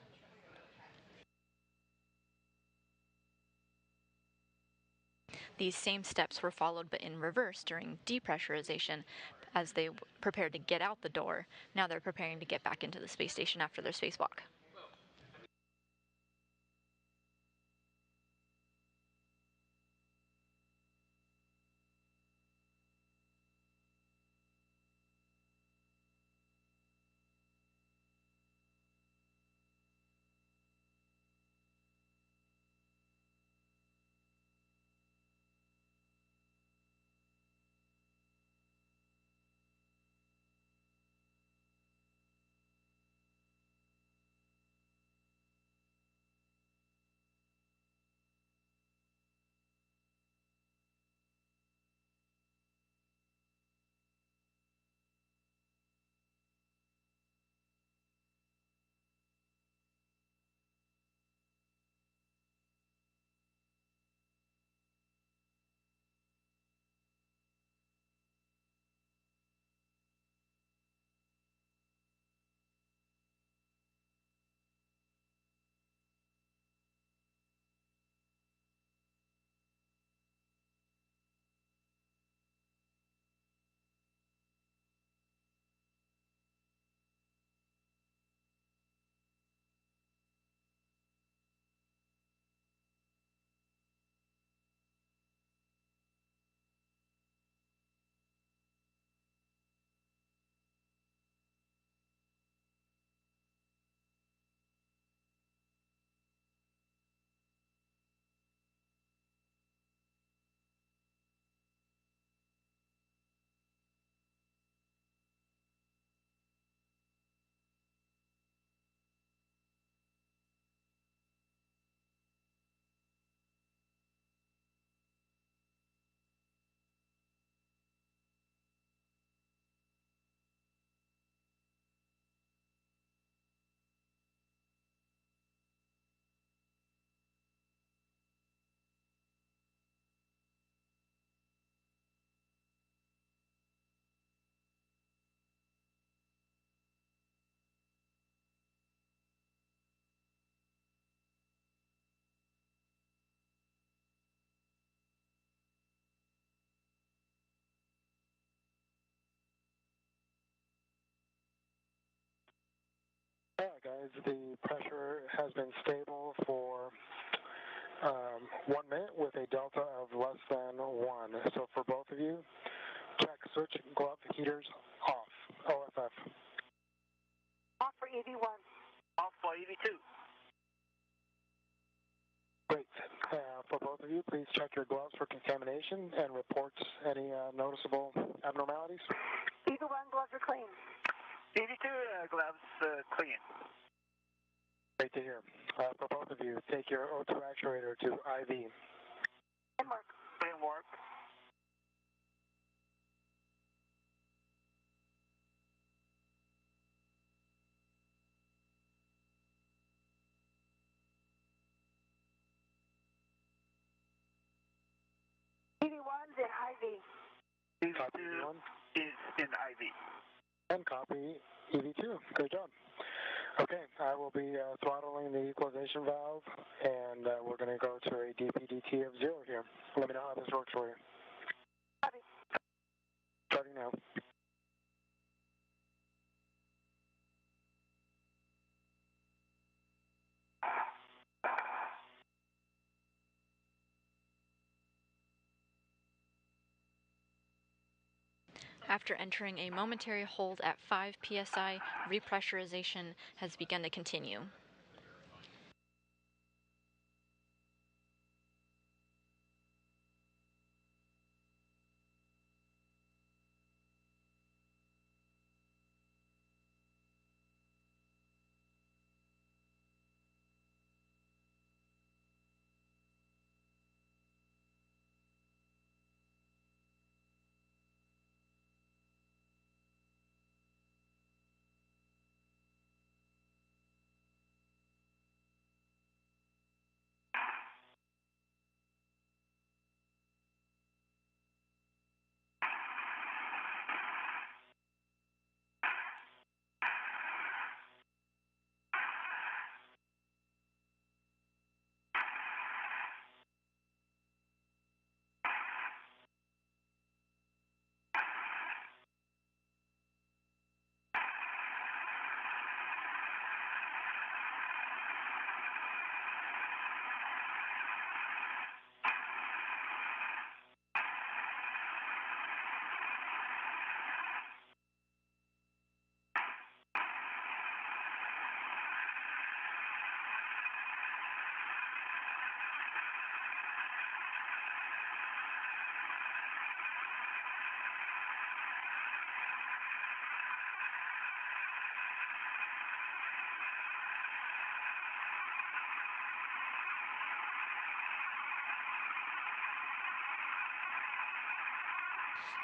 These same steps were followed but in reverse during depressurization as they prepared to get out the door. Now they're preparing to get back into the space station after their spacewalk. All right, guys, the pressure has been stable for 1 minute with a delta of less than 1. So for both of you, check switch glove heaters off. OFF. Off for EV1. Off for EV2. Great. For both of you, please check your gloves for contamination and report any noticeable abnormalities. EV1 gloves are clean. EV2 gloves clean. Great to hear. For both of you, take your O2 actuator to IV. And work. Clean work. EV1's in IV. Copy EV2 one. is in IV. And copy EV2. Good job. Okay, I will be throttling the equalization valve, and we're going to go to a DPDT of 0 here. Let me know how this works for you. Copy. Starting now. After entering a momentary hold at 5 psi, repressurization has begun to continue.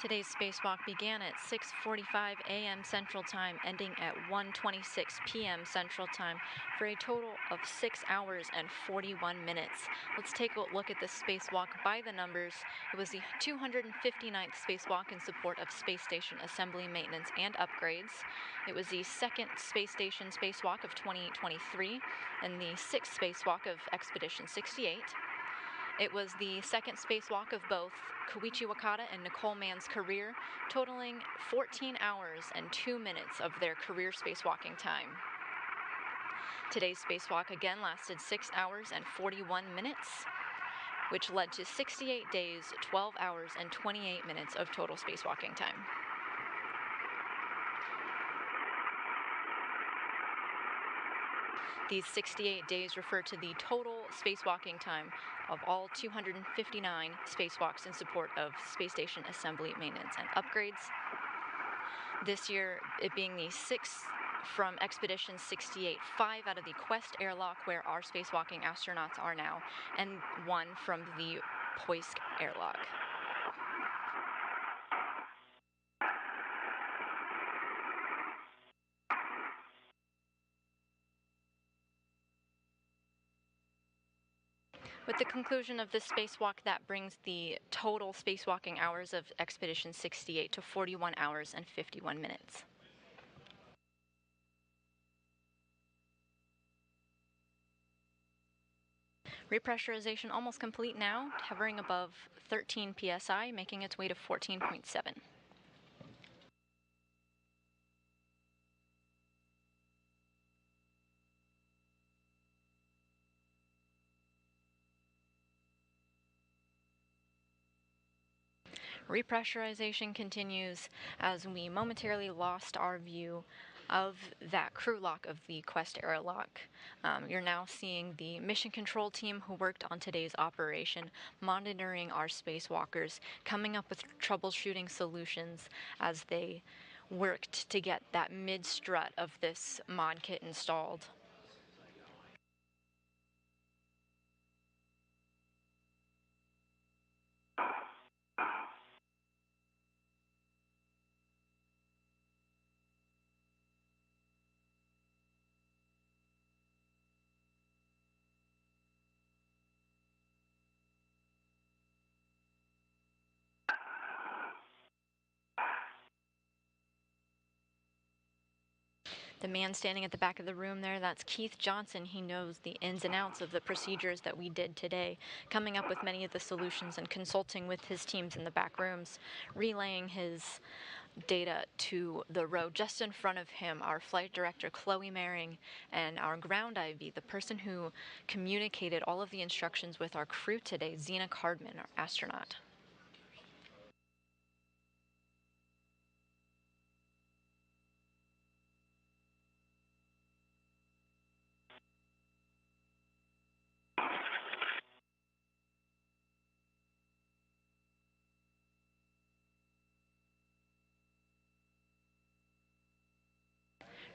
Today's spacewalk began at 6:45 a.m. Central Time, ending at 1:26 p.m. Central Time, for a total of 6 hours and 41 minutes. Let's take a look at this spacewalk by the numbers. It was the 259th spacewalk in support of space station assembly, maintenance, and upgrades. It was the second space station spacewalk of 2023 and the sixth spacewalk of Expedition 68. It was the second spacewalk of both Koichi Wakata and Nicole Mann's career, totaling 14 hours and 2 minutes of their career spacewalking time. Today's spacewalk again lasted 6 hours and 41 minutes, which led to 68 days, 12 hours, and 28 minutes of total spacewalking time. These 68 days refer to the total spacewalking time of all 259 spacewalks in support of space station assembly, maintenance, and upgrades. This year, it being the sixth from Expedition 68, 5 out of the Quest airlock where our spacewalking astronauts are now, and 1 from the Poisk airlock. With the conclusion of this spacewalk, that brings the total spacewalking hours of Expedition 68 to 41 hours and 51 minutes. Repressurization almost complete now, hovering above 13 psi, making its way to 14.7. Repressurization continues as we momentarily lost our view of that crew lock of the Quest airlock. You're now seeing the mission control team who worked on today's operation, monitoring our spacewalkers, coming up with troubleshooting solutions as they worked to get that mid-strut of this mod kit installed. The man standing at the back of the room there, that's Keith Johnson. He knows the ins and outs of the procedures that we did today, coming up with many of the solutions and consulting with his teams in the back rooms, relaying his data to the row just in front of him, our flight director, Chloe Maring, and our ground IV, the person who communicated all of the instructions with our crew today, Zena Cardman, our astronaut.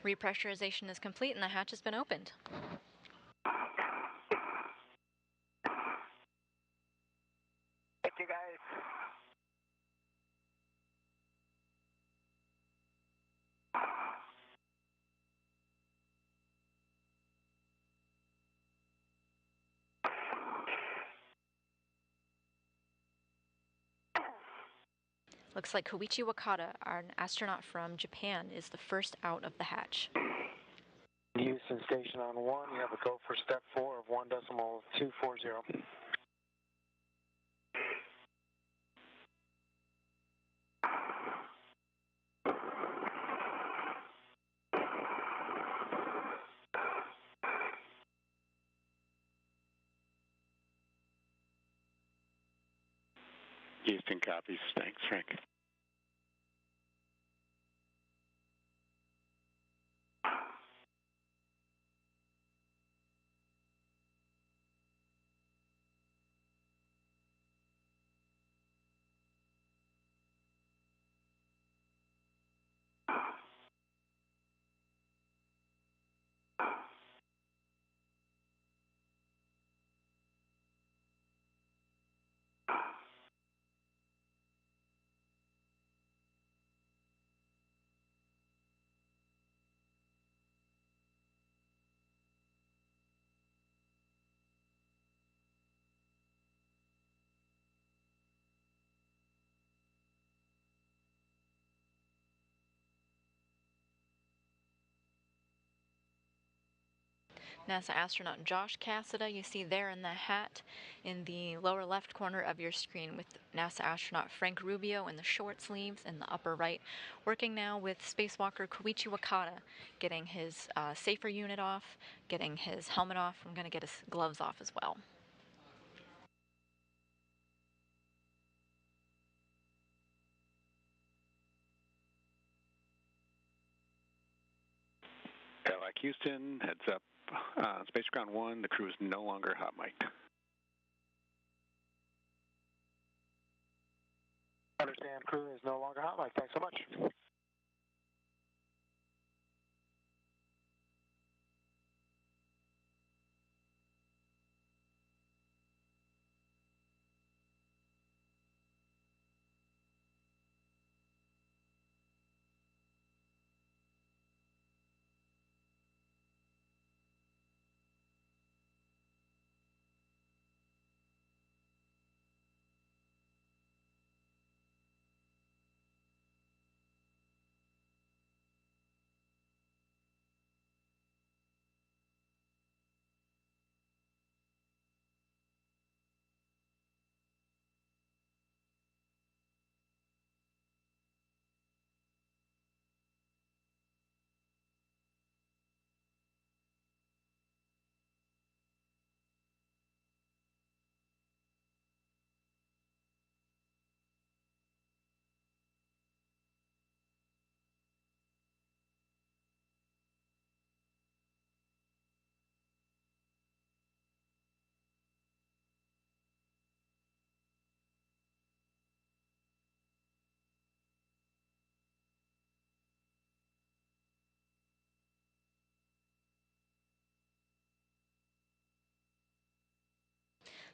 Repressurization is complete and the hatch has been opened. Thank you, guys. Looks like Koichi Wakata, an astronaut from Japan, is the first out of the hatch. Houston Station on 1, you have a go for step 4 of 1.240. Houston copies. Thanks, Frank. NASA astronaut Josh Cassada, you see there in the hat in the lower left corner of your screen, with NASA astronaut Frank Rubio in the short sleeves in the upper right, working now with spacewalker Koichi Wakata, getting his safer unit off, getting his helmet off. I'm going to get his gloves off as well. LAC Houston, heads up. Space Ground 1, the crew is no longer hot mic'd. Understand, crew is no longer hot mic. Thanks so much.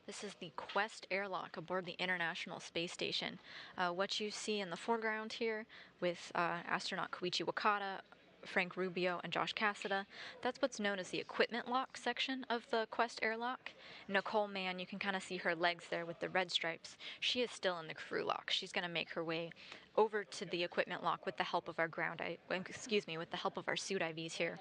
This is the Quest airlock aboard the International Space Station. What you see in the foreground here with astronaut Koichi Wakata, Frank Rubio, and Josh Cassada, that's what's known as the equipment lock section of the Quest airlock. Nicole Mann, you can kind of see her legs there with the red stripes. She is still in the crew lock. She's going to make her way over to the equipment lock with the help of our with the help of our suit IVs here.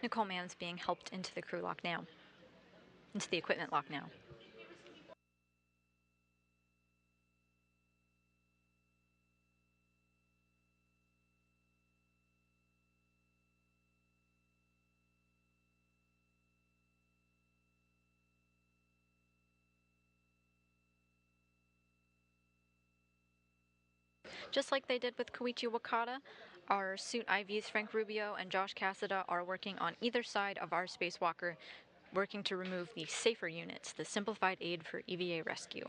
Nicole Mann's being helped into the crew lock now, into the equipment lock now. Just like they did with Koichi Wakata, our suit IVs Frank Rubio and Josh Cassada are working on either side of our spacewalker, working to remove the safer units, the simplified aid for EVA rescue.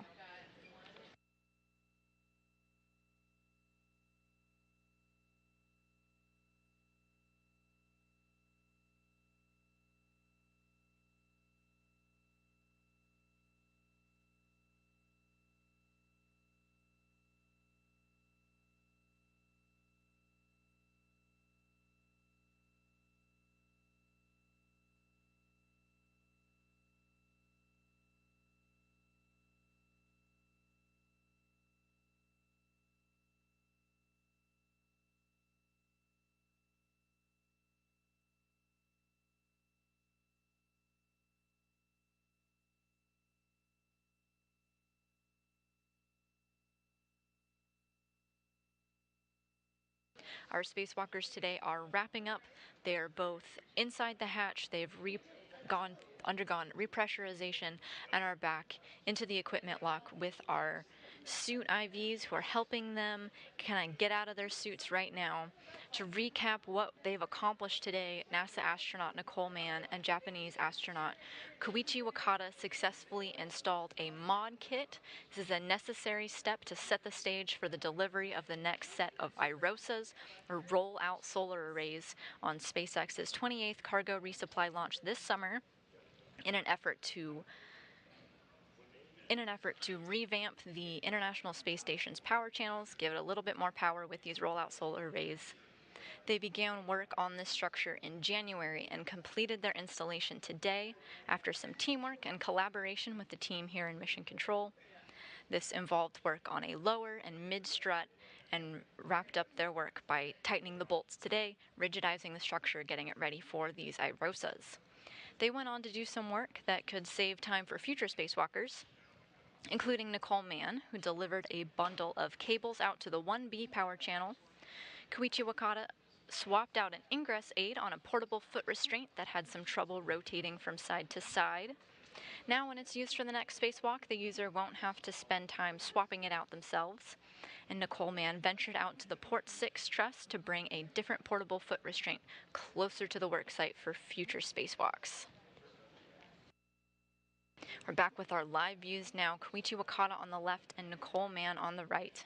Our spacewalkers today are wrapping up. They are both inside the hatch. They've undergone repressurization and are back into the equipment lock with our suit IVs who are helping them kind of get out of their suits right now. To recap what they've accomplished today, NASA astronaut Nicole Mann and Japanese astronaut Koichi Wakata successfully installed a mod kit. This is a necessary step to set the stage for the delivery of the next set of IROSAs, or roll-out solar arrays, on SpaceX's 28th cargo resupply launch this summer in an effort to revamp the International Space Station's power channels, give it a little bit more power with these rollout solar arrays. They began work on this structure in January and completed their installation today after some teamwork and collaboration with the team here in Mission Control. This involved work on a lower and mid-strut and wrapped up their work by tightening the bolts today, rigidizing the structure, getting it ready for these IROSAs. They went on to do some work that could save time for future spacewalkers, including Nicole Mann, who delivered a bundle of cables out to the 1B power channel. Koichi Wakata swapped out an ingress aid on a portable foot restraint that had some trouble rotating from side to side. Now, when it's used for the next spacewalk, the user won't have to spend time swapping it out themselves. And Nicole Mann ventured out to the Port 6 truss to bring a different portable foot restraint closer to the worksite for future spacewalks. We're back with our live views now. Koichi Wakata on the left and Nicole Mann on the right.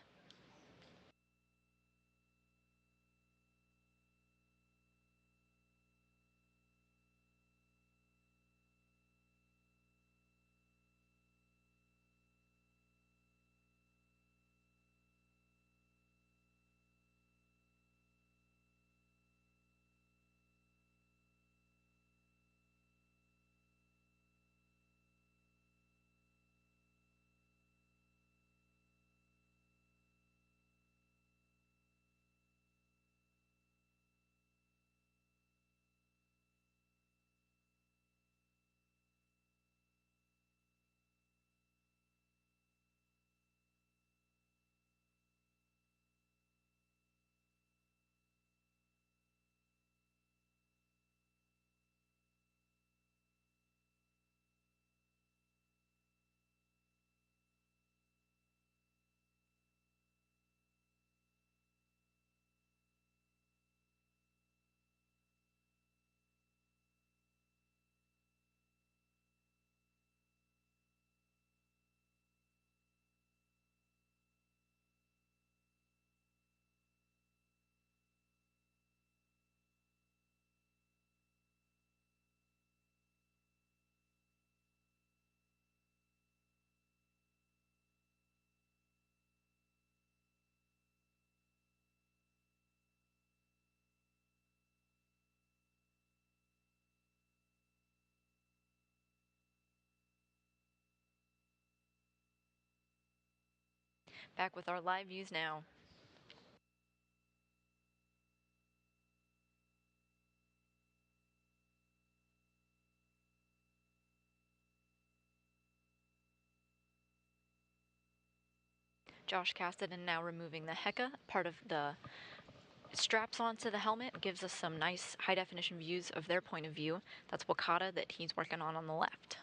Back with our live views now. Josh Cassidy now removing the HECA, part of the straps onto the helmet, gives us some nice high-definition views of their point of view. That's Wakata that he's working on the left.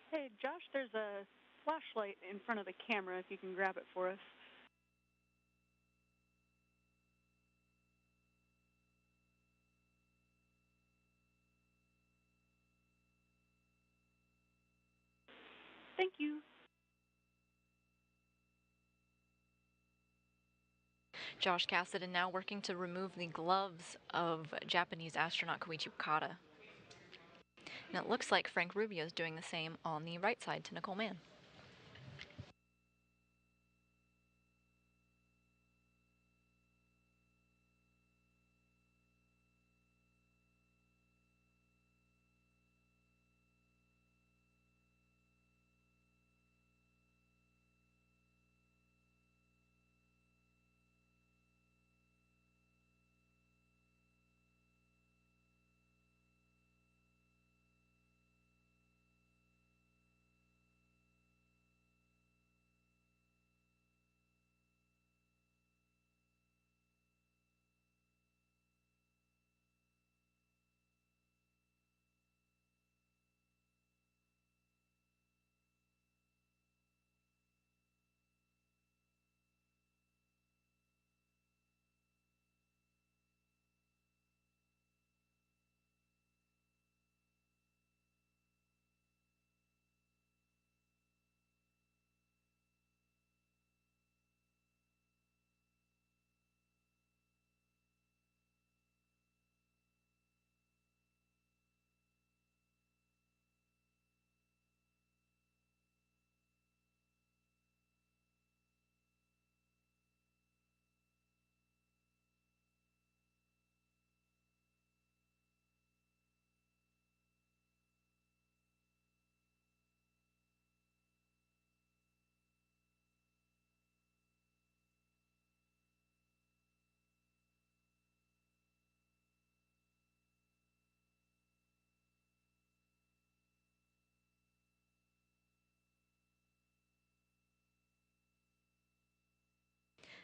Hey, Josh, there's a flashlight in front of the camera if you can grab it for us. Thank you. Josh Cassidy now working to remove the gloves of Japanese astronaut Koichi Wakata. And it looks like Frank Rubio is doing the same on the right side to Nicole Mann.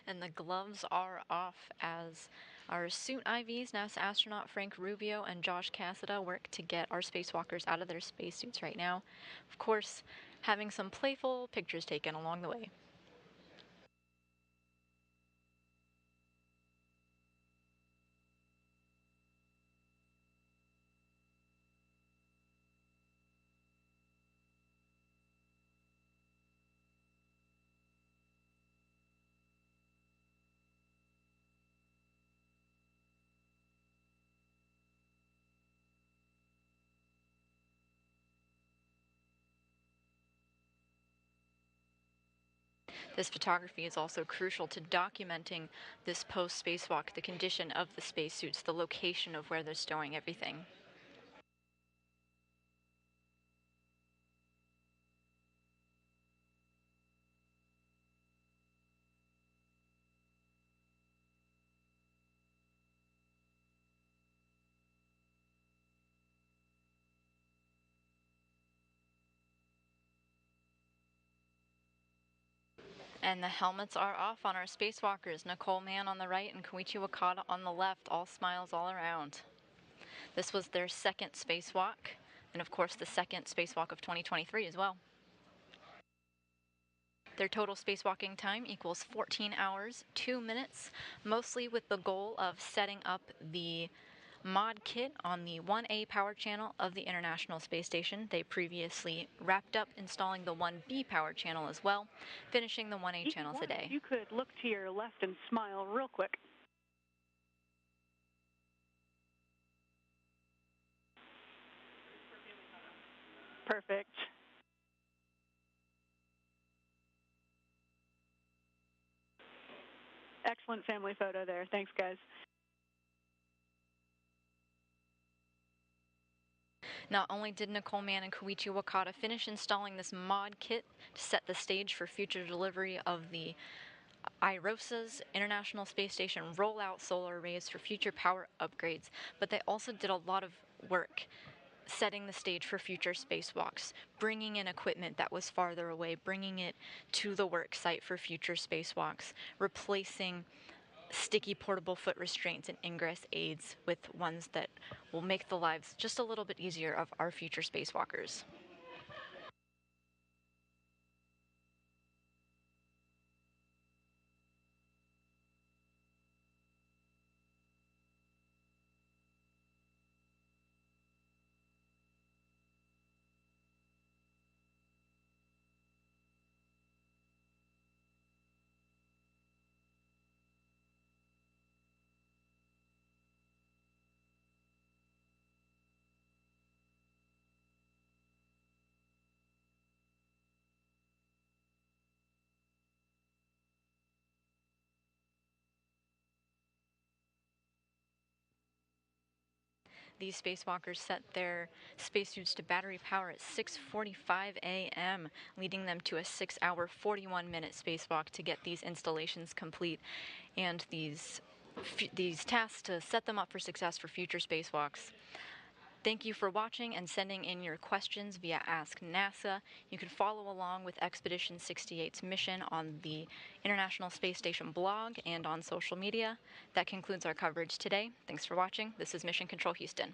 And the gloves are off as our suit IVs, NASA astronaut Frank Rubio and Josh Cassidy, work to get our spacewalkers out of their spacesuits right now. Of course, having some playful pictures taken along the way. This photography is also crucial to documenting this post-spacewalk, the condition of the spacesuits, the location of where they're storing everything. And the helmets are off on our spacewalkers, Nicole Mann on the right and Koichi Wakata on the left, all smiles all around. This was their second spacewalk, and of course the second spacewalk of 2023 as well. Their total spacewalking time equals 14 hours, 2 minutes, mostly with the goal of setting up the mod kit on the 1A power channel of the International Space Station. They previously wrapped up installing the 1B power channel as well, finishing the 1A channel today. You could look to your left and smile real quick. Perfect. Excellent family photo there. Thanks, guys. Not only did Nicole Mann and Koichi Wakata finish installing this mod kit to set the stage for future delivery of the IROSA's International Space Station rollout solar arrays for future power upgrades, but they also did a lot of work setting the stage for future spacewalks, bringing in equipment that was farther away, bringing it to the work site for future spacewalks, replacing sticky portable foot restraints and ingress aids with ones that will make the lives just a little bit easier of our future spacewalkers. These spacewalkers set their spacesuits to battery power at 6:45 a.m., leading them to a 6-hour, 41-minute spacewalk to get these installations complete and these tasks to set them up for success for future spacewalks. Thank you for watching and sending in your questions via Ask NASA. You can follow along with Expedition 68's mission on the International Space Station blog and on social media. That concludes our coverage today. Thanks for watching. This is Mission Control Houston.